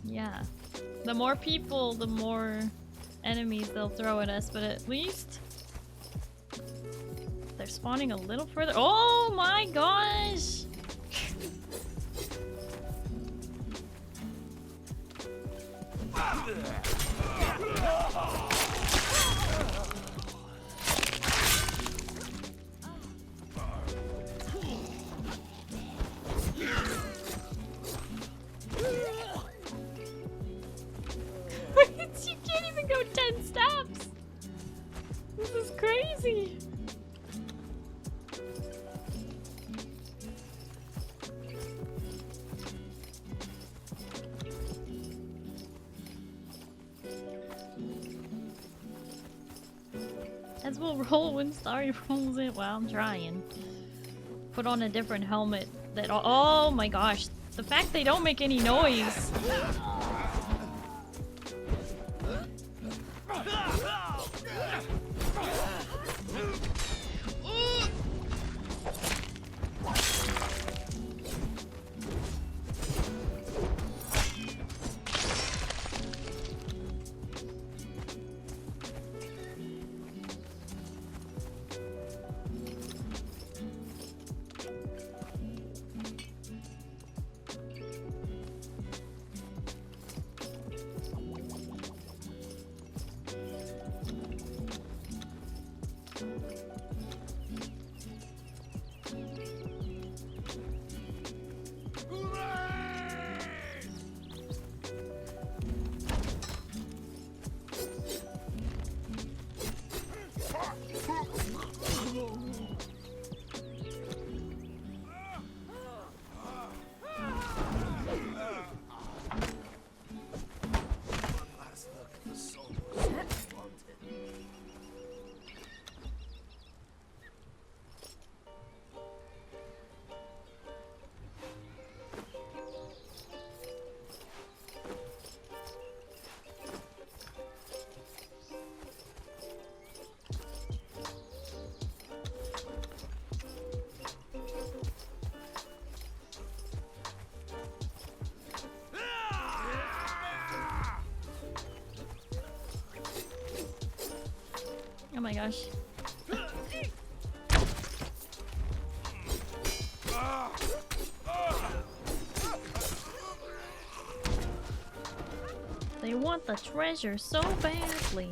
yeah. The more people, the more enemies they'll throw at us, but at least they're spawning a little further. Oh my gosh! You can't even go 10 steps! This is crazy! As we'll roll when Starry rolls it. Well, I'm trying. Put on a different helmet that. Oh my gosh. The fact they don't make any noise. Oh my gosh. They want the treasure so badly.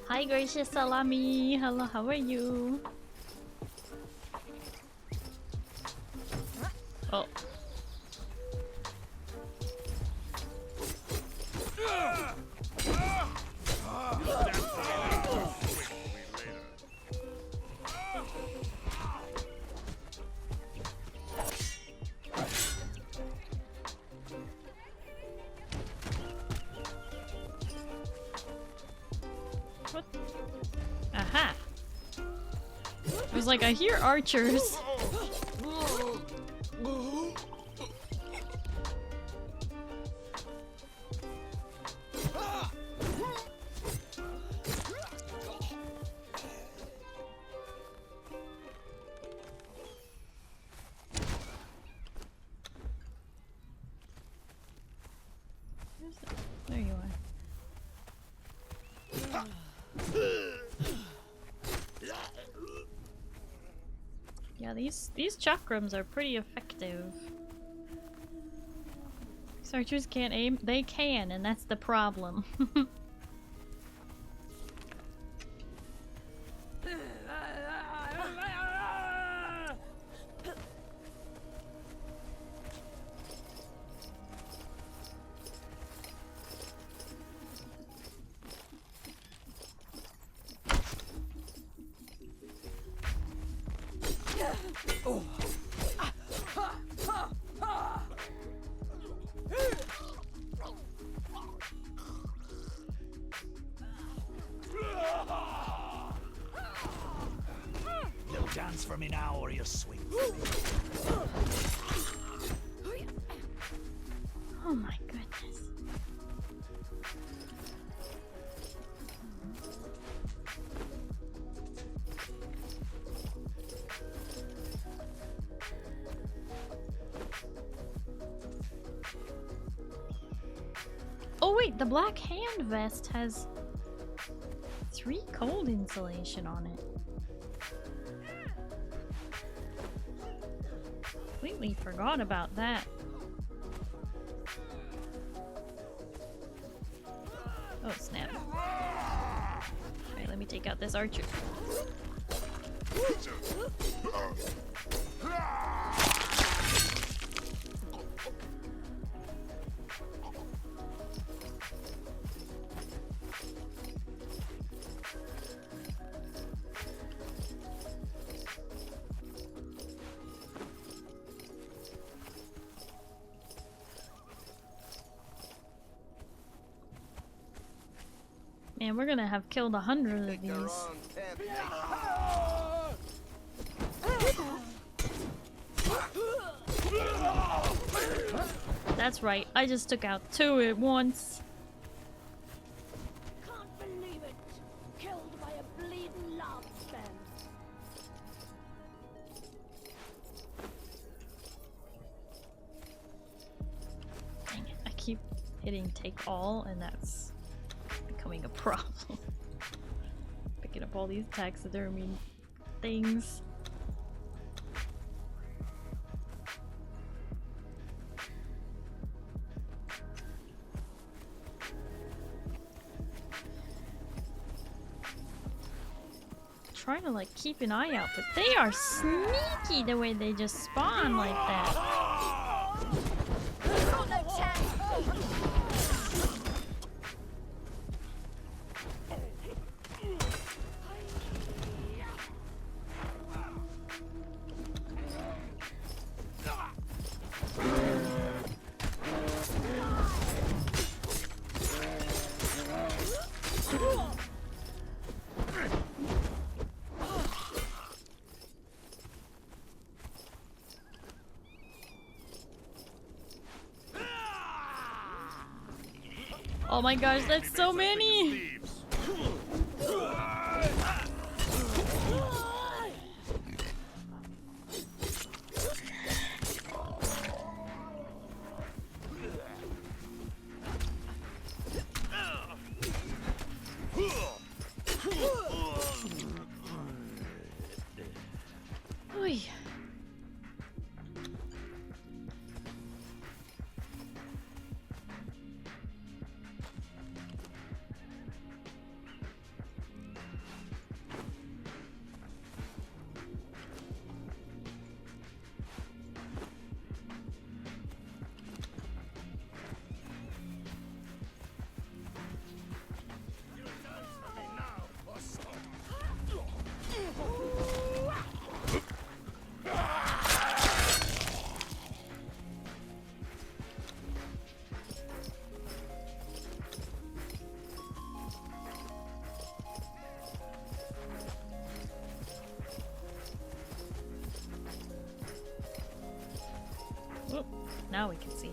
Hi gracious Salami, hello, how are you? Oh. What? Aha! I was like, I hear archers. There you are. Yeah, these chakrams are pretty effective. These archers can't aim. They can, and that's the problem. for me now, or you swing. Oh my goodness. Oh wait, the black hand vest has 3 cold insulation on it. Completely forgot about that. Oh snap. Okay, let me take out this archer. Man, we're gonna have killed 100 of these. That's right, I just took out 2 at once. Can't believe it. Killed by a bleeding love spell. Dang it, I keep hitting take all and that's becoming a problem. Picking up all these taxidermy things. Trying to like keep an eye out, but they are sneaky the way they just spawn like that. Got no chance. Oh my gosh, that's so many! Oy. Now we can see.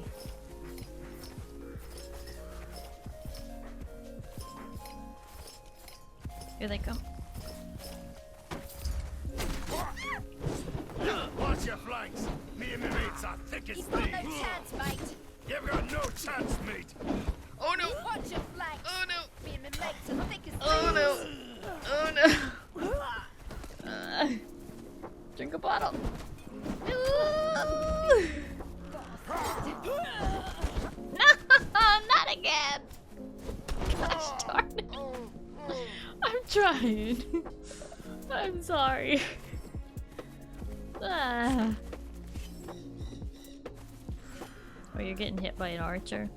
Here they come. Watch your flanks. Me and my mates are thick as You've got no thieves. chance, mate. You've got no chance, mate. Oh no! Watch your flanks. Oh no! Me and my mates are thick as Oh no! Oh no! Drink a bottle. No! Not again! Gosh darn it! I'm trying. I'm sorry. Ah. Oh, you're getting hit by an archer.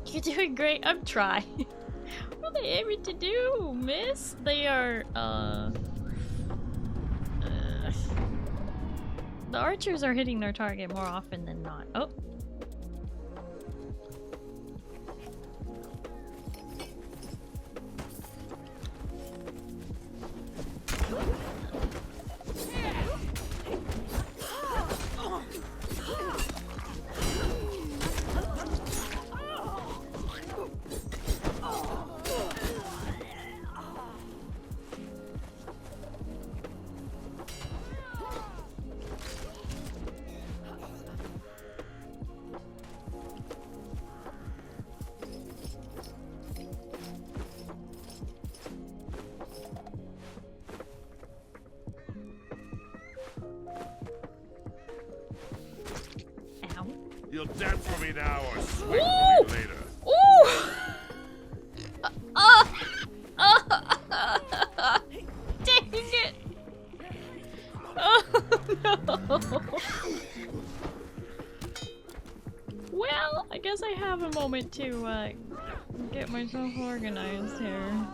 You're doing great. I'm trying. What are they aiming to do, miss? They are, the archers are hitting their target more often than not. Oh. You'll dance for me now or swing for me later. Ooh! Dang it! Oh no! Well, I guess I have a moment to get myself organized here.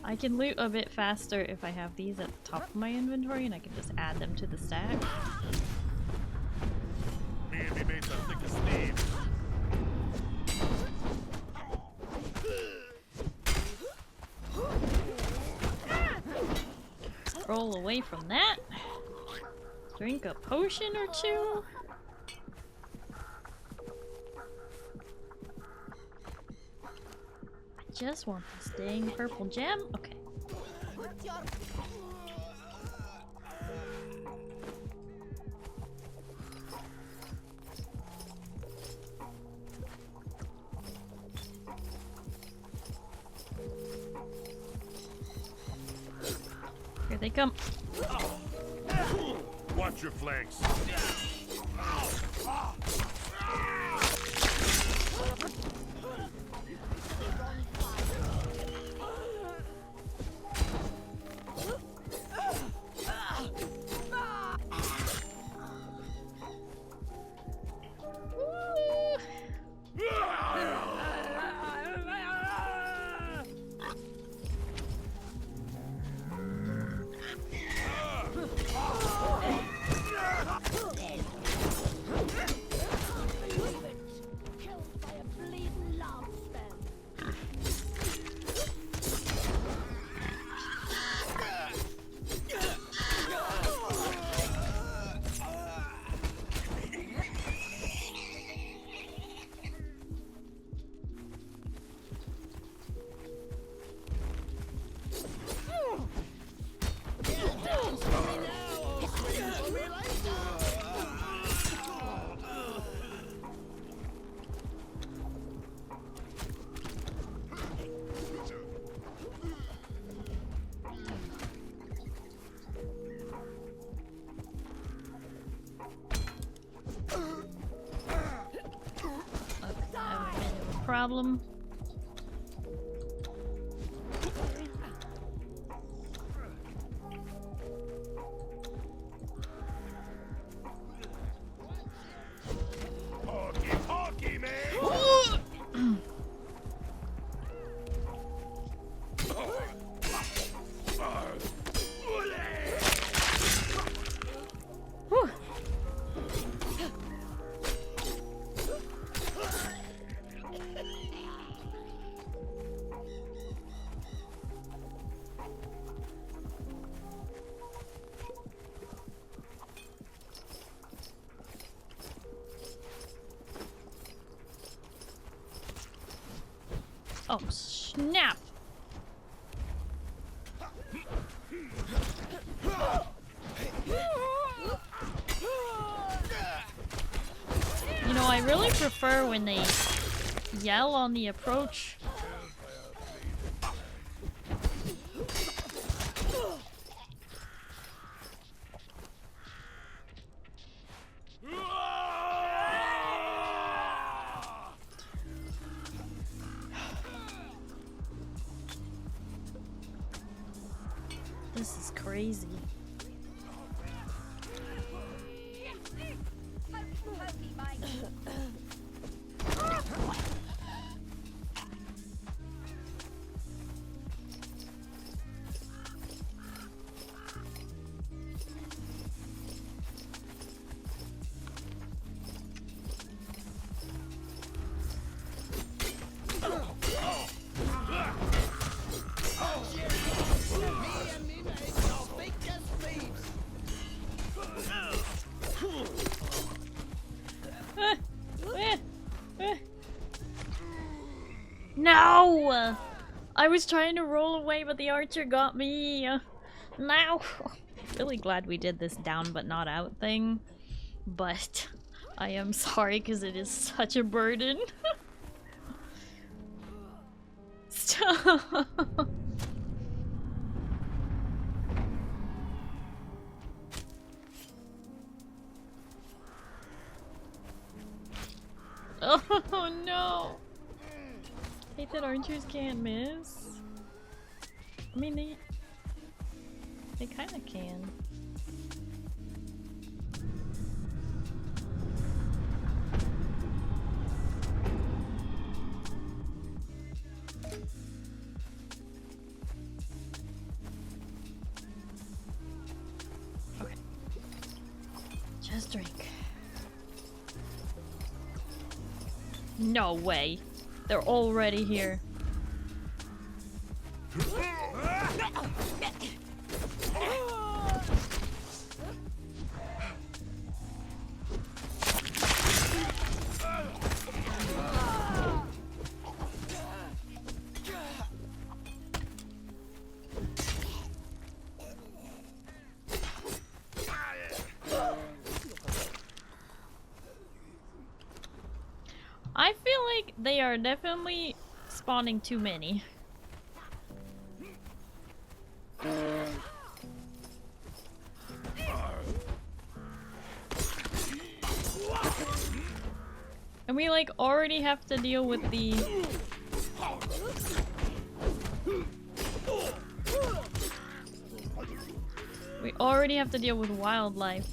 I can loot a bit faster if I have these at the top of my inventory and I can just add them to the stack. Me and me mates are thick as thieves. Roll away from that. Drink a potion or two. I just want this dang purple gem. Okay. Here they come. Watch your flanks. Problem. Honky, man! Whew. Oh, snap! You know, I really prefer when they yell on the approach. This is crazy. No! I was trying to roll away, but the archer got me. No! Really glad we did this down but not out thing. But I am sorry because it is such a burden. Stop! hate that archers can't miss. I mean, they kind of can. Okay. Just drink. No way. They're already here. I feel like they are definitely spawning too many. And we like already have to deal with the wildlife.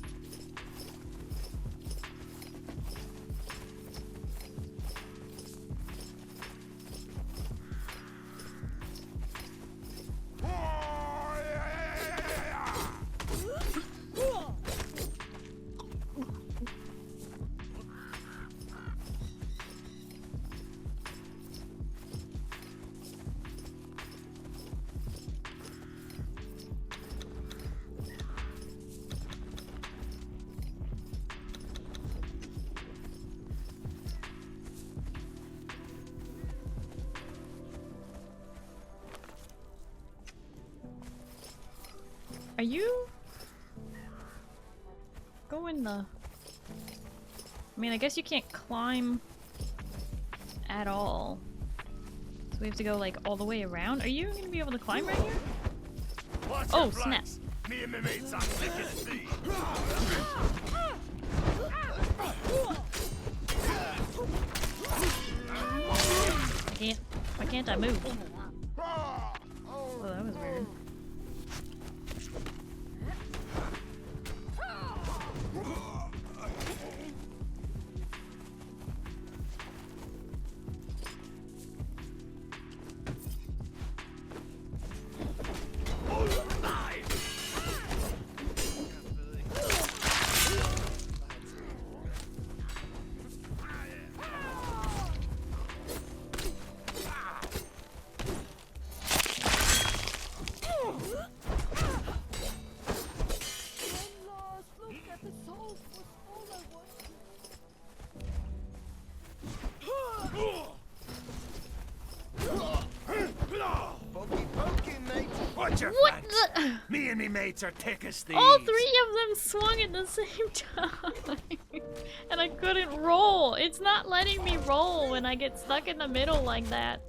Are you going the... I mean, I guess you can't climb at all. So we have to go like all the way around. Are you gonna be able to climb right here? Oh, snap. Me and my mates are thick as thieves. Why can't I move? Oh, that was weird. Me and me mates are thick as thieves. All three of them swung at the same time. And I couldn't roll. It's not letting me roll when I get stuck in the middle like that.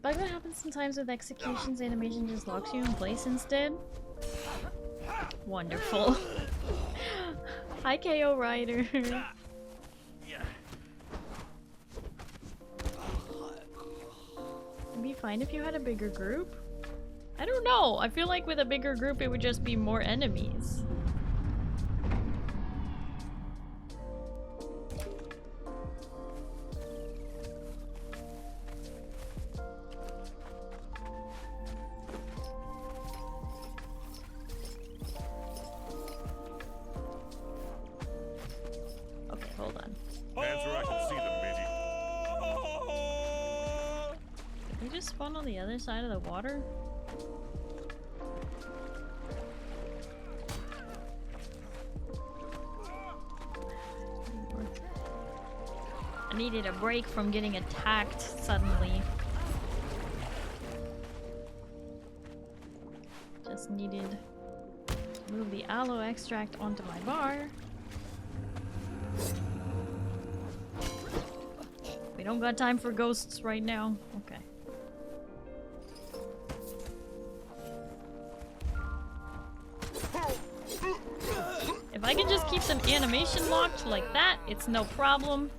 Bug that happens sometimes with executions, animation just locks you in place instead. Wonderful. Hi KO Rider. It'd be fine if you had a bigger group. I don't know. I feel like with a bigger group it would just be more enemies. Okay, hold on. Hands where I can see them, baby. Did we just spawn on the other side of the water? I needed a break from getting attacked suddenly. Just needed to move the aloe extract onto my bar. We don't got time for ghosts right now. Okay. If I can just keep them animation locked like that, it's no problem.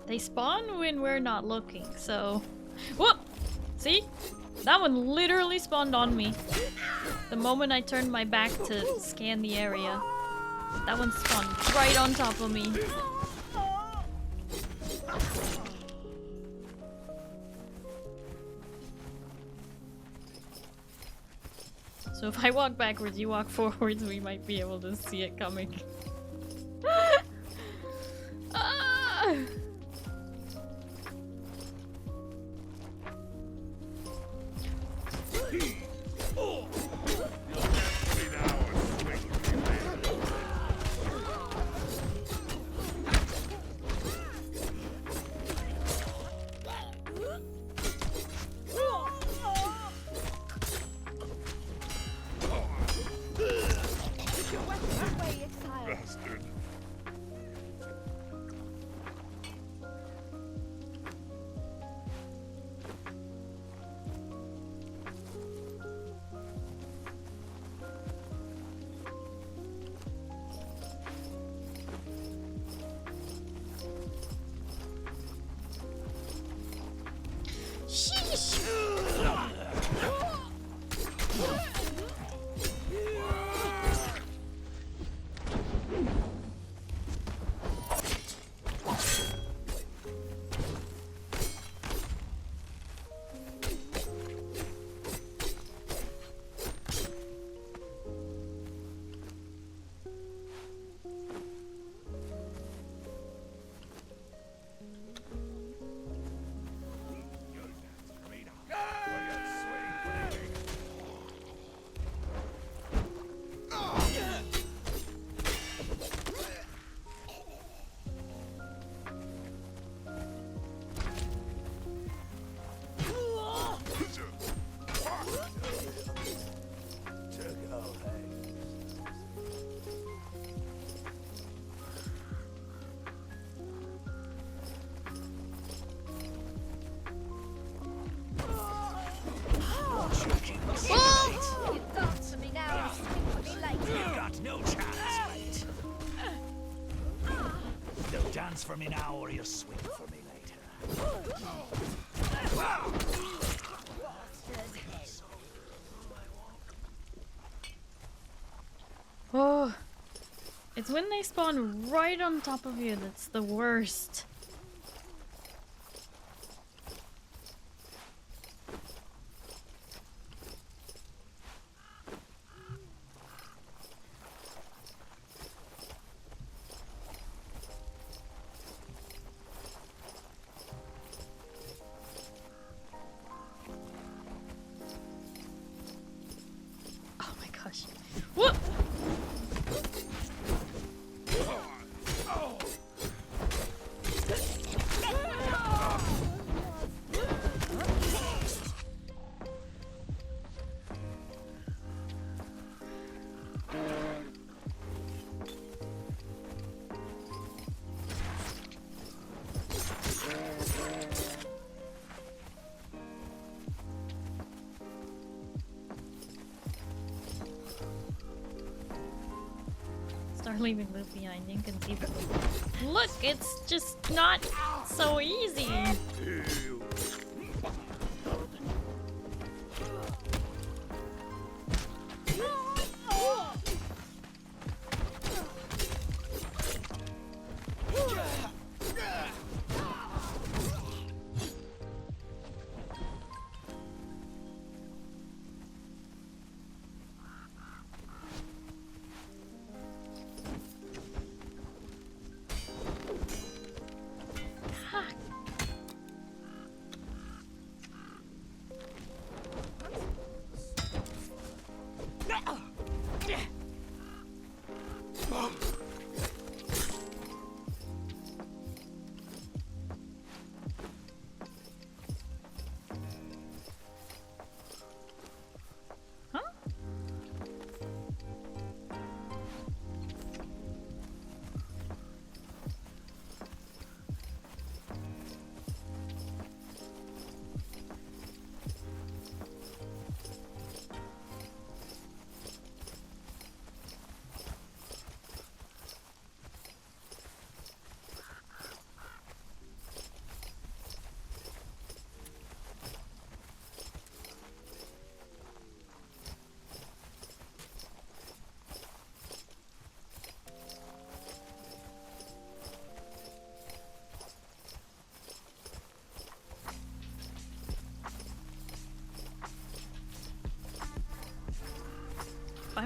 They spawn when we're not looking, so... Whoop! See? That one literally spawned on me. The moment I turned my back to scan the area. That one spawned right on top of me. So if I walk backwards, you walk forwards, we might be able to see it coming. Ah! Bastard. Dance for me now, or you swing for me later. Oh, it's when they spawn right on top of you that's the worst. Start leaving loot behind, inconceivable. Look, it's just not so easy.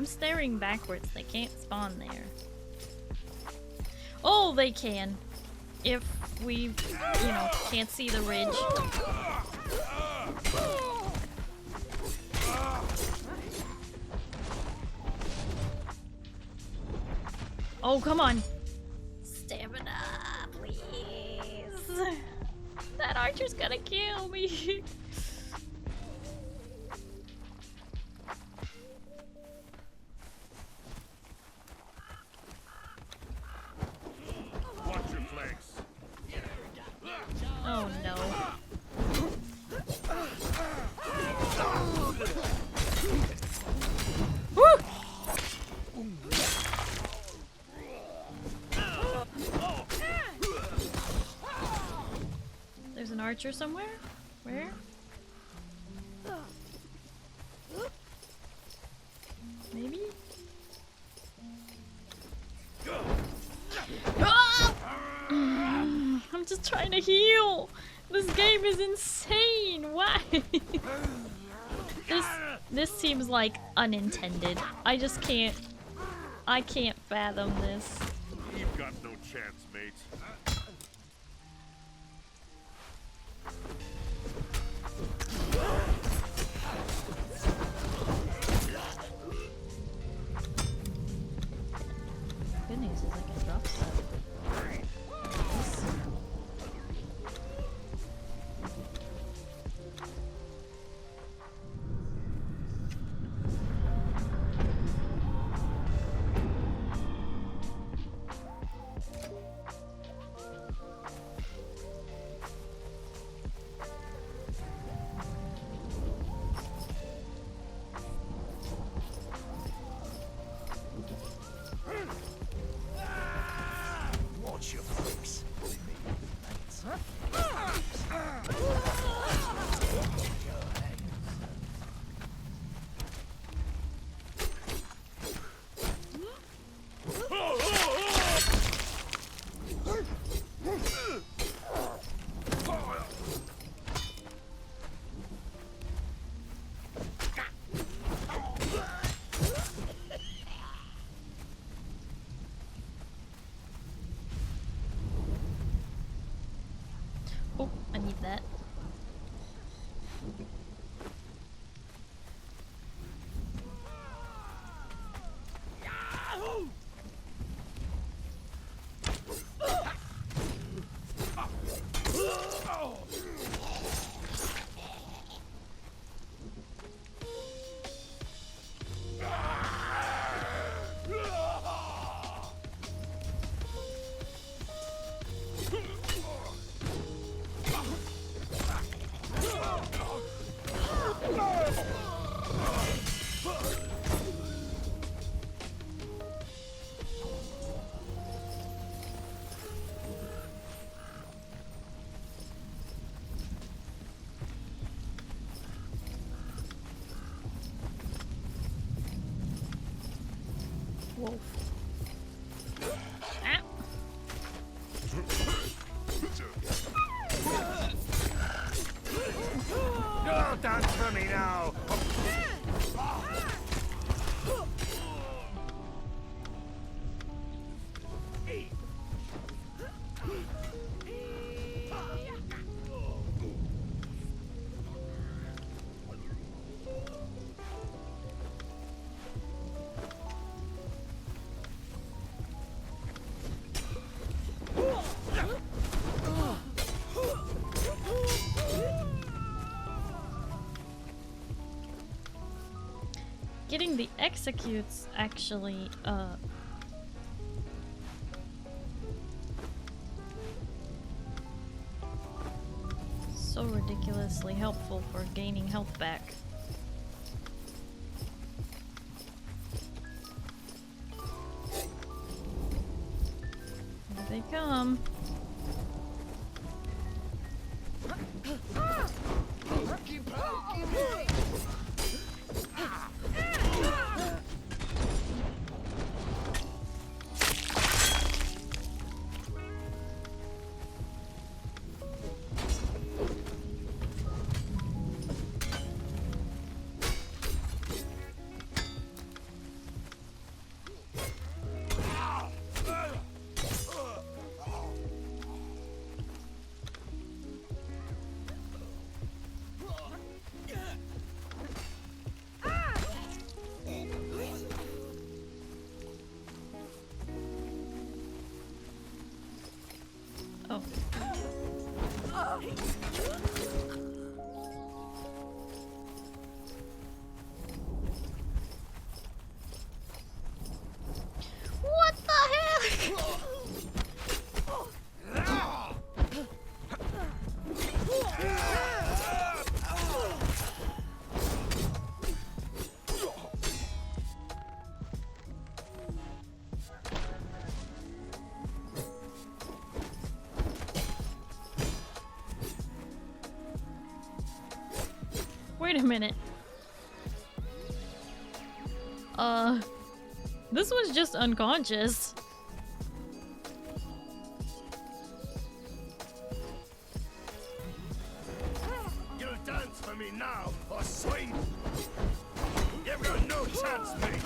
I'm staring backwards. They can't spawn there. Oh, they can. If we, you know, can't see the ridge. Oh, come on. Stamina, please. That archer's gonna kill me. Watch your flanks. Oh no. Woo! There's an archer somewhere? Where? Maybe? Ah! I'm just trying to heal! This game is insane! Why? This seems like unintended. I just can't... I can't fathom this. You've got no chance, mate. Good news is I can drop stuff. Watch your flanks. Oh, I need that. Wolf. Ah. No, dance for me now. Getting the executes actually, so ridiculously helpful for gaining health back. Here they come. Oh. What the hell? Wait a minute. This one's just unconscious. You'll dance for me now or swing. You've got no chance, mate.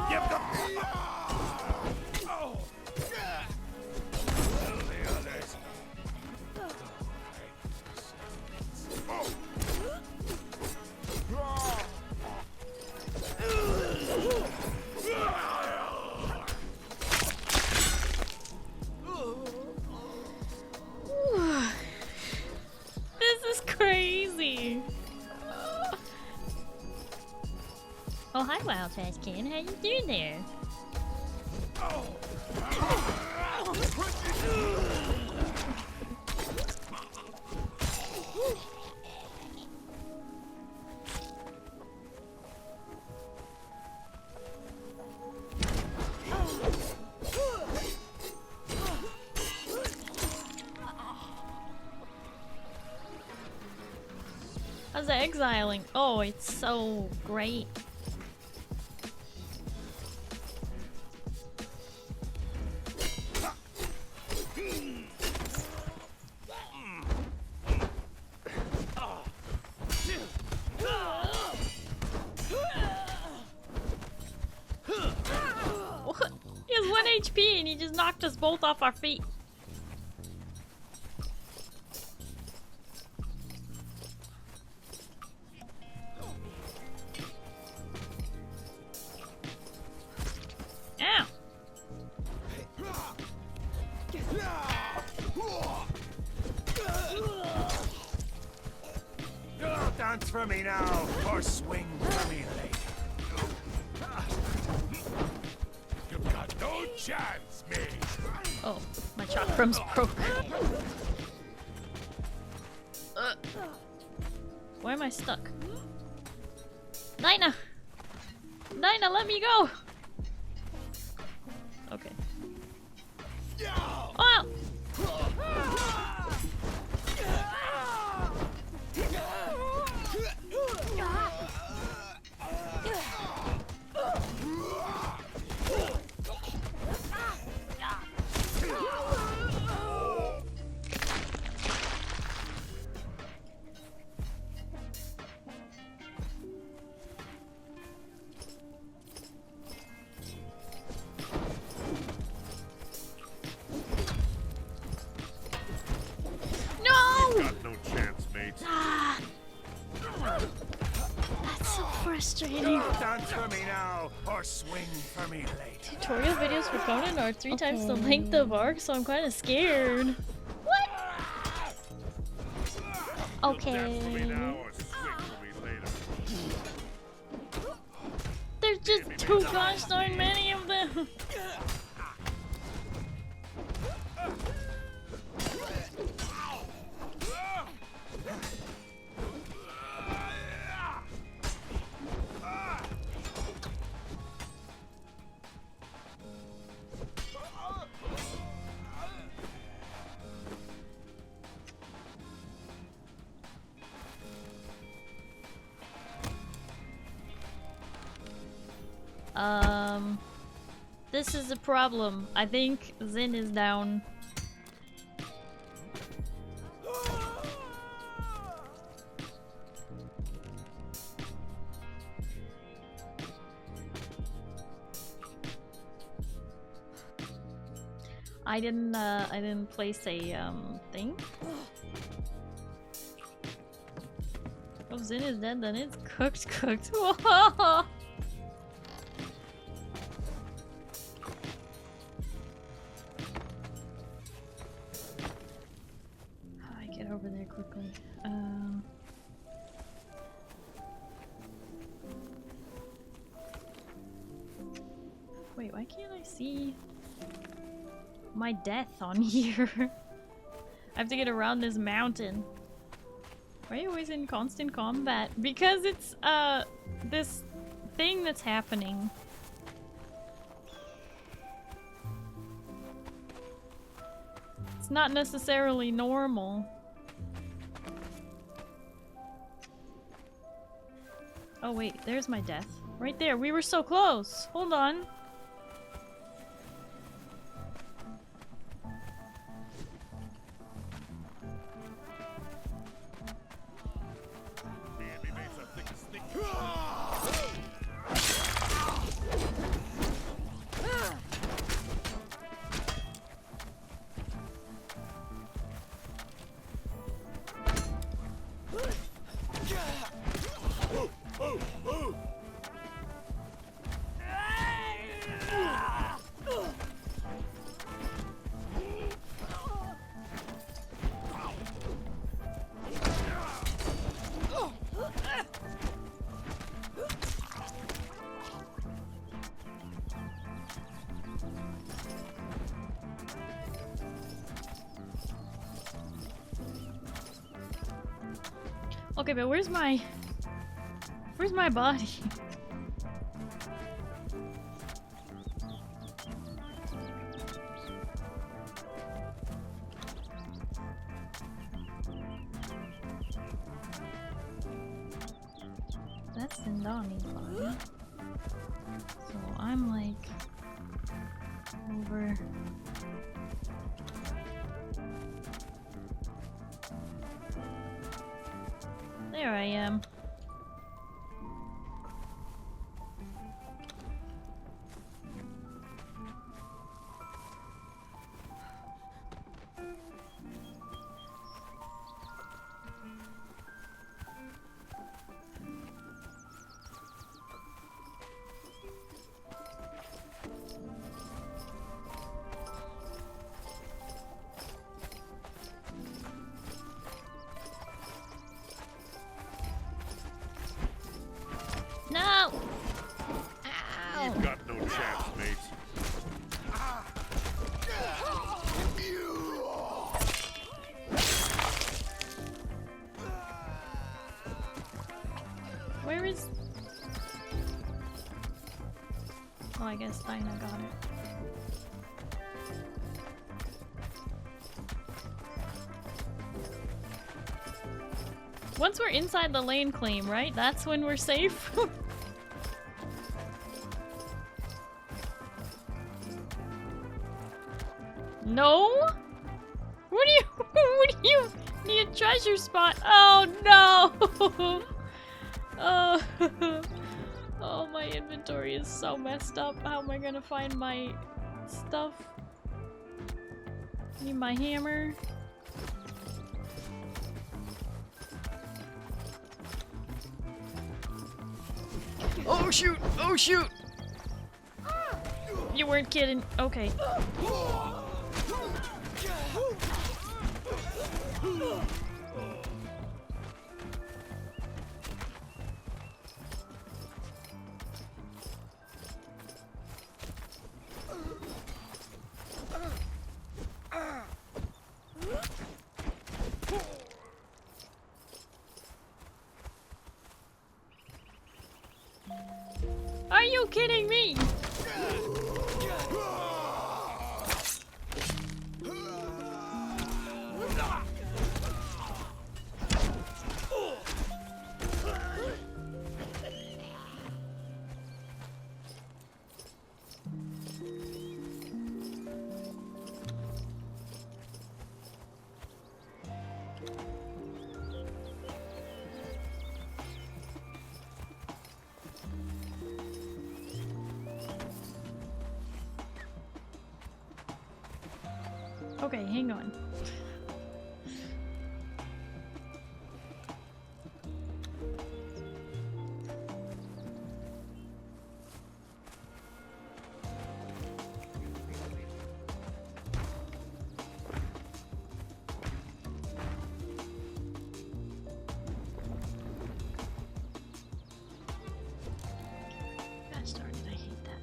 You've got. Oh. The others. This is crazy. Oh, hi, Wild Trash Kid. How you doing there? How's the exiling? Oh, it's so great. What? He has 1 HP and he just knocked us both off our feet. Ow! You'll dance for me now or swing for me later. You've got no chance, mate. Oh, my chakrams broke. Why am I stuck? Nina! Nina, let me go! Okay. Oh! Got no chance, mate. That's so frustrating. Dance for me now or swing for me later. Tutorial videos for Conan are 3 times the length of arc, so I'm kind of scared. What? Dance for me Okay. now or swing for me later. There's just too gosh darn many of them. This is a problem. I think Zin is down. I didn't place a thing. Oh, Zin is dead, then it's cooked. Whoa! I get over there quickly. Wait, why can't I see my death on here? I have to get around this mountain. Why are you always in constant combat? Because it's this thing that's happening. It's not necessarily normal. Oh wait, there's my death. Right there, we were so close. Hold on. Okay, but where's my body? That's Zindani's body. So I'm like over. There I am. No! Ow! You've got no chance, mate. Where is... Oh, I guess Dinah got it. Once we're inside the lane claim, right? That's when we're safe? No? What do you need a treasure spot? Oh no! Oh, oh, my inventory is so messed up. How am I gonna find my stuff? Need my hammer. Oh shoot! Oh shoot! You weren't kidding. Okay. Are you kidding me? Okay, hang on. Gosh darn it, I hate that.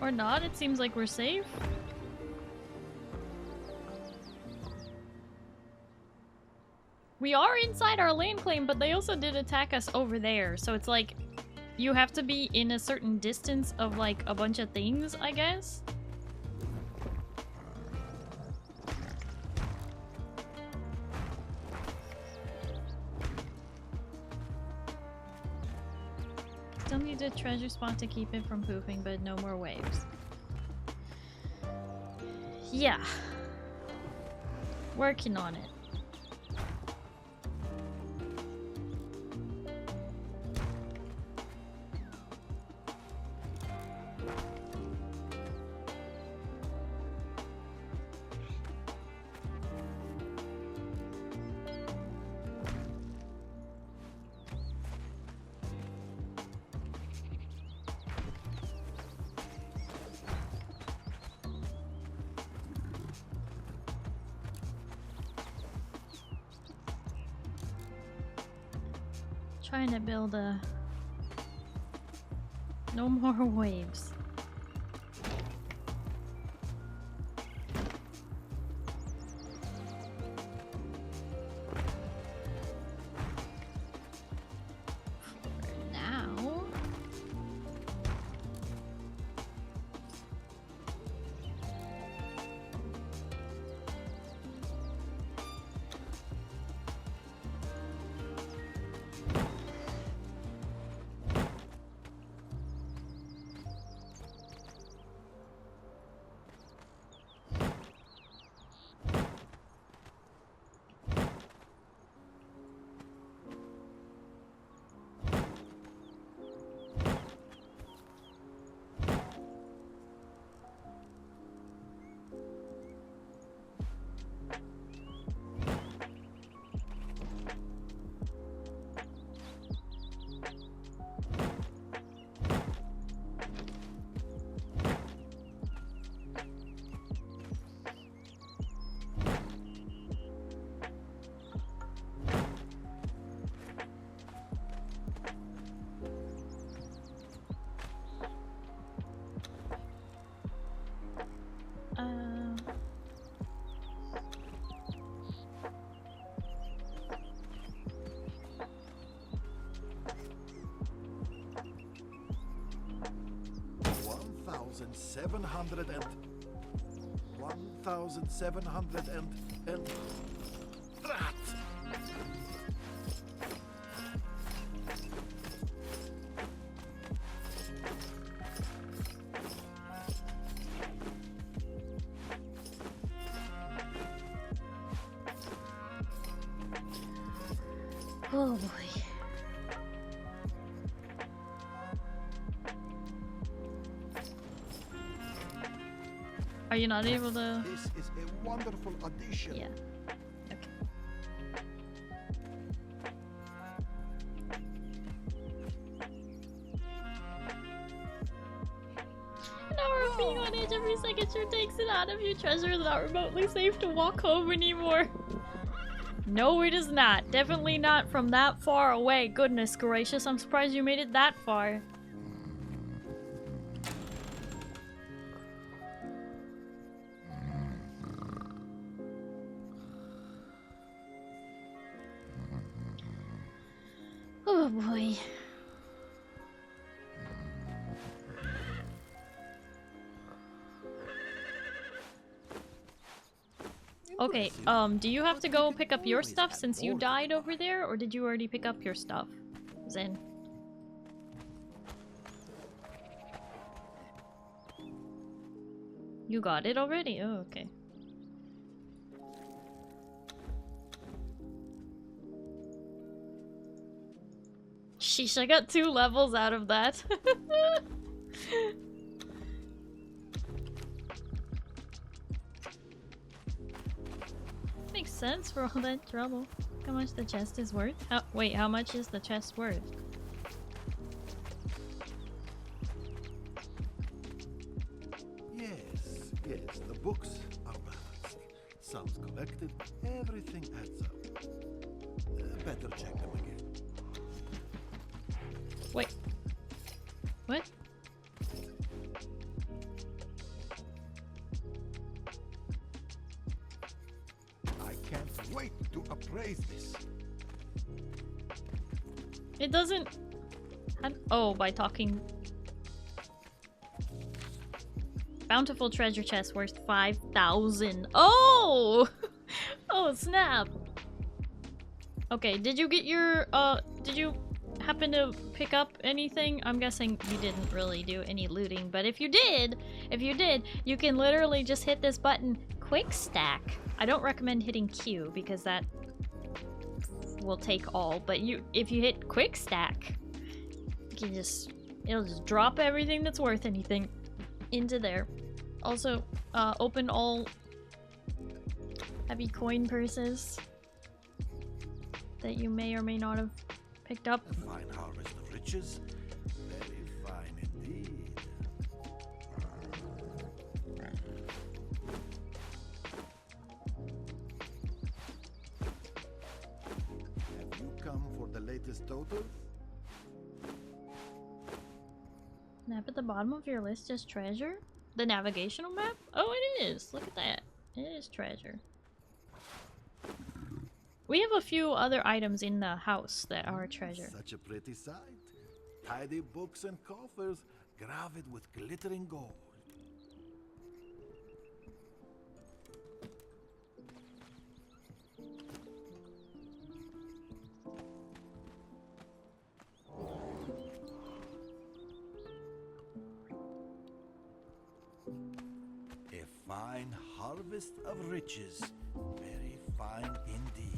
Or not, it seems like we're safe. We are inside our land claim, but they also did attack us over there, so it's like you have to be in a certain distance of like a bunch of things, I guess. Still need a treasure spot to keep it from poofing, but no more waves. Yeah. Working on it. Trying to build a... No more waves. For now... and that. Oh boy. Are you not able to? This is a wonderful addition. Yeah. Okay. An hour of being on edge every second sure takes it out of you. Treasure is not remotely safe to walk home anymore. No, it is not. Definitely not from that far away. Goodness gracious, I'm surprised you made it that far. Oh boy. Okay, do you have to go pick up your stuff since you died over there, or did you already pick up your stuff, Zin? You got it already? Oh, okay. Sheesh, I got 2 levels out of that. Makes sense for all that trouble. How much the chest is worth? Wait, how much is the chest worth? Yes, the books are balanced. Sums collected, everything adds up. Better check them again. Wait. What? I can't wait to appraise this. It doesn't... Oh, by talking... Bountiful treasure chest worth 5,000. Oh! Oh, snap! Okay, did you get your, did you happen to pick up anything? I'm guessing you didn't really do any looting, but if you did, you can literally just hit this button, Quick Stack. I don't recommend hitting Q because that will take all, but if you hit Quick Stack, you can it'll just drop everything that's worth anything into there. Also, open all heavy coin purses that you may or may not have picked up. A fine harvest of riches. Very fine indeed. Have you come for the latest total? Map at the bottom of your list is treasure? The navigational map? Oh, it is! Look at that. It is treasure. We have a few other items in the house that are treasure. Such a pretty sight. Tidy books and coffers, gravid with glittering gold. A fine harvest of riches. Very fine indeed.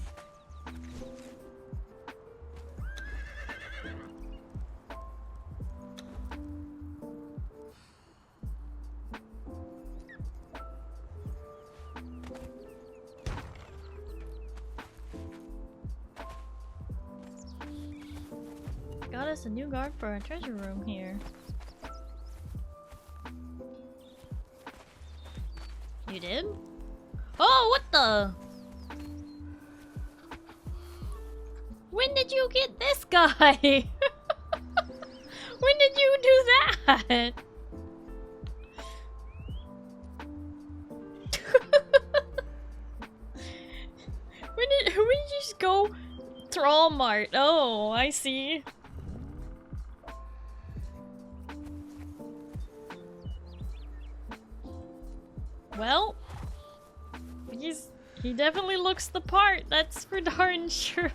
Got us a new guard for our treasure room here. You did? Oh, what the? When did you get this guy? When did you do that? When did you just go Thrall Mart? Oh, I see. Well, he definitely looks the part, that's for darn sure.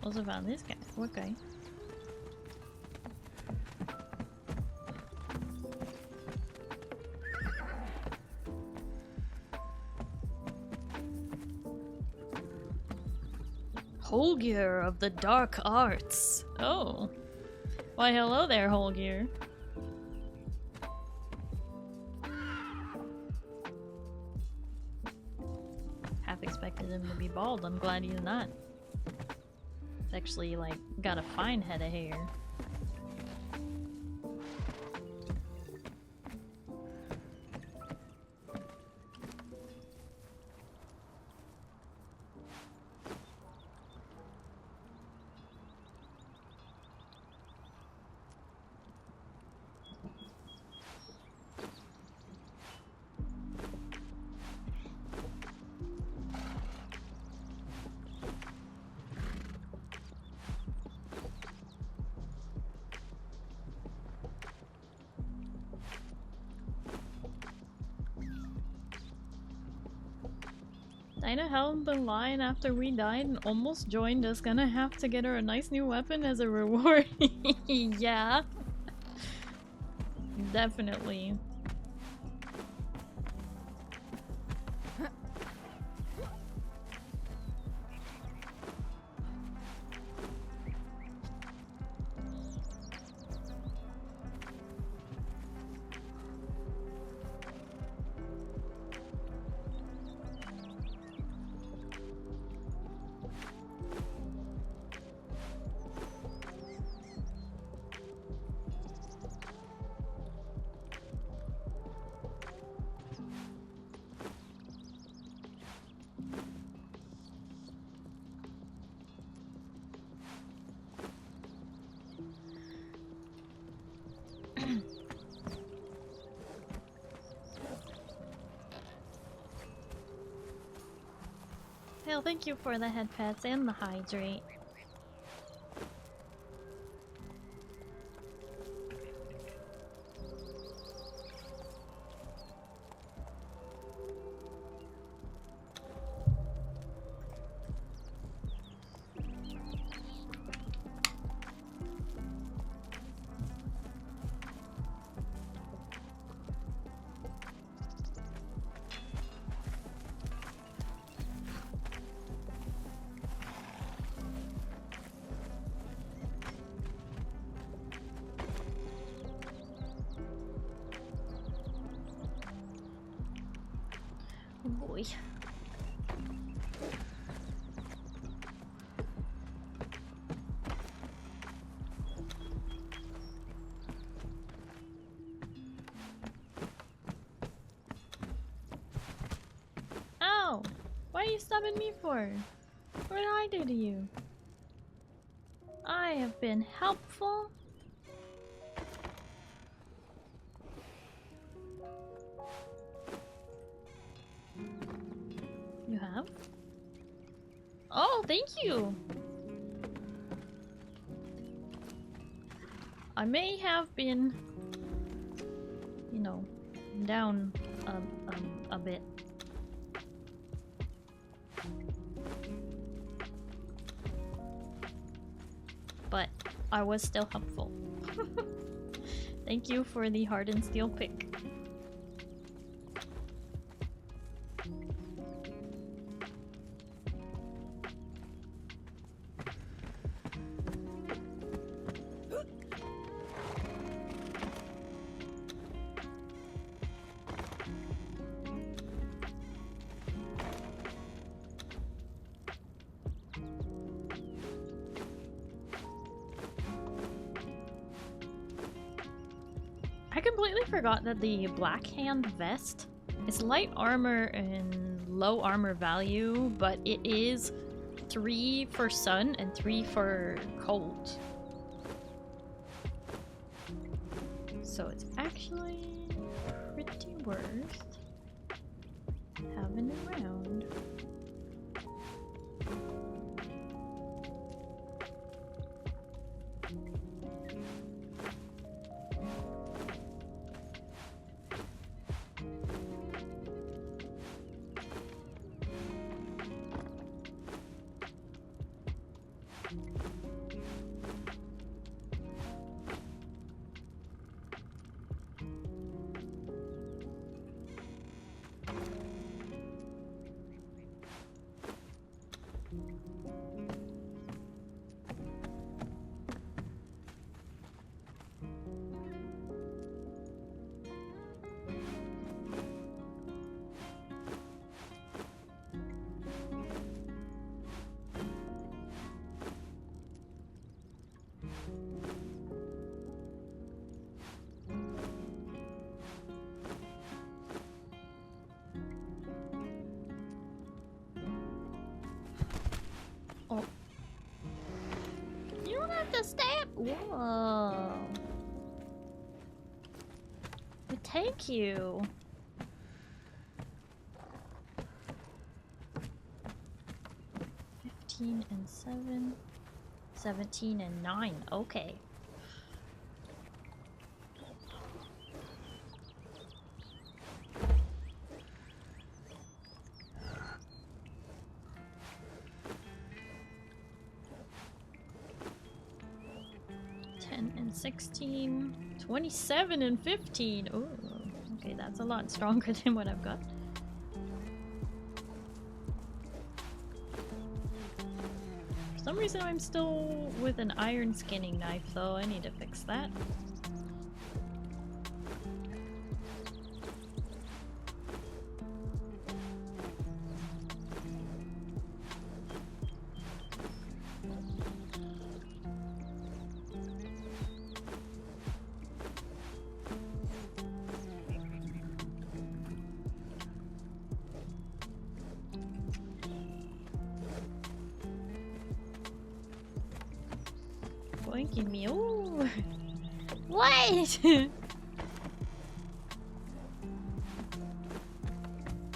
Also found this guy. What guy? Holgear of the Dark Arts. Oh. Why, hello there, Holgear. Half expected him to be bald. I'm glad he's not. He's actually, like, got a fine head of hair. Dinah held the line after we died and almost joined us. Gonna have to get her a nice new weapon as a reward. Yeah. Definitely. Well, thank you for the head pats and the hydrate. Oh boy. Ow! What are you stabbing me for? What did I do to you? I have been helpful. You have? Oh, thank you! I may have been, you know, down a bit. But I was still helpful. Thank you for the hardened steel pick. I completely forgot that the Black Hand vest is light armor and low armor value, but it is 3 for sun and 3 for cold. So it's actually pretty worth having around. Oh. You don't have to stab. Whoa. But thank you. $15 and $7. 17 and 9. Okay. 16, 27, and 15. Oh, okay, that's a lot stronger than what I've got. For some reason I'm still with an iron skinning knife though. I need to fix that. Boinky me. Ooh. What? This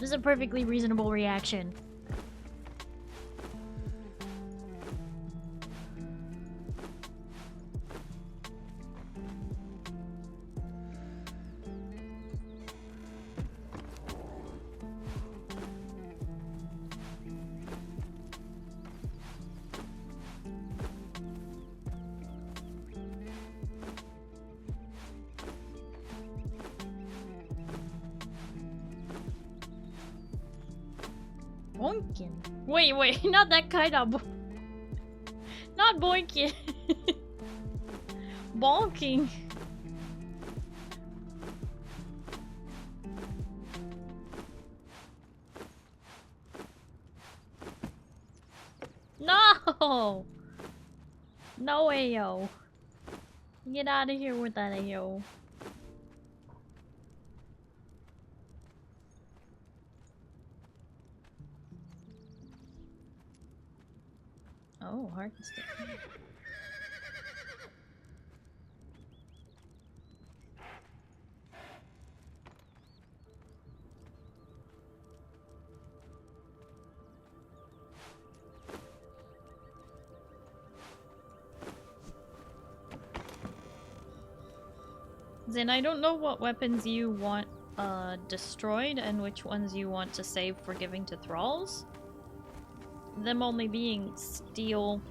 is a perfectly reasonable reaction. Boinkin. Wait, not that kind of not boinkin. Bonking. No! No AO. Get out of here with that AO. Oh, hard to stick. Zin, I don't know what weapons you want destroyed and which ones you want to save for giving to thralls. Them only being steel,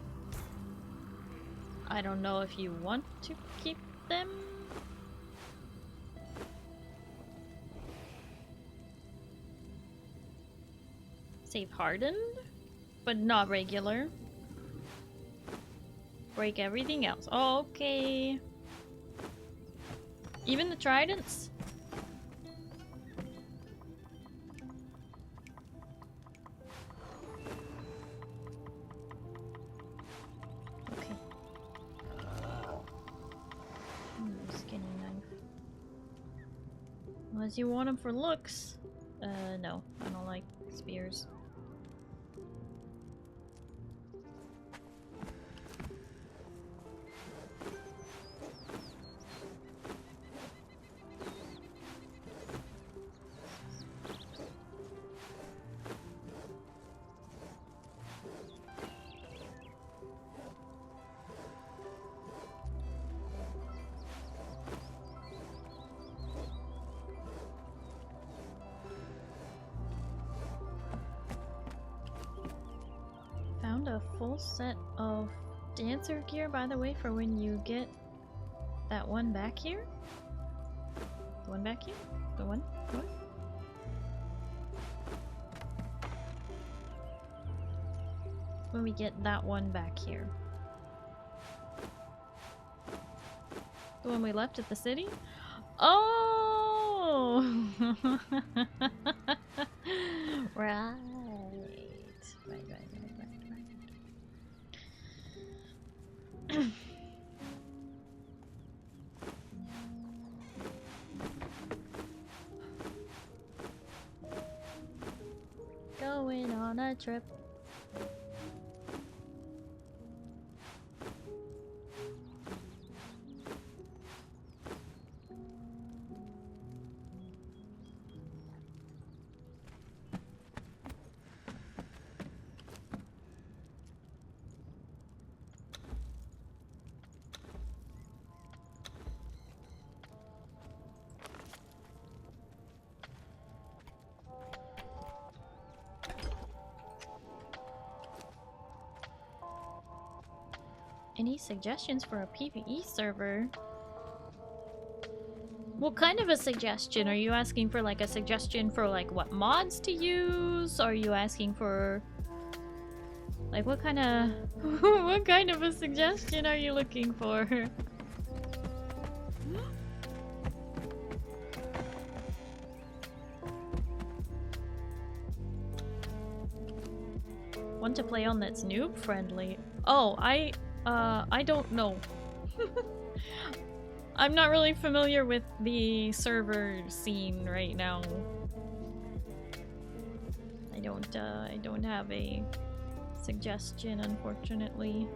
I don't know if you want to keep them. Save hardened, but not regular. Break everything else. Okay. Even the tridents? Unless you want them for looks. No. I don't like spears. A full set of dancer gear, by the way, for when you get that one back here. The one back here? The one? What? When we get that one back here. The one we left at the city? Oh! Right. Going on a trip. Any suggestions for a PvE server? What kind of a suggestion? Are you asking for like a suggestion for like what mods to use? Are you asking for like what kind of what kind of a suggestion are you looking for? Want to play on that's noob friendly? Oh, I don't know. I'm not really familiar with the server scene right now. I don't have a suggestion, unfortunately.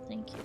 Thank you.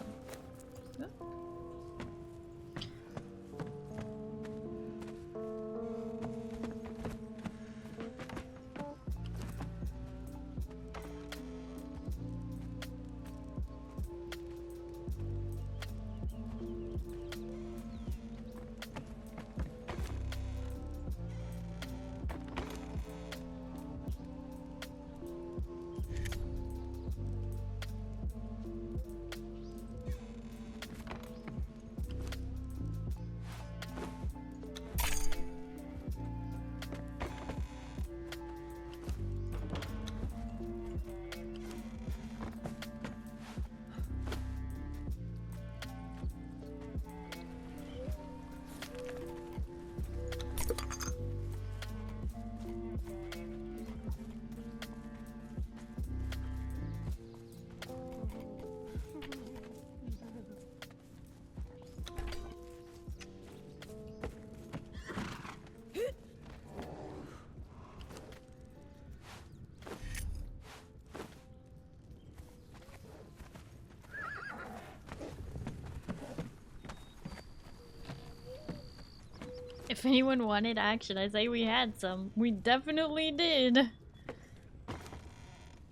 If anyone wanted action, I say we had some. We definitely did.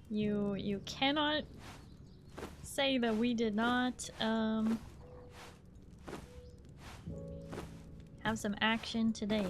You cannot say that we did not have some action today.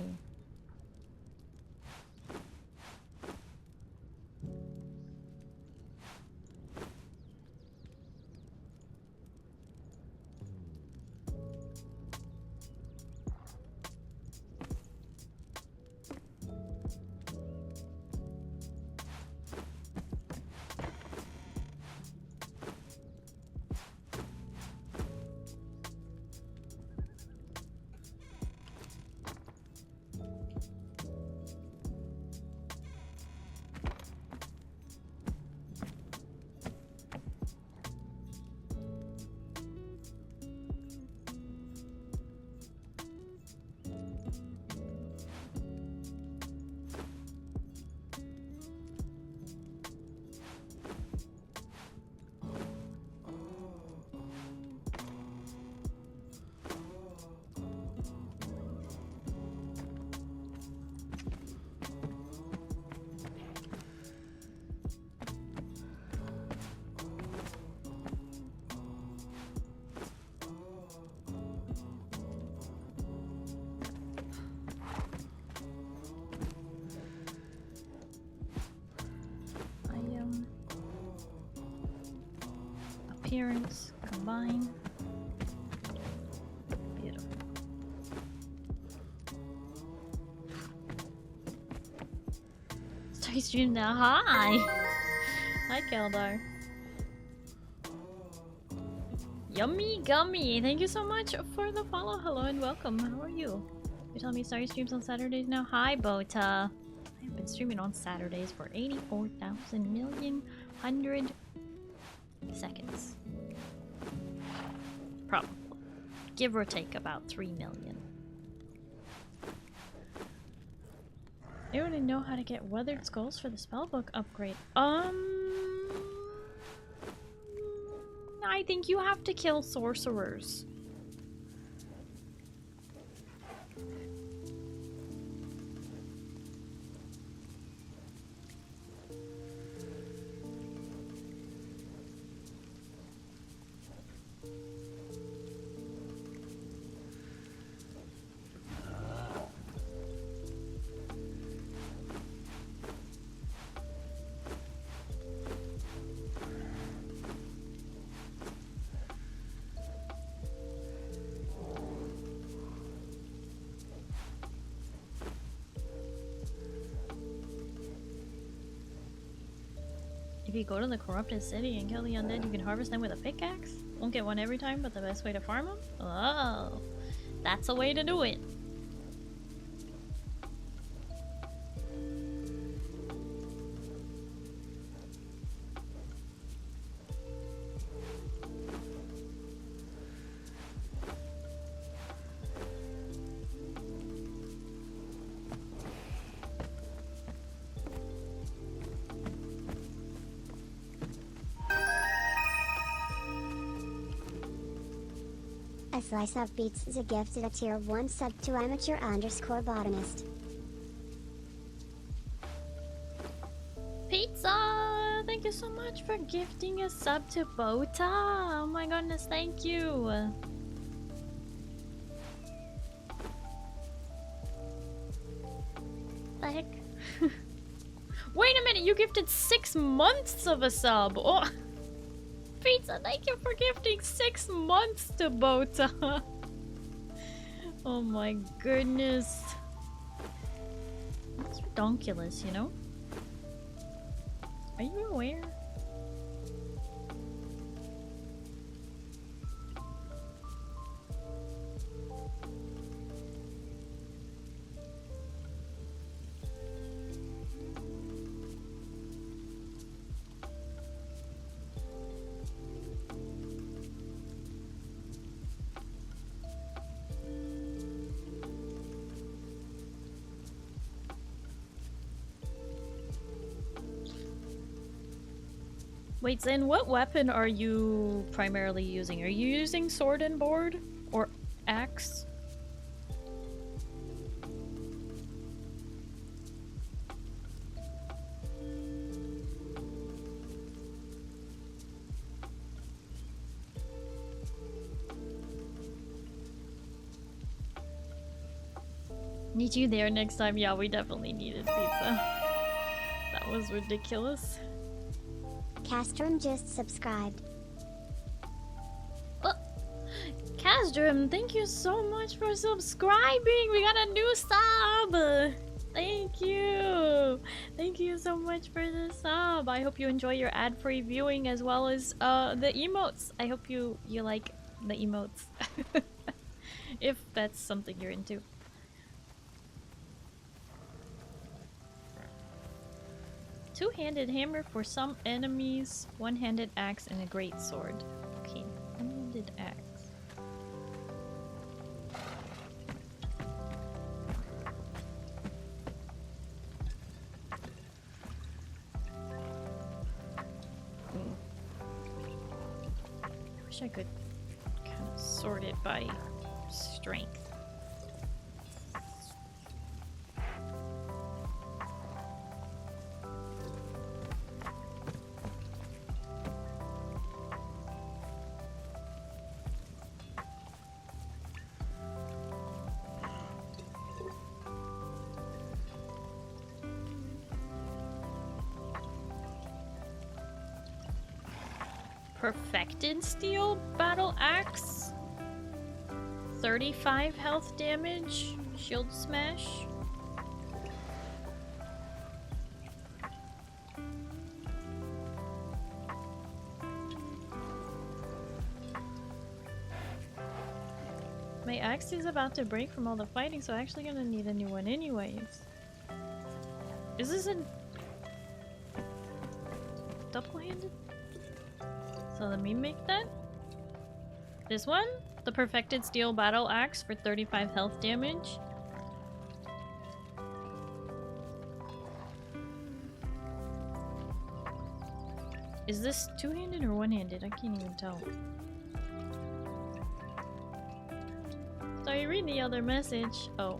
Appearance, combine. Beautiful. Start stream now. Hi! Hi, Keldar. Yummy Gummy! Thank you so much for the follow. Hello and welcome. How are you? You're telling me Starry streams on Saturdays now? Hi, Bota. I've been streaming on Saturdays for 84,000 million hundred seconds. Probably. Give or take about 3 million. I want to know how to get Weathered Skulls for the spellbook upgrade. I think you have to kill sorcerers. If you go to the corrupted city and kill the undead, you can harvest them with a pickaxe. Won't get one every time, but the best way to farm them? Oh, that's a way to do it. A slice of beats is a gifted a tier 1 sub to amateur_botanist. Pizza! Thank you so much for gifting a sub to Bota. Oh my goodness, thank you. The heck? Wait a minute, you gifted 6 months of a sub. Oh. Pizza, thank you for gifting 6 months to Bota. Oh my goodness. That's redonkulous, you know? Are you aware? Wait, Zin, what weapon are you primarily using? Are you using sword and board? Or axe? Need you there next time. Yeah, we definitely needed pizza. That was ridiculous. Castrum just subscribed. Oh, Castrum, thank you so much for subscribing. We got a new sub. Thank you. Thank you so much for the sub. I hope you enjoy your ad-free viewing as well as the emotes. I hope you like the emotes. If that's something you're into. Two-handed hammer for some enemies, one-handed axe, and a great sword. Okay, one-handed axe. I wish I could kind of sort it by strength. Perfected steel battle axe. 35 health damage. Shield smash. My axe is about to break from all the fighting, so I'm actually gonna need a new one anyways. Is this a double-handed? So let me make that. This one? The Perfected Steel Battle Axe for 35 health damage. Is this two-handed or one-handed? I can't even tell. Sorry, read the other message. Oh.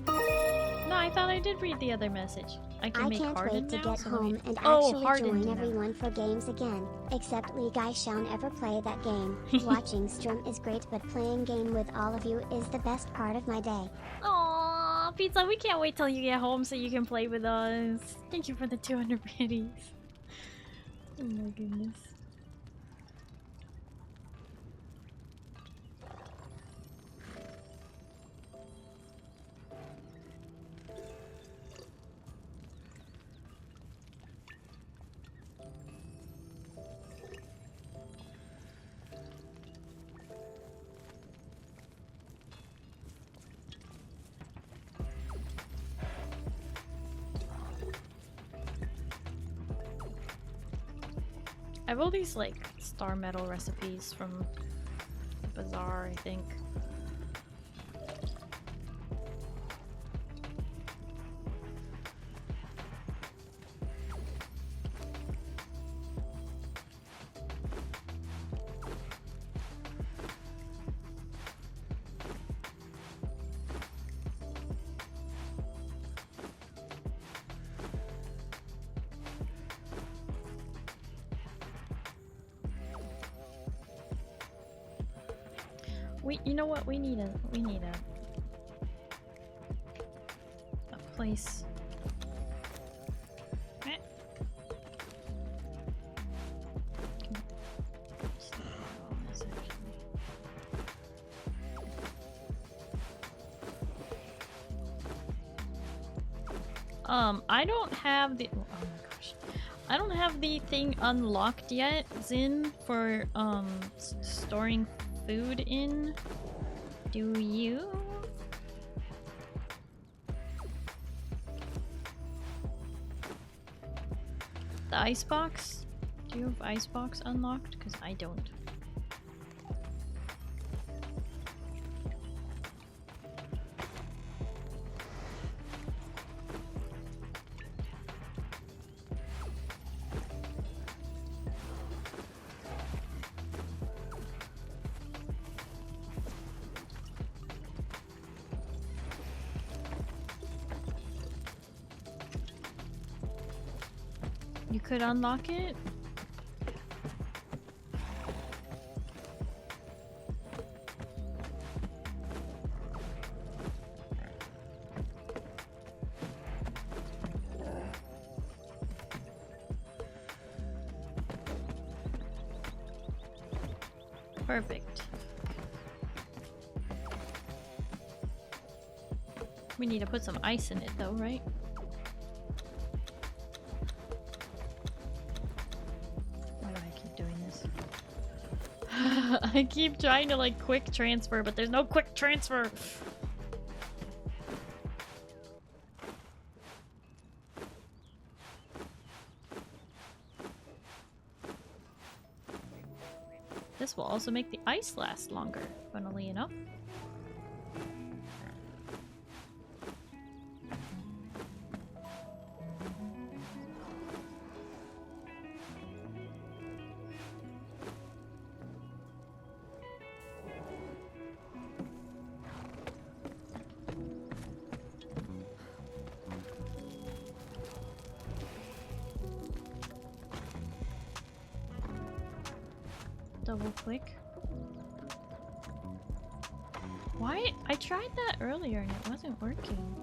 No, I thought I did read the other message. I can make can't hardened wait to now, get so home and oh, actually join now. everyone for games again. Except League, I shan't ever play that game. Watching stream is great, but playing game with all of you is the best part of my day. Aww, Pizza, we can't wait till you get home so you can play with us. Thank you for the 200 biddies. Oh my goodness. I have all these like star metal recipes from the bazaar, I think. You know what? We need a place. Eh. I don't have the. Oh my gosh, I don't have the thing unlocked yet, Zin, for storing food in. Do you? The icebox? Do you have icebox unlocked? Because I don't. You could unlock it? Perfect. We need to put some ice in it though, right? I keep trying to like quick transfer, but there's no quick transfer. This will also make the ice last longer, funnily enough. Double click. Why? I tried that earlier and it wasn't working.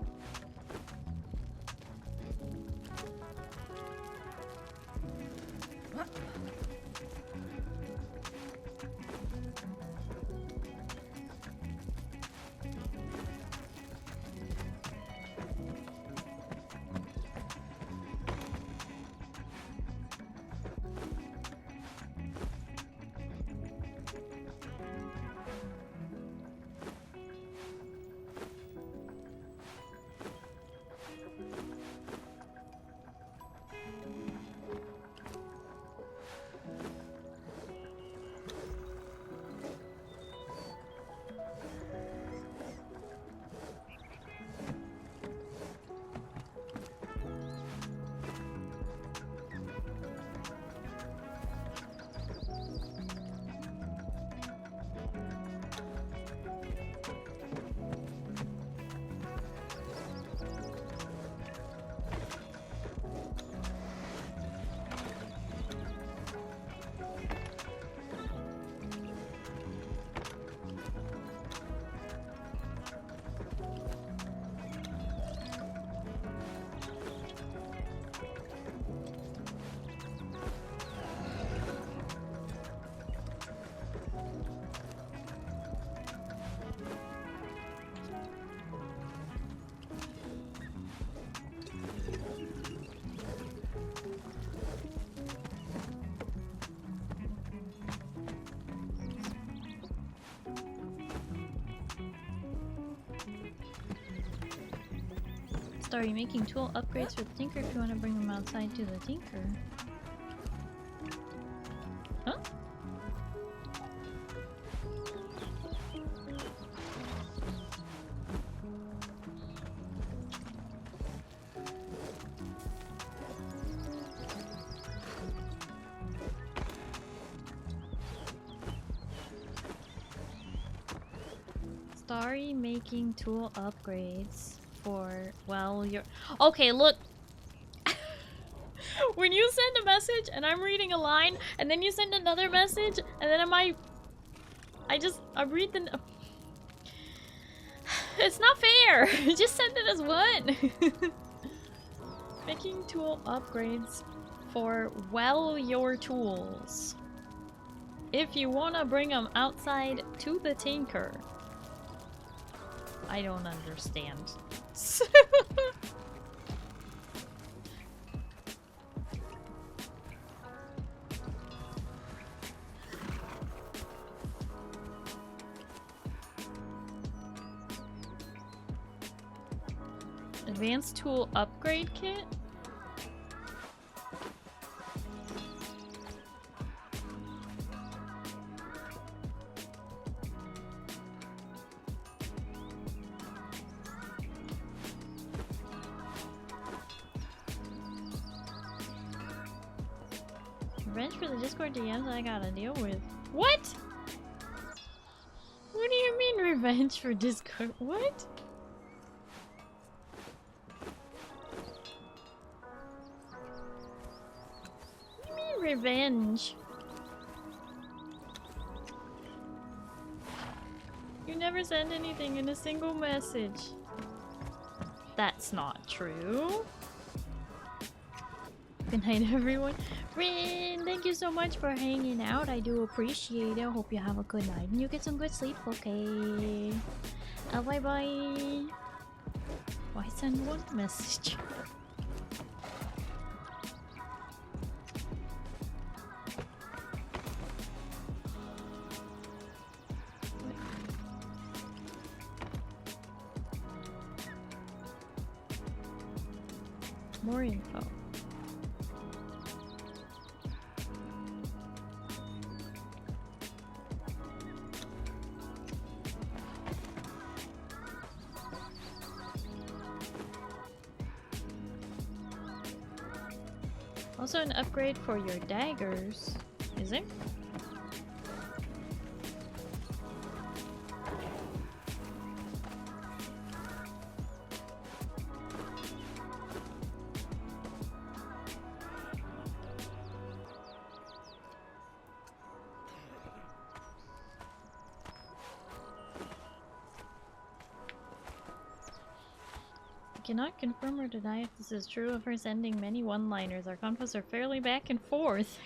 Starry making tool upgrades for the tinker if you want to bring them outside to the tinker. Starry making tool upgrades for, well, your... Okay, look! When you send a message and I'm reading a line, and then you send another message, and then I read the... It's not fair! Just send it as one! Making tool upgrades for, well, your tools. If you wanna bring them outside to the tinker. I don't understand. Advanced tool upgrade kit? Revenge for the Discord DMs I gotta deal with. What? What do you mean revenge for Discord? What? What do you mean revenge? You never send anything in a single message. That's not true. Good night, everyone. Rin, thank you so much for hanging out. I do appreciate it. I hope you have a good night and you get some good sleep. Okay. Bye bye. Why send one message? More info. Also an upgrade for your daggers, is it? Cannot confirm or deny if this is true of her sending many one-liners. Our conflicts are fairly back and forth.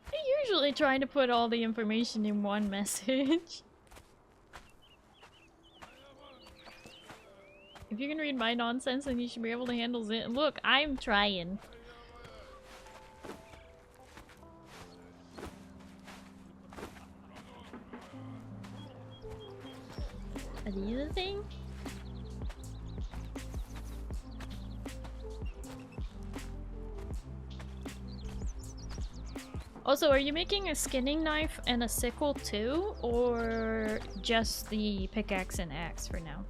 I usually try to put all the information in one message. If you can read my nonsense, then you should be able to handle it. Look, I'm trying. Are these a thing? Also, are you making a skinning knife and a sickle too? Or just the pickaxe and axe for now?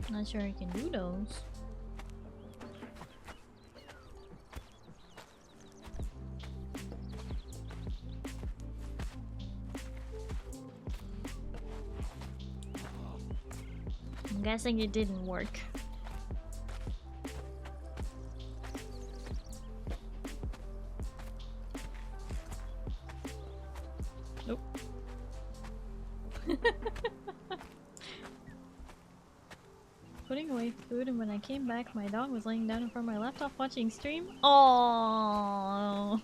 Not sure you can do those. I'm guessing it didn't work. Nope. Putting away food, and when I came back, my dog was laying down in front of my laptop watching stream. Oh,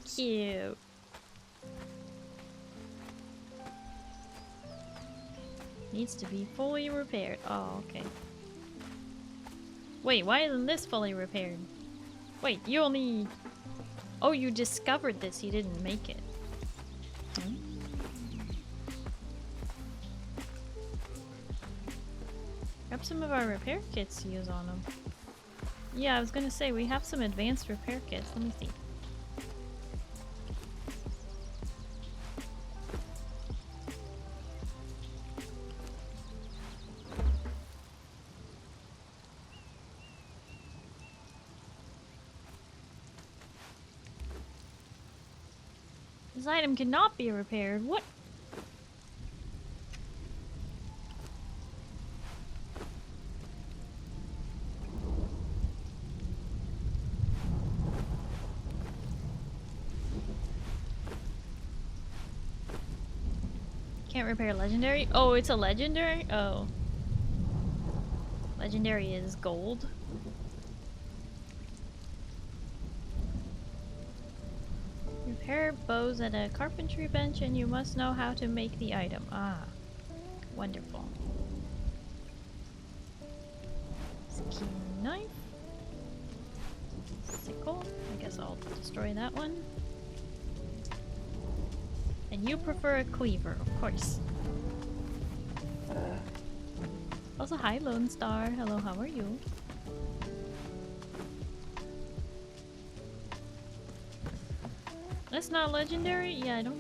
cute. Needs to be fully repaired. Oh, okay. Wait, why isn't this fully repaired? Wait, you only... Oh, you discovered this, you didn't make it. Hmm? Grab some of our repair kits to use on them. Yeah, I was gonna say, we have some advanced repair kits. Let me see. This item cannot be repaired. What? Can't repair legendary? Oh, it's a legendary? Oh. Legendary is gold. Repair bows at a carpentry bench and you must know how to make the item. Ah. Wonderful. Skin knife. Sickle. I guess I'll destroy that one. And you prefer a cleaver, of course. Also, hi Lone Star. Hello, how are you? That's not legendary? Yeah, I don't...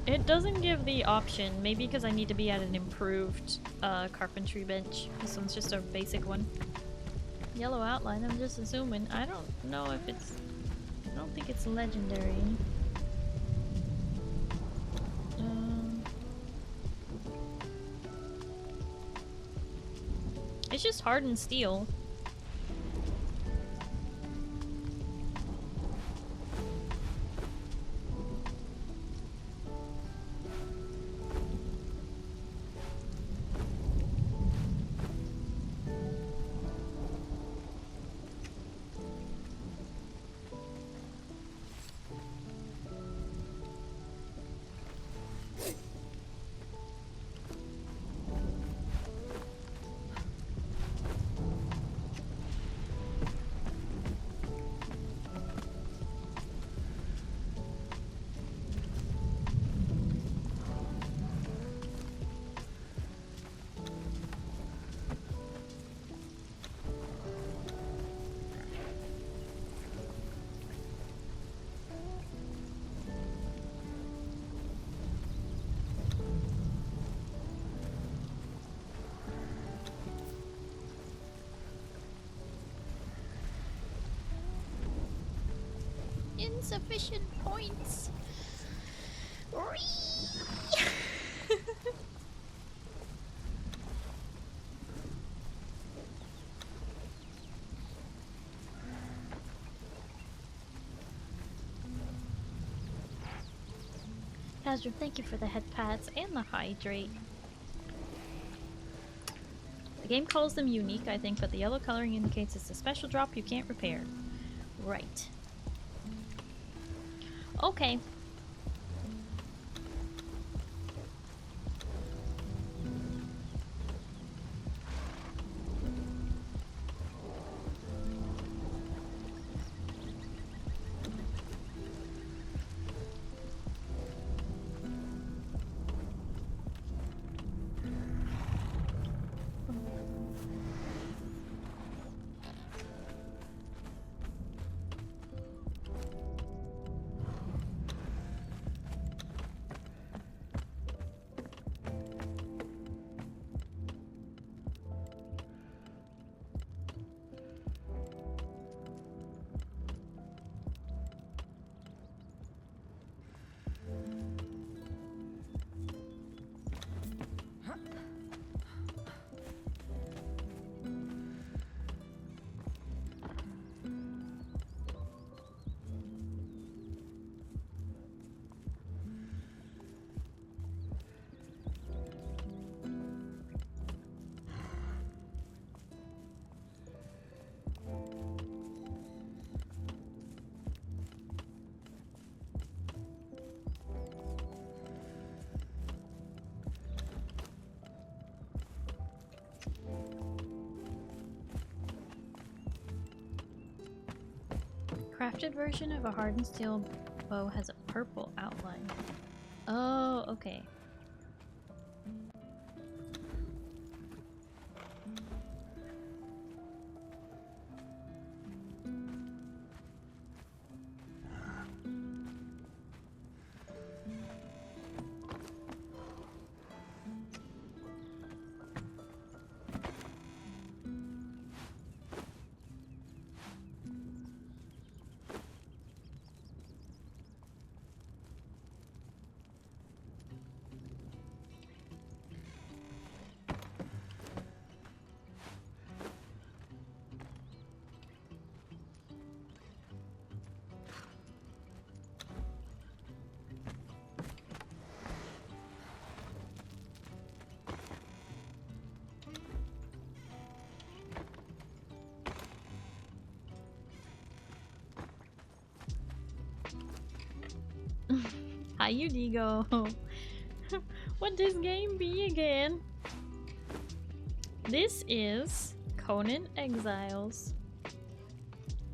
It doesn't give the option, maybe because I need to be at an improved carpentry bench. This one's just a basic one. Yellow outline, I'm just assuming. I don't know if it's... I don't think it's legendary. It's just hardened steel. Insufficient points. Kazra, thank you for the head pats and the hydrate. The game calls them unique, I think, but the yellow coloring indicates it's a special drop you can't repair. Right. Okay. Crafted version of a hardened steel bow has a purple outline. Oh, okay. How you go? What this game be again? This is Conan Exiles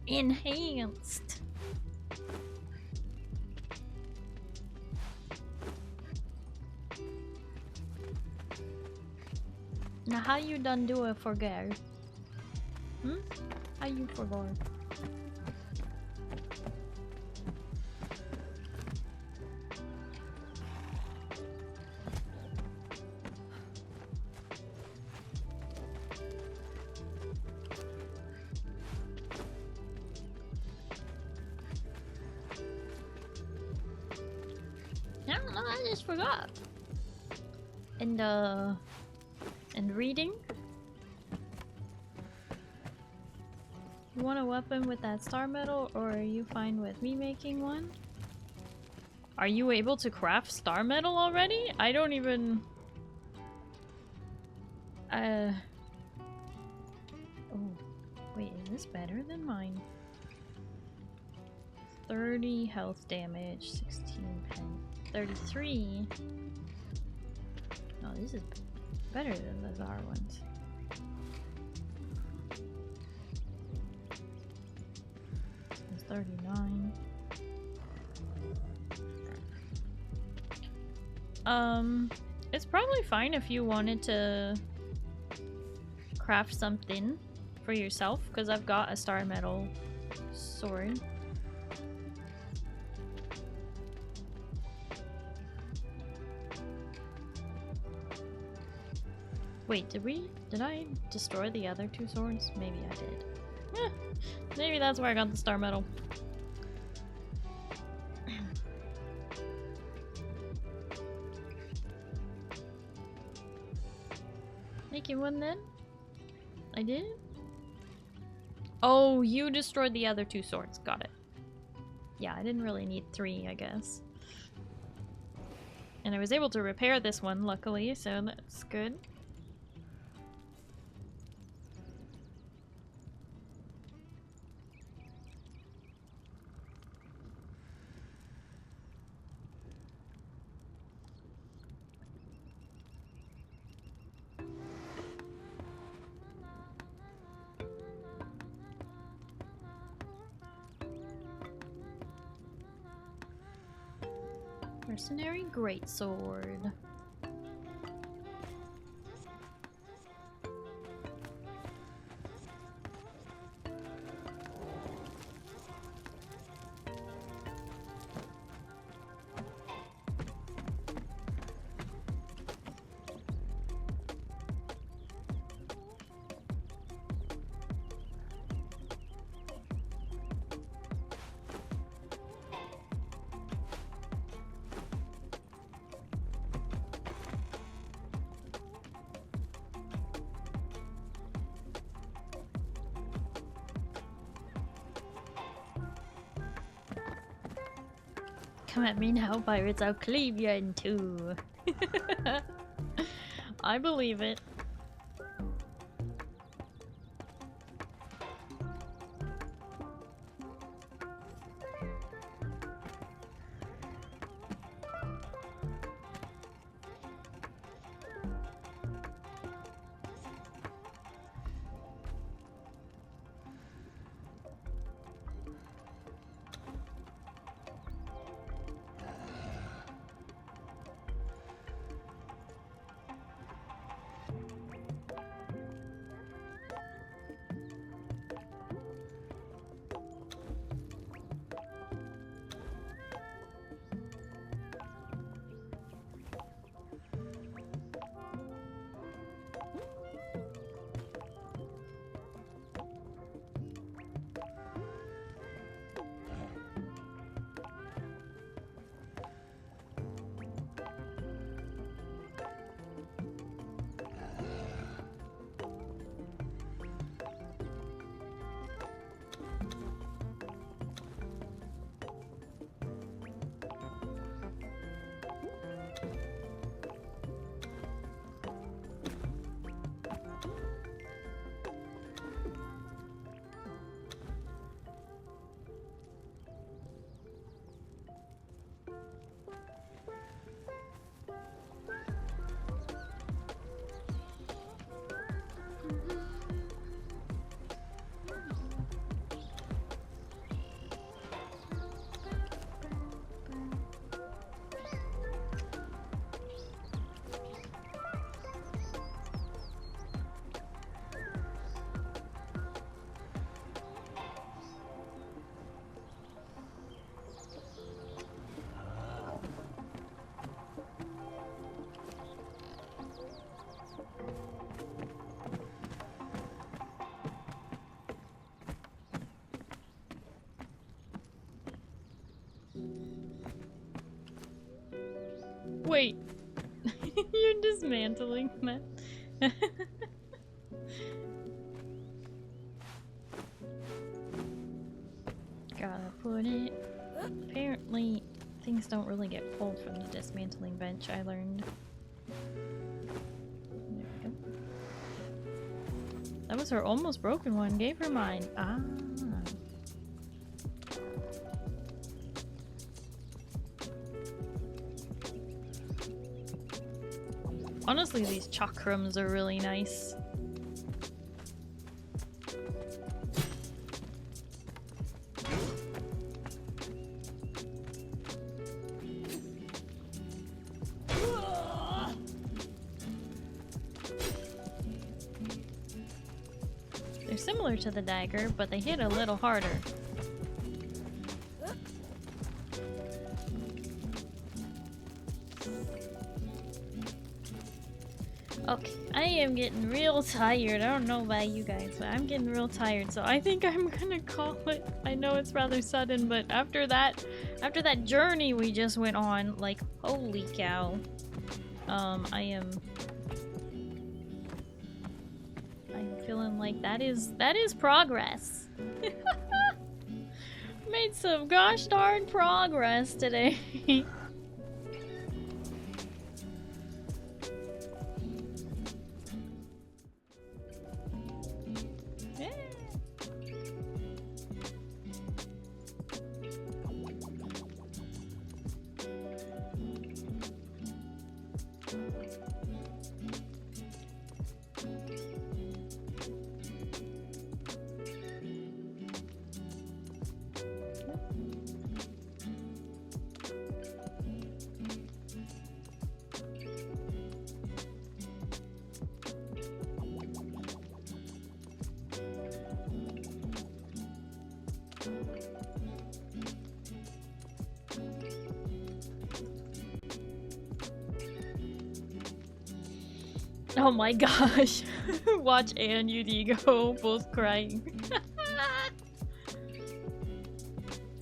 Enhanced. Now how you done do it for girl? Hmm? How you forgot? I don't know, I just forgot. And reading? You want a weapon with that star metal, or are you fine with me making one? Are you able to craft star metal already? I don't even... Oh, wait, is this better than mine? 30 health damage, 16 pen, 33. No, this is better than the Zar ones. It's 39. It's probably fine if you wanted to craft something for yourself, because I've got a star metal sword. Wait, did I destroy the other two swords? Maybe I did. Maybe that's where I got the star metal. Making one then? I did? Oh, you destroyed the other two swords. Got it. Yeah, I didn't really need 3, I guess. And I was able to repair this one, luckily, so that's good. Mercenary Greatsword. Come at me now, pirates, I'll cleave you in two. I believe it. Wait. You're dismantling that. Gotta put it. Apparently, things don't really get pulled from the dismantling bench, I learned. There we go. That was her almost broken one. Gave her mine. Ah. Honestly, these chakrams are really nice. They're similar to the dagger, but they hit a little harder. Okay, I am getting real tired. I don't know about you guys, but I'm getting real tired, so I think I'm gonna call it. I know it's rather sudden, but after that journey we just went on, like, holy cow. I'm feeling like that is progress. Made some gosh darn progress today. Oh my gosh. Watch and UD go, both crying.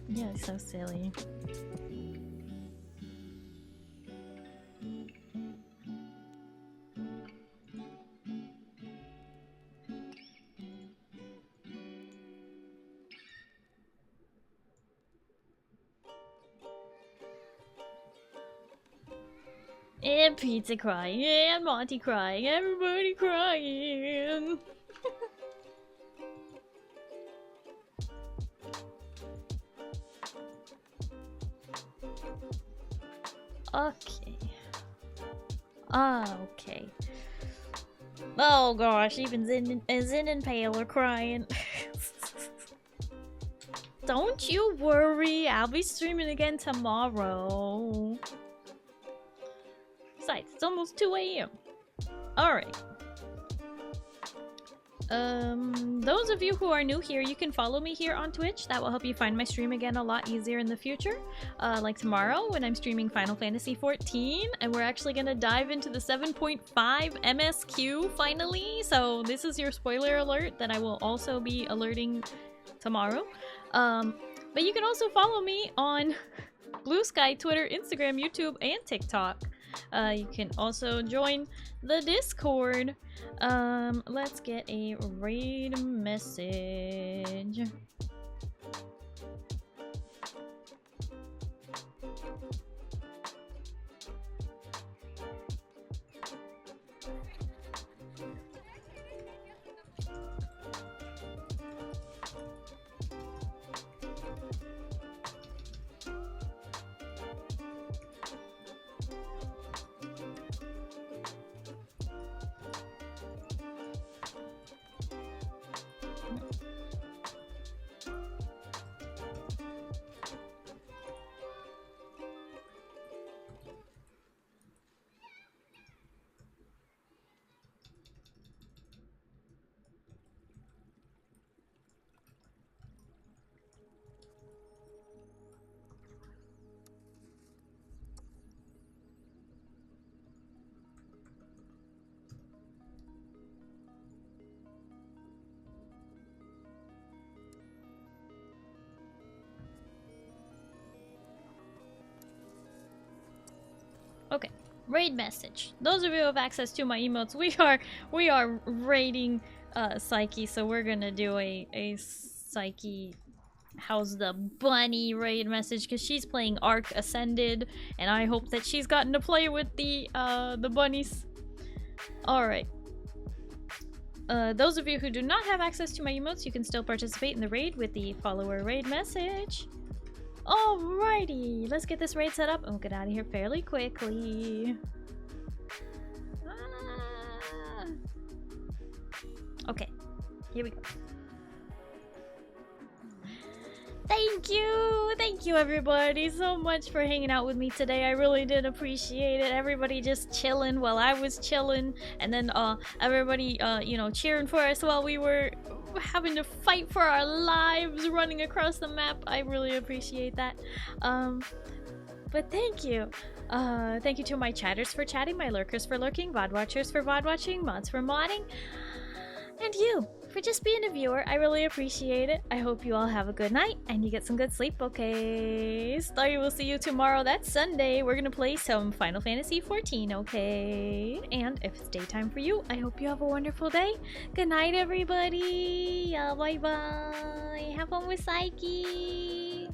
Yeah, it's so silly. And Pizza crying, and Monty crying, everybody crying. Okay. Okay. Oh gosh, even Zin and Pale are crying. Don't you worry, I'll be streaming again tomorrow. Besides, it's almost 2 AM. Alright. Those of you who are new here, you can follow me here on Twitch. That will help you find my stream again a lot easier in the future. Like tomorrow when I'm streaming Final Fantasy XIV, and we're actually gonna dive into the 7.5 MSQ finally. So this is your spoiler alert that I will also be alerting tomorrow. But you can also follow me on Blue Sky, Twitter, Instagram, YouTube, and TikTok. You can also join the Discord. Let's get a raid message. Okay, raid message. Those of you who have access to my emotes, we are raiding Psyche, so we're gonna do a Psyche how's the bunny raid message because she's playing Arc Ascended, and I hope that she's gotten to play with the bunnies. All right. Those of you who do not have access to my emotes, you can still participate in the raid with the follower raid message. Alrighty, let's get this raid set up and we'll get out of here fairly quickly. Okay, here we go. Thank you everybody so much for hanging out with me today. I really did appreciate it. Everybody just chilling while I was chilling, and then everybody you know, cheering for us while we were having to fight for our lives running across the map. I really appreciate that. But thank you. Thank you to my chatters for chatting, my lurkers for lurking, VOD watchers for VOD watching, mods for modding, and you for just being a viewer. I really appreciate it. I hope you all have a good night and you get some good sleep, okay? Starry will see you tomorrow. That's Sunday. We're gonna play some Final Fantasy XIV, okay? And if it's daytime for you, I hope you have a wonderful day. Good night, everybody. Bye-bye. Have fun with Psyche.